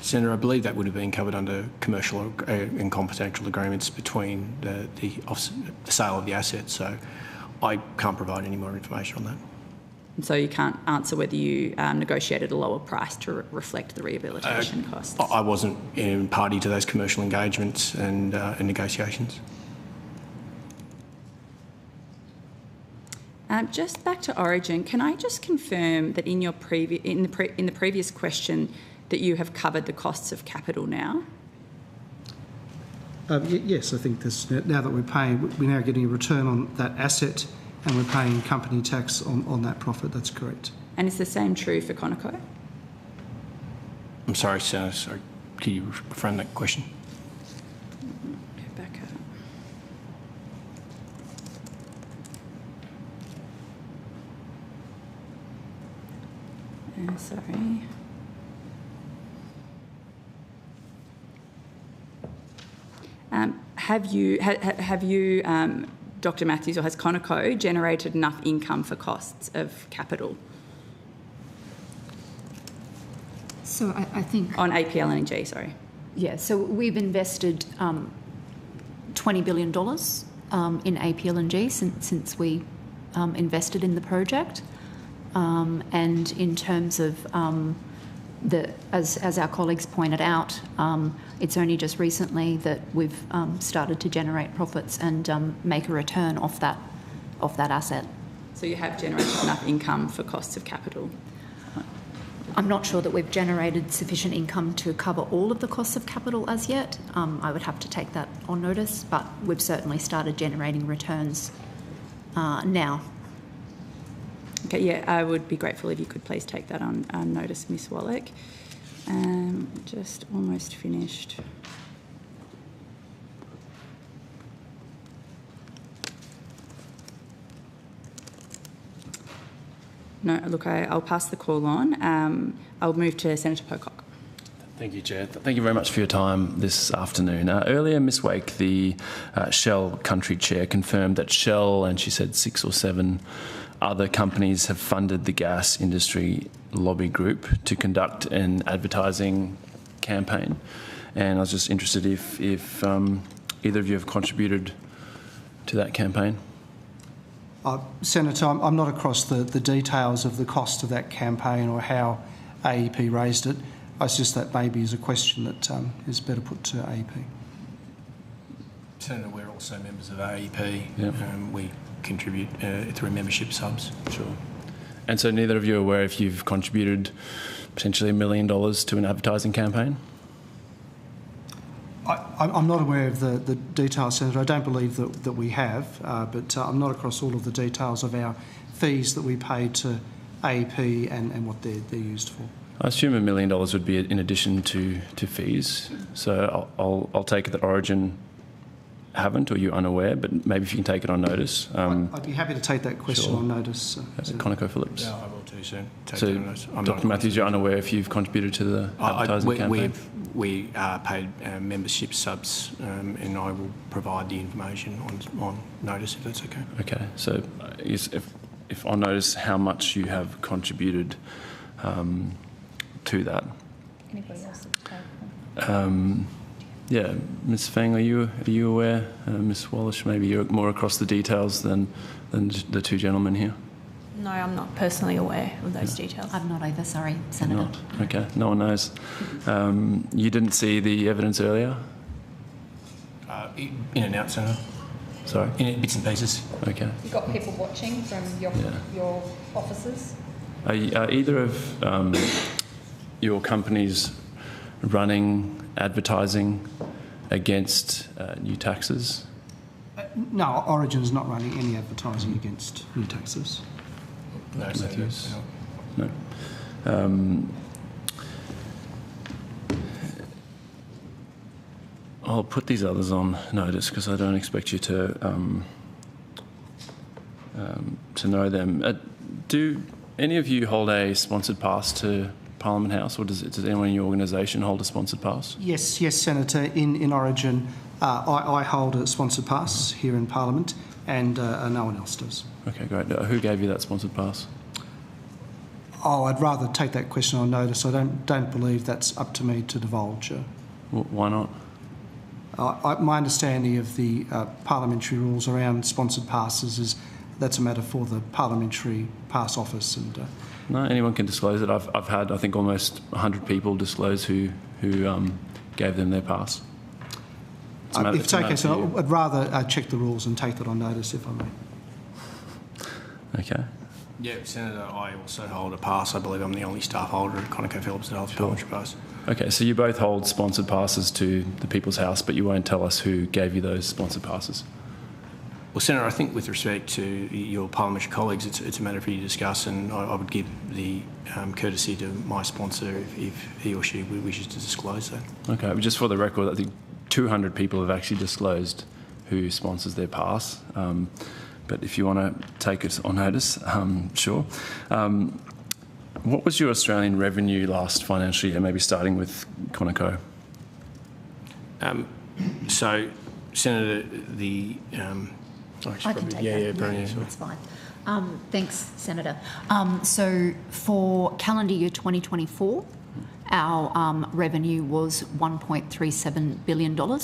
Senator, I believe that would have been covered under commercial and confidential agreements between the sale of the assets, so I can't provide any more information on that. And so you can't answer whether you negotiated a lower price to reflect the rehabilitation costs? I wasn't party to those commercial engagements and negotiations. Just back to Origin, can I just confirm that in your in the previous question that you have covered the costs of capital now? Yes, I think this, now that we're now getting a return on that asset and we're paying company tax on that profit. That's correct. And is the same true for Conoco? I'm sorry, Senator. Sorry. Can you reframe that question? Go back up. Sorry. Have you, Dr. Matthews, or has Conoco generated enough income for costs of capital? So I think... On APL LNG, sorry. Yeah, so we've invested $20 billion in APL LNG since we invested in the project. And in terms of as our colleagues pointed out, it's only just recently that we've started to generate profits and make a return off that asset. So you have generated enough income for costs of capital? I'm not sure that we've generated sufficient income to cover all of the costs of capital as yet. I would have to take that on notice, but we've certainly started generating returns now. Okay, yeah, I would be grateful if you could please take that on notice, Ms Wallach. Just almost finished. No, look, I'll pass the call on. I'll move to Senator Pocock. Thank you, Chair. Thank you very much for your time this afternoon. Earlier, Ms Wake, the Shell Country Chair, confirmed that Shell, and she said 6 or 7 other companies, have funded the gas industry lobby group to conduct an advertising campaign. And I was just interested if either of you have contributed to that campaign. Senator, I'm not across the details of the cost of that campaign or how AEP raised it. It's just that maybe is a question that is better put to AEP. Senator, we're also members of AEP. Yep. We contribute through membership subs. Sure. And so neither of you are aware if you've contributed potentially $1 million to an advertising campaign? I'm not aware of the details, Senator. I don't believe that we have, but I'm not across all of the details of our fees that we pay to AEP and what they're used for. I assume $1 million would be in addition to fees. So I'll take it that Origin haven't, or you're unaware, but maybe if you can take it on notice. I'd be happy to take that question sure. on notice. Conoco Phillips. Yeah, I will too soon. So, Dr. Matthews, you're unaware if you've contributed to the advertising campaign? We paid membership subs, and I will provide the information on notice if that's okay. Okay. So, if on notice, how much you have contributed to that? Anybody else? Yeah, Ms. Fang, are you aware? Ms. Wallish, maybe you're more across the details than the two gentlemen here. No, I'm not personally aware of those details. I'm not either, sorry, Senator. Not? Okay, no one knows. You didn't see the evidence earlier? In and out, Senator. Sorry? In bits and pieces. Okay. You've got people watching from your offices? Are either of your companies running advertising against new taxes? No, Origin's not running any advertising against new taxes. No, Matthews? No. I'll put these others on notice because I don't expect you to know them. Do any of you hold a sponsored pass to Parliament House, or does anyone in your organisation hold a sponsored pass? Yes, Senator. In Origin, I hold a sponsored pass here in Parliament, and no one else does. Okay, great. Who gave you that sponsored pass? Oh, I'd rather take that question on notice. I don't believe that's up to me to divulge. Why not? My understanding of the parliamentary rules around sponsored passes is that's a matter for the Parliamentary Pass Office. And no, anyone can disclose it. I've had, I think, almost 100 people disclose who gave them their pass. if it's okay, so I'd rather check the rules and take that on notice, if I may. Okay. Yeah, Senator, I also hold a pass. I believe I'm the only staff holder at ConocoPhillips that holds a parliamentary pass. Okay, so you both hold sponsored passes to the People's House, but you won't tell us who gave you those sponsored passes. Well, Senator, I think with respect to your parliamentary colleagues, it's a matter for you to discuss, and I would give the courtesy to my sponsor if he or she wishes to disclose that. Okay, but just for the record, I think 200 people have actually disclosed who sponsors their pass. But if you want to take it on notice, sure. What was your Australian revenue last financial year, maybe starting with Conoco? So, Senator, the... I can take that. That's fine. Thanks, Senator. So, for calendar year 2024, our revenue was $1.37 billion.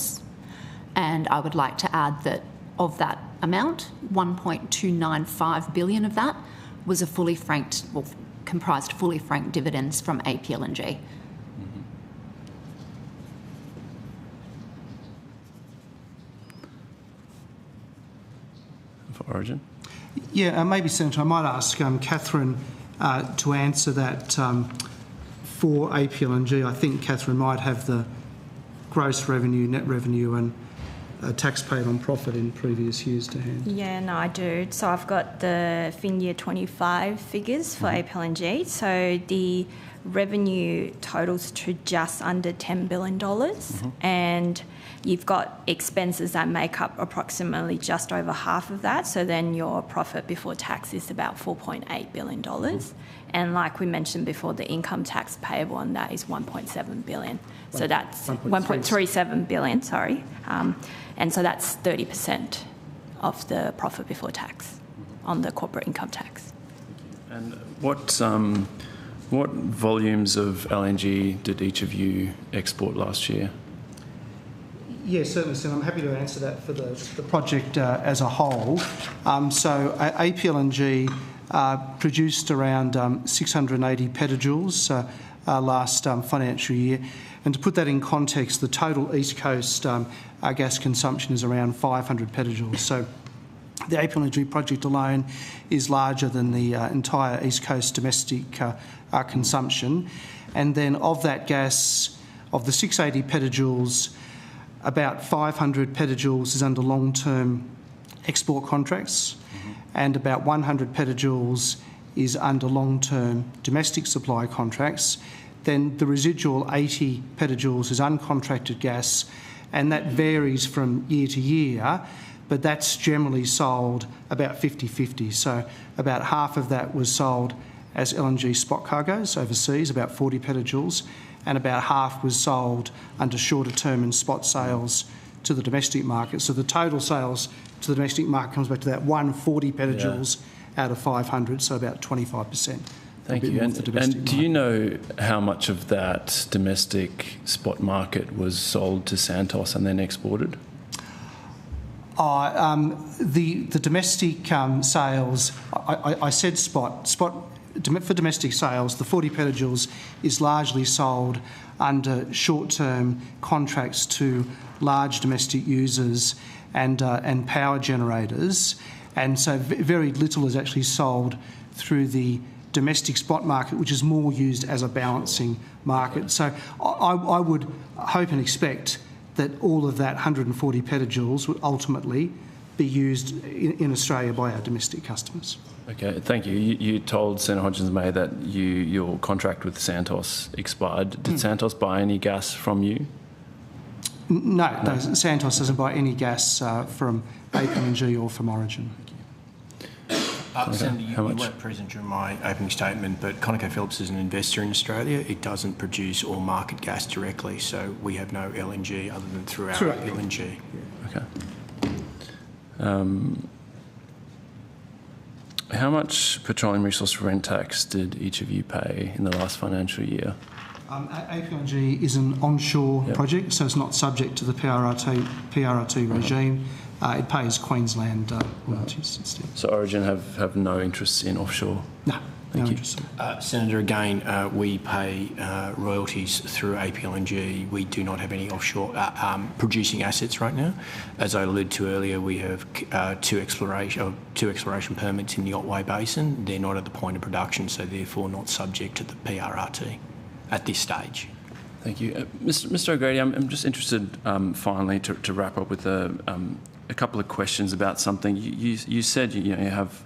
And I would like to add that of that amount, 1.295 billion of that was a fully franked, well, comprised fully franked dividends from APLNG. For Origin? Yeah, maybe, Senator, I might ask Catherine to answer that for APLNG. I think Catherine might have the gross revenue, net revenue and tax paid on profit in previous years to hand. Yeah, no, I do. So I've got the fin year 25 figures for APLNG. So the revenue totals to just under $10 billion, and you've got expenses that make up approximately just over half of that. So then your profit before tax is about $4.8 billion. And like we mentioned before, the income tax payable on that is $1.7 billion. So that's $1.37 billion, sorry. And so that's 30% of the profit before tax on the corporate income tax. And what volumes of LNG did each of you export last year? Yes, certainly, Senator. I'm happy to answer that for the project as a whole. So APLNG produced around 680 petajoules last financial year. And to put that in context, the total East Coast gas consumption is around 500 petajoules. So the APLNG project alone is larger than the entire East Coast domestic consumption. And then of that gas, of the 680 petajoules, about 500 petajoules is under long-term export contracts, and about 100 petajoules is under long-term domestic supply contracts. Then the residual 80 petajoules is uncontracted gas, and that varies from year to year, but that's generally sold about 50-50. So about half of that was sold as LNG spot cargoes overseas, about 40 petajoules, and about half was sold under shorter term and spot sales to the domestic market. So the total sales to the domestic market comes back to that 140 petajoules out of 500, so about 25%. Thank you. And do you know how much of that domestic spot market was sold to Santos and then exported? The domestic sales, I said spot. For domestic sales, the 40 petajoules is largely sold under short-term contracts to large domestic users and power generators, and so very little is actually sold through the domestic spot market, which is more used as a balancing market. So I would hope and expect that all of that 140 petajoules would ultimately be used in Australia by our domestic customers. Okay, thank you. You told Senator Hodgins-May that your contract with Santos expired. Did Santos buy any gas from you? No, Santos doesn't buy any gas from APLNG or from Origin. Senator, you weren't present during my opening statement, but ConocoPhillips is an investor in Australia. It doesn't produce or market gas directly, so we have no LNG other than through our LNG. Okay. How much petroleum resource rent tax did each of you pay in the last financial year? APLNG is an onshore project, so it's not subject to the PRRT regime. It pays Queensland royalties instead. So Origin have no interest in offshore? No. Thank you. Senator, again, we pay royalties through APLNG. We do not have any offshore producing assets right now. As I alluded to earlier, we have two exploration permits in the Otway Basin. They're not at the point of production, so therefore not subject to the PRRT at this stage. Thank you. Mr O'Grady, I'm just interested, finally, to wrap up with a couple of questions about something. You said you have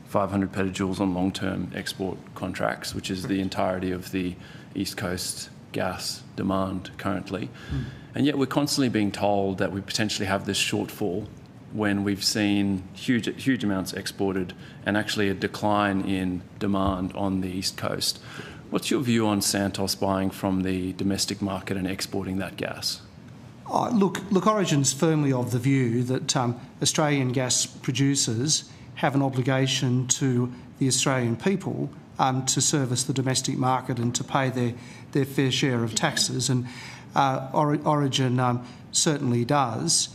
500 petajoules on long-term export contracts, which is the entirety of the East Coast gas demand currently. And yet we're constantly being told that we potentially have this shortfall when we've seen huge amounts exported and actually a decline in demand on the East Coast. What's your view on Santos buying from the domestic market and exporting that gas? Look, Origin's firmly of the view that Australian gas producers have an obligation to the Australian people to service the domestic market and to pay their fair share of taxes. And Origin certainly does,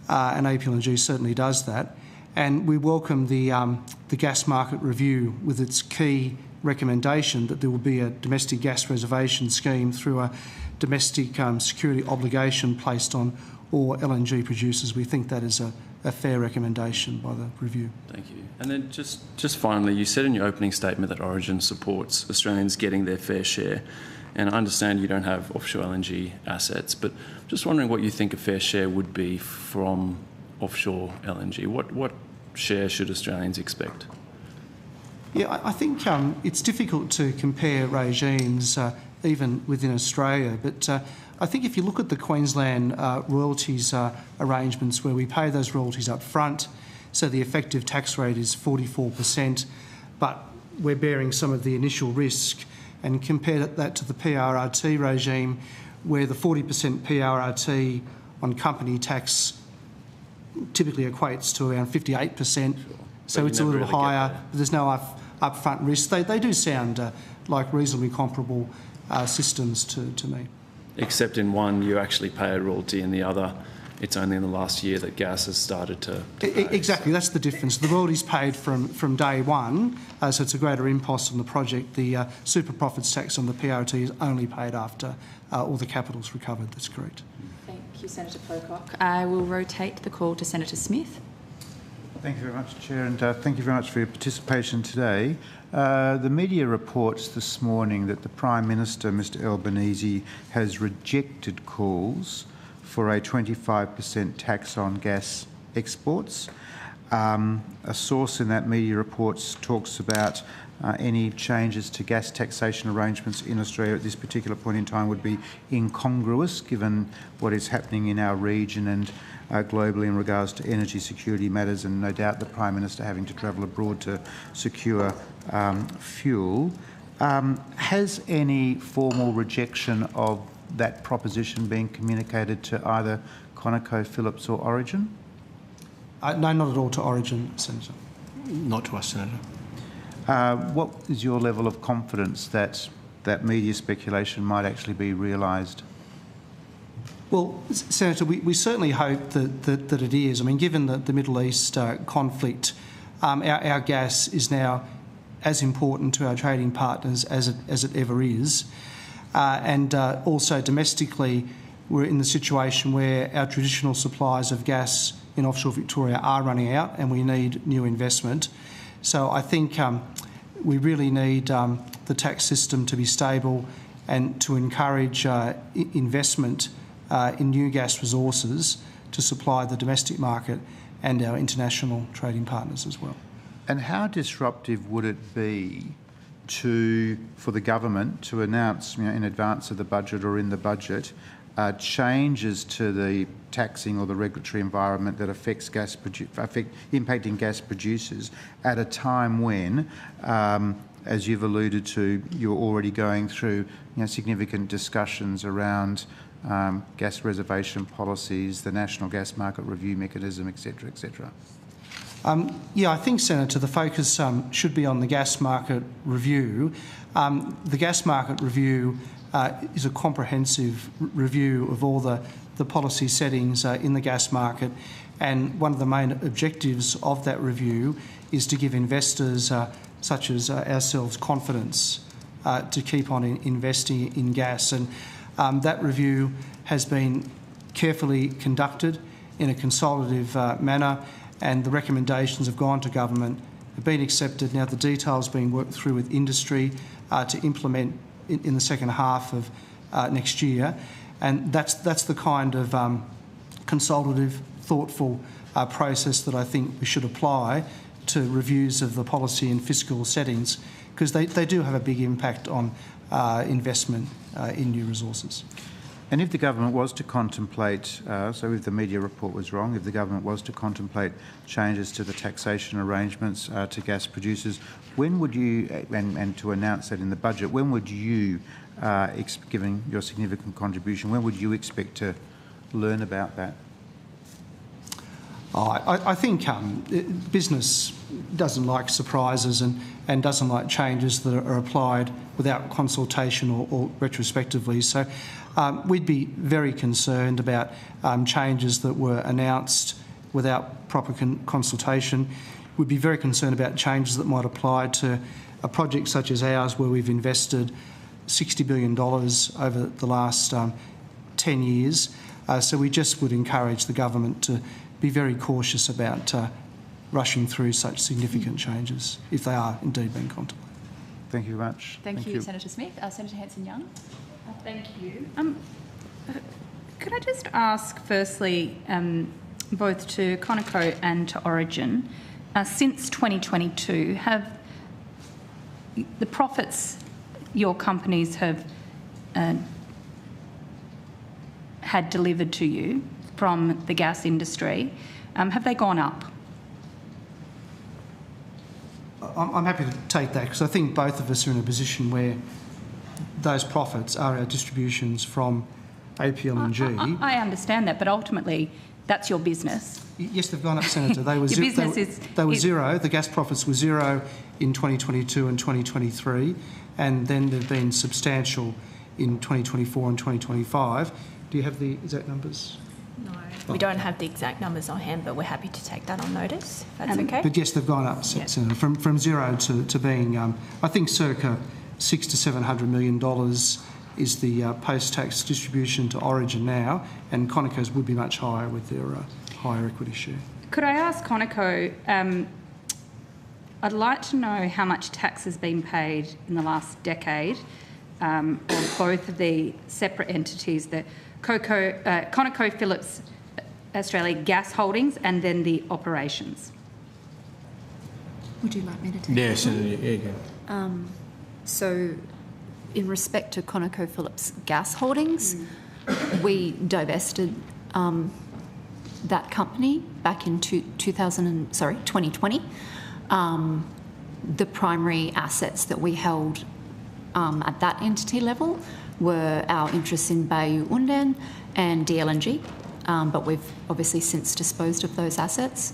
and APLNG certainly does that. And we welcome the gas market review with its key recommendation that there will be a domestic gas reservation scheme through a domestic security obligation placed on all LNG producers. We think that is a fair recommendation by the review. Thank you. And then just finally, you said in your opening statement that Origin supports Australians getting their fair share. And I understand you don't have offshore LNG assets, but just wondering what you think a fair share would be from offshore LNG. What share should Australians expect? Yeah, I think it's difficult to compare regimes even within Australia, but I think if you look at the Queensland royalties arrangements where we pay those royalties up front, so the effective tax rate is 44%, but we're bearing some of the initial risk, and compare that to the PRRT regime where the 40% PRRT on company tax typically equates to around 58%, so it's a little higher, but there's no upfront risk. They do sound like reasonably comparable systems to me. Except in one you actually pay a royalty, and the other it's only in the last year that gas has started to pay. Exactly, that's the difference. The royalty's paid from day one, so it's a greater impost on the project. The super profits tax on the PRRT is only paid after all the capital's recovered. That's correct. Thank you, Senator Pocock. I will rotate the call to Senator Smith. Thank you very much, Chair, and thank you very much for your participation today. The media reports this morning that the Prime Minister, Mr Albanese, has rejected calls for a 25% tax on gas exports. A source in that media reports talks about any changes to gas taxation arrangements in Australia at this particular point in time would be incongruous given what is happening in our region and globally in regards to energy security matters, and no doubt the Prime Minister having to travel abroad to secure fuel. Has any formal rejection of that proposition been communicated to either ConocoPhillips or Origin? No, not at all to Origin, Senator. Not to us, Senator. What is your level of confidence that that media speculation might actually be realised? Well, Senator, we certainly hope that it is. I mean, given the Middle East conflict, our gas is now as important to our trading partners as it ever is. And also domestically, we're in the situation where our traditional supplies of gas in offshore Victoria are running out and we need new investment. So I think we really need the tax system to be stable and to encourage investment in new gas resources to supply the domestic market and our international trading partners as well. And how disruptive would it be for the government to announce, in advance of the budget or in the budget, changes to the taxing or the regulatory environment that affects impacting gas producers at a time when, as you've alluded to, you're already going through significant discussions around gas reservation policies, the National Gas Market Review Mechanism, etc., etc.? Yeah, I think, Senator, the focus should be on the gas market review. The gas market review is a comprehensive review of all the policy settings in the gas market, and one of the main objectives of that review is to give investors such as ourselves confidence to keep on investing in gas. And that review has been carefully conducted in a consultative manner, and the recommendations have gone to government, have been accepted. Now the details being worked through with industry to implement in the second half of next year, and that's the kind of consultative, thoughtful process that I think we should apply to reviews of the policy and fiscal settings, because they do have a big impact on investment in new resources. And if the government was to contemplate, so if the media report was wrong, if the government was to contemplate changes to the taxation arrangements to gas producers, when would you, and to announce that in the budget, when would you, given your significant contribution, when would you expect to learn about that? I think business doesn't like surprises and doesn't like changes that are applied without consultation or retrospectively. So we'd be very concerned about changes that were announced without proper consultation. We'd be very concerned about changes that might apply to a project such as ours, where we've invested $60 billion over the last 10 years. So we just would encourage the government to be very cautious about rushing through such significant changes, if they are indeed being contemplated. Thank you very much. Thank you, Senator Smith. Senator Hanson-Young. Thank you. Could I just ask, firstly, both to Conoco and to Origin, since 2022, have the profits your companies have had delivered to you from the gas industry, have they gone up? I'm happy to take that, because I think both of us are in a position where those profits are our distributions from APLNG. I understand that, but ultimately that's your business. Yes, they've gone up, Senator. They were, they were zero. The gas profits were zero in 2022 and 2023, and then they've been substantial in 2024 and 2025. Do you have the exact numbers? No, we don't have the exact numbers on hand, but we're happy to take that on notice, if that's okay. But yes, they've gone up, Senator, from zero to being, I think, circa $600 to $700 million is the post-tax distribution to Origin now, and Conoco's would be much higher with their higher equity share. Could I ask Conoco, I'd like to know how much tax has been paid in the last decade on both of the separate entities, the ConocoPhillips Australia Gas Holdings and then the operations. Would you like me to take Yes, that? yeah, you can. So, in respect to ConocoPhillips Gas Holdings, we divested that company back in 2020. The primary assets that we held at that entity level were our interests in Bayu Undan and DLNG, but we've obviously since disposed of those assets.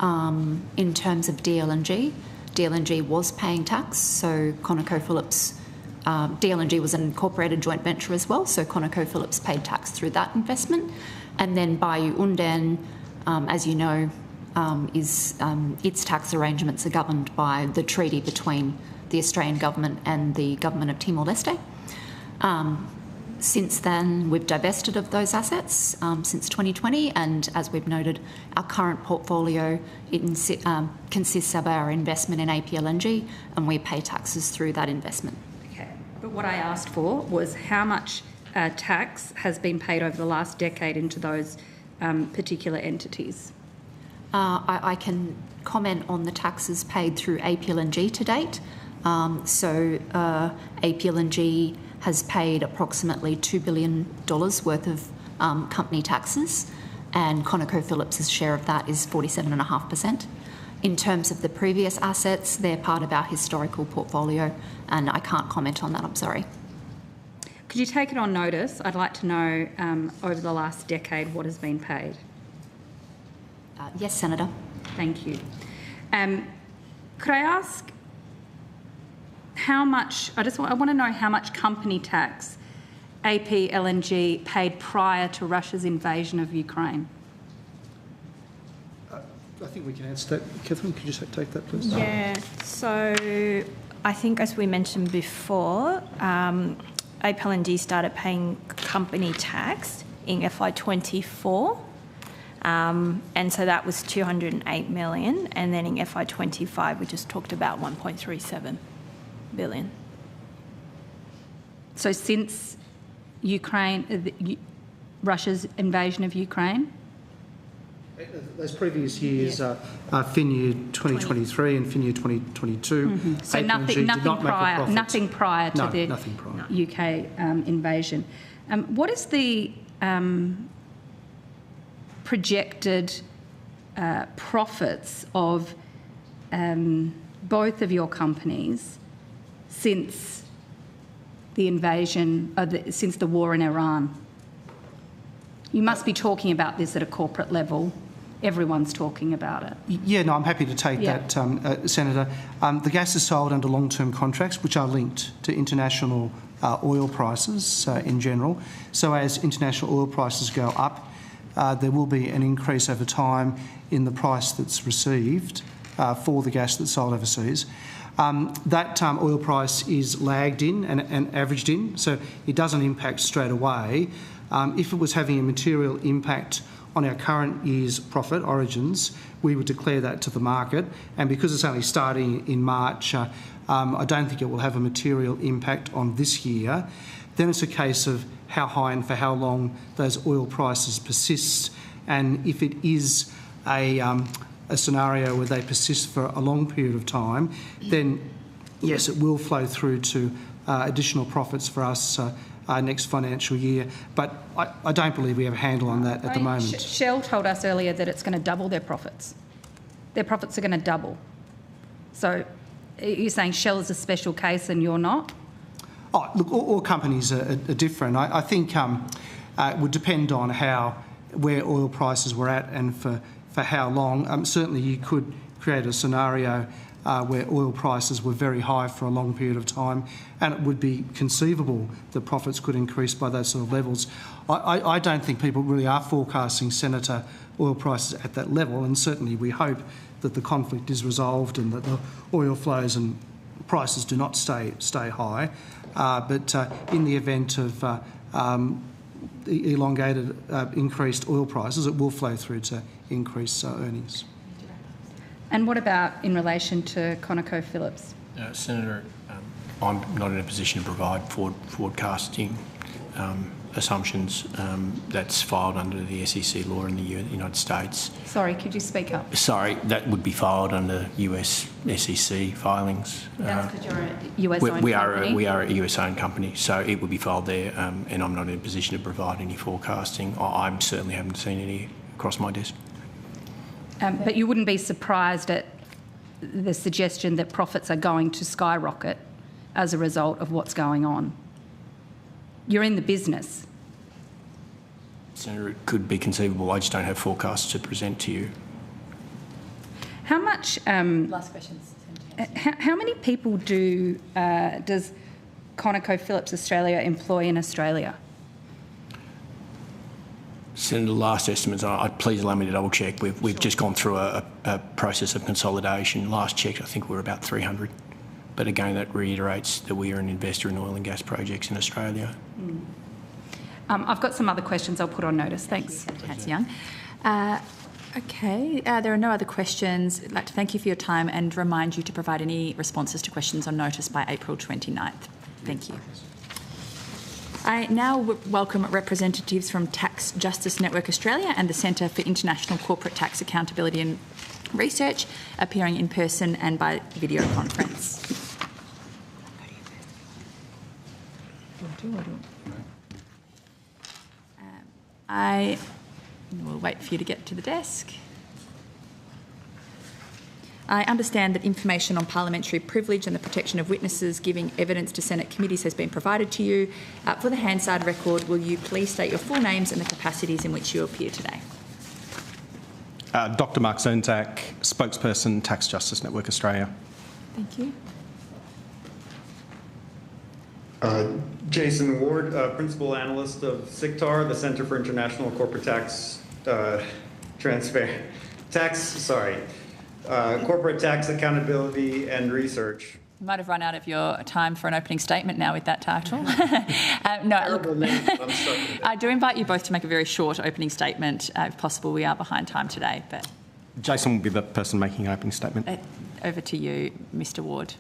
In terms of DLNG was paying tax, so ConocoPhillips, DLNG was an incorporated joint venture as well, so ConocoPhillips paid tax through that investment. And then Bayu Undan, as you know, its tax arrangements are governed by the treaty between the Australian government and the government of Timor-Leste. Since then, we've divested of those assets since 2020, and as we've noted, our current portfolio consists of our investment in APLNG, and we pay taxes through that investment. Okay, but what I asked for was how much tax has been paid over the last decade into those particular entities. I can comment on the taxes paid through APLNG to date. APLNG has paid approximately $2 billion worth of company taxes, and ConocoPhillips' share of that is 47.5%. In terms of the previous assets, they're part of our historical portfolio, and I can't comment on that, I'm sorry. Could you take it on notice? I'd like to know over the last decade what has been paid. Yes, Senator. Thank you. Could I ask how much, I want to know how much company tax AP LNG paid prior to Russia's invasion of Ukraine? I think we can answer that. Catherine, could you take that, please? Yeah, so I think as we mentioned before, AP LNG started paying company tax in FY24. And so that was 208 million. And then in FY25, we just talked about 1.37 billion. So since Russia's invasion of Ukraine? Those previous years, fin year 2023 and fin year 2022. Mm-hmm. So nothing prior to the UK invasion. What is the projected profits of both of your companies since the invasion, since the war in Iran? You must be talking about this at a corporate level. Everyone's talking about it. Yeah, no, I'm happy to take that, Senator. The gas is sold under long-term contracts, which are linked to international oil prices in general. So as international oil prices go up, there will be an increase over time in the price that's received for the gas that's sold overseas. That oil price is lagged in and averaged in, so it doesn't impact straight away. If it was having a material impact on our current year's profit, Origins, we would declare that to the market. And because it's only starting in March, I don't think it will have a material impact on this year. Then it's a case of how high and for how long those oil prices persist. And if it is a scenario where they persist for a long period of time, then yes, it will flow through to additional profits for us next financial year. But I don't believe we have a handle on that at the moment. Shell told us earlier that it's going to double their profits. Their profits are going to double. So you're saying Shell is a special case and you're not? Oh, look, all companies are different. I think it would depend on where oil prices were at and for how long. Certainly you could create a scenario where oil prices were very high for a long period of time, and it would be conceivable that profits could increase by those sort of levels. I don't think people really are forecasting, Senator, oil prices at that level, and certainly we hope that the conflict is resolved and that the oil flows and prices do not stay high. But in the event of elongated increased oil prices, it will flow through to increased earnings. And what about in relation to ConocoPhillips? Senator, I'm not in a position to provide forecasting assumptions. That's filed under the SEC law in the United States. Sorry, could you speak up? Sorry, that would be filed under US SEC filings. That's because you're a US-owned company? We are a US-owned company, so it would be filed there, and I'm not in a position to provide any forecasting. I certainly haven't seen any across my desk. But you wouldn't be surprised at the suggestion that profits are going to skyrocket as a result of what's going on. You're in the business. Senator, it could be conceivable. I just don't have forecasts to present to you. How much... Last question. How many people does ConocoPhillips Australia employ in Australia? Senator, last estimates, please allow me to double check. We've just gone through a process of consolidation. Last check, I think we're about 300. But again, that reiterates that we are an investor in oil and gas projects in Australia. I've got some other questions I'll put on notice. Thanks. That's Young. Okay, there are no other questions. I'd like to thank you for your time and remind you to provide any responses to questions on notice by April 29th. Thank you. I now welcome representatives from Tax Justice Network Australia and the Centre for International Corporate Tax Accountability and Research, appearing in person and by video conference. I will wait for you to get to the desk. I understand that information on parliamentary privilege and the protection of witnesses giving evidence to Senate committees has been provided to you. For the Hansard record, will you please state your full names and the capacities in which you appear today? Dr. Mark Zerntak, spokesperson, Tax Justice Network Australia. Thank you. Jason Ward, Principal Analyst of SICTAR, the Centre for International Corporate Corporate Tax Accountability and Research. You might have run out of your time for an opening statement now with that title. I do invite you both to make a very short opening statement. If possible, we are behind time today. But Jason will be the person making an opening statement. Over to you, Mr. Ward.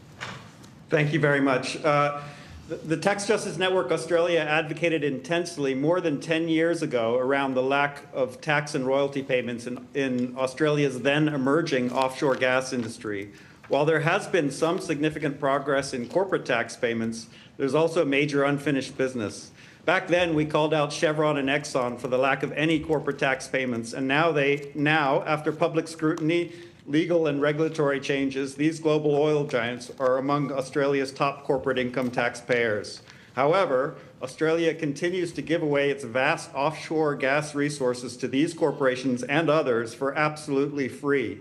Thank you very much. The Tax Justice Network Australia advocated intensely more than 10 years ago around the lack of tax and royalty payments in Australia's then emerging offshore gas industry. While there has been some significant progress in corporate tax payments, there's also major unfinished business. Back then, we called out Chevron and Exxon for the lack of any corporate tax payments, and now, after public scrutiny, legal and regulatory changes, these global oil giants are among Australia's top corporate income tax payers. However, Australia continues to give away its vast offshore gas resources to these corporations and others for absolutely free.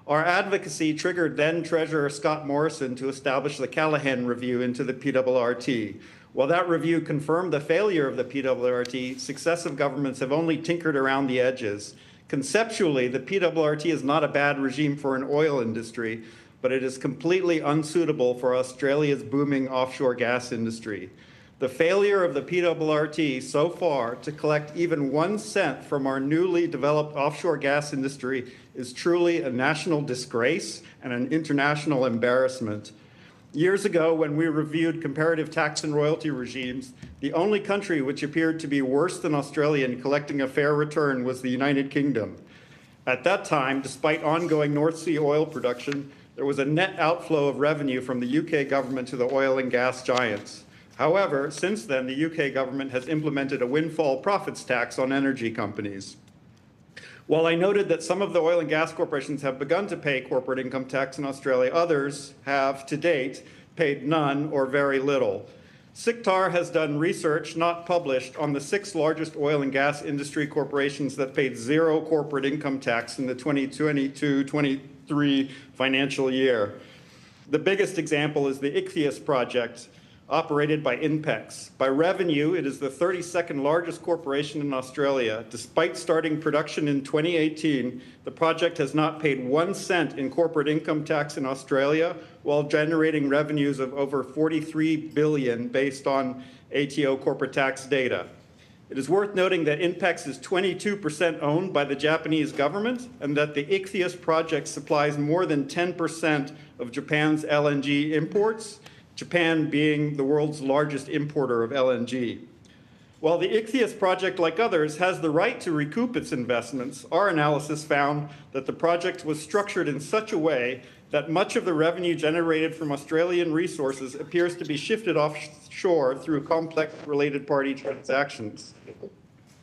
Our advocacy triggered then Treasurer Scott Morrison to establish the Callaghan Review into the PRRT. While that review confirmed the failure of the PRRT, successive governments have only tinkered around the edges. Conceptually, the PRRT is not a bad regime for an oil industry, but it is completely unsuitable for Australia's booming offshore gas industry. The failure of the PRRT so far to collect even 1 cent from our newly developed offshore gas industry is truly a national disgrace and an international embarrassment. Years ago, when we reviewed comparative tax and royalty regimes, the only country which appeared to be worse than Australia in collecting a fair return was the United Kingdom. At that time, despite ongoing North Sea oil production, there was a net outflow of revenue from the UK government to the oil and gas giants. However, since then, the UK government has implemented a windfall profits tax on energy companies. While I noted that some of the oil and gas corporations have begun to pay corporate income tax in Australia, others have, to date, paid none or very little. SICTAR has done research, not published, on the 6 largest oil and gas industry corporations that paid zero corporate income tax in the 2022-23 financial year. The biggest example is the Ichthys project, operated by INPEX. By revenue, it is the 32nd largest corporation in Australia. Despite starting production in 2018, the project has not paid 1 cent in corporate income tax in Australia, while generating revenues of over $43 billion based on ATO corporate tax data. It is worth noting that INPEX is 22% owned by the Japanese government, and that the Ichthys project supplies more than 10% of Japan's LNG imports, Japan being the world's largest importer of LNG. While the Ichthys project, like others, has the right to recoup its investments, our analysis found that the project was structured in such a way that much of the revenue generated from Australian resources appears to be shifted offshore through complex related party transactions.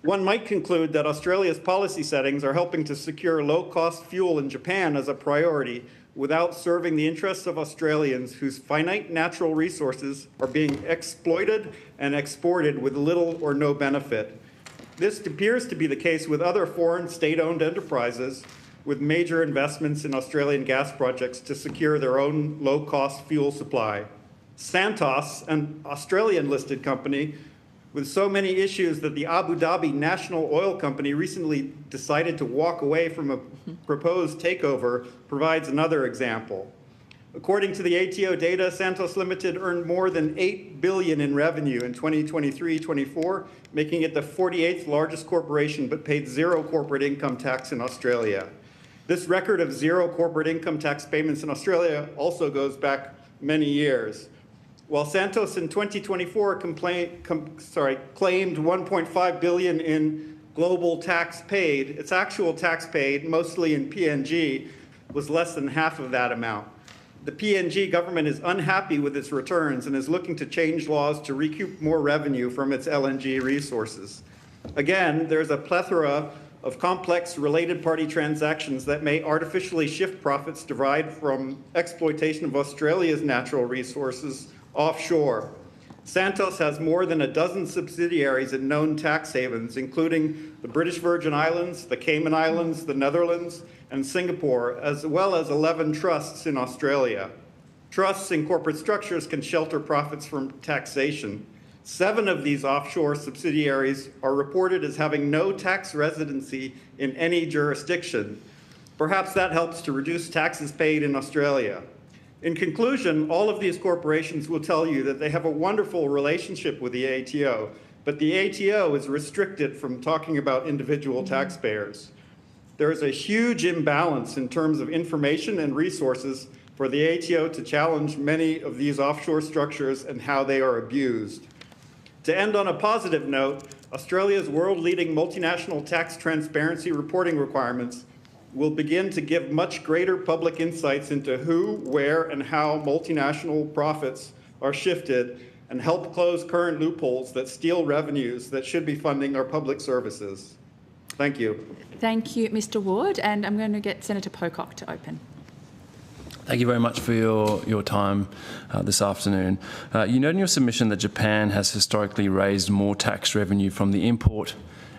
One might conclude that Australia's policy settings are helping to secure low-cost fuel in Japan as a priority, without serving the interests of Australians whose finite natural resources are being exploited and exported with little or no benefit. This appears to be the case with other foreign state-owned enterprises with major investments in Australian gas projects to secure their own low-cost fuel supply. Santos, an Australian-listed company, with so many issues that the Abu Dhabi National Oil Company recently decided to walk away from a proposed takeover, provides another example. According to the ATO data, Santos Limited earned more than $8 billion in revenue in 2023-24, making it the 48th largest corporation, but paid zero corporate income tax in Australia. This record of zero corporate income tax payments in Australia also goes back many years. While Santos in 2024 claimed $1.5 billion in global tax paid, its actual tax paid, mostly in PNG, was less than half of that amount. The PNG government is unhappy with its returns and is looking to change laws to recoup more revenue from its LNG resources. Again, there's a plethora of complex related party transactions that may artificially shift profits derived from exploitation of Australia's natural resources offshore. Santos has more than a dozen subsidiaries in known tax havens, including the British Virgin Islands, the Cayman Islands, the Netherlands, and Singapore, as well as 11 trusts in Australia. Trusts and corporate structures can shelter profits from taxation. 7 of these offshore subsidiaries are reported as having no tax residency in any jurisdiction. Perhaps that helps to reduce taxes paid in Australia. In conclusion, all of these corporations will tell you that they have a wonderful relationship with the ATO, but the ATO is restricted from talking about individual taxpayers. There is a huge imbalance in terms of information and resources for the ATO to challenge many of these offshore structures and how they are abused. To end on a positive note, Australia's world-leading multinational tax transparency reporting requirements will begin to give much greater public insights into who, where, and how multinational profits are shifted and help close current loopholes that steal revenues that should be funding our public services. Thank you. Thank you, Mr Ward, and I'm going to get Senator Pocock to open. Thank you very much for your time this afternoon. You note in your submission that Japan has historically raised more tax revenue from the import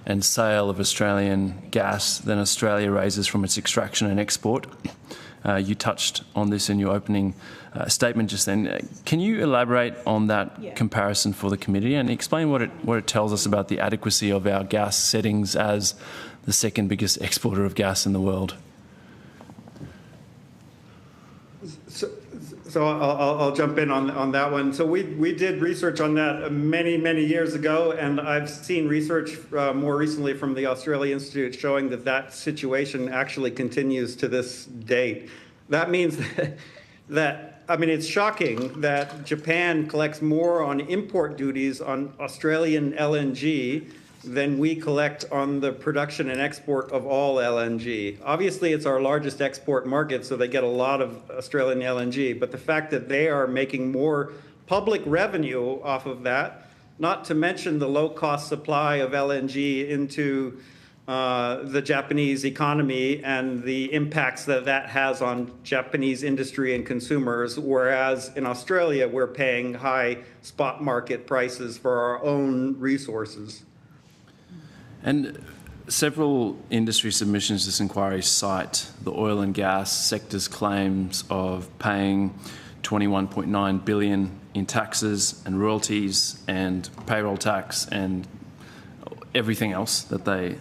and sale of Australian gas than Australia raises from its extraction and export. You touched on this in your opening statement just then. Can you elaborate on that comparison for the committee and explain what it tells us about the adequacy of our gas settings as the second biggest exporter of gas in the world? So I'll jump in on that one. So we did research on that many years ago, and I've seen research more recently from the Australia Institute showing that that situation actually continues to this date. That means that, I mean, it's shocking that Japan collects more on import duties on Australian LNG than we collect on the production and export of all LNG. Obviously, it's our largest export market, so they get a lot of Australian LNG, but the fact that they are making more public revenue off of that, not to mention the low-cost supply of LNG into the Japanese economy and the impacts that that has on Japanese industry and consumers, whereas in Australia, we're paying high spot market prices for our own resources. And several industry submissions to this inquiry cite the oil and gas sector's claims of paying $21.9 billion in taxes and royalties and payroll tax and everything else that they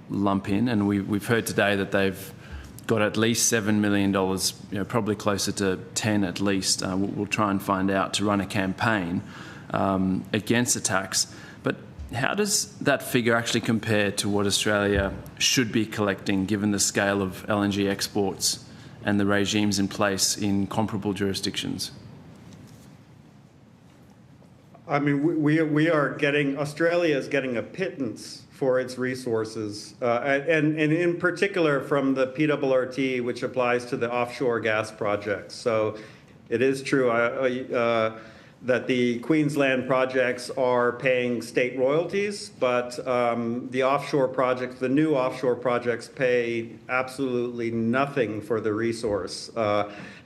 lump in. And we've heard today that they've got at least $7 million, probably closer to 10 at least. We'll try and find out to run a campaign against the tax. But how does that figure actually compare to what Australia should be collecting, given the scale of LNG exports and the regimes in place in comparable jurisdictions? I mean, we are getting, Australia is getting a pittance for its resources, and in particular from the PRRT, which applies to the offshore gas projects. So it is true that the Queensland projects are paying state royalties, but the offshore projects, the new offshore projects, pay absolutely nothing for the resource.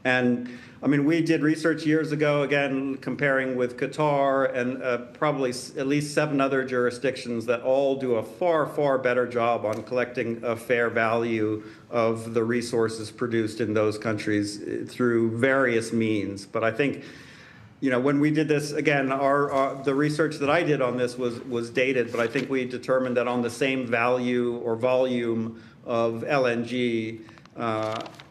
And I mean, we did research years ago, again, comparing with Qatar and probably at least 7 other jurisdictions that all do a far better job on collecting a fair value of the resources produced in those countries through various means. But I think, when we did this, again, the research that I did on this was dated, but I think we determined that on the same value or volume of LNG,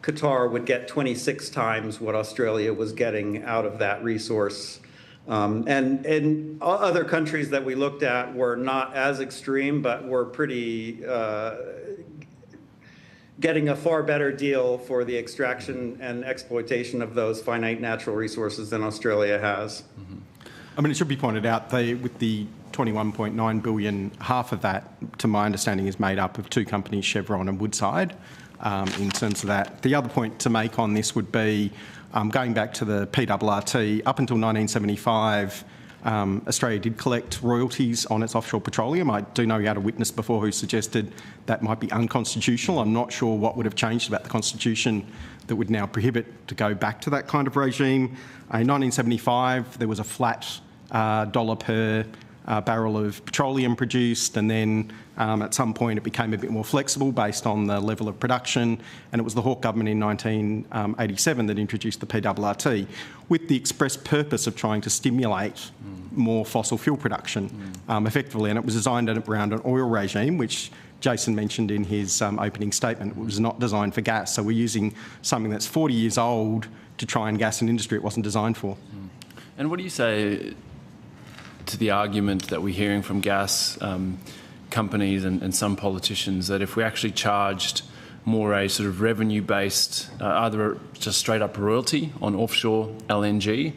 Qatar would get 26 times what Australia was getting out of that resource. And other countries that we looked at were not as extreme, but were pretty getting a far better deal for the extraction and exploitation of those finite natural resources than Australia has. Mm-hmm. I mean, it should be pointed out, with the $21.9 billion, half of that, to my understanding, is made up of 2 companies, Chevron and Woodside. In terms of that, the other point to make on this would be, going back to the PRRT, up until 1975, Australia did collect royalties on its offshore petroleum. I do know you had a witness before who suggested that might be unconstitutional. I'm not sure what would have changed about the Constitution that would now prohibit to go back to that kind of regime. In 1975, there was a flat dollar per barrel of petroleum produced, and then at some point it became a bit more flexible based on the level of production, and it was the Hawke government in 1987 that introduced the PRRT with the express purpose of trying to stimulate more fossil fuel production effectively, and it was designed around an oil regime which Jason mentioned in his opening statement. It was not designed for gas, so we're using something that's 40 years old to try and gas an industry it wasn't designed for. And what do you say to the argument that we're hearing from gas companies and some politicians that if we actually charged more a sort of revenue-based, either just straight-up royalty on offshore LNG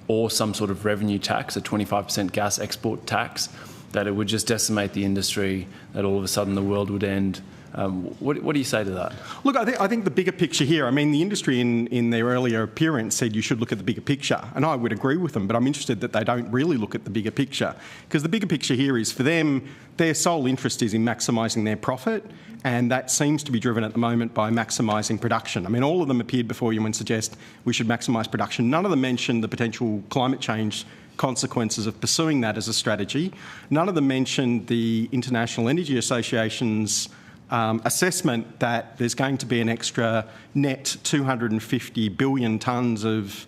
or some sort of revenue tax, a 25% gas export tax, that it would just decimate the industry, that all of a sudden the world would end? What do you say to that? Look, I think the bigger picture here, I mean, the industry in their earlier appearance said you should look at the bigger picture, and I would agree with them, but I'm interested that they don't really look at the bigger picture, because the bigger picture here is for them, their sole interest is in maximising their profit, and that seems to be driven at the moment by maximising production. I mean, all of them appeared before you and suggest we should maximise production. None of them mentioned the potential climate change consequences of pursuing that as a strategy. None of them mentioned the International Energy Association's assessment that there's going to be an extra net 250 billion tonnes of,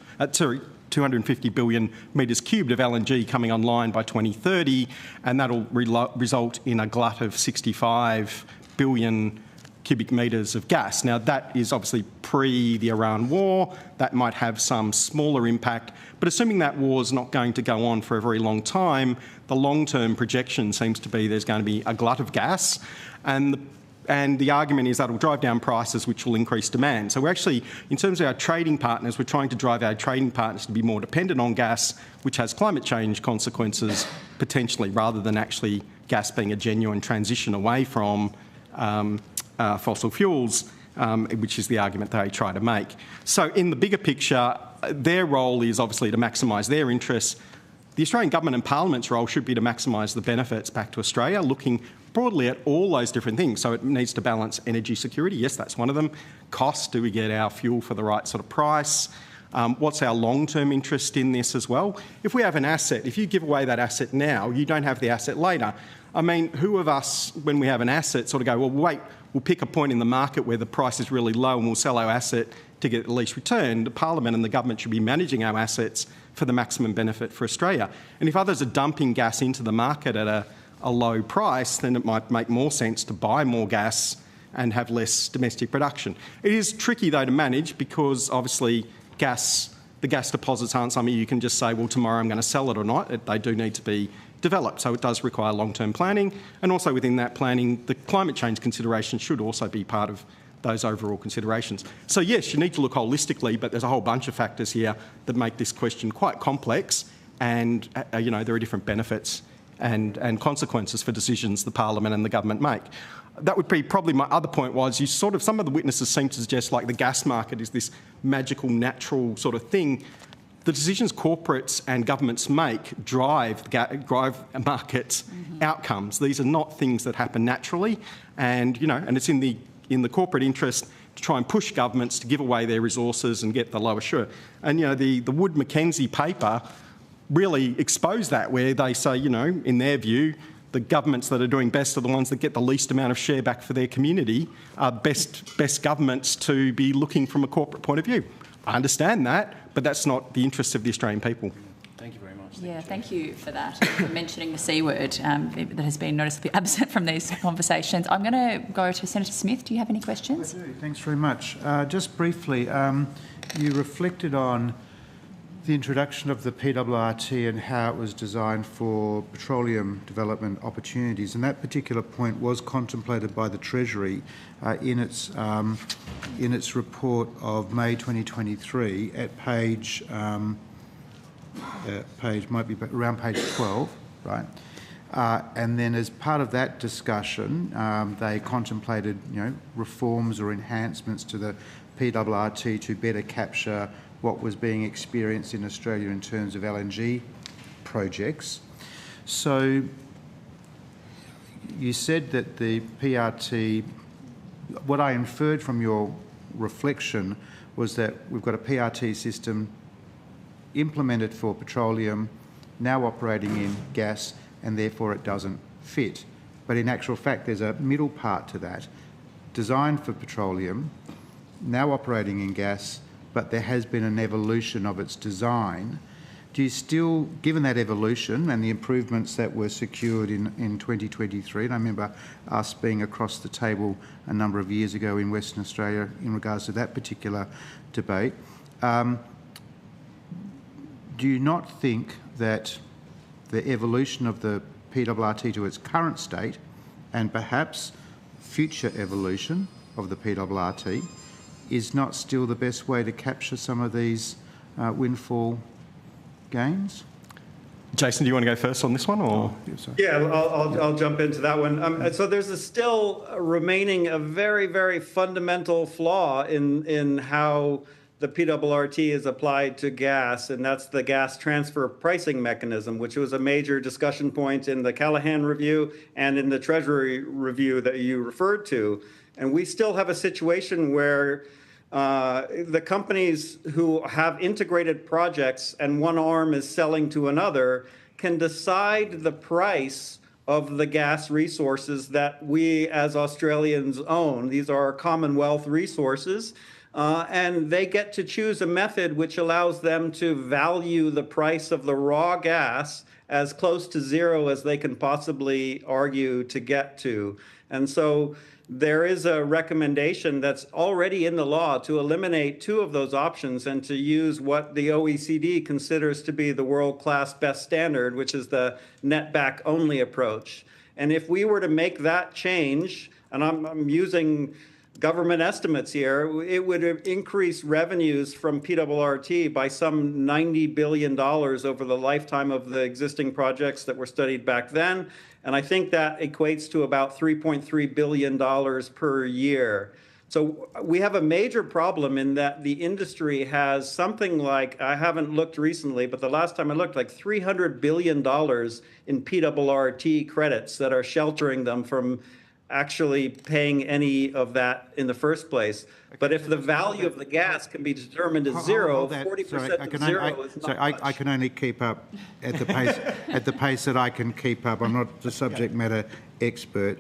250 billion metres cubed of LNG coming online by 2030, and that'll result in a glut of 65 billion cubic metres of gas. Now, that is obviously pre the Iran war. That might have some smaller impact, but assuming that war's not going to go on for a very long time, the long-term projection seems to be there's going to be a glut of gas, and the argument is that will drive down prices, which will increase demand. So we're actually, in terms of our trading partners, we're trying to drive our trading partners to be more dependent on gas, which has climate change consequences potentially, rather than actually gas being a genuine transition away from fossil fuels, which is the argument they try to make. So in the bigger picture, their role is obviously to maximise their interests. The Australian Government and Parliament's role should be to maximise the benefits back to Australia, looking broadly at all those different things. So it needs to balance energy security. Yes, that's one of them. Cost, do we get our fuel for the right sort of price? What's our long-term interest in this as well? If we have an asset, if you give away that asset now, you don't have the asset later. I mean, who of us, when we have an asset, sort of go, well, wait, we'll pick a point in the market where the price is really low and we'll sell our asset to get the least return. The Parliament and the government should be managing our assets for the maximum benefit for Australia. And if others are dumping gas into the market at a low price, then it might make more sense to buy more gas and have less domestic production. It is tricky, though, to manage because, obviously, the gas deposits aren't something you can just say, well, tomorrow I'm going to sell it or not. They do need to be developed, so it does require long-term planning. And also within that planning, the climate change considerations should also be part of those overall considerations. So, yes, you need to look holistically, but there's a whole bunch of factors here that make this question quite complex, and, you know, there are different benefits and consequences for decisions the Parliament and the government make. That would be probably my other point was some of the witnesses seem to suggest like the gas market is this magical, natural sort of thing. The decisions corporates and governments make drive markets' outcomes. These are not things that happen naturally, and, you know, and it's in the corporate interest to try and push governments to give away their resources and get the lowest share. And, you know, the Wood-Mackenzie paper really exposed that, where they say, you know, in their view, the governments that are doing best are the ones that get the least amount of share back for their community, are best governments to be looking from a corporate point of view. I understand that, but that's not the interests of the Australian people. Thank you very much. Yeah, thank you for that, for mentioning the C word that has been noticeably absent from these conversations. I'm going to go to Senator Smith. Do you have any questions? I do. Thanks very much. Just briefly, you reflected on the introduction of the PRRT and how it was designed for petroleum development opportunities, and that particular point was contemplated by the Treasury in its report of May 2023 at page might be around page 12, right? And then as part of that discussion, they contemplated, you know, reforms or enhancements to the PRRT to better capture what was being experienced in Australia in terms of LNG projects. So you said that the PRT, what I inferred from your reflection was that we've got a PRT system implemented for petroleum, now operating in gas, and therefore it doesn't fit. But in actual fact, there's a middle part to that, designed for petroleum, now operating in gas, but there has been an evolution of its design. Do you still, given that evolution and the improvements that were secured in 2023, and I remember us being across the table a number of years ago in Western Australia in regards to that particular debate, do you not think that the evolution of the PRRT to its current state and perhaps future evolution of the PRRT is not still the best way to capture some of these windfall gains? Jason, do you want to go first on this one, or? Yeah, I'll jump into that one. So there's still remaining a very, very fundamental flaw in how the PRRT is applied to gas, and that's the gas transfer pricing mechanism, which was a major discussion point in the Callaghan review and in the Treasury review that you referred to. And we still have a situation where the companies who have integrated projects and one arm is selling to another can decide the price of the gas resources that we as Australians own. These are our Commonwealth resources, and they get to choose a method which allows them to value the price of the raw gas as close to zero as they can possibly argue to get to. And so there is a recommendation that's already in the law to eliminate two of those options and to use what the OECD considers to be the world-class best standard, which is the net-back only approach. And if we were to make that change, and I'm using government estimates here, it would increase revenues from PRRT by some $90 billion over the lifetime of the existing projects that were studied back then. And I think that equates to about $3.3 billion per year. So we have a major problem in that the industry has something like, I haven't looked recently, but the last time I looked, like $300 billion in PRRT credits that are sheltering them from actually paying any of that in the first place. But if the value of the gas can be determined as zero, 40% of zero is not much. I can only keep up at the pace that I can keep up. I'm not the subject matter expert.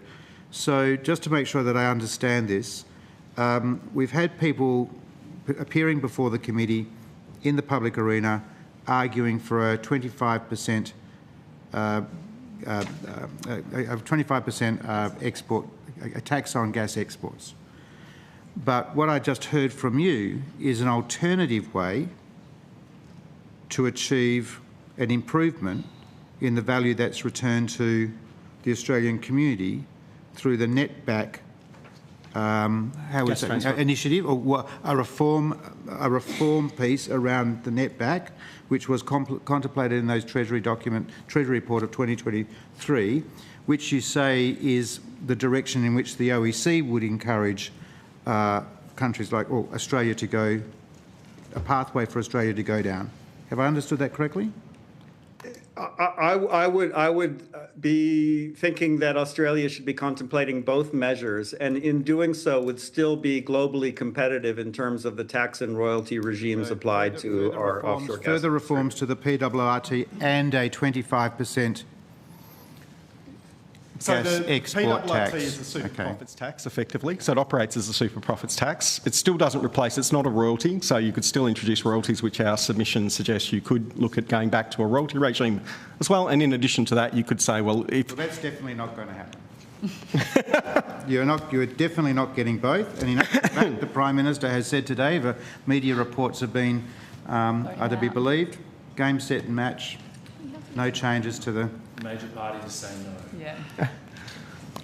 So just to make sure that I understand this, we've had people appearing before the committee in the public arena arguing for a 25% export, a tax on gas exports. But what I just heard from you is an alternative way to achieve an improvement in the value that's returned to the Australian community through the net-back initiative, or a reform piece around the net-back, which was contemplated in those Treasury report of 2023, which you say is the direction in which the OEC would encourage countries like Australia to go, a pathway for Australia to go down. Have I understood that correctly? I would be thinking that Australia should be contemplating both measures, and in doing so would still be globally competitive in terms of the tax and royalty regimes applied to our offshore gas. Further reforms to the PRRT and a 25% So gas the export PRRT tax. is a super profits tax, effectively. So it operates as a super profits tax. It still doesn't replace, it's not a royalty, so you could still introduce royalties, which our submission suggests you could look at going back to a royalty regime as well. And in addition to that, you could say, well, if... Well, that's definitely not going to happen. You're definitely not getting both. And in fact, the Prime Minister has said today, the media reports have been, are to be believed, game, set and match, no changes to the... Major parties are saying no. Yeah.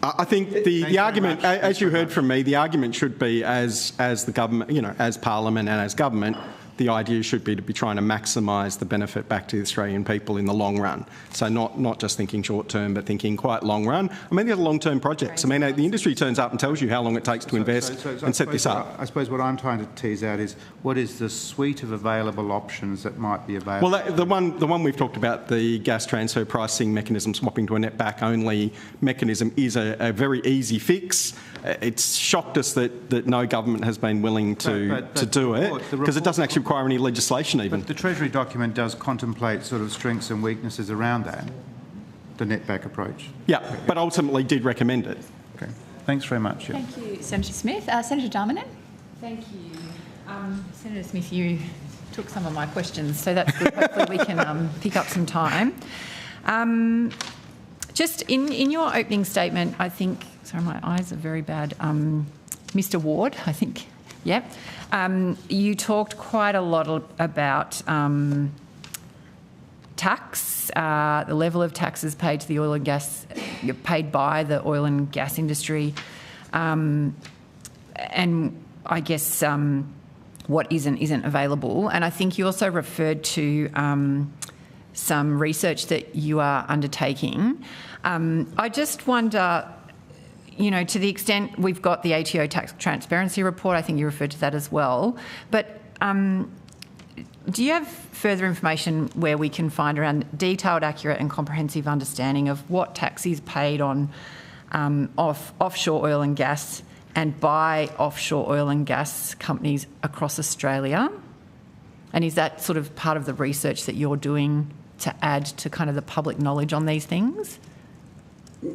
I think the argument, as you heard from me, the argument should be as the government, as Parliament and as government, the idea should be to be trying to maximise the benefit back to the Australian people in the long run. So not just thinking short term, but thinking quite long run. I mean, these are long-term projects. I mean, the industry turns up and tells you how long it takes to invest and set this up. I suppose what I'm trying to tease out is what is the suite of available options that might be available? Well, the one we've talked about, the gas transfer pricing mechanism, swapping to a net-back only mechanism, is a very easy fix. It's shocked us that no government has been willing to do it, because it doesn't actually require require any legislation even. But the Treasury document does contemplate sort of strengths and weaknesses around that, the netback approach. Yeah, but ultimately did recommend it. Okay. Thanks very much. Yeah. Thank you, Senator Smith. Senator Darmanin. Thank you. Senator Smith, you took some of my questions, so that's good. Hopefully we can pick up some time. Just in your opening statement, I think, sorry, my eyes are very bad, Mr Ward, I think, yep, you talked quite a lot about tax, the level of taxes paid to the oil and gas, paid by the oil and gas industry, and I guess what isn't available. And I think you also referred to some research that you are undertaking. I just wonder, you know, to the extent we've got the ATO tax transparency report, I think you referred to that as well, but do you have further information where we can find around detailed, accurate and comprehensive understanding of what tax is paid on offshore oil and gas and by offshore oil and gas companies across Australia? And is that sort of part of the research that you're doing to add to kind of the public knowledge on these things?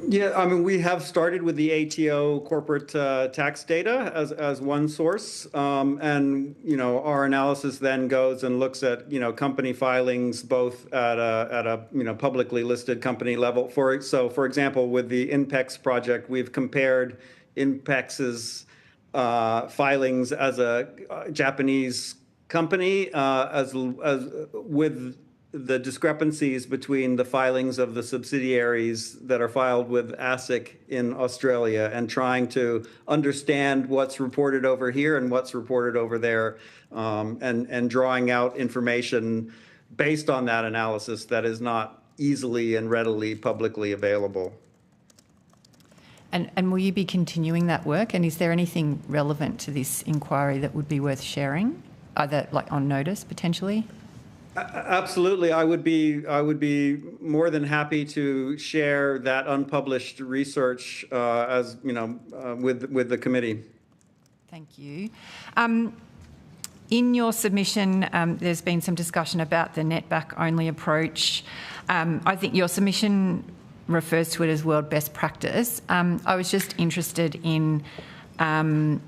Yeah, I mean, we have started with the ATO corporate tax data as one source, and you know, our analysis then goes and looks at company filings both at a publicly listed company level. For example, with the INPEX project, we've compared INPEX's filings as a Japanese company as with the discrepancies between the filings of the subsidiaries that are filed with ASIC in Australia, and trying to understand what's reported over here and what's reported over there, and drawing out information based on that analysis that is not easily and readily publicly available. And will you be continuing that work? And is there anything relevant to this inquiry that would be worth sharing, either like on notice potentially? Absolutely, I would be more than happy to share that unpublished research as with the committee. Thank you. In your submission, there's been some discussion about the netback only approach. I think your submission refers to it as world best practice. I was just interested in, are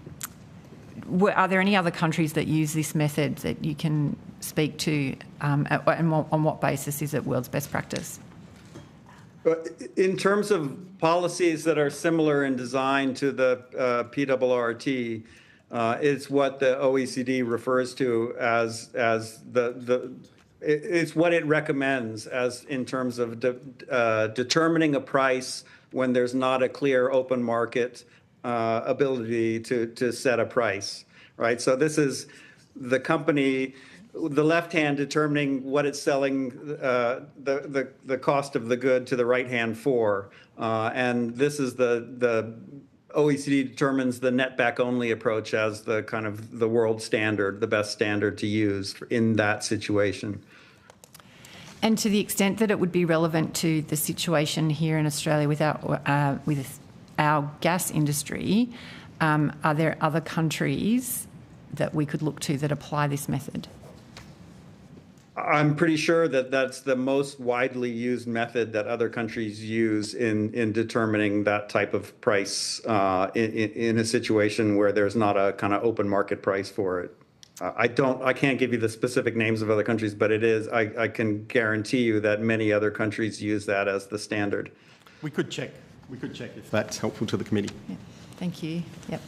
there any other countries that use this method that you can speak to, and on what basis is it world's best practice? In terms of policies that are similar in design to the PRRT, it's what the OECD refers to as it's what it recommends as in terms of determining a price when there's not a clear open market ability to set a price, right? So this is the company, the left hand determining what it's selling the cost of the good to the right hand for, and this is the OECD determines the netback only approach as the kind of the world standard, the best standard to use in that situation. And to the extent that it would be relevant to the situation here in Australia with our gas industry, are there other countries that we could look to that apply this method? I'm pretty sure that that's the most widely used method that other countries use in determining that type of price in a situation where there's not a kind of open market price for it. I can't give you the specific names of other countries, but it is, I can guarantee you that many other countries use that as the standard. We could check if that's helpful to the committee. Yeah. Thank you. Yep.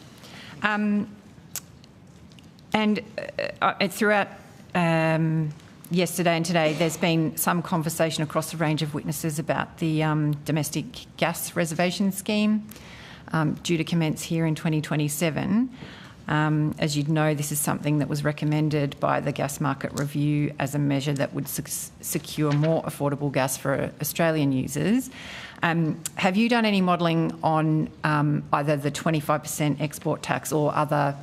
Throughout yesterday and today, there's been some conversation across a range of witnesses about the domestic gas reservation scheme due to commence here in 2027. As you'd know, this is something that was recommended by the Gas Market Review as a measure that would secure more affordable gas for Australian users. Have you done any modelling on either the 25% export tax or other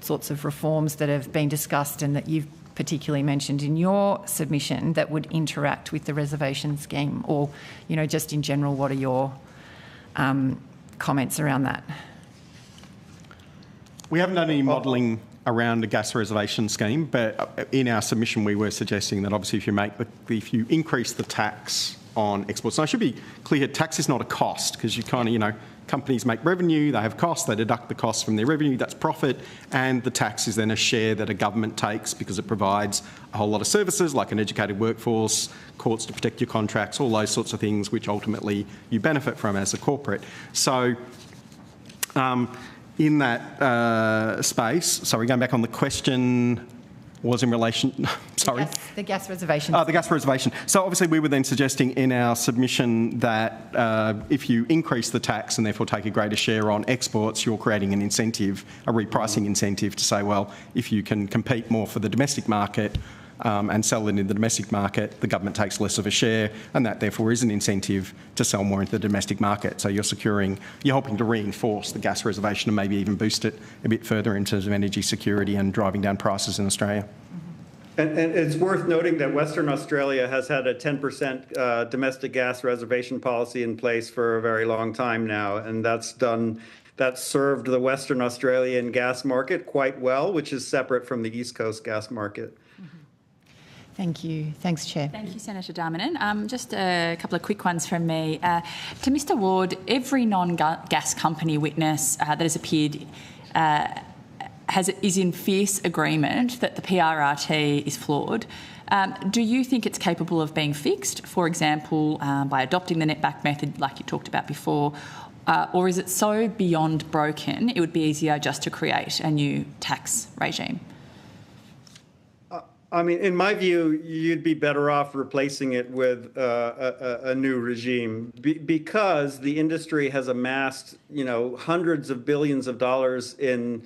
sorts of reforms that have been discussed and that you've particularly mentioned in your submission that would interact with the reservation scheme? Or, just in general, what are your comments around that? We haven't done any modelling around a gas reservation scheme, but in our submission we were suggesting that obviously if you increase the tax on exports, and I should be clear, tax is not a cost, because you kind of, companies make revenue, they have costs, they deduct the costs from their revenue, that's profit, and the tax is then a share that a government takes because it provides a whole lot of services like an educated workforce, courts to protect your contracts, all those sorts of things which ultimately you benefit from as a corporate. So in that space, sorry, going back on the question was in relation, sorry? The gas reservation. The gas reservation. So obviously we were then suggesting in our submission that if you increase the tax and therefore take a greater share on exports, you're creating an incentive, a repricing incentive to say, well, if you can compete more for the domestic market and sell it in the domestic market, the government takes less of a share, and that therefore is an incentive to sell more into the domestic market. So you're helping to reinforce the gas reservation and maybe even boost it a bit further in terms of energy security and driving down prices in Australia. And it's worth noting that Western Australia has had a 10% domestic gas reservation policy in place for a very long time now, and that's served the Western Australian gas market quite well, which is separate from the East Coast gas market. Thank you. Thanks, Chair. Thank you, Senator Darmanin. Just a couple of quick ones from me. To Mr Ward, every non-gas company witness that has appeared is in fierce agreement that the PRRT is flawed. Do you think it's capable of being fixed, for example, by adopting the netback method like you talked about before, or is it so beyond broken it would be easier just to create a new tax regime? I mean, in my view, you'd be better off replacing it with a new regime because the industry has amassed, hundreds of billions of dollars in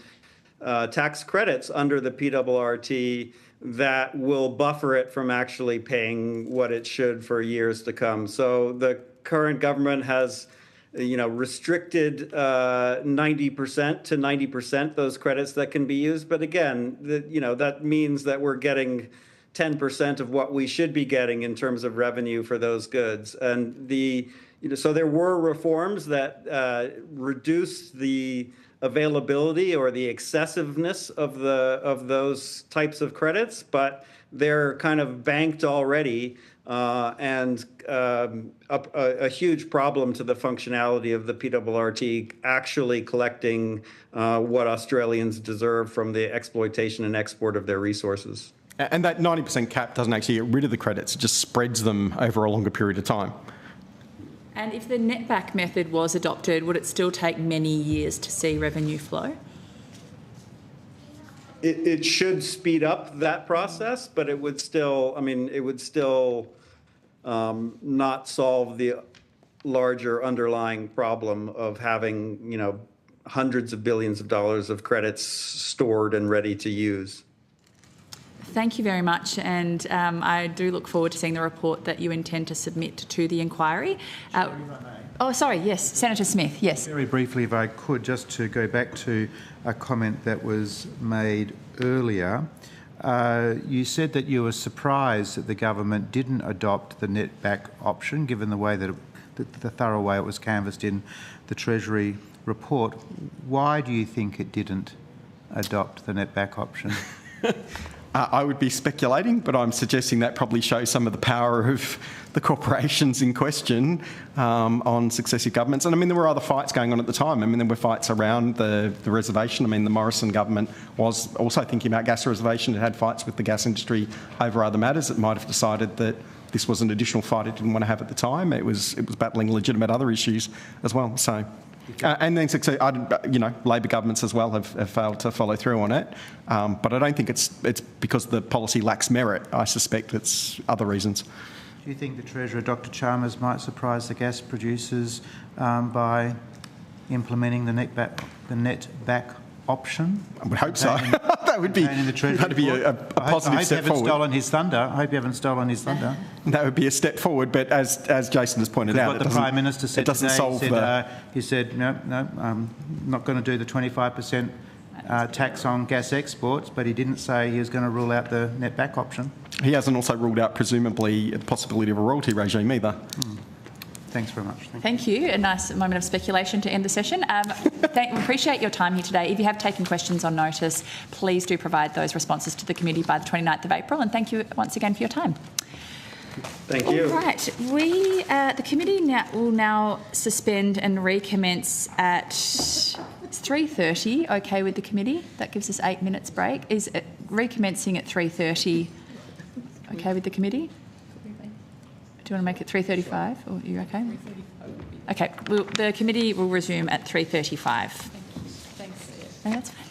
tax credits under the PRRT that will buffer it from actually paying what it should for years to come. So the current government has restricted 90% to 90% those credits that can be used. But again, that means that we're getting 10% of what we should be getting in terms of revenue for those goods. And so there were reforms that reduced the availability or the excessiveness of those types of credits, but they're kind of banked already. And a huge problem to the functionality of the PRRT actually collecting what Australians deserve from the exploitation and export of their resources. And that 90% cap doesn't actually get rid of the credits, it just spreads them over a longer period of time. And if the netback method was adopted, would it still take many years to see revenue flow? It should speed up that process, but it would still, not solve the larger underlying problem of having, hundreds of billions of dollars of credits stored and ready to use. Thank you very much, and I do look forward to seeing the report that you intend to submit to the inquiry. Senator Smith, yes. Very briefly, if I could, just to go back to a comment that was made earlier. You said that you were surprised that the government didn't adopt the netback option, given the way that the thorough way it was canvassed in the Treasury report. Why do you think it didn't adopt the netback option? I would be speculating, but I'm suggesting that probably shows some of the power of the corporations in question on successive governments. And there were other fights going on at the time. There were fights around the reservation. The Morrison government was also thinking about gas reservation. It had fights with the gas industry over other matters. It might have decided that this was an additional fight it didn't want to have at the time. It was battling legitimate other issues as well. So. And then, Labor governments as well have failed to follow through on it. But I don't think it's because the policy lacks merit. I suspect it's other reasons. Do you think the Treasurer, Dr Chalmers, might surprise the gas producers by implementing the netback option? I would hope so. That would be a positive step forward. I hope you haven't stolen his thunder. That would be a step forward, but as Jason has pointed out, what the Prime Minister said doesn't today, solve he said, no, I'm not going to do the 25% tax on gas exports, but he didn't say he was going to rule out the netback option. He hasn't also ruled out, presumably, the possibility of a royalty regime either. Thanks very much. Thank you. A nice moment of speculation to end the session. We appreciate your time here today. If you have taken questions on notice, please do provide those responses to the committee by the 29th of April, and thank you once again for your time. Thank you. All right. The committee will now suspend and recommence at 3:30. Okay with the committee? That gives us 8 minutes break. Is recommencing at 3:30 okay with the committee? Do you want to make it 3:35, or are you okay? Okay. The committee will resume at 3:35. Thanks. No, that's fine.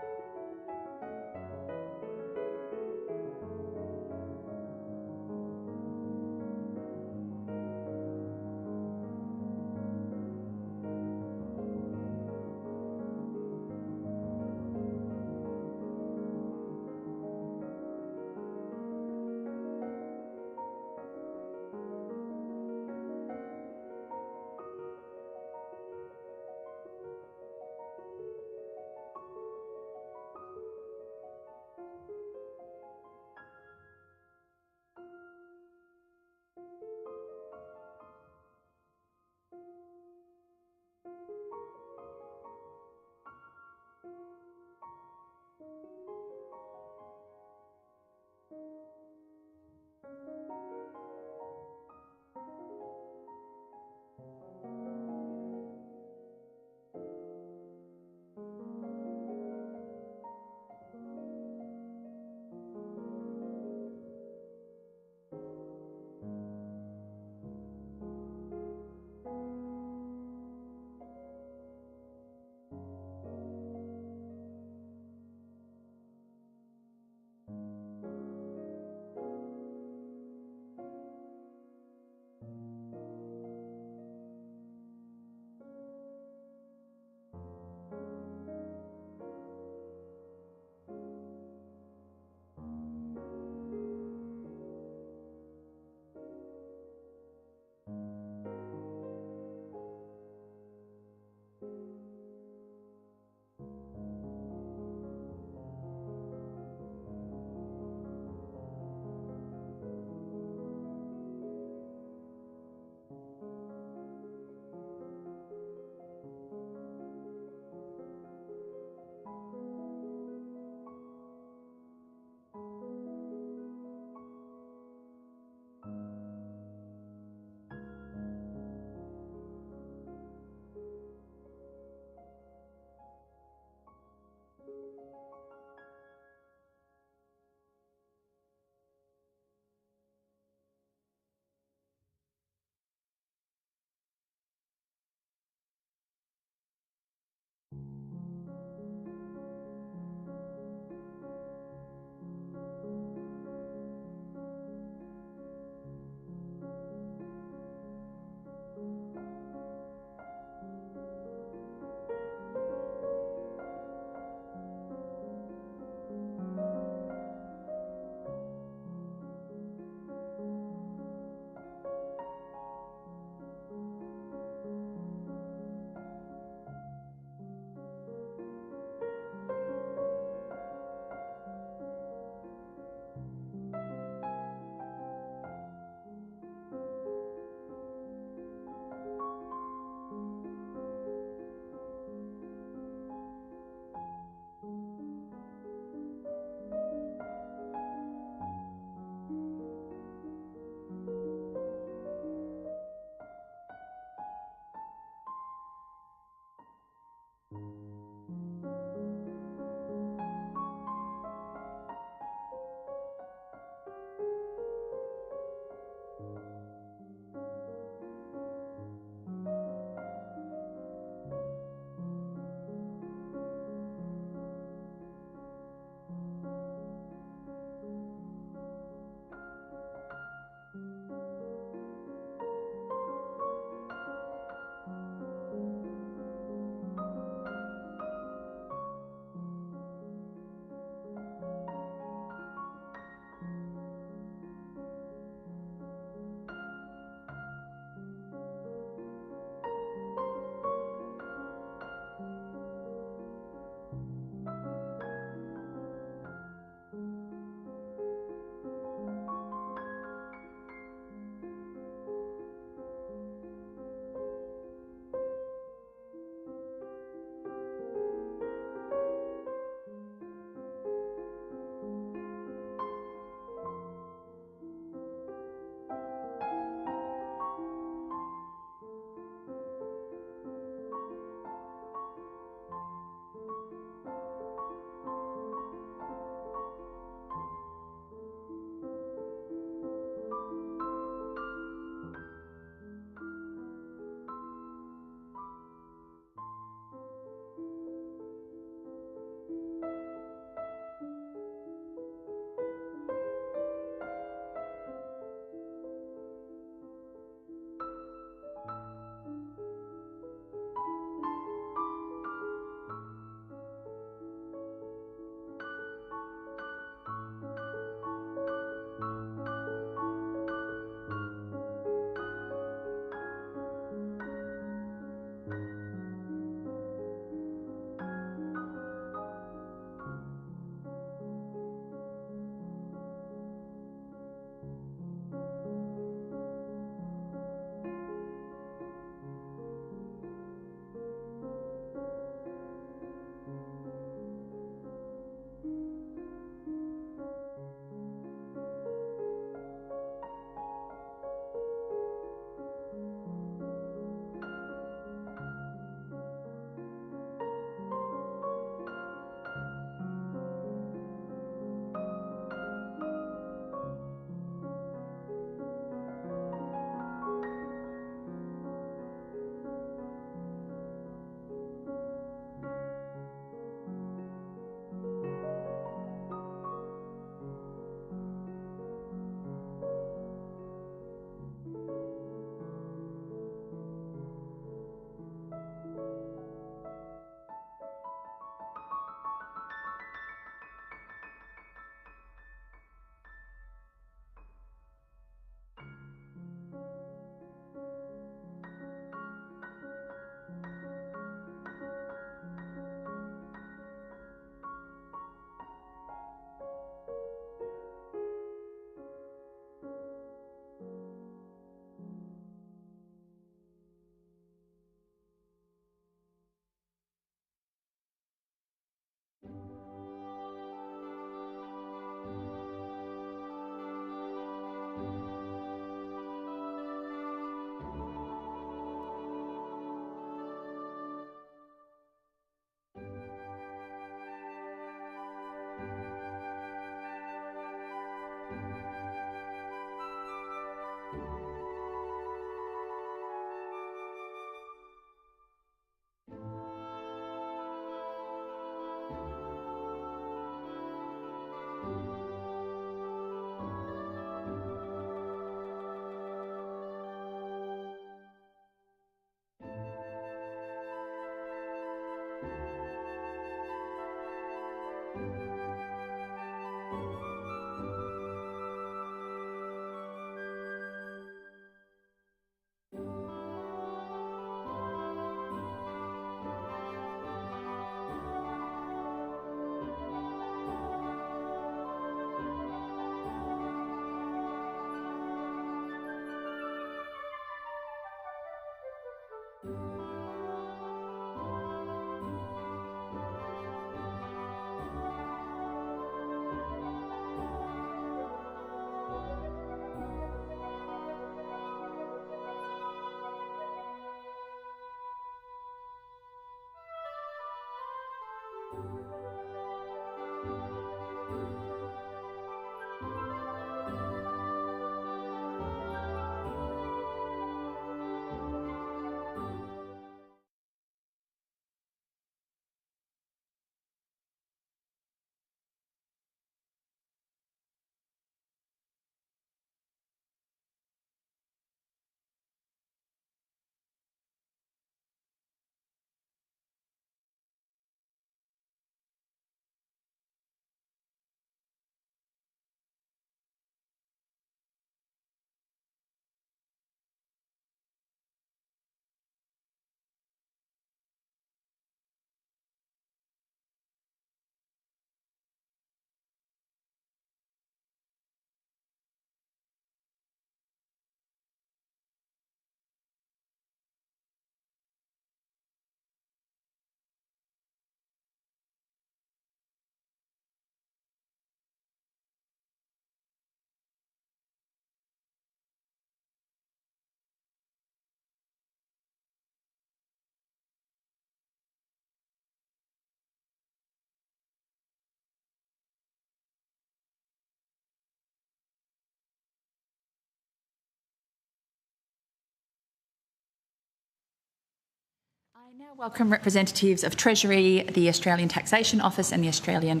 I now welcome representatives of Treasury, the Australian Taxation Office and the Australian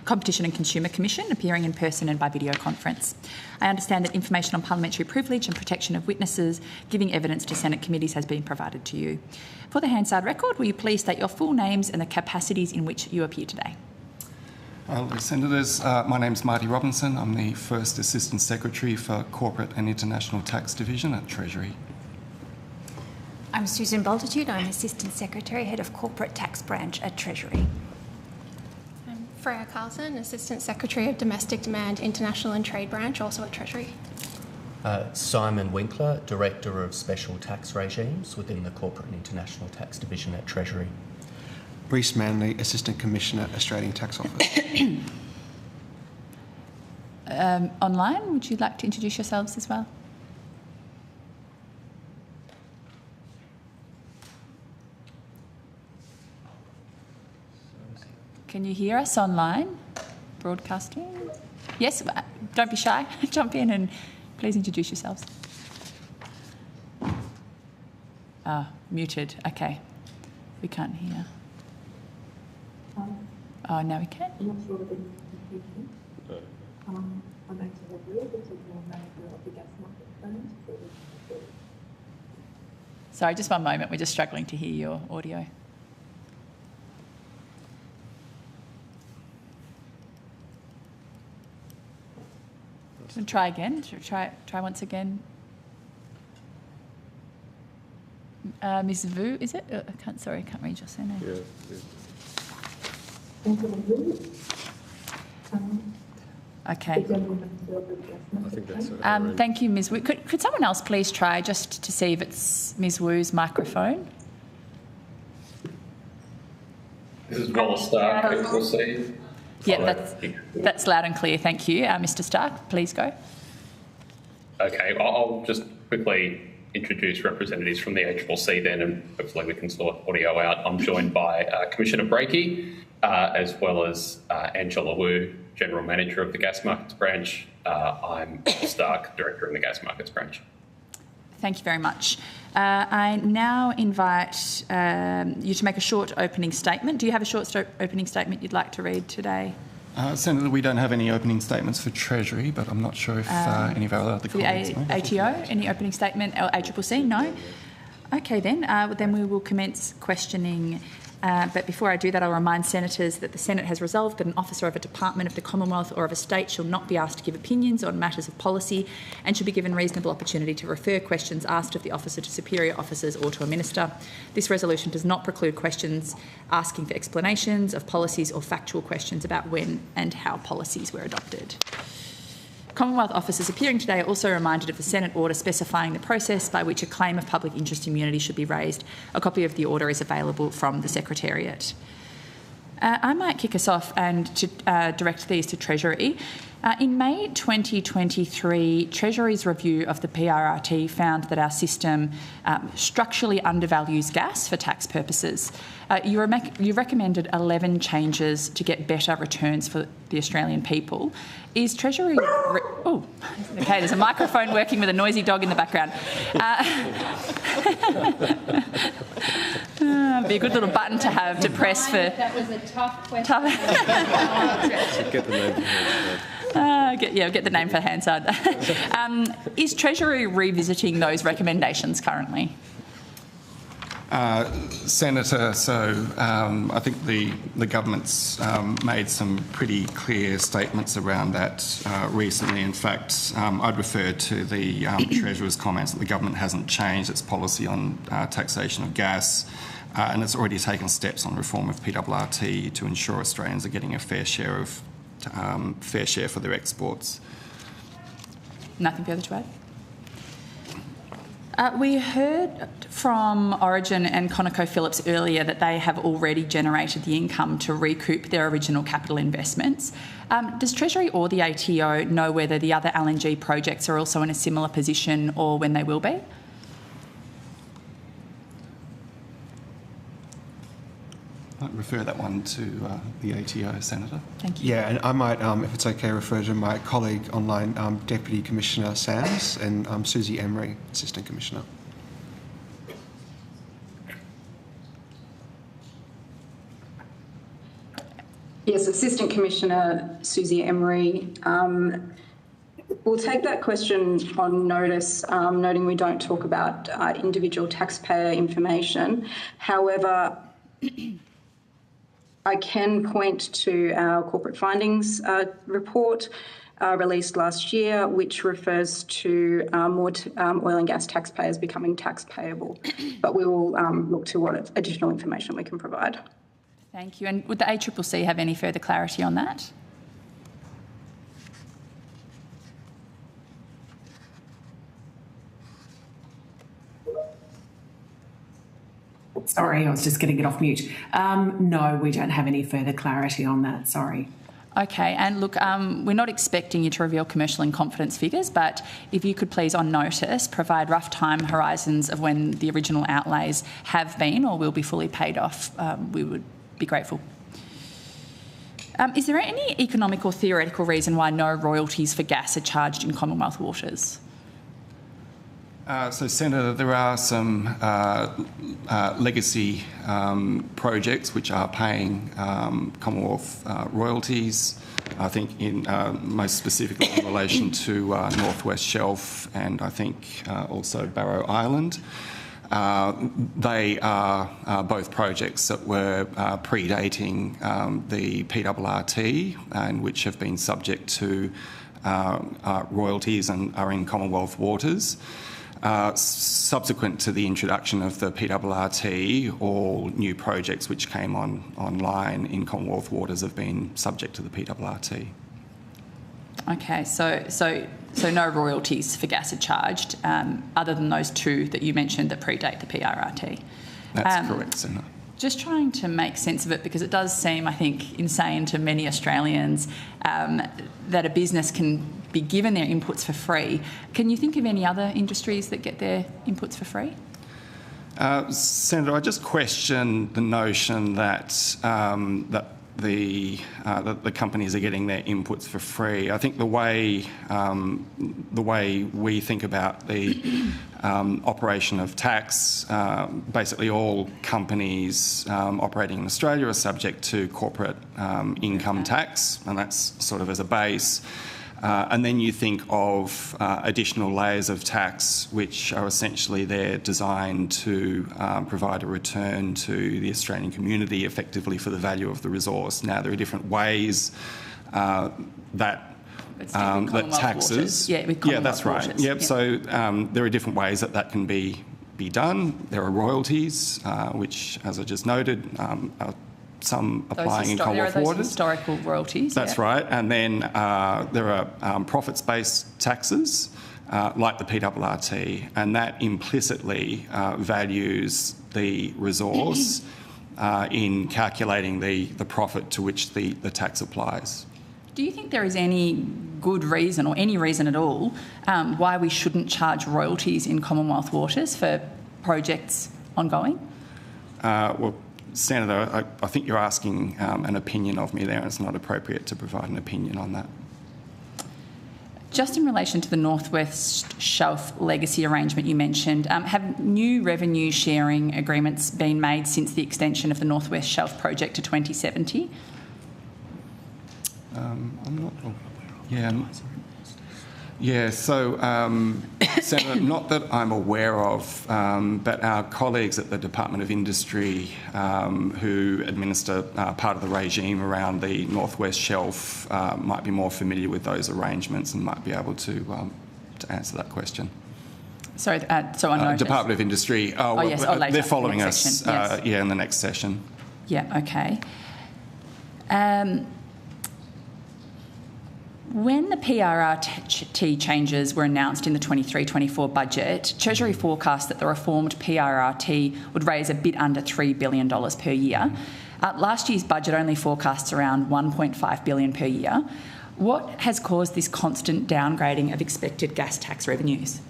Competition and Consumer Commission appearing in person and by video conference. I understand that information on parliamentary privilege and protection of witnesses giving evidence to Senate committees has been provided to you. For the Hansard record, will you please state your full names and the capacities in which you appear today? Senators, my name is Marty Robinson. I'm the First Assistant Secretary for Corporate and International Tax Division at Treasury. I'm Susan Bultitude. I'm Assistant Secretary, Head of Corporate Tax Branch at Treasury. I'm Freya Carlson, Assistant Secretary of Domestic Demand, International and Trade Branch, also at Treasury. Simon Winkler, Director of Special Tax Regimes within the Corporate and International Tax Division at Treasury. Reece Manley, Assistant Commissioner, Australian Tax Office. Online, would you like to introduce yourselves as well? Can you hear us online? Broadcasting? Yes, don't be shy. Jump in and please introduce yourselves. Muted. Okay. We can't hear. Oh, now we can. I'm not sure whether you can hear me. I'm actually a real bit of your manager of the gas market branch. Sorry, just one moment. We're just struggling to hear your audio. And try again. Try once again. Ms. Vu, is it? I can't read your surname. Okay. I think that's thank you, Ms. Wu. Could someone else please try just to see if it's Ms. Wu's microphone? This is Wallace Stark, efficacy. Yeah, that's loud and clear. Thank you. Mr. Stark, please go. Okay, I'll just quickly introduce representatives from the ACCC then, and hopefully we can sort audio out. I'm joined by Commissioner Breakey, as well as Angela Wu, General Manager of the Gas Markets Branch. I'm Stark, Director in the Gas Markets Branch. Thank you very much. I now invite you to make a short opening statement. Do you have a short opening statement you'd like to read today? Senator, we don't have any opening statements for Treasury, but I'm not sure if any of our other colleagues may. ATO, any opening statement? Or ACCC? No? Okay then. Then we will commence questioning. But before I do that, I'll remind senators that the Senate has resolved that an officer of a department of the Commonwealth or of a state shall not be asked to give opinions on matters of policy and should be given reasonable opportunity to refer questions asked of the officer to superior officers or to a minister. This resolution does not preclude questions asking for explanations of policies or factual questions about when and how policies were adopted. Commonwealth officers appearing today are also reminded of the Senate order specifying the process by which a claim of public interest immunity should be raised. A copy of the order is available from the Secretariat. I might kick us off and to direct these to Treasury. In May 2023, Treasury's review of the PRRT found that our system structurally undervalues gas for tax purposes. You recommended 11 changes to get better returns for the Australian people. Is Treasury... oh, okay, there's a microphone working with a noisy dog in the background. Be a good little button to have to press for... That was a tough question. Get the name for Hansard. Get the name for Hansard. Is Treasury revisiting those recommendations currently? Senator, I think the government's made some pretty clear statements around that recently. In fact, I'd refer to the Treasurer's comments that the government hasn't changed its policy on taxation of gas, and it's already taken steps on reform of PRRT to ensure Australians are getting a fair share for their exports. Nothing further to add? We heard from Origin and ConocoPhillips earlier that they have already generated the income to recoup their original capital investments. Does Treasury or the ATO know whether the other LNG projects are also in a similar position or when they will be? I'd refer that one to the ATO, Senator. Thank you. Yeah, and I might, if it's okay, refer to my colleague online, Deputy Commissioner Santos, and Susie Emery, Assistant Commissioner. Assistant Commissioner Susie Emery. We'll take that question on notice, noting we don't talk about individual taxpayer information. However, I can point to our corporate findings report released last year, which refers to more oil and gas taxpayers becoming tax payable. But we will look to what additional information we can provide. Thank you. And would the ACCC have any further clarity on that? Sorry, I was just going to get off mute. No, we don't have any further clarity on that. Sorry. Okay, and look, we're not expecting you to reveal commercial and confidence figures, but if you could please, on notice, provide rough time horizons of when the original outlays have been or will be fully paid off, we would be grateful. Is there any economic or theoretical reason why no royalties for gas are charged in Commonwealth waters? So, Senator, there are some legacy projects which are paying Commonwealth royalties. I think in most specifically in relation to North West Shelf and I think also Barrow Island. They are both projects that were predating the PRRT and which have been subject to royalties and are in Commonwealth waters. Subsequent to the introduction of the PRRT, all new projects which came online in Commonwealth waters have been subject to the PRRT. Okay, so no royalties for gas are charged, other than those two that you mentioned that predate the PRRT. That's correct, Senator. Just trying to make sense of it, because it does seem, I think, insane to many Australians that a business can be given their inputs for free. Can you think of any other industries that get their inputs for free? Senator, I just question the notion that that the companies are getting their inputs for free. I think the way we think about the operation of tax, basically all companies operating in Australia are subject to corporate income tax, and that's sort of as a base. And then you think of additional layers of tax which are essentially there designed to provide a return to the Australian community effectively for the value of the resource. Now, there are different ways that taxes... Yeah, that's right. Waters. Yep. So there are different ways that can be done. There are royalties, which, as I just noted, are some applying in Commonwealth waters. Historical royalties. That's right. And then there are profits-based taxes like the PRRT, and that implicitly values the resource in calculating the profit to which the tax applies. Do you think there is any good reason, or any reason at all, why we shouldn't charge royalties in Commonwealth waters for projects ongoing? Well, Senator, I think you're asking an opinion of me there, and it's not appropriate to provide an opinion on that. Just in relation to the North West Shelf legacy arrangement you mentioned, have new revenue sharing agreements been made since the extension of the North West Shelf project to 2070? I'm not... Yeah, so, Senator, not that I'm aware of, but our colleagues at the Department of Industry who administer part of the regime around the North West Shelf might be more familiar with those arrangements and might be able to answer that question. Sorry, so I noticed. Department of Industry. Yes, later. They're following us, yes. in the next session. Yeah, okay. When the PRRT changes were announced in the 23-24 budget, Treasury forecast that the reformed PRRT would raise a bit under $3 billion per year. Last year's budget only forecasts around $1.5 billion per year. What has caused this constant downgrading of expected gas tax revenues?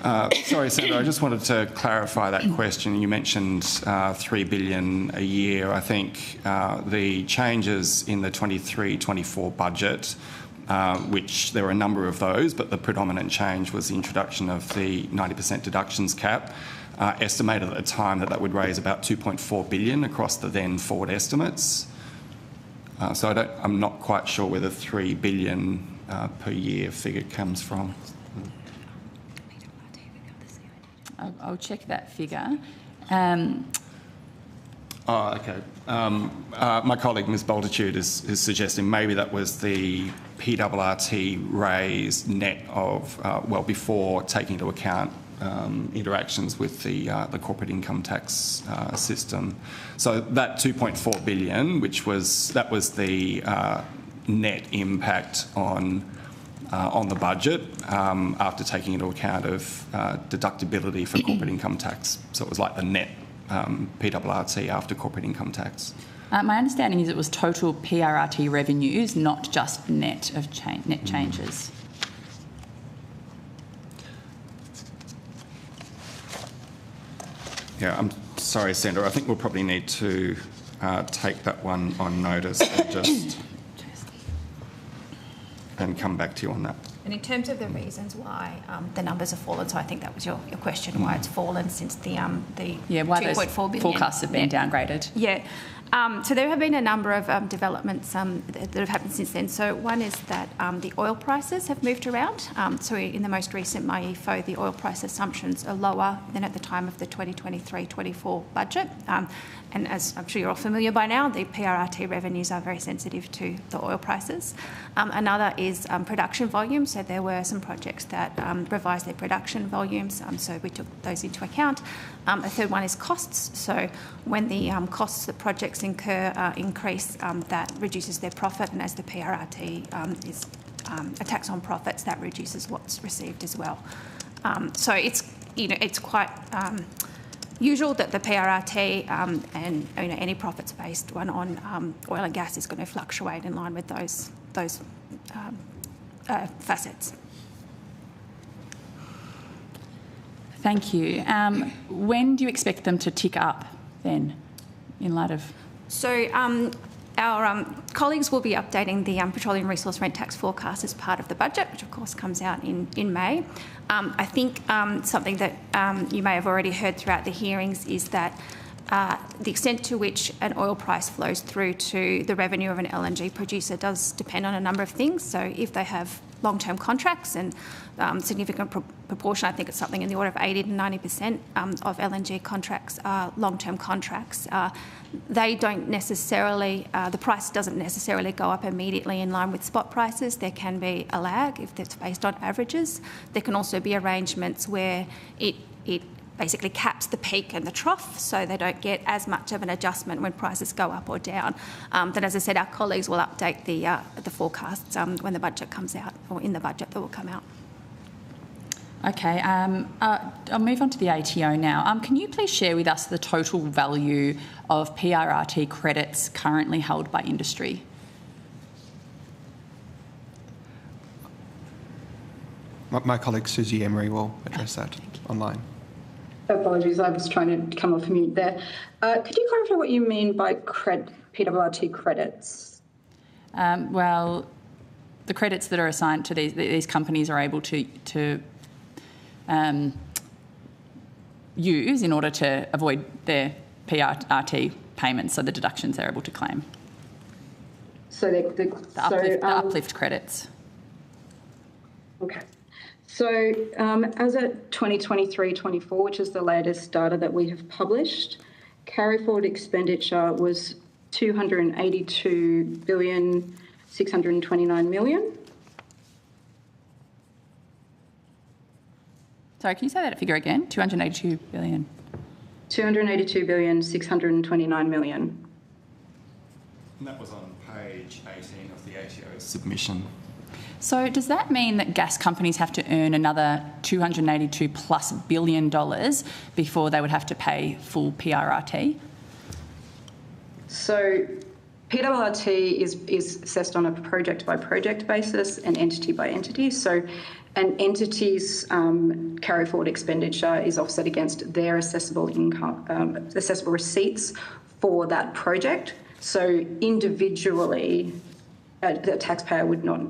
Sorry, Senator, I just wanted to clarify that question. You mentioned $3 billion a year. I think the changes in the 23-24 budget, which there were a number of those, but the predominant change was the introduction of the 90% deductions cap, estimated at the time that would raise about $2.4 billion across the then forward estimates. So I'm not quite sure where the $3 billion per year figure comes from. I'll check that figure. Okay. My colleague, Ms Boltitude, is suggesting maybe that was the PRRT raise net of, before taking into account interactions with the corporate income tax system. So that 2.4 billion, that was the net impact on the budget after taking into account of deductibility for corporate income tax. So it was like the net PRRT after corporate income tax. My understanding is it was total PRRT revenues, not just net changes. Yeah, I'm sorry, Senator. I think we'll probably need to take that one on notice and come back to you on that. And in terms of the reasons why the numbers have fallen, so I think that was your question, why it's fallen since the why 2.4 billion. Forecasts have been downgraded. Yeah. So there have been a number of developments that have happened since then. So one is that the oil prices have moved around. So in the most recent MyEFO, the oil price assumptions are lower than at the time of the 2023-24 budget. And as I'm sure you're all familiar by now, the PRRT revenues are very sensitive to the oil prices. Another is production volumes. So there were some projects that revised their production volumes, so we took those into account. A third one is costs. So when the costs that projects incur increase, that reduces their profit, and as the PRRT is a tax on profits, that reduces what's received as well. So it's quite usual that the PRRT and any profits-based one on oil and gas is going to fluctuate in line with those facets. Thank you. When do you expect them to tick up then, in light of? So our colleagues will be updating the petroleum resource rent tax forecast as part of the budget, which of course comes out in May. I think something that you may have already heard throughout the hearings is that the extent to which an oil price flows through to the revenue of an LNG producer does depend on a number of things. So if they have long-term contracts, and significant proportion, I think it's something in the order of 80 to 90% of LNG contracts are long-term contracts. They don't necessarily, the price doesn't necessarily go up immediately in line with spot prices. There can be a lag if it's based on averages. There can also be arrangements where it basically caps the peak and the trough, so they don't get as much of an adjustment when prices go up or down. But as I said, our colleagues will update the forecasts when the budget comes out, or in the budget that will come out. Okay, I'll move on to the ATO now. Can you please share with us the total value of PRRT credits currently held by industry? My colleague Susie Emery will address that online. Apologies, I was trying to come off mute there. Could you clarify what you mean by PRRT credits? Well, the credits that are assigned to these companies are able to use in order to avoid their PRRT payments, so the deductions they're able to claim. So the uplift credits. Okay. So as at 2023-24, which is the latest data that we have published, carry forward expenditure was $282,629,000,000. Sorry, can you say that figure again? 282 billion. 282,629,000,000. And that was on page 18 of the ATO submission. So does that mean that gas companies have to earn another $282+ billion before they would have to pay full PRRT? So PRRT is assessed on a project-by-project basis and entity-by-entity. So an entity's carry forward expenditure is offset against their assessable income, assessable receipts for that project. So individually, the taxpayer would not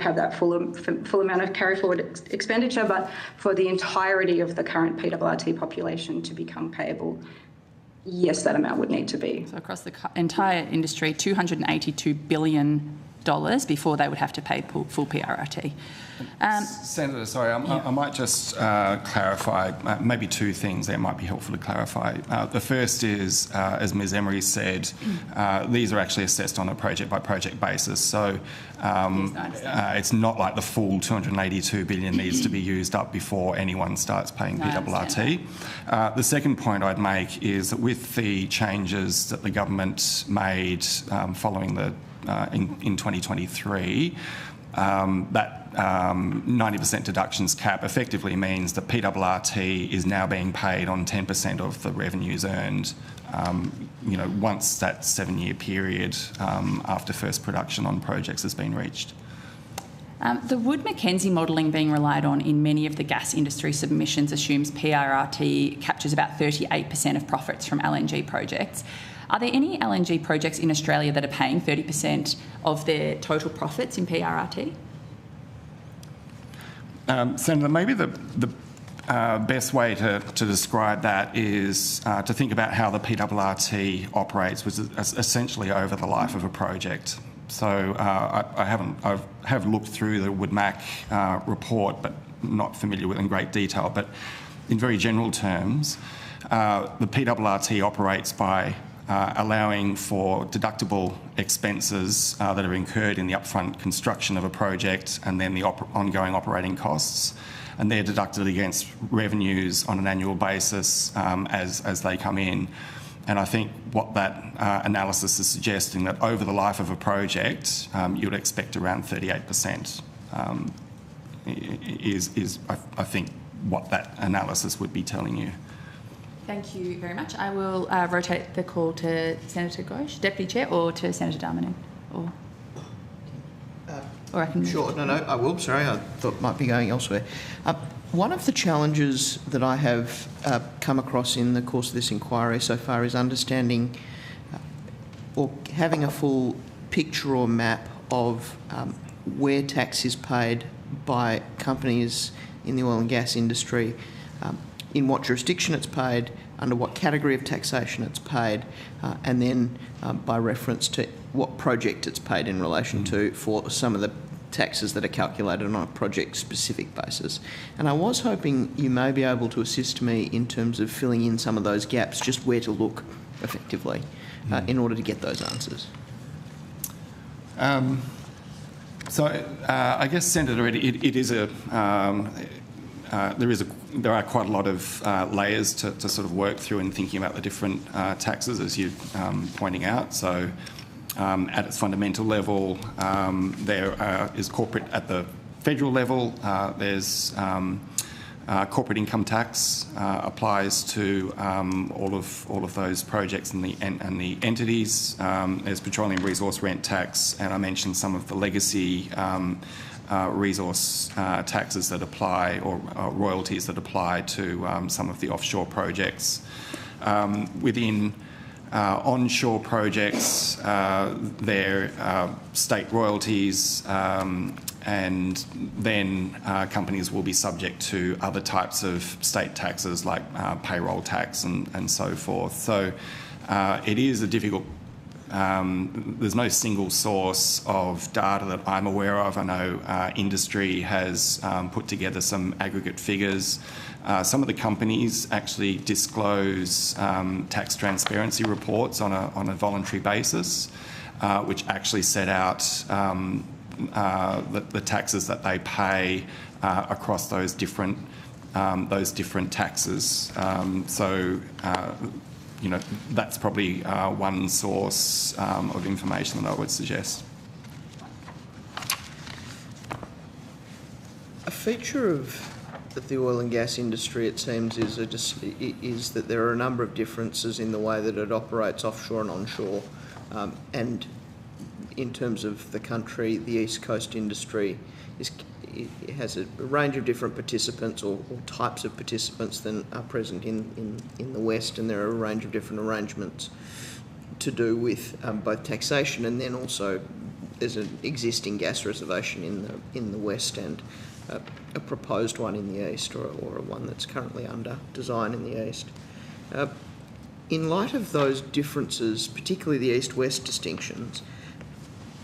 have that full amount of carry forward expenditure, but for the entirety of the current PRRT population to become payable, Yes, that amount would need to be. So across the entire industry, $282 billion before they would have to pay full PRRT. Senator, sorry, I might just clarify maybe two things that might be helpful to clarify. The first is, as Ms Emery said, these are actually assessed on a project-by-project basis. So it's not like the full $282 billion needs to be used up before anyone starts paying PRRT. The second point I'd make is that with the changes that the government made following the in 2023, that 90% deductions cap effectively means that PRRT is now being paid on 10% of the revenues earned, once that 7-year period after first production on projects has been reached. The Wood-Mackenzie modelling being relied on in many of the gas industry submissions assumes PRRT captures about 38% of profits from LNG projects. Are there any LNG projects in Australia that are paying 30% of their total profits in PRRT? Senator, maybe the best way to describe that is to think about how the PRRT operates, which is essentially over the life of a project. So I have looked through the Wood-Mac report, but not familiar with it in great detail. But in very general terms, the PRRT operates by allowing for deductible expenses that are incurred in the upfront construction of a project and then the ongoing operating costs. And they're deducted against revenues on an annual basis as they come in. And I think what that analysis is suggesting that over the life of a project, you would expect around 38% is I think, what that analysis would be telling you. Thank you very much. I will rotate the call to Senator Ghosh, Deputy Chair, or to Senator Darmanin. Or I can... Sure, no, I will. Sorry, I thought it might be going elsewhere. One of the challenges that I have come across in the course of this inquiry so far is understanding or having a full picture or map of where tax is paid by companies in the oil and gas industry, in what jurisdiction it's paid, under what category of taxation it's paid, and then by reference to what project it's paid in relation to for some of the taxes that are calculated on a project-specific basis. And I was hoping you may be able to assist me in terms of filling in some of those gaps, just where to look effectively in order to get those answers. I guess, Senator, it is a... there are quite a lot of layers to sort of work through in thinking about the different taxes, as you're pointing out. So at its fundamental level, there is corporate at the federal level. There's corporate income tax applies to all of those projects and the entities. There's petroleum resource rent tax, and I mentioned some of the legacy resource taxes that apply, or royalties that apply to some of the offshore projects. Within onshore projects, there are state royalties, and then companies will be subject to other types of state taxes like payroll tax and so forth. So it is a difficult... there's no single source of data that I'm aware of. I know industry has put together some aggregate figures. Some of the companies actually disclose tax transparency reports on a voluntary basis, which actually set out the taxes that they pay across those different taxes. That's probably one source of information that I would suggest. A feature of the oil and gas industry, it seems, is that there are a number of differences in the way that it operates offshore and onshore. And in terms of the country, the East Coast industry it has a range of different participants or types of participants than are present in the West, and there are a range of different arrangements to do with both taxation, and then also there's an existing gas reservation in the West and a proposed one in the East, or one that's currently under design in the East. in light of those differences, particularly the east-west distinctions,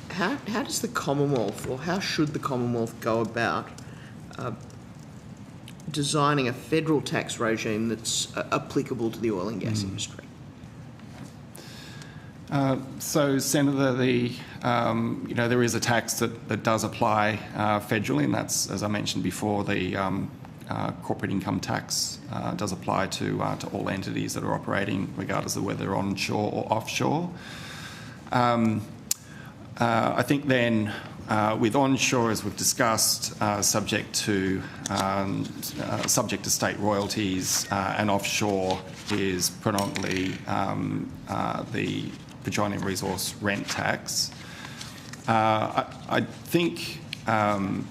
how does the Commonwealth, or how should the Commonwealth go about designing a federal tax regime that's applicable to the oil and gas industry? So, Senator, there is a tax that does apply federally, and that's, as I mentioned before, the corporate income tax does apply to all entities that are operating, regardless of whether they're onshore or offshore. I think then with onshore, as we've discussed, subject to state royalties, and offshore is predominantly the petroleum resource rent tax. I think, I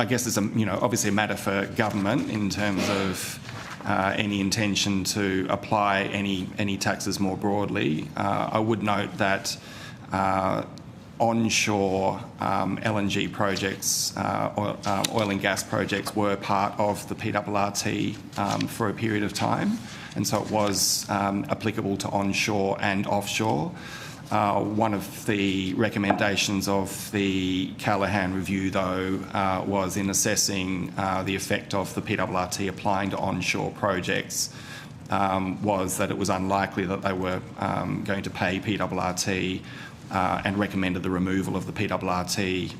guess it's obviously a matter for government in terms of any intention to apply any taxes more broadly. I would note that onshore LNG projects, oil and gas projects, were part of the PRRT for a period of time, and so it was applicable to onshore and offshore. One of the recommendations of the Callaghan review, though, was in assessing the effect of the PRRT applying to onshore projects, was that it was unlikely that they were going to pay PRRT, and recommended the removal of the PRRT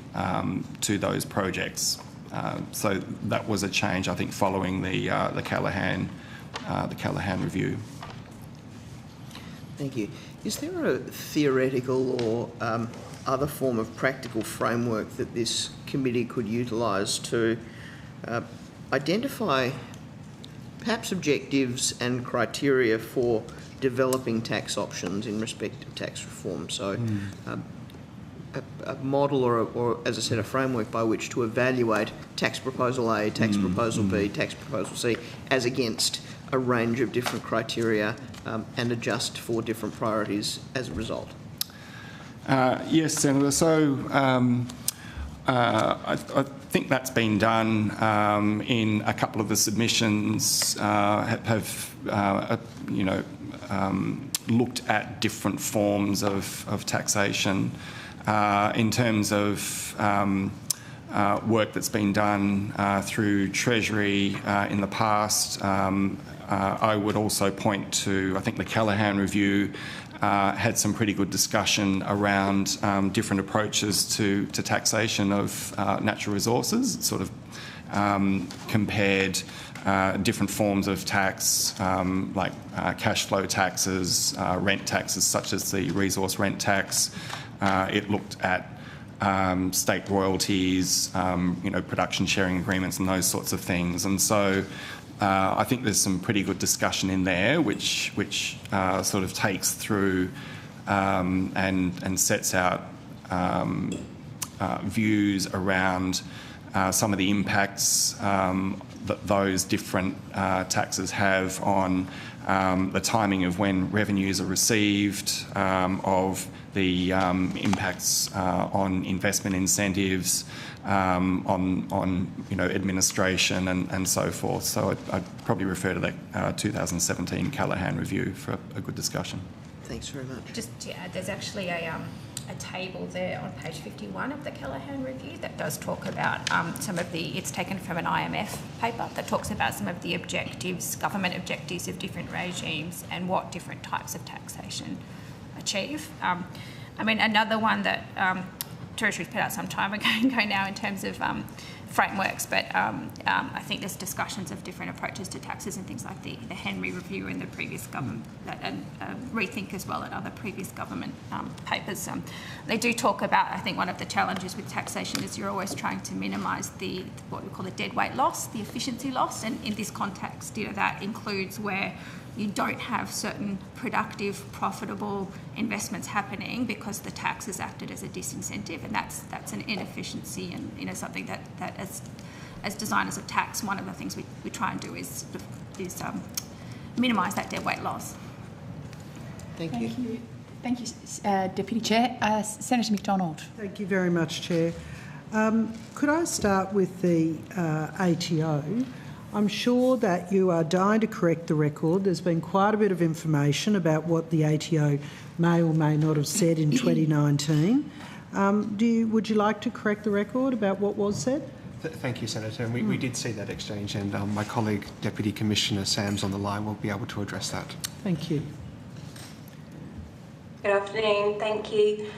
to those projects. So that was a change, I think, following the Callaghan review. Thank you. Is there a theoretical or other form of practical framework that this committee could utilise to identify perhaps objectives and criteria for developing tax options in respect of tax reform? So a model or, as I said, a framework by which to evaluate tax proposal A, tax proposal B, tax proposal C, as against a range of different criteria, and adjust for different priorities as a result. Yes, Senator. So I think that's been done in a couple of the submissions. Looked at different forms of taxation in terms of work that's been done through Treasury in the past. I would also point to, I think the Callaghan review had some pretty good discussion around different approaches to taxation of natural resources. It sort of compared different forms of tax, like cash flow taxes, rent taxes such as the resource rent tax. It looked at state royalties, production sharing agreements and those sorts of things. And so I think there's some pretty good discussion in there which sort of takes through and sets out views around some of the impacts that those different taxes have on the timing of when revenues are received, of the impacts on investment incentives, on administration and so forth. So I'd probably refer to that 2017 Callaghan review for a good discussion. Thanks very much. Just to add, there's actually a table there on page 51 of the Callaghan review that does talk about some of the, it's taken from an IMF paper that talks about some of the objectives, government objectives of different regimes and what different types of taxation achieve. Another one that Treasury's put out some time ago now in terms of frameworks, but I think there's discussions of different approaches to taxes and things like the Henry Review in the previous government, and Rethink as well at other previous government papers. They do talk about, I think one of the challenges with taxation is you're always trying to minimise what we call the deadweight loss, the efficiency loss, and in this context, that includes where you don't have certain productive, profitable investments happening because the tax has acted as a disincentive, and that's an inefficiency, and something that as designers of tax, one of the things we try and do is minimise that deadweight loss. Thank you. Thank you, Deputy Chair. Senator McDonald. Thank you very much, Chair. Could I start with the ATO? I'm sure that you are dying to correct the record. There's been quite a bit of information about what the ATO may or may not have said in 2019. Would you like to correct the record about what was said? Thank you, Senator. And we did see that exchange, and my colleague, Deputy Commissioner Sam's on the line, will be able to address that. Thank you. Good afternoon. Thank you.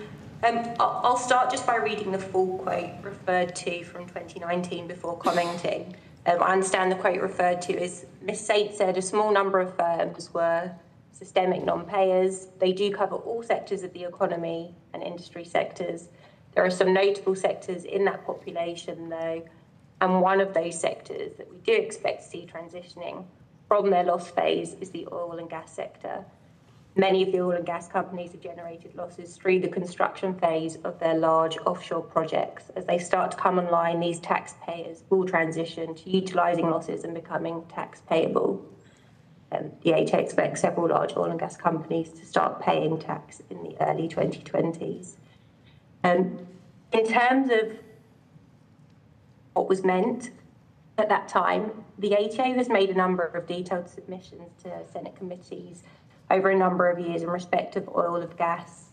I'll start just by reading the full quote referred to from 2019 before commenting. I understand the quote referred to is, Ms Saint said a small number of firms were systemic non-payers. They do cover all sectors of the economy and industry sectors. There are some notable sectors in that population, though, and one of those sectors that we do expect to see transitioning from their loss phase is the oil and gas sector. Many of the oil and gas companies have generated losses through the construction phase of their large offshore projects. As they start to come online, these taxpayers will transition to utilising losses and becoming tax payable. The ATO expects several large oil and gas companies to start paying tax in the early 2020s. In terms of what was meant at that time, the ATO has made a number of detailed submissions to Senate committees over a number of years in respect of oil and gas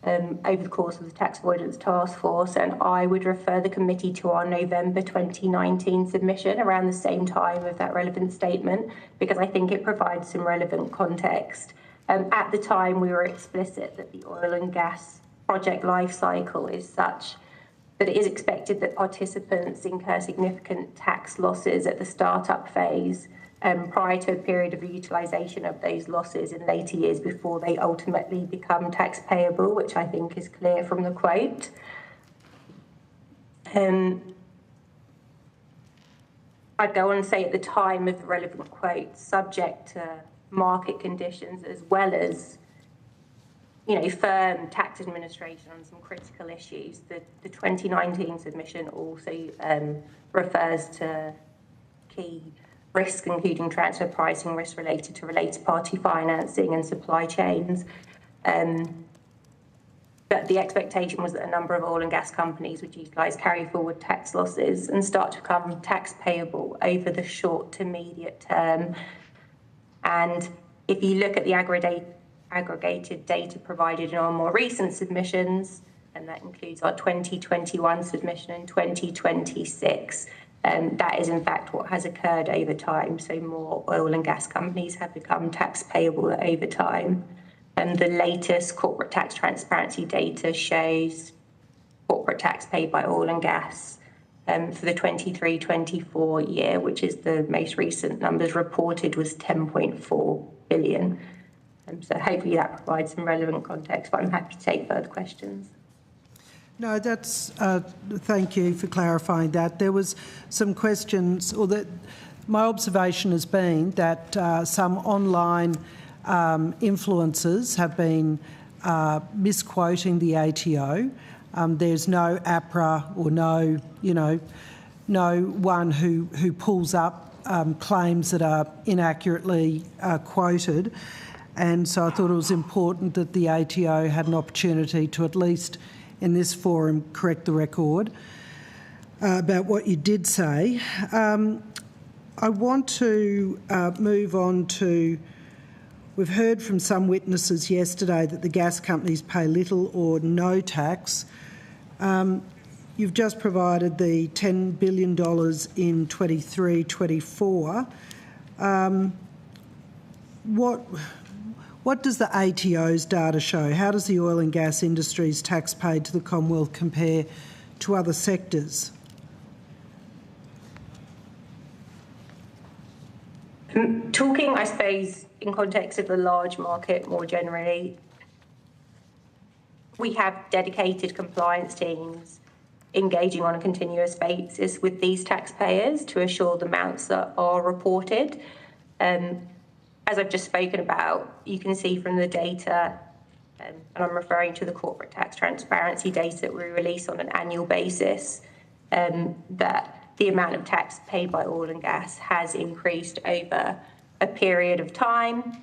over the course of the Tax Avoidance Task Force, and I would refer the committee to our November 2019 submission around the same time of that relevant statement, because I think it provides some relevant context. At the time, we were explicit that the oil and gas project life cycle is such that it is expected that participants incur significant tax losses at the start-up phase prior to a period of utilisation of those losses in later years before they ultimately become tax payable, which I think is clear from the quote. I'd go on and say at the time of the relevant quote, subject to market conditions as well as firm tax administration on some critical issues. The 2019 submission also refers to key risks, including transfer pricing risk related to related party financing and supply chains. But the expectation was that a number of oil and gas companies would utilise carry forward tax losses and start to become tax payable over the short to mediate term. And if you look at the aggregated data provided in our more recent submissions, and that includes our 2021 submission and 2026, that is in fact what has occurred over time. So more oil and gas companies have become tax payable over time. And the latest corporate tax transparency data shows corporate tax paid by oil and gas for the 23-24 year, which is the most recent numbers reported, was 10.4 billion. So hopefully that provides some relevant context, but I'm happy to take further questions. No, that's. Thank you for clarifying that. There was some questions, or that my observation has been that some online influencers have been misquoting the ATO. There's no APRA or no one who pulls up claims that are inaccurately quoted. And so I thought it was important that the ATO had an opportunity to at least in this forum correct the record about what you did say. I want to move on to, we've heard from some witnesses yesterday that the gas companies pay little or no tax. You've just provided the $10 billion in 23-24. What does the ATO's data show? How does the oil and gas industry's tax paid to the Commonwealth compare to other sectors? Talking, I suppose, in context of the large market more generally, we have dedicated compliance teams engaging on a continuous basis with these taxpayers to assure the amounts that are reported. As I've just spoken about, you can see from the data, and I'm referring to the corporate tax transparency data that we release on an annual basis, that the amount of tax paid by oil and gas has increased over a period of time,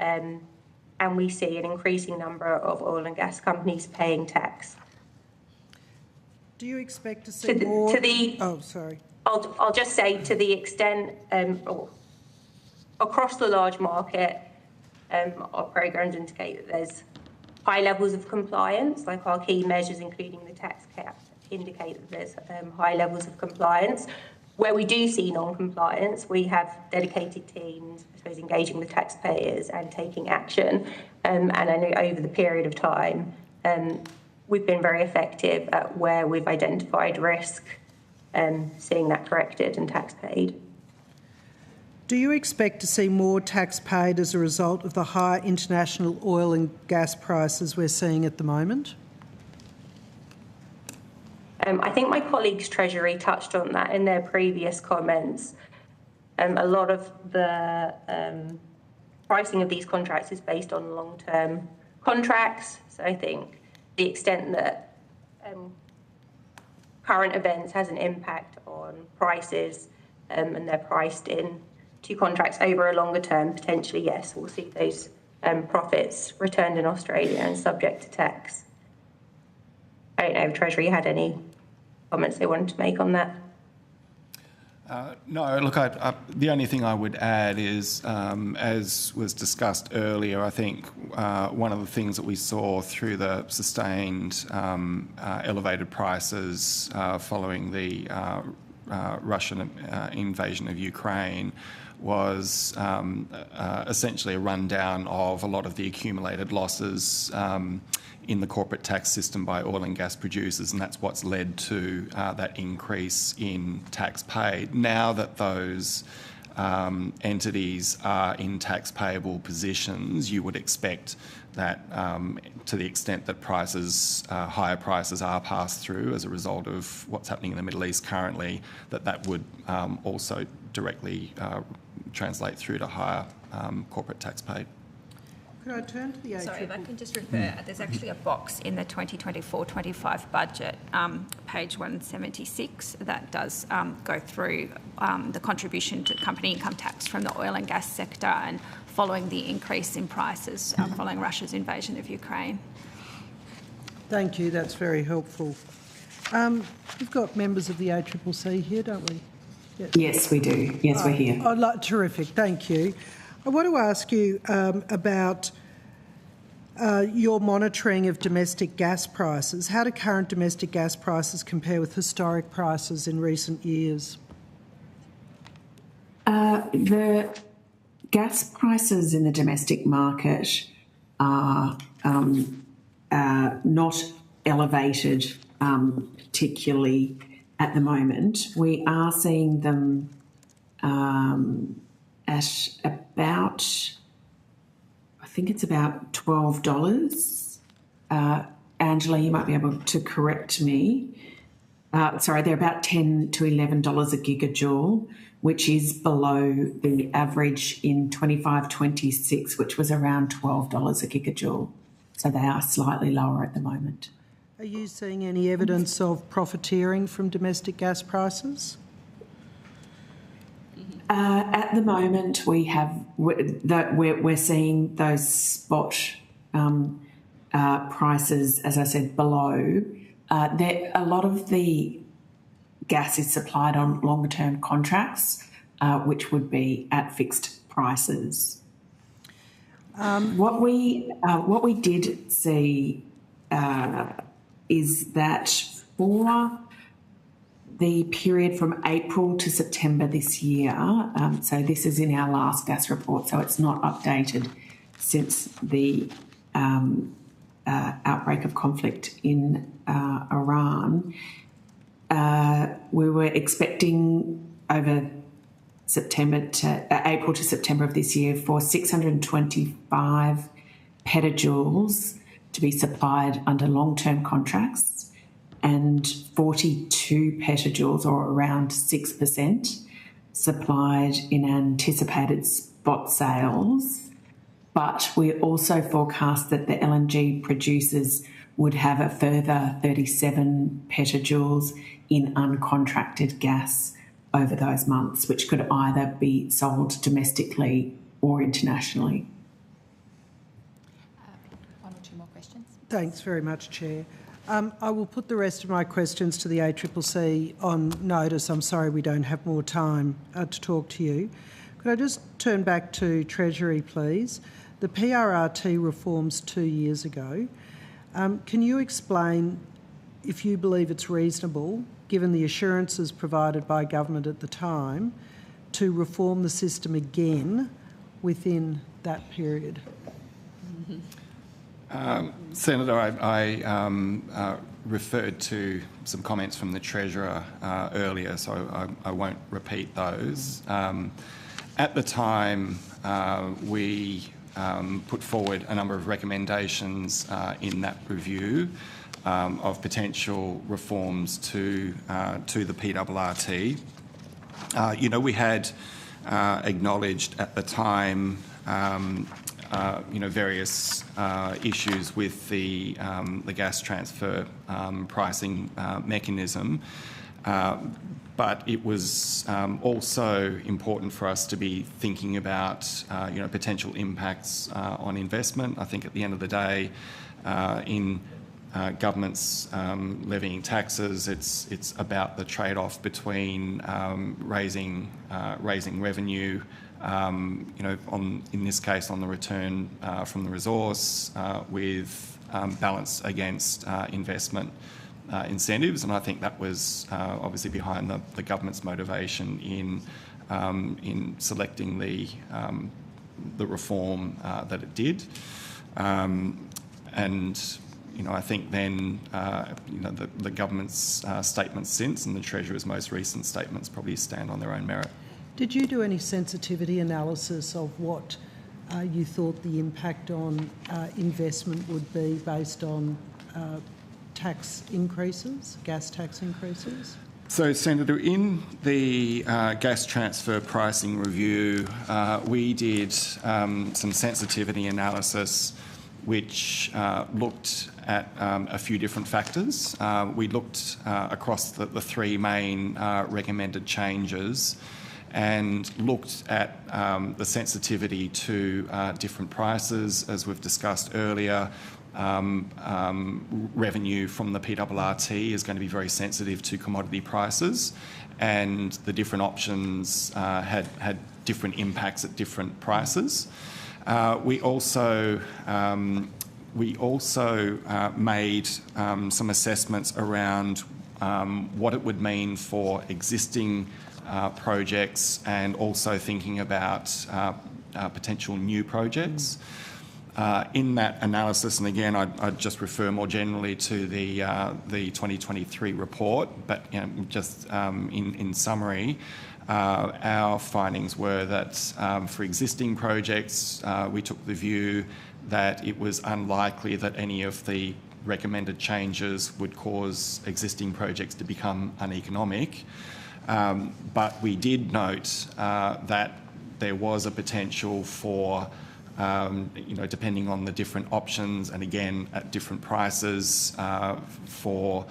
and we see an increasing number of oil and gas companies paying tax. Do you expect to see more? Oh, sorry. I'll just say, to the extent across the large market, our programs indicate that there's high levels of compliance, like our key measures, including the tax cap, indicate that there's high levels of compliance. Where we do see non-compliance, we have dedicated teams, I suppose, engaging with taxpayers and taking action. And I know over the period of time, we've been very effective at where we've identified risk, seeing that corrected and tax paid. Do you expect to see more tax paid as a result of the high international oil and gas prices we're seeing at the moment? I think my colleagues Treasury touched on that in their previous comments. A lot of the pricing of these contracts is based on long-term contracts. So I think the extent that current events has an impact on prices and they're priced in to contracts over a longer term, potentially, yes, we'll see those profits returned in Australia and subject to tax. I don't know if Treasury had any comments they wanted to make on that. No, look, the only thing I would add is, as was discussed earlier, I think one of the things that we saw through the sustained elevated prices following the Russian invasion of Ukraine was essentially a rundown of a lot of the accumulated losses in the corporate tax system by oil and gas producers, and that's what's led to that increase in tax paid. Now that those entities are in tax payable positions, you would expect that to the extent that prices, higher prices are passed through as a result of what's happening in the Middle East currently, that would also directly translate through to higher corporate tax paid. Could I turn to the ATO? Sorry, if I can just refer, there's actually a box in the 2024-25 budget, page 176, that does go through the contribution to company income tax from the oil and gas sector and following the increase in prices following Russia's invasion of Ukraine. Thank you, that's very helpful. We've got members of the ACCC here, don't we? Yes, we do. Yes, we're here. Terrific, thank you. I want to ask you about your monitoring of domestic gas prices. How do current domestic gas prices compare with historic prices in recent years? The gas prices in the domestic market are not elevated particularly at the moment. We are seeing them at about, I think it's about $12. Angela, you might be able to correct me. Sorry, they're about $10 to $11 a gigajoule, which is below the average in 25-26, which was around $12 a gigajoule. So they are slightly lower at the moment. Are you seeing any evidence of profiteering from domestic gas prices? At the moment, we're seeing those spot prices, as I said, below. A lot of the gas is supplied on longer-term contracts, which would be at fixed prices. What we did see is that for the period from April to September this year, so this is in our last gas report, so it's not updated since the outbreak of conflict in Iran. We were expecting over April to September of this year for 625 petajoules to be supplied under long-term contracts and 42 petajoules, or around 6%, supplied in anticipated spot sales. But we also forecast that the LNG producers would have a further 37 petajoules in uncontracted gas over those months, which could either be sold domestically or internationally. One or two more questions. Thanks very much, Chair. I will put the rest of my questions to the ACCC on notice. I'm sorry we don't have more time to talk to you. Could I just turn back to Treasury, please? The PRRT reforms 2 years ago. Can you explain if you believe it's reasonable, given the assurances provided by government at the time, to reform the system again within that period? Senator, I referred to some comments from the Treasurer earlier, so I won't repeat those. At the time, we put forward a number of recommendations in that review of potential reforms to the PRRT. We had acknowledged at the time various issues with the gas transfer pricing mechanism, but it was also important for us to be thinking about potential impacts on investment. I think at the end of the day, in governments levying taxes, it's about the trade-off between raising revenue, in this case on the return from the resource, with balance against investment incentives, and I think that was obviously behind the government's motivation in selecting the reform that it did, and I think then the government's statements since and the Treasurer's most recent statements probably stand on their own merit. Did you do any sensitivity analysis of what you thought the impact on investment would be based on tax increases, gas tax increases? So, Senator, in the gas transfer pricing review, we did some sensitivity analysis which looked at a few different factors. We looked across the three main recommended changes and looked at the sensitivity to different prices. As we've discussed earlier, revenue from the PRRT is going to be very sensitive to commodity prices, and the different options had different impacts at different prices. We also made some assessments around what it would mean for existing projects and also thinking about potential new projects. In that analysis, and again, I'd just refer more generally to the 2023 report, but just in summary, our findings were that for existing projects, we took the view that it was unlikely that any of the recommended changes would cause existing projects to become uneconomic. But we did note that there was a potential for, depending on the different options and again at different prices, for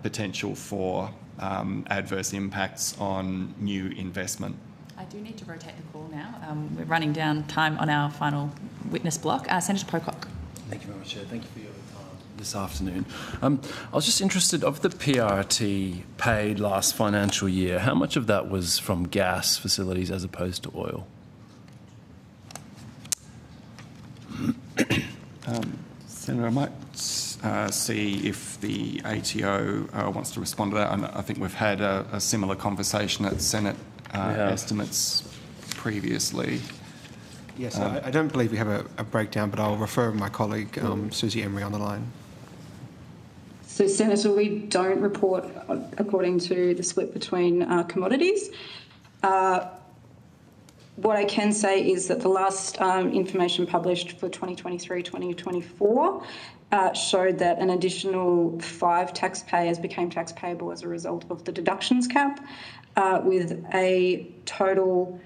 potential for adverse impacts on new investment. I do need to rotate the call now. We're running down time on our final witness block. Senator Pocock. Thank you very much, Chair. Thank you for your time this afternoon. I was just interested, of the PRRT paid last financial year, how much of that was from gas facilities as opposed to oil? Senator, I might see if the ATO wants to respond to that. I think we've had a similar conversation at Senate estimates previously. Yes, I don't believe we have a breakdown, but I'll refer my colleague Susie Emery on the line. So, Senator, we don't report according to the split between commodities. What I can say is that the last information published for 2023-2024 showed that an additional 5 taxpayers became tax payable as a result of the deductions cap, with a total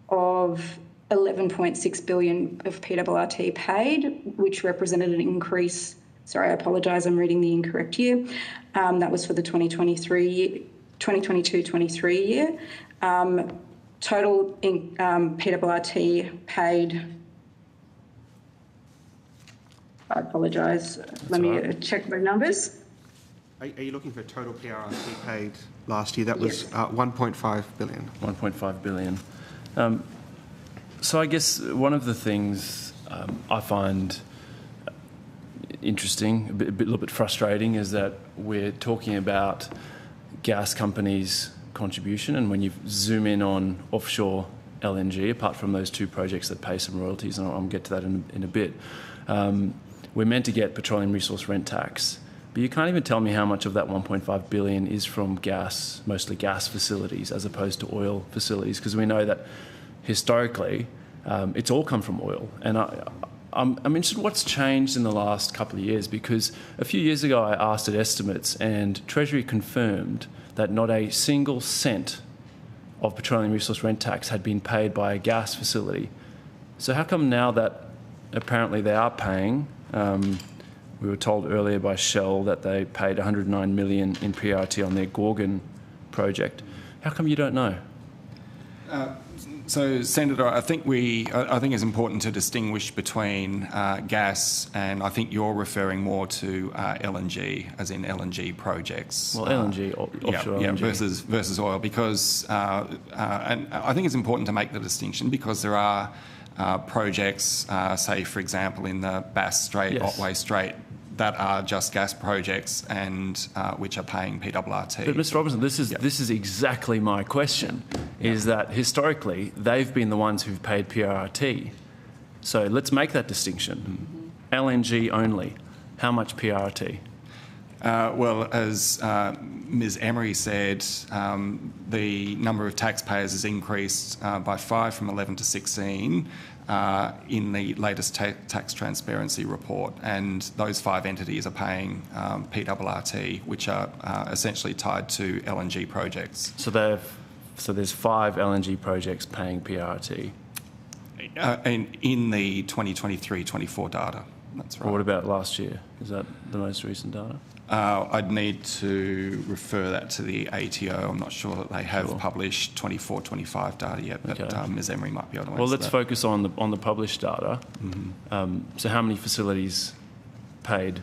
of 11.6 billion of PRRT paid, which represented an increase. Sorry, I apologise, I'm reading the incorrect year. That was for the 2022-23 year. Total PRRT paid I apologise. Let me check my numbers. Are you looking for total PRRT paid last year? That was 1.5 billion. 1.5 billion. So I guess one of the things I find interesting, a little bit frustrating, is that we're talking about gas companies' contribution, and when you zoom in on offshore LNG, apart from those two projects that pay some royalties, and I'll get to that in a bit, we're meant to get petroleum resource rent tax. But you can't even tell me how much of that 1.5 billion is from gas, mostly gas facilities, as opposed to oil facilities, because we know that historically it's all come from oil. And I'm interested what's changed in the last couple of years, because a few years ago I asked at estimates and Treasury confirmed that not a single cent of petroleum resource rent tax had been paid by a gas facility. So how come now that apparently they are paying? We were told earlier by Shell that they paid 109 million in PRRT on their Gorgon project. How come you don't know? So, Senator, I think it's important to distinguish between gas, and I think you're referring more to LNG, as in LNG projects. Well, LNG, offshore LNG. Versus oil, because, and I think it's important to make the distinction, because there are projects, say, for example, in the Bass Strait, Otway Strait, that are just gas projects and which are paying PRRT. But Mr. Robinson, this is exactly my question, is that historically they've been the ones who've paid PRRT. So let's make that distinction. LNG only, how much PRRT? Well, as Ms Emery said, the number of taxpayers has increased by 5 from 11 to 16 in the latest tax transparency report, and those 5 entities are paying PRRT, which are essentially tied to LNG projects. So there's 5 LNG projects paying PRRT? In the 2023-24 data, that's right. Or what about last year? Is that the most recent data? I'd need to refer that to the ATO. I'm not sure that they have published 24-25 data yet, but Ms Emery might be able to answer Well, let's that. focus on the published data. So how many facilities paid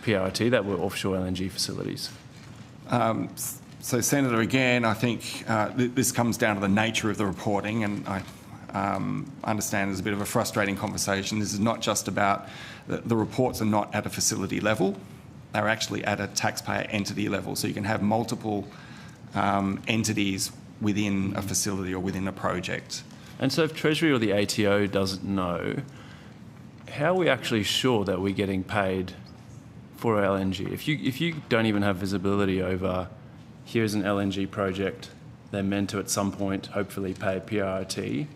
PRRT that were offshore LNG facilities? So, Senator, again, I think this comes down to the nature of the reporting, and I understand there's a bit of a frustrating conversation. This is not just about the reports are not at a facility level. They're actually at a taxpayer entity level. So you can have multiple entities within a facility or within a project. And so if Treasury or the ATO doesn't know, how are we actually sure that we're getting paid for LNG? If you don't even have visibility over, here's an LNG project, they're meant to at some point hopefully pay PRRT,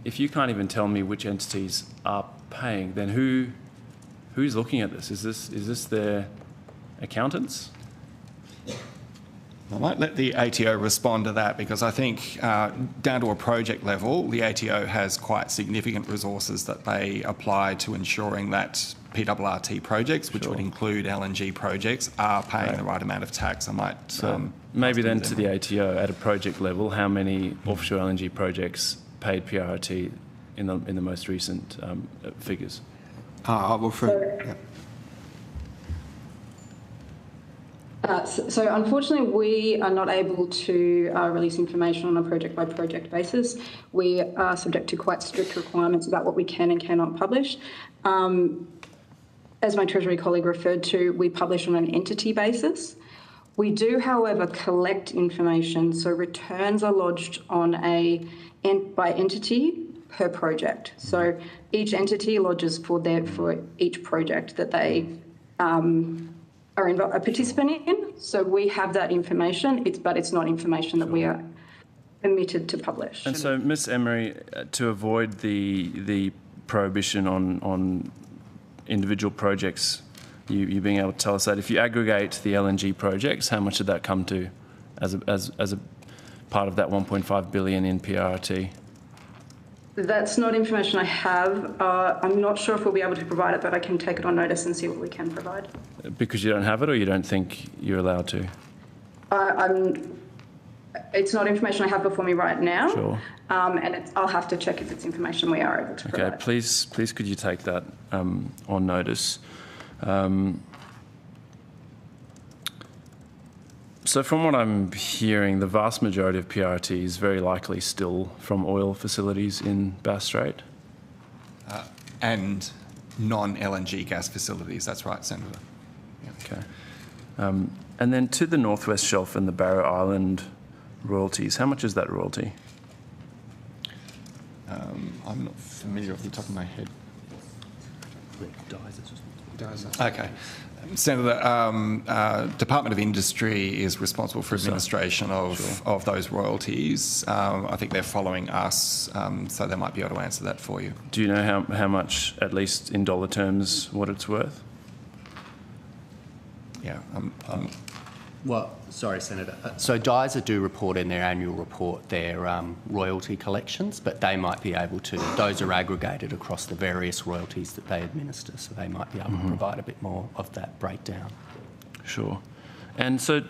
if you can't even tell me which entities are paying, then who's looking at this? Is this their accountants? I might let the ATO respond to that, because I think down to a project level, the ATO has quite significant resources that they apply to ensuring that PRRT projects, which would include LNG projects, are paying the right amount of tax. I might maybe then to the ATO at a project level, how many offshore LNG projects paid PRRT in the most recent figures? I'll refer. So unfortunately, we are not able to release information on a project-by-project basis. We are subject to quite strict requirements about what we can and cannot publish. As my Treasury colleague referred to, we publish on an entity basis. We do, however, collect information, so returns are lodged on by entity per project. So each entity lodges for each project that they are a participant in. So we have that information, but it's not information that we are permitted to publish. And so, Ms Emery, to avoid the prohibition on individual projects, you being able to tell us that if you aggregate the LNG projects, how much did that come to as a part of that 1.5 billion in PRRT? That's not information I have. I'm not sure if we'll be able to provide it, but I can take it on notice and see what we can provide. Because you don't have it, or you don't think you're allowed to? It's not information I have before me right now. Sure. And I'll have to check if it's information we are able to provide. Okay, please could you take that on notice? So from what I'm hearing, the vast majority of PRRT is very likely still from oil facilities in Bass Strait. And non-LNG gas facilities, that's right, Senator. Okay. And then to the Northwest Shelf and the Barrow Island royalties, how much is that royalty? I'm not familiar off the top of my head. Okay. Senator, Department of Industry is responsible for administration of those royalties. I think they're following us, so they might be able to answer that for you. Do you know how much, at least in dollar terms, what it's worth? Yeah. Well, sorry, Senator. So DISA do report in their annual report their royalty collections, but they might be able to, those are aggregated across the various royalties that they administer, so they might be able to provide a bit more of that breakdown. Sure. And so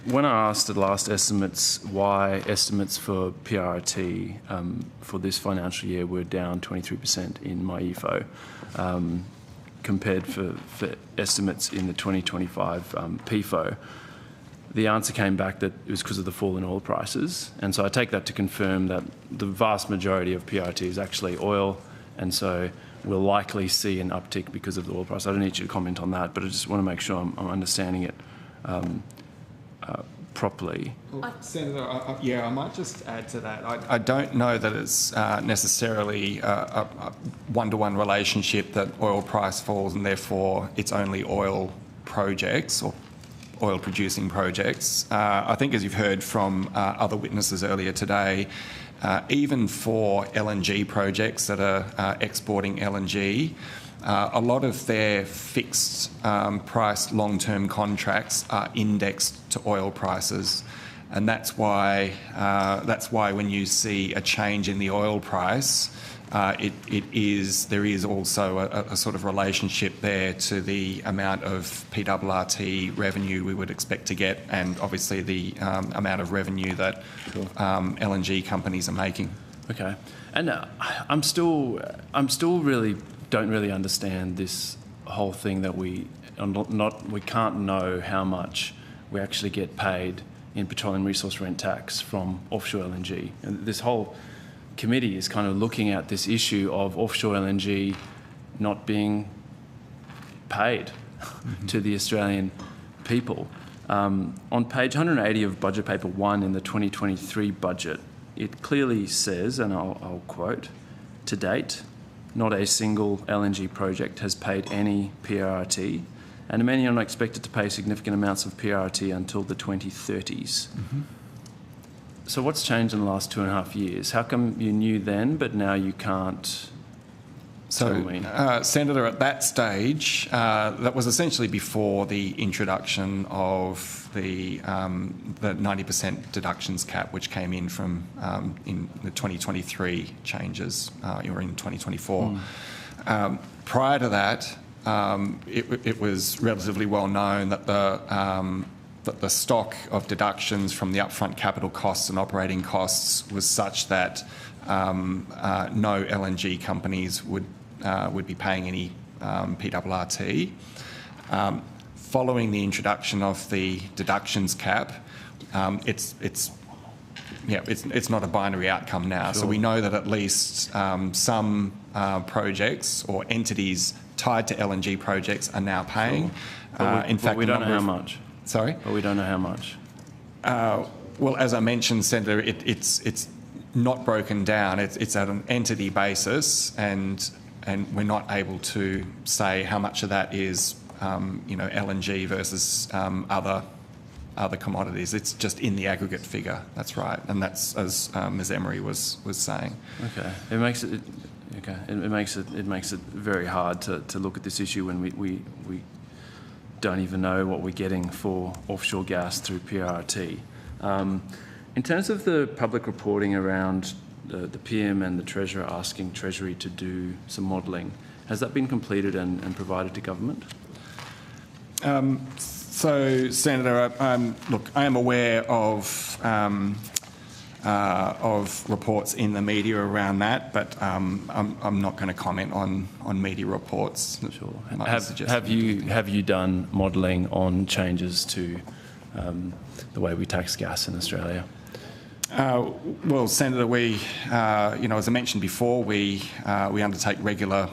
when I asked at last estimates why estimates for PRRT for this financial year were down 23% in my EFO, compared for estimates in the 2025 PFO, the answer came back that it was because of the fall in oil prices. And so I take that to confirm that the vast majority of PRRT is actually oil, and so we'll likely see an uptick because of the oil price. I don't need you to comment on that, but I just want to make sure I'm understanding it properly. Well, Senator, I might just add to that. I don't know that it's necessarily a one-to-one relationship that oil price falls and therefore it's only oil projects or oil-producing projects. I think, as you've heard from other witnesses earlier today, even for LNG projects that are exporting LNG, a lot of their fixed price long-term contracts are indexed to oil prices, and that's why when you see a change in the oil price, there is also a sort of relationship there to the amount of PRRT revenue we would expect to get, and obviously the amount of revenue that LNG companies are making. Okay, and I'm still really don't really understand this whole thing that we can't know how much we actually get paid in petroleum resource rent tax from offshore LNG, and this whole committee is kind of looking at this issue of offshore LNG not being paid to the Australian people. On page 180 of Budget Paper 1 in the 2023 budget, it clearly says, and I'll quote, "To date, not a single LNG project has paid any PRRT, and many are not expected to pay significant amounts of PRRT until the 2030s. So what's changed in the last 2.5 years? How come you knew then, but now you can't tell me? Senator, at that stage, that was essentially before the introduction of the 90% deductions cap, which came in from in the 2023 changes, or in 2024. Prior to that, it was relatively well known that the stock of deductions from the upfront capital costs and operating costs was such that no LNG companies would be paying any PRRT. Following the introduction of the deductions cap, it's not a binary outcome now. Sure. So we know that at least some projects or entities tied to LNG projects are now paying. Sure. In fact, we don't know how much. Sorry? But we don't know how much. Well, as I mentioned, Senator, it's not broken down. It's at an entity basis, and we're not able to say how much of that is LNG versus other commodities. It's just in the aggregate figure. That's right, and that's as Ms. Emery was saying. Okay, it makes it very hard to look at this issue when we don't even know what we're getting for offshore gas through PRRT. In terms of the public reporting around the PM and the Treasurer asking Treasury to do some modelling, has that been completed and provided to government? So, Senator, look, I am aware of reports in the media around that, but I'm not going to comment on media reports. Sure. Have you done modelling on changes to the way we tax gas in Australia? Well, Senator, we, as I mentioned before, we undertake regular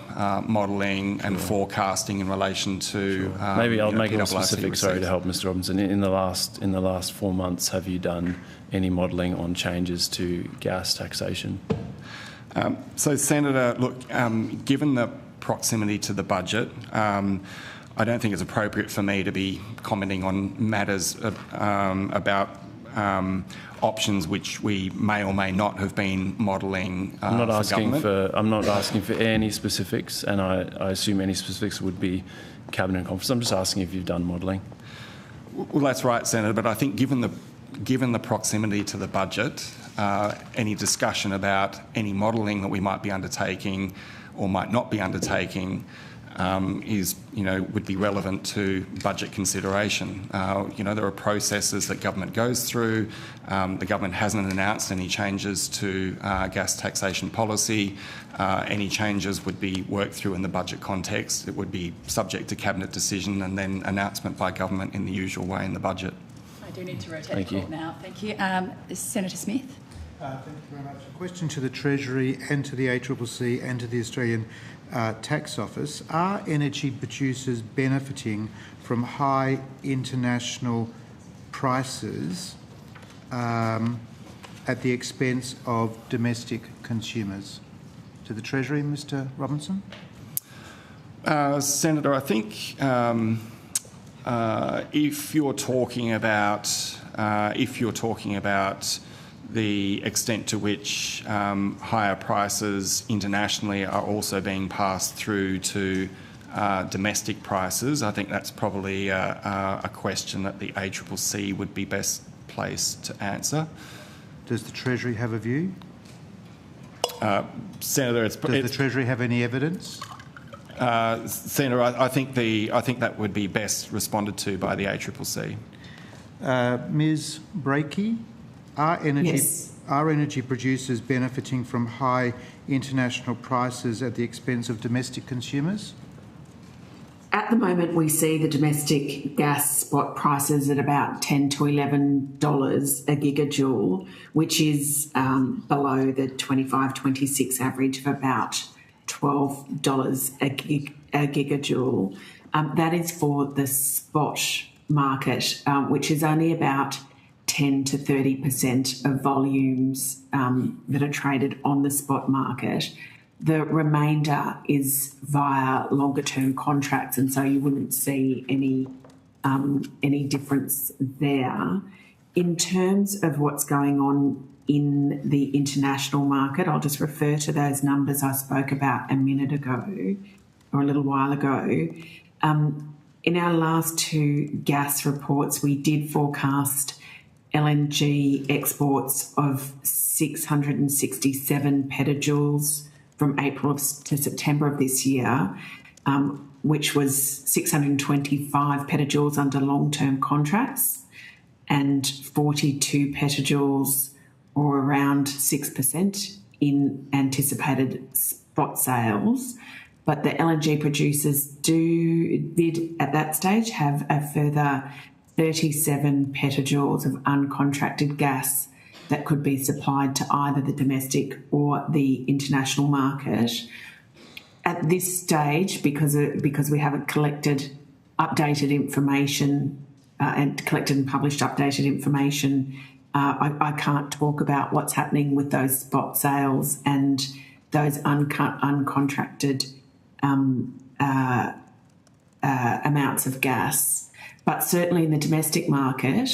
modelling and forecasting in relation to. Maybe I'll make it more PRRT specific. receipts. Sorry to help, Mr. Robinson. In the last 4 months, have you done any modelling on changes to gas taxation? So, Senator, look, given the proximity to the budget, I don't think it's appropriate for me to be commenting on matters about options which we may or may not have been modelling. I'm not asking for any specifics, and I assume any specifics would be cabinet conference. I'm just asking if you've done modelling. Well, that's right, Senator. But I think given the proximity to the budget, any discussion about any modelling that we might be undertaking or might not be undertaking would be relevant to budget consideration. There are processes that government goes through. The government hasn't announced any changes to gas taxation policy. Any changes would be worked through in the budget context. It would be subject to cabinet decision and then announcement by government in the usual way in the budget. I do need to rotate the court now. Thank you. Senator Smith. Thank you very much. A question to the Treasury and to the ACCC and to the Australian Tax Office. Are energy producers benefiting from high international prices at the expense of domestic consumers? To the Treasury, Mr. Robinson. Senator, I think if you're talking about the extent to which higher prices internationally are also being passed through to domestic prices, I think that's probably a question that the ACCC would be best placed to answer. Does the Treasury have a view? Senator, does the Treasury have any evidence? Senator, I think that would be best responded to by the ACCC. Ms. Breakey, are energy producers benefiting from high international prices at the expense of domestic consumers? At the moment, we see the domestic gas spot prices at about $10 to $11 a gigajoule, which is below the 25-26 average of about $12 a gigajoule. That is for the spot market, which is only about 10 to 30% of volumes that are traded on the spot market. The remainder is via longer-term contracts, and so you wouldn't see any difference there. In terms of what's going on in the international market, I'll just refer to those numbers I spoke about a minute ago, or a little while ago. In our last two gas reports, we did forecast LNG exports of 667 petajoules from April to September of this year, which was 625 petajoules under long-term contracts and 42 petajoules, or around 6%, in anticipated spot sales. But the LNG producers did at that stage have a further 37 petajoules of uncontracted gas that could be supplied to either the domestic or the international market. At this stage, because we haven't collected updated information and published updated information, I can't talk about what's happening with those spot sales and those uncontracted amounts of gas. But certainly in the domestic market,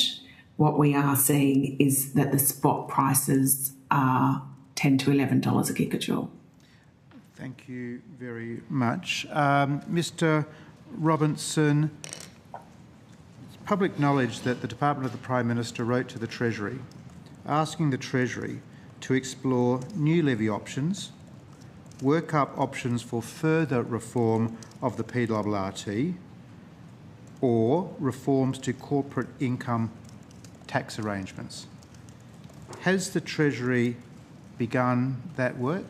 what we are seeing is that the spot prices are $10 to $11 a gigajoule. Thank you very much. Mr. Robinson, it's public knowledge that the Department of the Prime Minister wrote to the Treasury asking the Treasury to explore new levy options, work up options for further reform of the PRRT, or reforms to corporate income tax arrangements. Has the Treasury begun that work?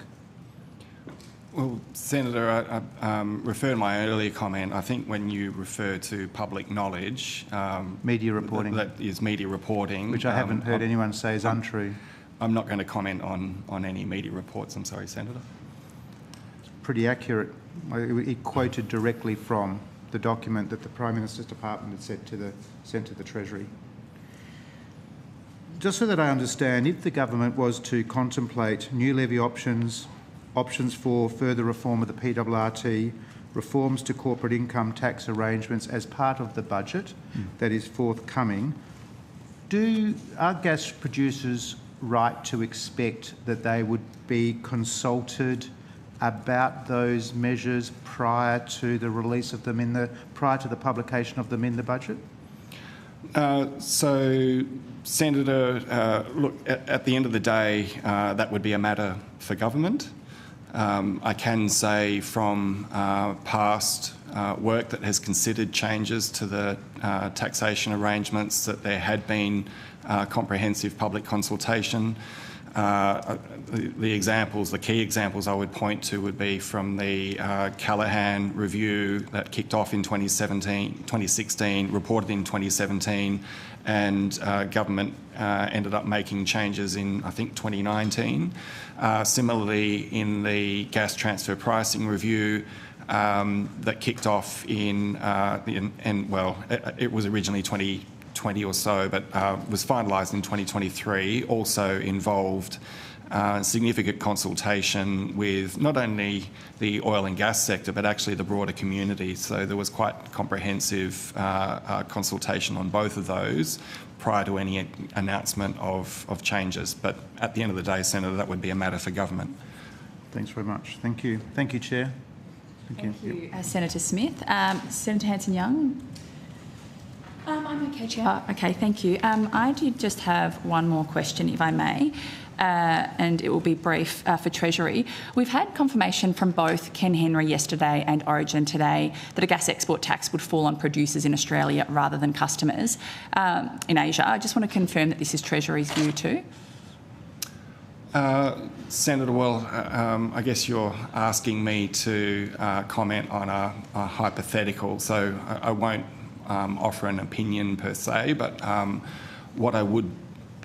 Well, Senator, I refer to my earlier comment. I think when you refer to public knowledge... media reporting. That is media reporting. Which I haven't heard anyone say is untrue. I'm not going to comment on any media reports. I'm sorry, Senator. It's pretty accurate. It quoted directly from the document that the Prime Minister's Department had sent to the Treasury. Just so that I understand, if the government was to contemplate new levy options for further reform of the PRRT, reforms to corporate income tax arrangements as part of the budget that is forthcoming, are gas producers right to expect that they would be consulted about those measures prior to the release of them prior to the publication of them in the budget? So, Senator, look, at the end of the day, that would be a matter for government. I can say from past work that has considered changes to the taxation arrangements that there had been comprehensive public consultation. The key examples I would point to would be from the Callaghan review that kicked off in 2016, reported in 2017, and government ended up making changes in, I think, 2019. Similarly, in the gas transfer pricing review that kicked off it was originally 2020 or so, but was finalised in 2023, also involved significant consultation with not only the oil and gas sector, but actually the broader community. So there was quite comprehensive consultation on both of those prior to any announcement of changes. But at the end of the day, Senator, that would be a matter for government. Thanks very much. Thank you. Thank you, Chair. Thank you, Senator Smith. Senator Hanson-Young? I'm okay, Chair. Okay, thank you. I did just have one more question, if I may, and it will be brief for Treasury. We've had confirmation from both Ken Henry yesterday and Origin today that a gas export tax would fall on producers in Australia rather than customers in Asia. I just want to confirm that this is Treasury's view too. Senator, well, I guess you're asking me to comment on a hypothetical, so I won't offer an opinion per se, but what I would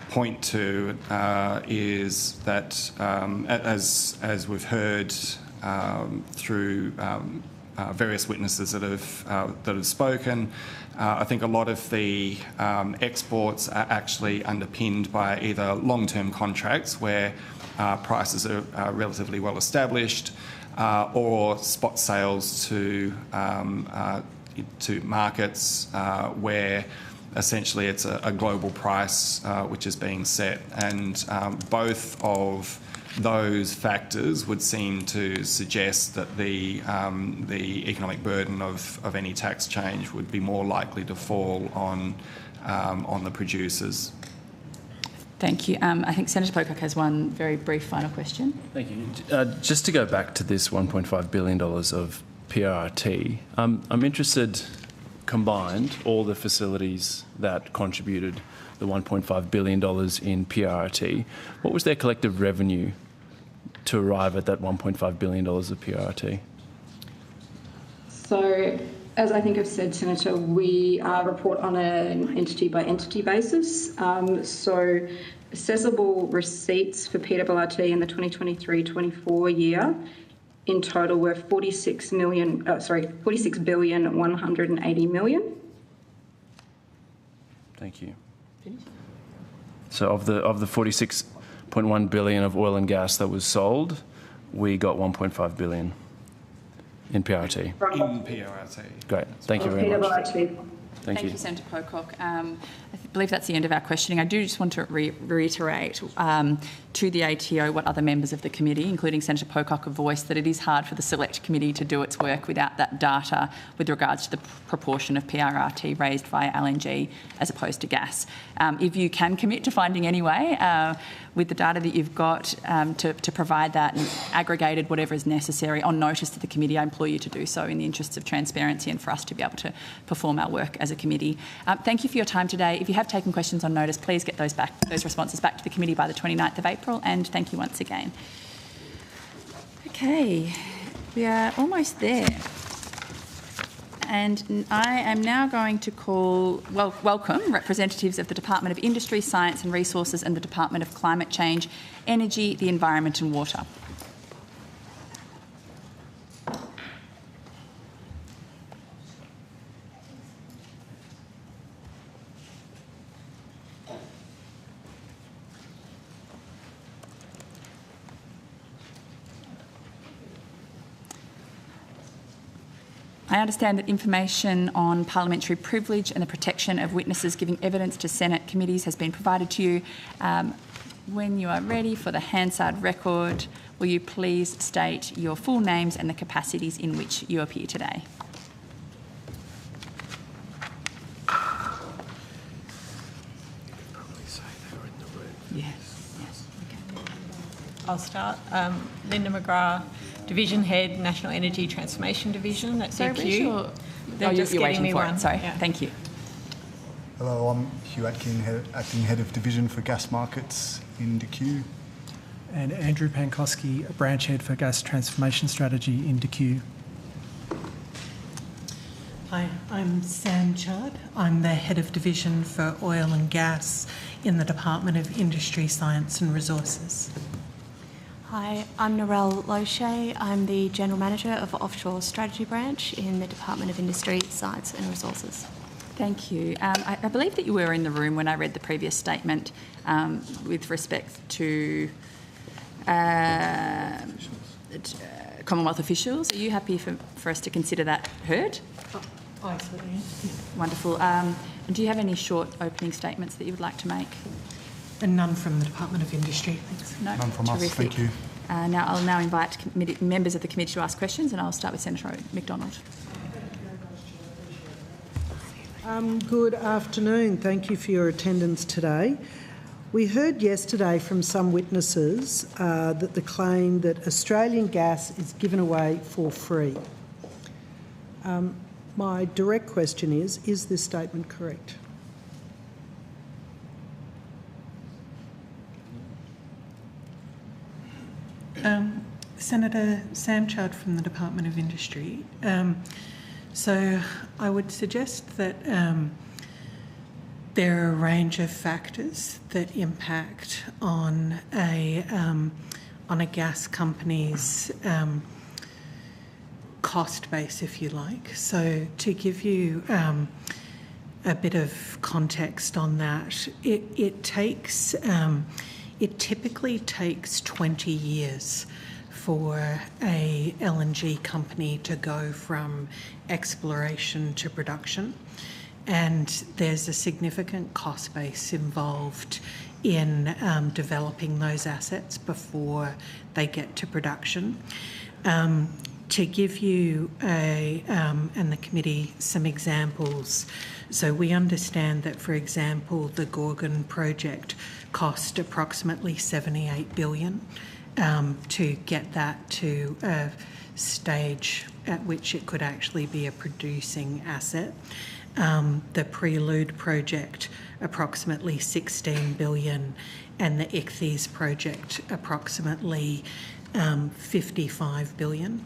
point to is that, as we've heard through various witnesses that have spoken, I think a lot of the exports are actually underpinned by either long-term contracts where prices are relatively well established, or spot sales to markets where essentially it's a global price which is being set, and both of those factors would seem to suggest that the economic burden of any tax change would be more likely to fall on the producers. Thank you. I think Senator Pocock has one very brief final question. Thank you. Just to go back to this $1.5 billion of PRRT, I'm interested, combined, all the facilities that contributed the $1.5 billion in PRRT, what was their collective revenue to arrive at that $1.5 billion of PRRT? So, as I think I've said, Senator, we report on an entity-by-entity basis. So, assessable receipts for PRRT in the 2023-24 year in total were $46,180 million. Thank you. So of the 46.1 billion of oil and gas that was sold, we got 1.5 billion in PRRT. In PRRT. Great. Thank you very much. Thank you. Senator Pocock. I believe that's the end of our questioning. I do just want to reiterate to the ATO what other members of the committee, including Senator Pocock, have voiced, that it is hard for the select committee to do its work without that data with regards to the proportion of PRRT raised via LNG as opposed to gas. If you can commit to finding any way with the data that you've got to provide that and aggregated whatever is necessary on notice to the committee, I implore you to do so in the interests of transparency and for us to be able to perform our work as a committee. Thank you for your time today. If you have taken questions on notice, please get those responses back to the committee by the 29th of April, and thank you once again. Okay, we are almost there. And I am now going to welcome representatives of the Department of Industry, Science and Resources and the Department of Climate Change, Energy, the Environment and Water. I understand that information on parliamentary privilege and the protection of witnesses giving evidence to Senate committees has been provided to you. When you are ready for the Hansard record, will you please state your full names and the capacities in which you appear today? Yes. Okay. I'll start. Linda McGrath, Division Head, National Energy Transformation Division at DQ. You're waiting for it. Sorry. Yeah. Thank you. Hello, I'm Hugh Atkin, Acting Head of Division for Gas Markets in DQ. And Andrew Pankowski, Branch Head for Gas Transformation Strategy in DQ. Hi, I'm Sam Chudd. I'm the Head of Division for Oil and Gas in the Department of Industry, Science and Resources. Hi, I'm Narelle Loche. I'm the General Manager of Offshore Strategy Branch in the Department of Industry, Science and Resources. Thank you. I believe that you were in the room when I read the previous statement with respect to Commonwealth officials. Are you happy for us to consider that heard? I certainly am. Wonderful. And do you have any short opening statements that you would like to make? And none from the Department of Industry, thanks. No, none from us, thank you. I'll now invite members of the committee to ask questions, and I'll start with Senator McDonald. Good afternoon. Thank you for your attendance today. We heard yesterday from some witnesses that the claim that Australian gas is given away for free. My direct question is this statement correct? Senator Sam Chudd from the Department of Industry. So I would suggest that there are a range of factors that impact on a gas company's cost base, if you like. So to give you a bit of context on that, it typically takes 20 years for a LNG company to go from exploration to production, and there's a significant cost base involved in developing those assets before they get to production. To give you and the committee some examples, so we understand that, for example, the Gorgon project cost approximately $78 billion to get that to a stage at which it could actually be a producing asset. The Prelude project, approximately $16 billion, and the Ichthys project, approximately $55 billion.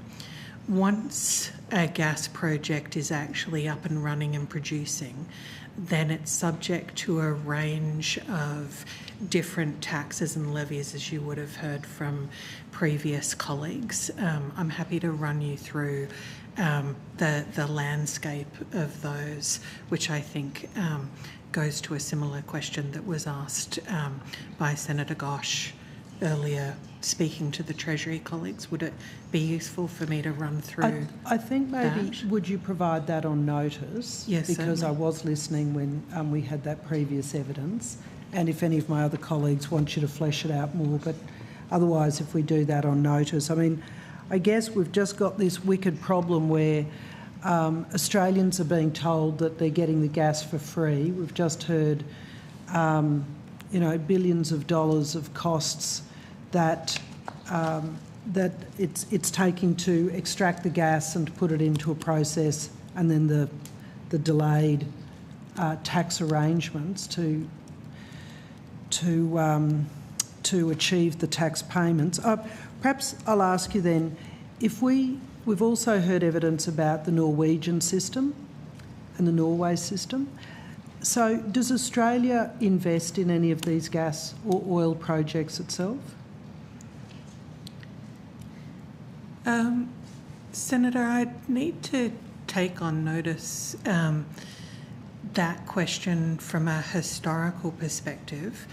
Once a gas project is actually up and running and producing, then it's subject to a range of different taxes and levies, as you would have heard from previous colleagues. I'm happy to run you through the landscape of those, which I think goes to a similar question that was asked by Senator Gosh earlier speaking to the Treasury colleagues. Would it be useful for me to run through I think maybe, that? would you provide that on notice? Yes, because certainly. I was listening when we had that previous evidence, and if any of my other colleagues want you to flesh it out more, but otherwise if we do that on notice. I mean, I guess we've just got this wicked problem where Australians are being told that they're getting the gas for free. We've just heard, billions of dollars of costs that that it's taking to extract the gas and to put it into a process, and then the delayed tax arrangements to achieve the tax payments. Perhaps I'll ask you then, if we've also heard evidence about the Norwegian system and the Norway system. So does Australia invest in any of these gas or oil projects itself? Senator, I'd need to take on notice that question from a historical perspective.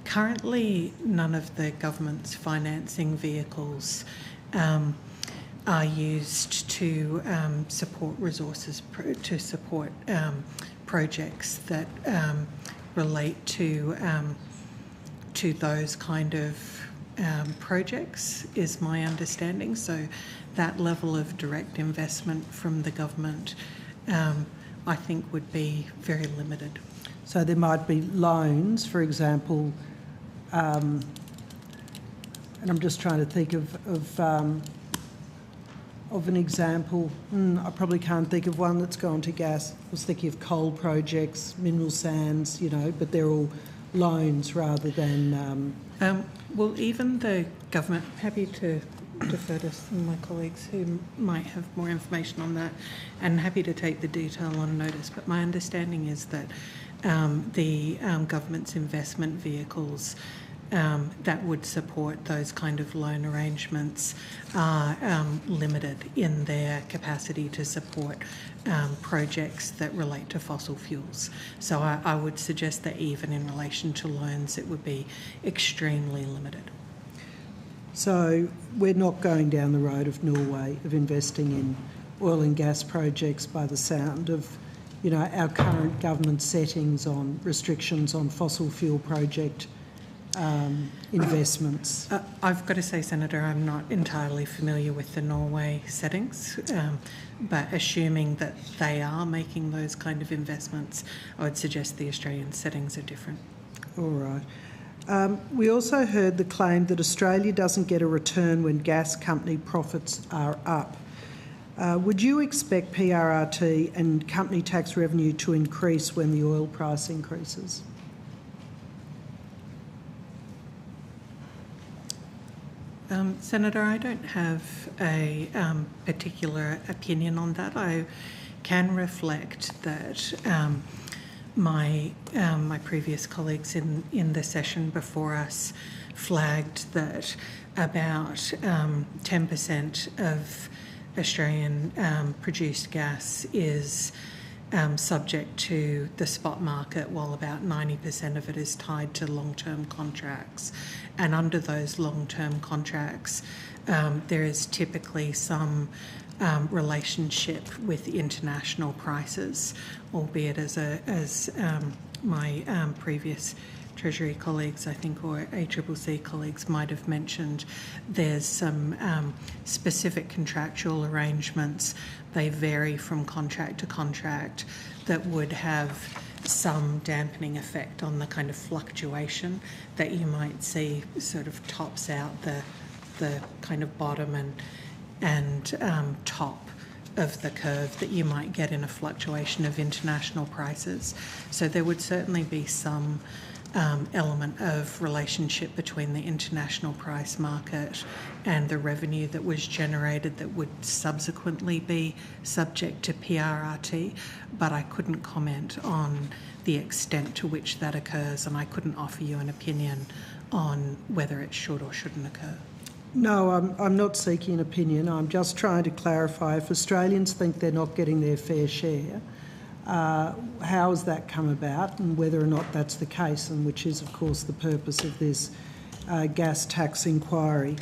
Currently, none of the government's financing vehicles are used to support resources, to support projects that relate to those kind of projects, is my understanding. So that level of direct investment from the government, I think, would be very limited. So there might be loans, for example, and I'm just trying to think of an example. I probably can't think of one that's gone to gas. I was thinking of coal projects, mineral sands, but they're all loans rather than... Well, even the government, happy to defer to some of my colleagues who might have more information on that, and happy to take the detail on notice, but my understanding is that the government's investment vehicles that would support those kind of loan arrangements are limited in their capacity to support projects that relate to fossil fuels. So I would suggest that even in relation to loans, it would be extremely limited. So we're not going down the road of Norway, of investing in oil and gas projects by the sound of, our current government settings on restrictions on fossil fuel project investments. I've got to say, Senator, I'm not entirely familiar with the Norway settings, but assuming that they are making those kind of investments, I would suggest the Australian settings are different. All right. We also heard the claim that Australia doesn't get a return when gas company profits are up. Would you expect PRRT and company tax revenue to increase when the oil price increases? Senator, I don't have a particular opinion on that. I can reflect that my previous colleagues in the session before us flagged that about 10% of Australian produced gas is subject to the spot market, while about 90% of it is tied to long-term contracts. And under those long-term contracts, there is typically some relationship with international prices, albeit as my previous Treasury colleagues, I think, or ACCC colleagues might have mentioned, there's some specific contractual arrangements. They vary from contract to contract that would have some dampening effect on the kind of fluctuation that you might see sort of tops out the kind of bottom and top of the curve that you might get in a fluctuation of international prices. So there would certainly be some element of relationship between the international price market and the revenue that was generated that would subsequently be subject to PRRT, but I couldn't comment on the extent to which that occurs, and I couldn't offer you an opinion on whether it should or shouldn't occur. No, I'm not seeking an opinion. I'm just trying to clarify, if Australians think they're not getting their fair share, how has that come about, and whether or not that's the case, and which is, of course, the purpose of this gas tax inquiry.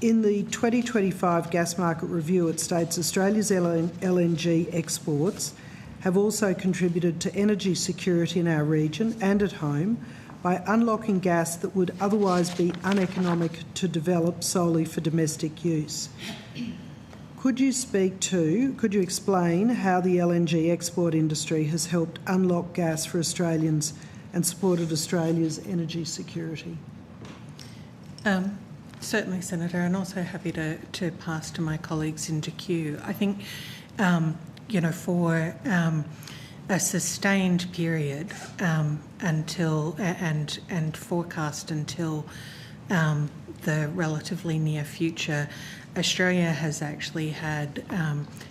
In the 2025 gas market review, it states Australia's LNG exports have also contributed to energy security in our region and at home by unlocking gas that would otherwise be uneconomic to develop solely for domestic use. Could you explain how the LNG export industry has helped unlock gas for Australians and supported Australia's energy security? Certainly, Senator, and also happy to pass to my colleagues into queue. I think, for a sustained period until and forecast until the relatively near future, Australia has actually had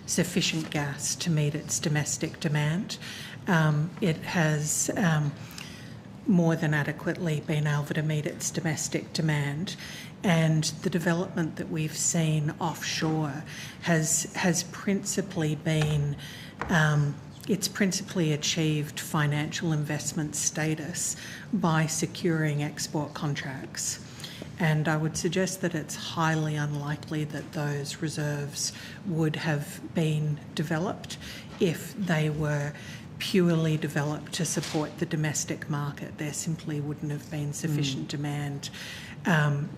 sufficient gas to meet its domestic demand. It has more than adequately been able to meet its domestic demand, and the development that we've seen offshore has principally been it's principally achieved financial investment status by securing export contracts. And I would suggest that it's highly unlikely that those reserves would have been developed if they were purely developed to support the domestic market. There simply wouldn't have been sufficient demand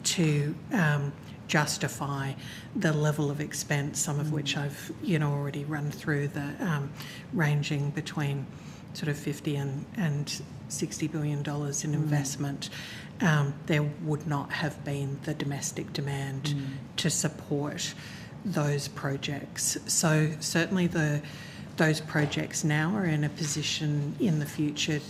to justify the level of expense, some of which I've already run through, the ranging between sort of $50 and $60 billion in investment. There would not have been the domestic demand to support those projects. So certainly those projects now are in a position in the future,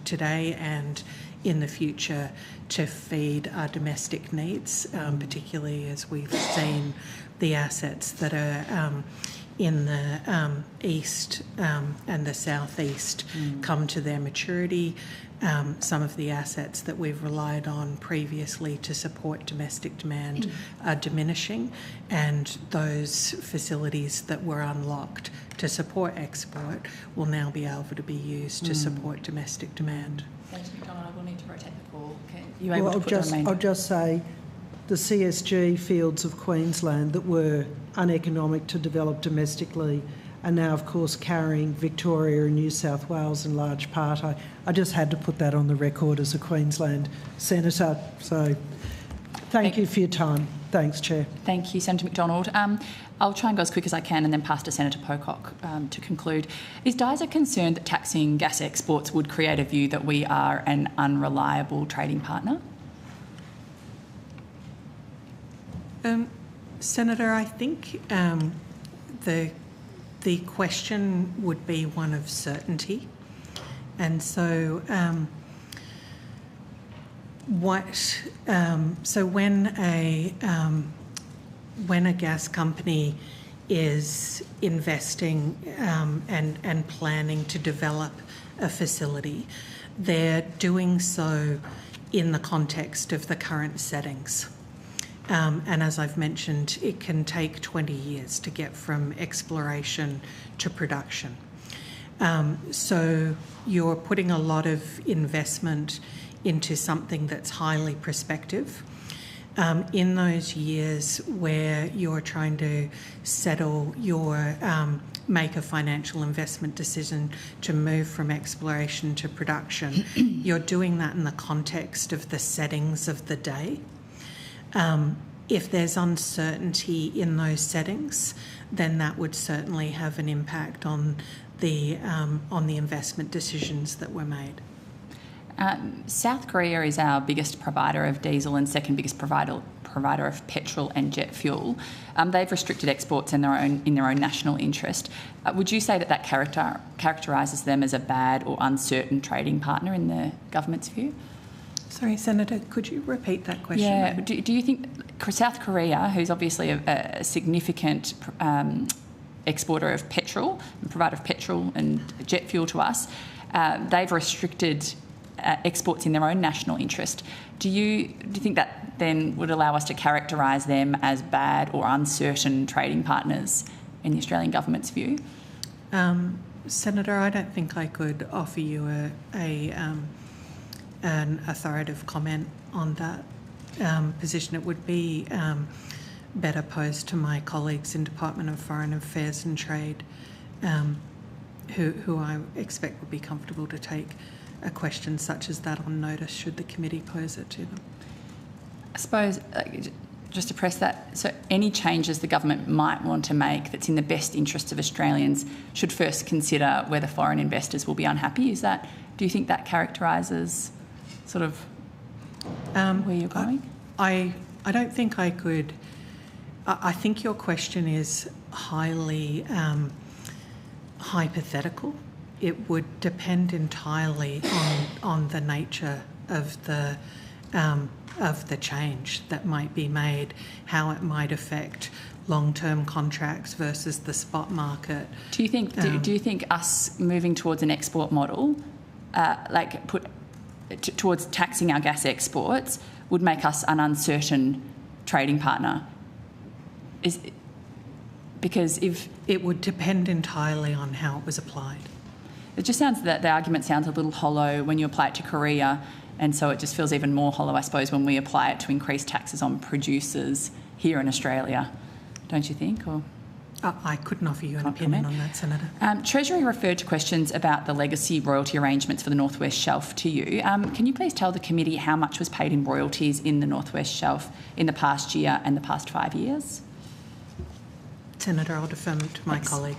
today and in the future, to feed our domestic needs, particularly as we've seen the assets that are in the east and the southeast come to their maturity. Some of the assets that we've relied on previously to support domestic demand are diminishing, and those facilities that were unlocked to support export will now be able to be used to support domestic demand. Thanks, McDonald. I will need to rotate the call. You able to put the remainder? I'll just say the CSG fields of Queensland that were uneconomic to develop domestically are now, of course, carrying Victoria and New South Wales in large part. I just had to put that on the record as a Queensland senator. So thank you for your time. Thanks, Chair. Thank you, Senator McDonald. I'll try and go as quick as I can and then pass to Senator Pocock to conclude. Is DISA concerned that taxing gas exports would create a view that we are an unreliable trading partner? Senator, I think the question would be one of certainty. And so when a gas company is investing and planning to develop a facility, they're doing so in the context of the current settings. And as I've mentioned, it can take 20 years to get from exploration to production. So you're putting a lot of investment into something that's highly prospective. In those years where you're trying to settle your make a financial investment decision to move from exploration to production, you're doing that in the context of the settings of the day. If there's uncertainty in those settings, then that would certainly have an impact on the investment decisions that were made. South Korea is our biggest provider of diesel and second biggest provider of petrol and jet fuel. They've restricted exports in their own national interest. Would you say that characterises them as a bad or uncertain trading partner in the government's view? Sorry, Senator, could you repeat that question? Yeah. Do you think South Korea, who's obviously a significant exporter of petrol, and provider of petrol and jet fuel to us, they've restricted exports in their own national interest. Do you think that then would allow us to characterise them as bad or uncertain trading partners in the Australian government's view? Senator, I don't think I could offer you an authoritative comment on that position. It would be better posed to my colleagues in Department of Foreign Affairs and Trade, who I expect would be comfortable to take a question such as that on notice should the committee pose it to them. I suppose, just to press that, so any changes the government might want to make that's in the best interest of Australians should first consider whether foreign investors will be unhappy. Do you think that characterises sort of where you're going? I don't think I could. I think your question is highly hypothetical. It would depend entirely on the nature of the change that might be made, how it might affect long-term contracts versus the spot market. Do you think us moving towards an export model, towards taxing our gas exports, would make us an uncertain trading partner? Because if it would depend entirely on how it was applied. It just sounds that the argument sounds a little hollow when you apply it to Korea, and so it just feels even more hollow, I suppose, when we apply it to increase taxes on producers here in Australia, don't you think? Or I couldn't offer you an opinion on that, Senator. Treasury referred to questions about the legacy royalty arrangements for the North West Shelf to you. Can you please tell the committee how much was paid in royalties in the North West Shelf in the past year and the past 5 years? Senator, I'll defer to my colleague.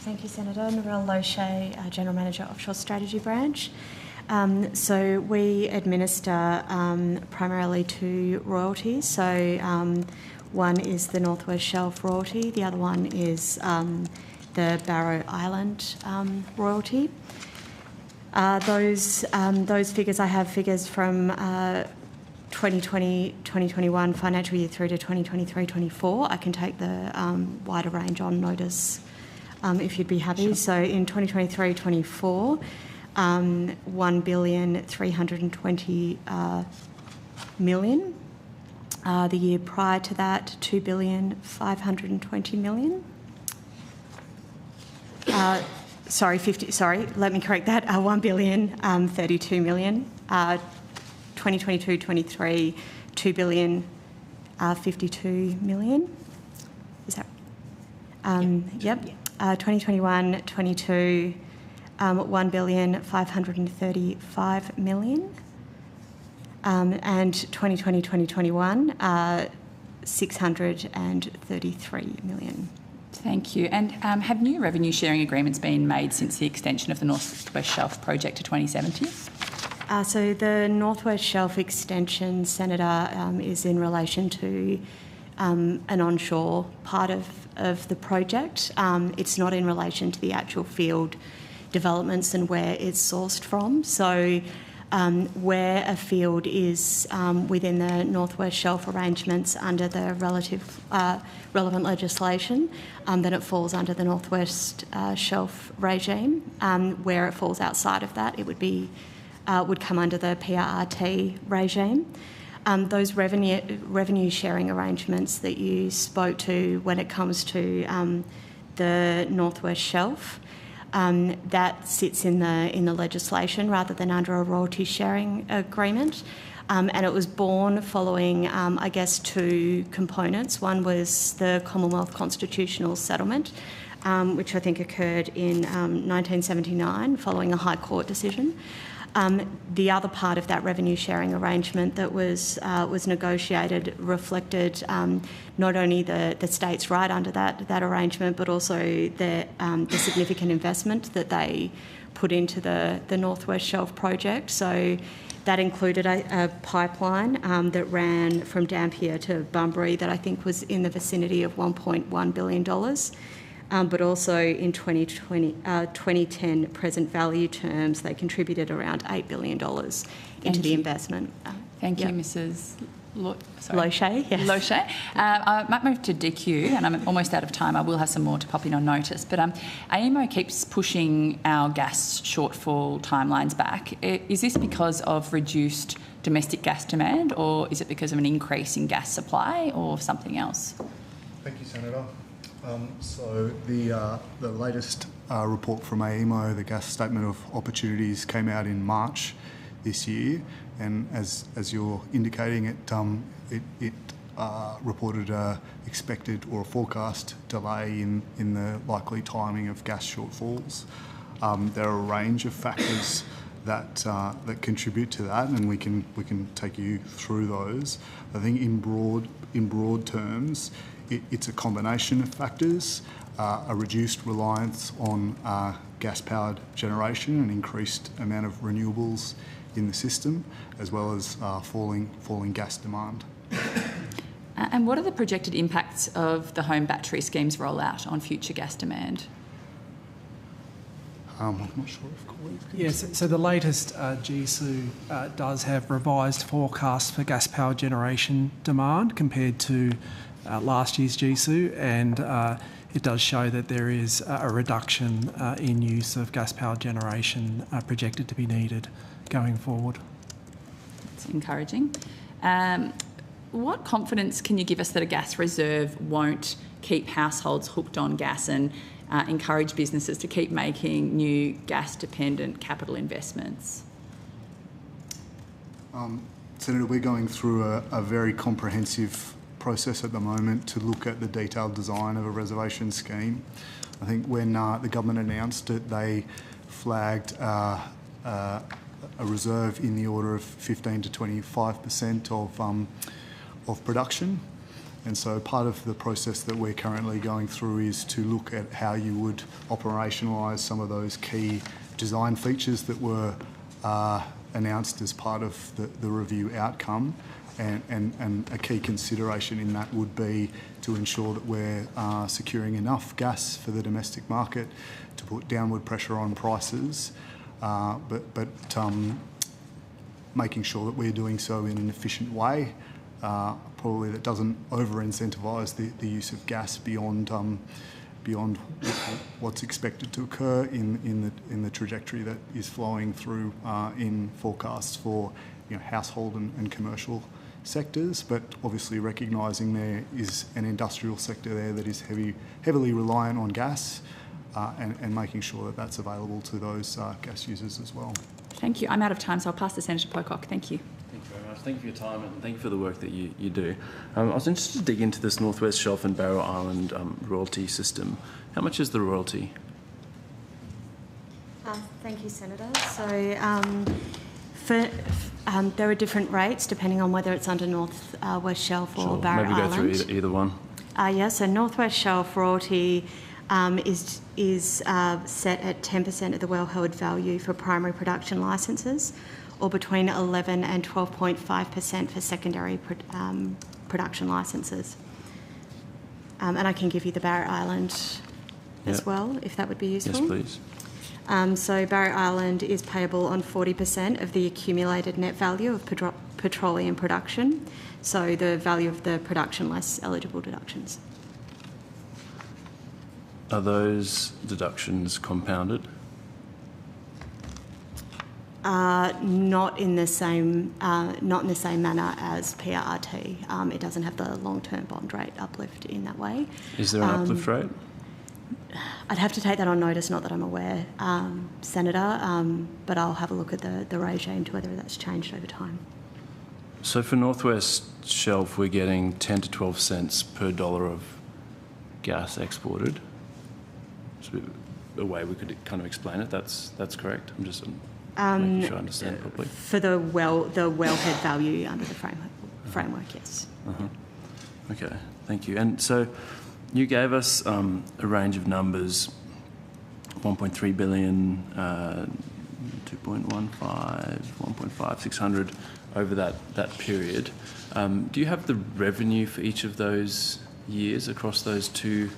Thank you, Senator. Narelle Loche, General Manager, Offshore Strategy Branch. So we administer primarily 2 royalties. So one is the North West Shelf royalty, the other one is the Barrow Island royalty. Those figures, I have figures from 2020-2021 financial year through to 2023-24. I can take the wider range on notice if you'd be happy. Sure. So in 2023-24, $1,320 million. The year prior to that, $2,520 million. Let me correct that. $1,032 million. 2022-23, $2,052 million. Is that? Yep. 2021-22, $1,535 million. And 2020-2021, $633 million. Thank you. And have new revenue sharing agreements been made since the extension of the North West Shelf project to 2070? So the North West Shelf extension, Senator, is in relation to an onshore part of the project. It's not in relation to the actual field developments and where it's sourced from. So where a field is within the North West Shelf arrangements under the relevant legislation, then it falls under the North West Shelf regime. Where it falls outside of that, it would come under the PRRT regime. Those revenue sharing arrangements that you spoke to when it comes to the North West Shelf, that sits in the legislation rather than under a royalty sharing agreement. And it was born following, 2 components. One was the Commonwealth Constitutional Settlement, which I think occurred in 1979 following a High Court decision. The other part of that revenue sharing arrangement that was negotiated reflected not only the states' right under that arrangement, but also the significant investment that they put into the North West Shelf project. So that included a pipeline that ran from Dampier to Bunbury that I think was in the vicinity of $1.1 billion. But also in 2010 present value terms, they contributed around $8 billion into the investment. Thank you, Mrs. Loche, yes. Loche. I might move to DQ, and I'm almost out of time. I will have some more to pop in on notice. But AEMO keeps pushing our gas shortfall timelines back. Is this because of reduced domestic gas demand, or is it because of an increase in gas supply, or something else? Thank you, Senator. So the latest report from AEMO, the gas statement of opportunities, came out in March this year, and as you're indicating, it reported a expected or a forecast delay in the likely timing of gas shortfalls. There are a range of factors that contribute to that, and we can take you through those. I think in broad terms, it's a combination of factors: a reduced reliance on gas-powered generation, an increased amount of renewables in the system, as well as falling gas demand. And what are the projected impacts of the home battery scheme's rollout on future gas demand? I'm not sure if colleagues can... Yes, so the latest GSU does have revised forecasts for gas-powered generation demand compared to last year's GSU, and it does show that there is a reduction in use of gas-powered generation projected to be needed going forward. That's encouraging. What confidence can you give us that a gas reserve won't keep households hooked on gas and encourage businesses to keep making new gas-dependent capital investments? Senator, we're going through a very comprehensive process at the moment to look at the detailed design of a reservation scheme. I think when the government announced it, they flagged a reserve in the order of 15 to 25% of production. And so part of the process that we're currently going through is to look at how you would operationalise some of those key design features that were announced as part of the review outcome. And a key consideration in that would be to ensure that we're securing enough gas for the domestic market to put downward pressure on prices, but making sure that we're doing so in an efficient way, probably that doesn't over-incentivise the use of gas beyond what's expected to occur in the trajectory that is flowing through in forecasts for household and commercial sectors, but obviously recognising there is an industrial sector there that is heavily reliant on gas, and making sure that that's available to those gas users as well. Thank you. I'm out of time, so I'll pass to Senator Pocock. Thank you. Thank you very much. Thank you for your time, and thank you for the work that you do. I was interested to dig into this North West Shelf and Barrow Island royalty system. How much is the royalty? Thank you, Senator. So there are different rates depending on whether it's under North West Shelf or Barrow Island. Maybe go through either one. So North West Shelf royalty is set at 10% of the well-held value for primary production licences, or between 11 and 12.5% for secondary production licences. And I can give you the Barrow Island as well, if that would be useful. Yes, please. So Barrow Island is payable on 40% of the accumulated net value of petroleum production, so the value of the production less eligible deductions. Are those deductions compounded? Not in the same manner as PRRT. It doesn't have the long-term bond rate uplift in that way. Is there an uplift rate? I'd have to take that on notice, not that I'm aware, Senator, but I'll have a look at the regime to whether that's changed over time. So for North West Shelf, we're getting 10 to 12 cents per dollar of gas exported. It's a way we could kind of explain it. That's correct. I'm just making sure I understand it properly. For the wellhead value under the framework, yes. Okay, thank you. And so you gave us a range of numbers: 1.3 billion, 2.15, 1.5, 600 over that period. Do you have the revenue for each of those years across those two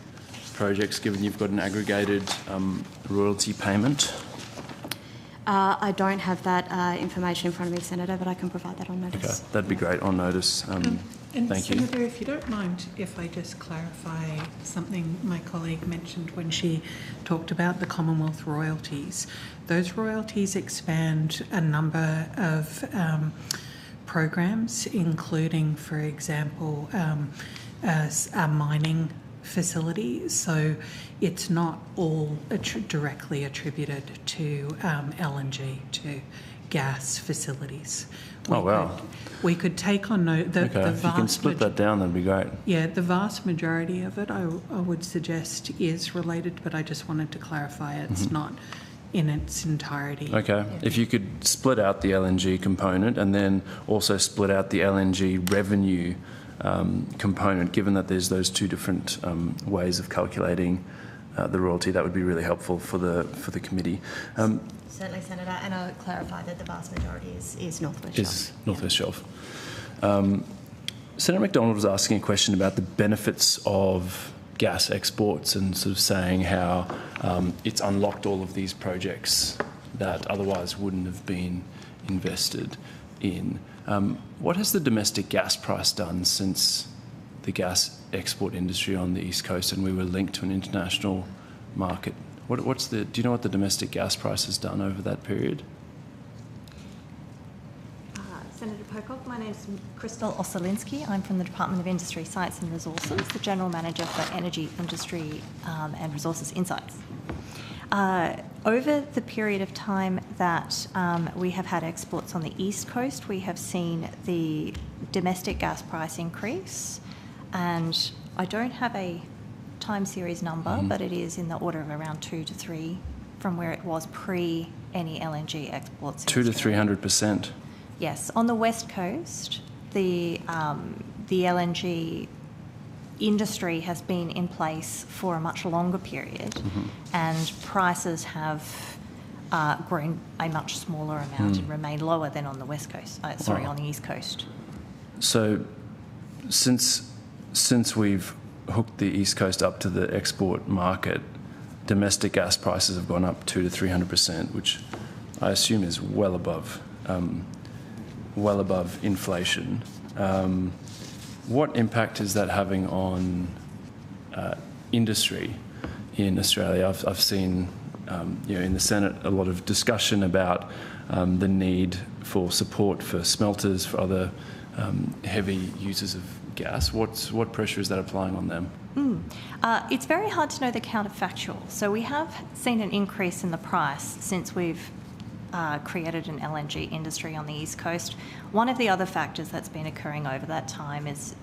projects, given you've got an aggregated royalty payment? I don't have that information in front of me, Senator, but I can provide that on notice. Okay, that'd be great, on notice. And thank you. Senator, if you don't mind, if I just clarify something my colleague mentioned when she talked about the Commonwealth royalties. Those royalties expand a number of programs, including, for example, a mining facility, so it's not all directly attributed to LNG, to gas facilities. We could take on note the vast. If you can split that down, that'd be great. Yeah, the vast majority of it, I would suggest, is related, but I just wanted to clarify it's not in its entirety. Okay. If you could split out the LNG component and then also split out the LNG revenue component, given that there's those two different ways of calculating the royalty, that would be really helpful for the committee. Certainly, Senator, and I'll clarify that the vast majority is North West Shelf. Is North West Shelf. Senator McDonald was asking a question about the benefits of gas exports and sort of saying how it's unlocked all of these projects that otherwise wouldn't have been invested in. What has the domestic gas price done since the gas export industry on the East Coast and we were linked to an international market? Do you know what the domestic gas price has done over that period? Senator Pocock, my name is Crystal Osolinsky. I'm from the Department of Industry, Science and Resources, the General Manager for Energy, Industry and Resources Insights. Over the period of time that we have had exports on the East Coast, we have seen the domestic gas price increase, and I don't have a time series number, but it is in the order of around 2 to 3 from where it was pre any LNG exports. 200 to 300%. Yes, on the West Coast, the LNG industry has been in place for a much longer period, and prices have grown a much smaller amount and remain lower than on the West Coast. On the East Coast. So, since we've hooked the East Coast up to the export market, domestic gas prices have gone up 200 to 300%, which I assume is well above inflation. What impact is that having on industry in Australia? I've seen, in the Senate, a lot of discussion about the need for support for smelters, for other heavy users of gas. What pressure is that applying on them? It's very hard to know the counterfactual. So we have seen an increase in the price since we've created an LNG industry on the East Coast. One of the other factors that's been occurring over that time is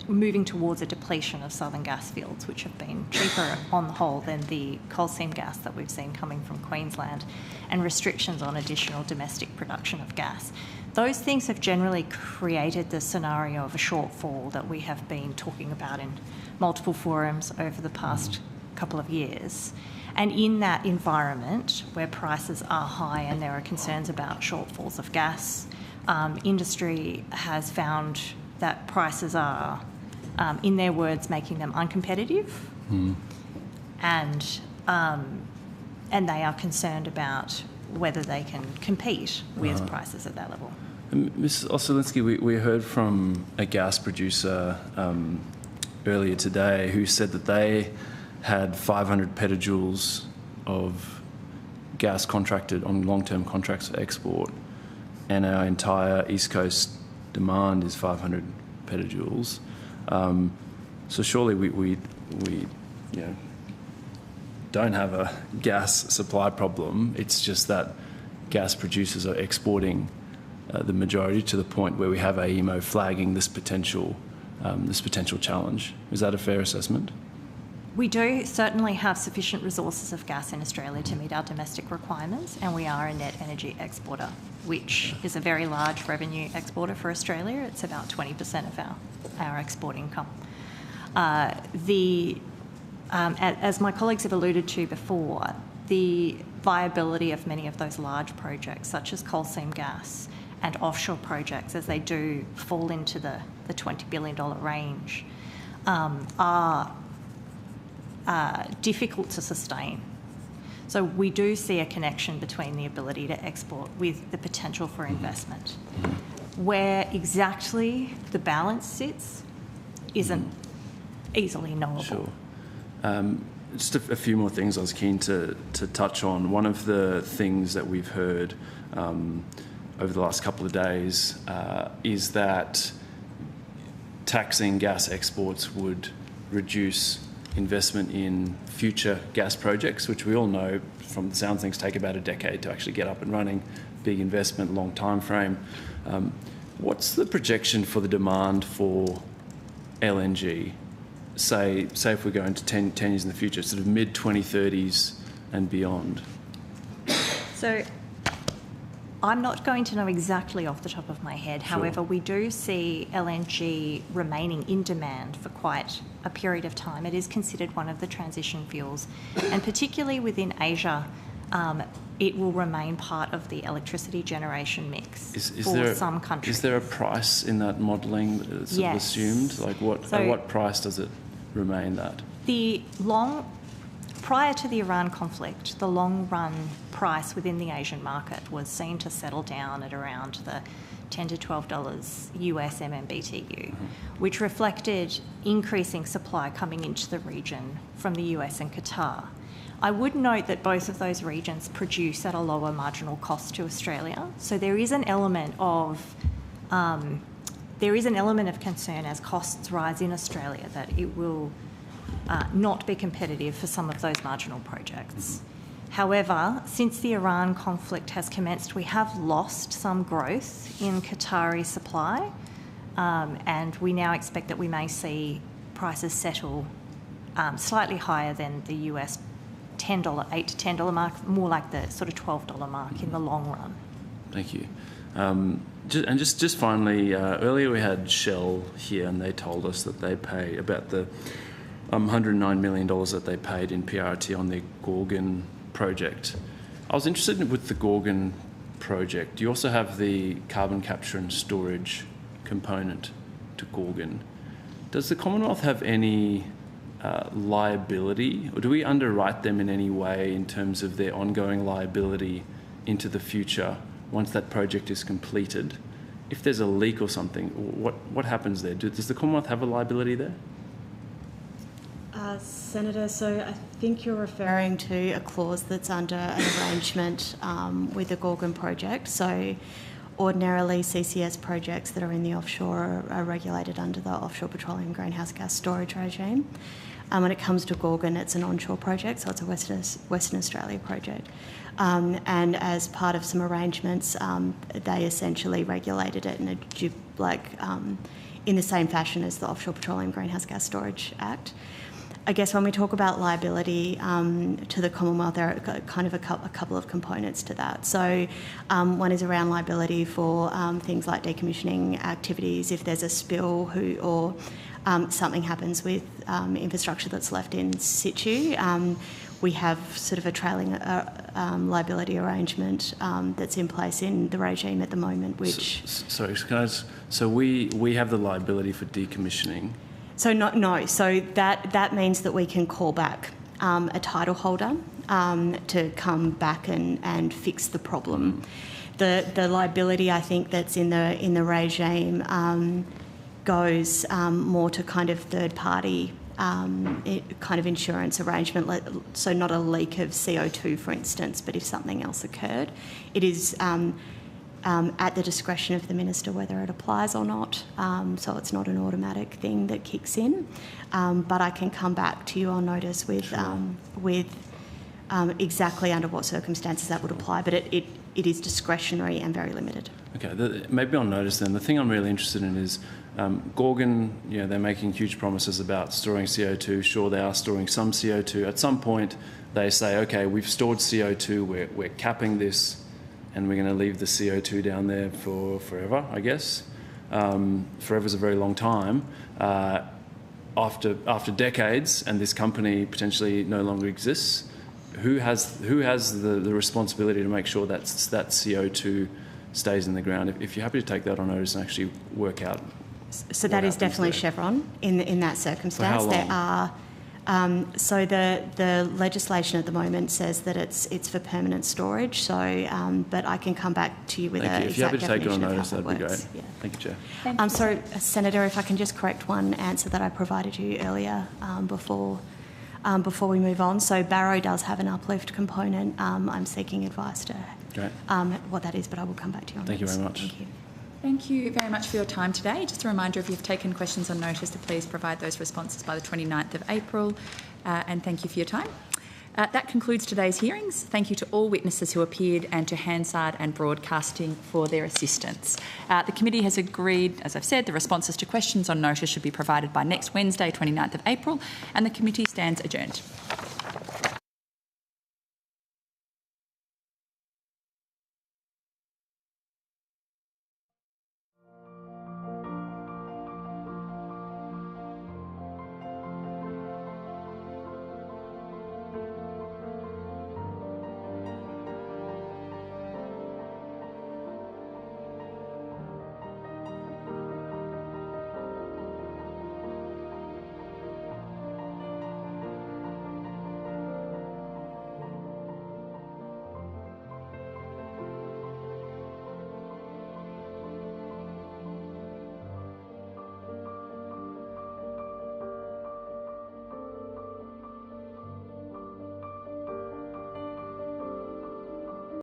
moving towards a depletion of southern gas fields, which have been cheaper on the whole than the coal seam gas that we've seen coming from Queensland, and restrictions on additional domestic production of gas. Those things have generally created the scenario of a shortfall that we have been talking about in multiple forums over the past couple of years. And in that environment where prices are high and there are concerns about shortfalls of gas, industry has found that prices are, in their words, making them uncompetitive, and they are concerned about whether they can compete with prices at that level. Ms. Osolinsky, we heard from a gas producer earlier today who said that they had 500 petajoules of gas contracted on long-term contracts for export, and our entire East Coast demand is 500 petajoules. So surely we don't have a gas supply problem. It's just that gas producers are exporting the majority to the point where we have AEMO flagging this potential challenge. Is that a fair assessment? We do certainly have sufficient resources of gas in Australia to meet our domestic requirements, and we are a net energy exporter, which is a very large revenue exporter for Australia. It's about 20% of our export income. As my colleagues have alluded to before, the viability of many of those large projects, such as coal seam gas and offshore projects, as they do fall into the $20 billion range, are difficult to sustain. So we do see a connection between the ability to export with the potential for investment. Where exactly the balance sits isn't easily knowable. Sure. Just a few more things I was keen to touch on. One of the things that we've heard over the last couple of days is that taxing gas exports would reduce investment in future gas projects, which we all know from the sound of things take about a decade to actually get up and running, big investment, long time frame. What's the projection for the demand for LNG, say if we go into 10 years in the future, sort of mid-2030s and beyond? So I'm not going to know exactly off the top of my head. Sure. However, we do see LNG remaining in demand for quite a period of time. It is considered one of the transition fuels, and particularly within Asia, it will remain part of the electricity generation mix for some countries. Is there a price in that modelling that's sort of assumed? Like at what price does it remain that? Prior to the Iran conflict, the long-run price within the Asian market was seen to settle down at around the $10 to $12 US MMBTU, which reflected increasing supply coming into the region from the US and Qatar. I would note that both of those regions produce at a lower marginal cost to Australia, so there is an element of concern as costs rise in Australia that it will not be competitive for some of those marginal projects. However, since the Iran conflict has commenced, we have lost some growth in Qatari supply, and we now expect that we may see prices settle slightly higher than the US $8 to $10 mark, more like the sort of $12 mark in the long run. Thank you. Just finally, earlier we had Shell here, and they told us that they pay about the $109 million that they paid in PRRT on the Gorgon project. I was interested with the Gorgon project. You also have the carbon capture and storage component to Gorgon. Does the Commonwealth have any liability, or do we underwrite them in any way in terms of their ongoing liability into the future once that project is completed? If there's a leak or something, what happens there? Does the Commonwealth have a liability there? Senator, so I think you're referring to a clause that's under an arrangement with the Gorgon project. So ordinarily CCS projects that are in the offshore are regulated under the Offshore Petroleum Greenhouse Gas Storage regime. When it comes to Gorgon, it's an onshore project, so it's a Western Australia project. And as part of some arrangements, they essentially regulated it in the same fashion as the Offshore Petroleum Greenhouse Gas Storage Act. I guess when we talk about liability to the Commonwealth, there are kind of a couple of components to that. So one is around liability for things like decommissioning activities. If there's a spill or something happens with infrastructure that's left in situ, we have sort of a trailing liability arrangement that's in place in the regime at the moment, which... So we have the liability for decommissioning. So So that means that we can call back a title holder to come back and fix the problem. The liability, I think, that's in the regime goes more to kind of third party kind of insurance arrangement. So not a leak of CO2, for instance, but if something else occurred, it is. At the discretion of the minister whether it applies or not, so it's not an automatic thing that kicks in. But I can come back to you on notice with exactly under what circumstances that would apply, but it is discretionary and very limited. Okay, maybe on notice then. The thing I'm really interested in is Gorgon, they're making huge promises about storing CO2. Sure, they are storing some CO2. At some point, they say, okay, we've stored CO2, we're capping this, and we're going to leave the CO2 down there for forever, I guess. Forever is a very long time. After decades, and this company potentially no longer exists, who has the responsibility to make sure that CO2 stays in the ground? If you're happy to take that on notice and actually work out. So that is definitely there. Chevron in that circumstance. There are. So the legislation at the moment says that it's for permanent storage. So, but I can come back to you with an exact definition of how it works. That'd be great. Yeah. Thank you, Chair. So, Senator, if I can just correct one answer that I provided you earlier before we move on. So Barrow does have an uplift component. I'm seeking advice to what that is, but I will come back to you on that. Thank you very much. Thank you. Thank you very much for your time today. Just a reminder, if you've taken questions on notice, to please provide those responses by the 29th of April. And thank you for your time. That concludes today's hearings. Thank you to all witnesses who appeared and to Hansard and Broadcasting for their assistance. The committee has agreed, as I've said, the responses to questions on notice should be provided by next Wednesday, 29th of April, and the committee stands adjourned.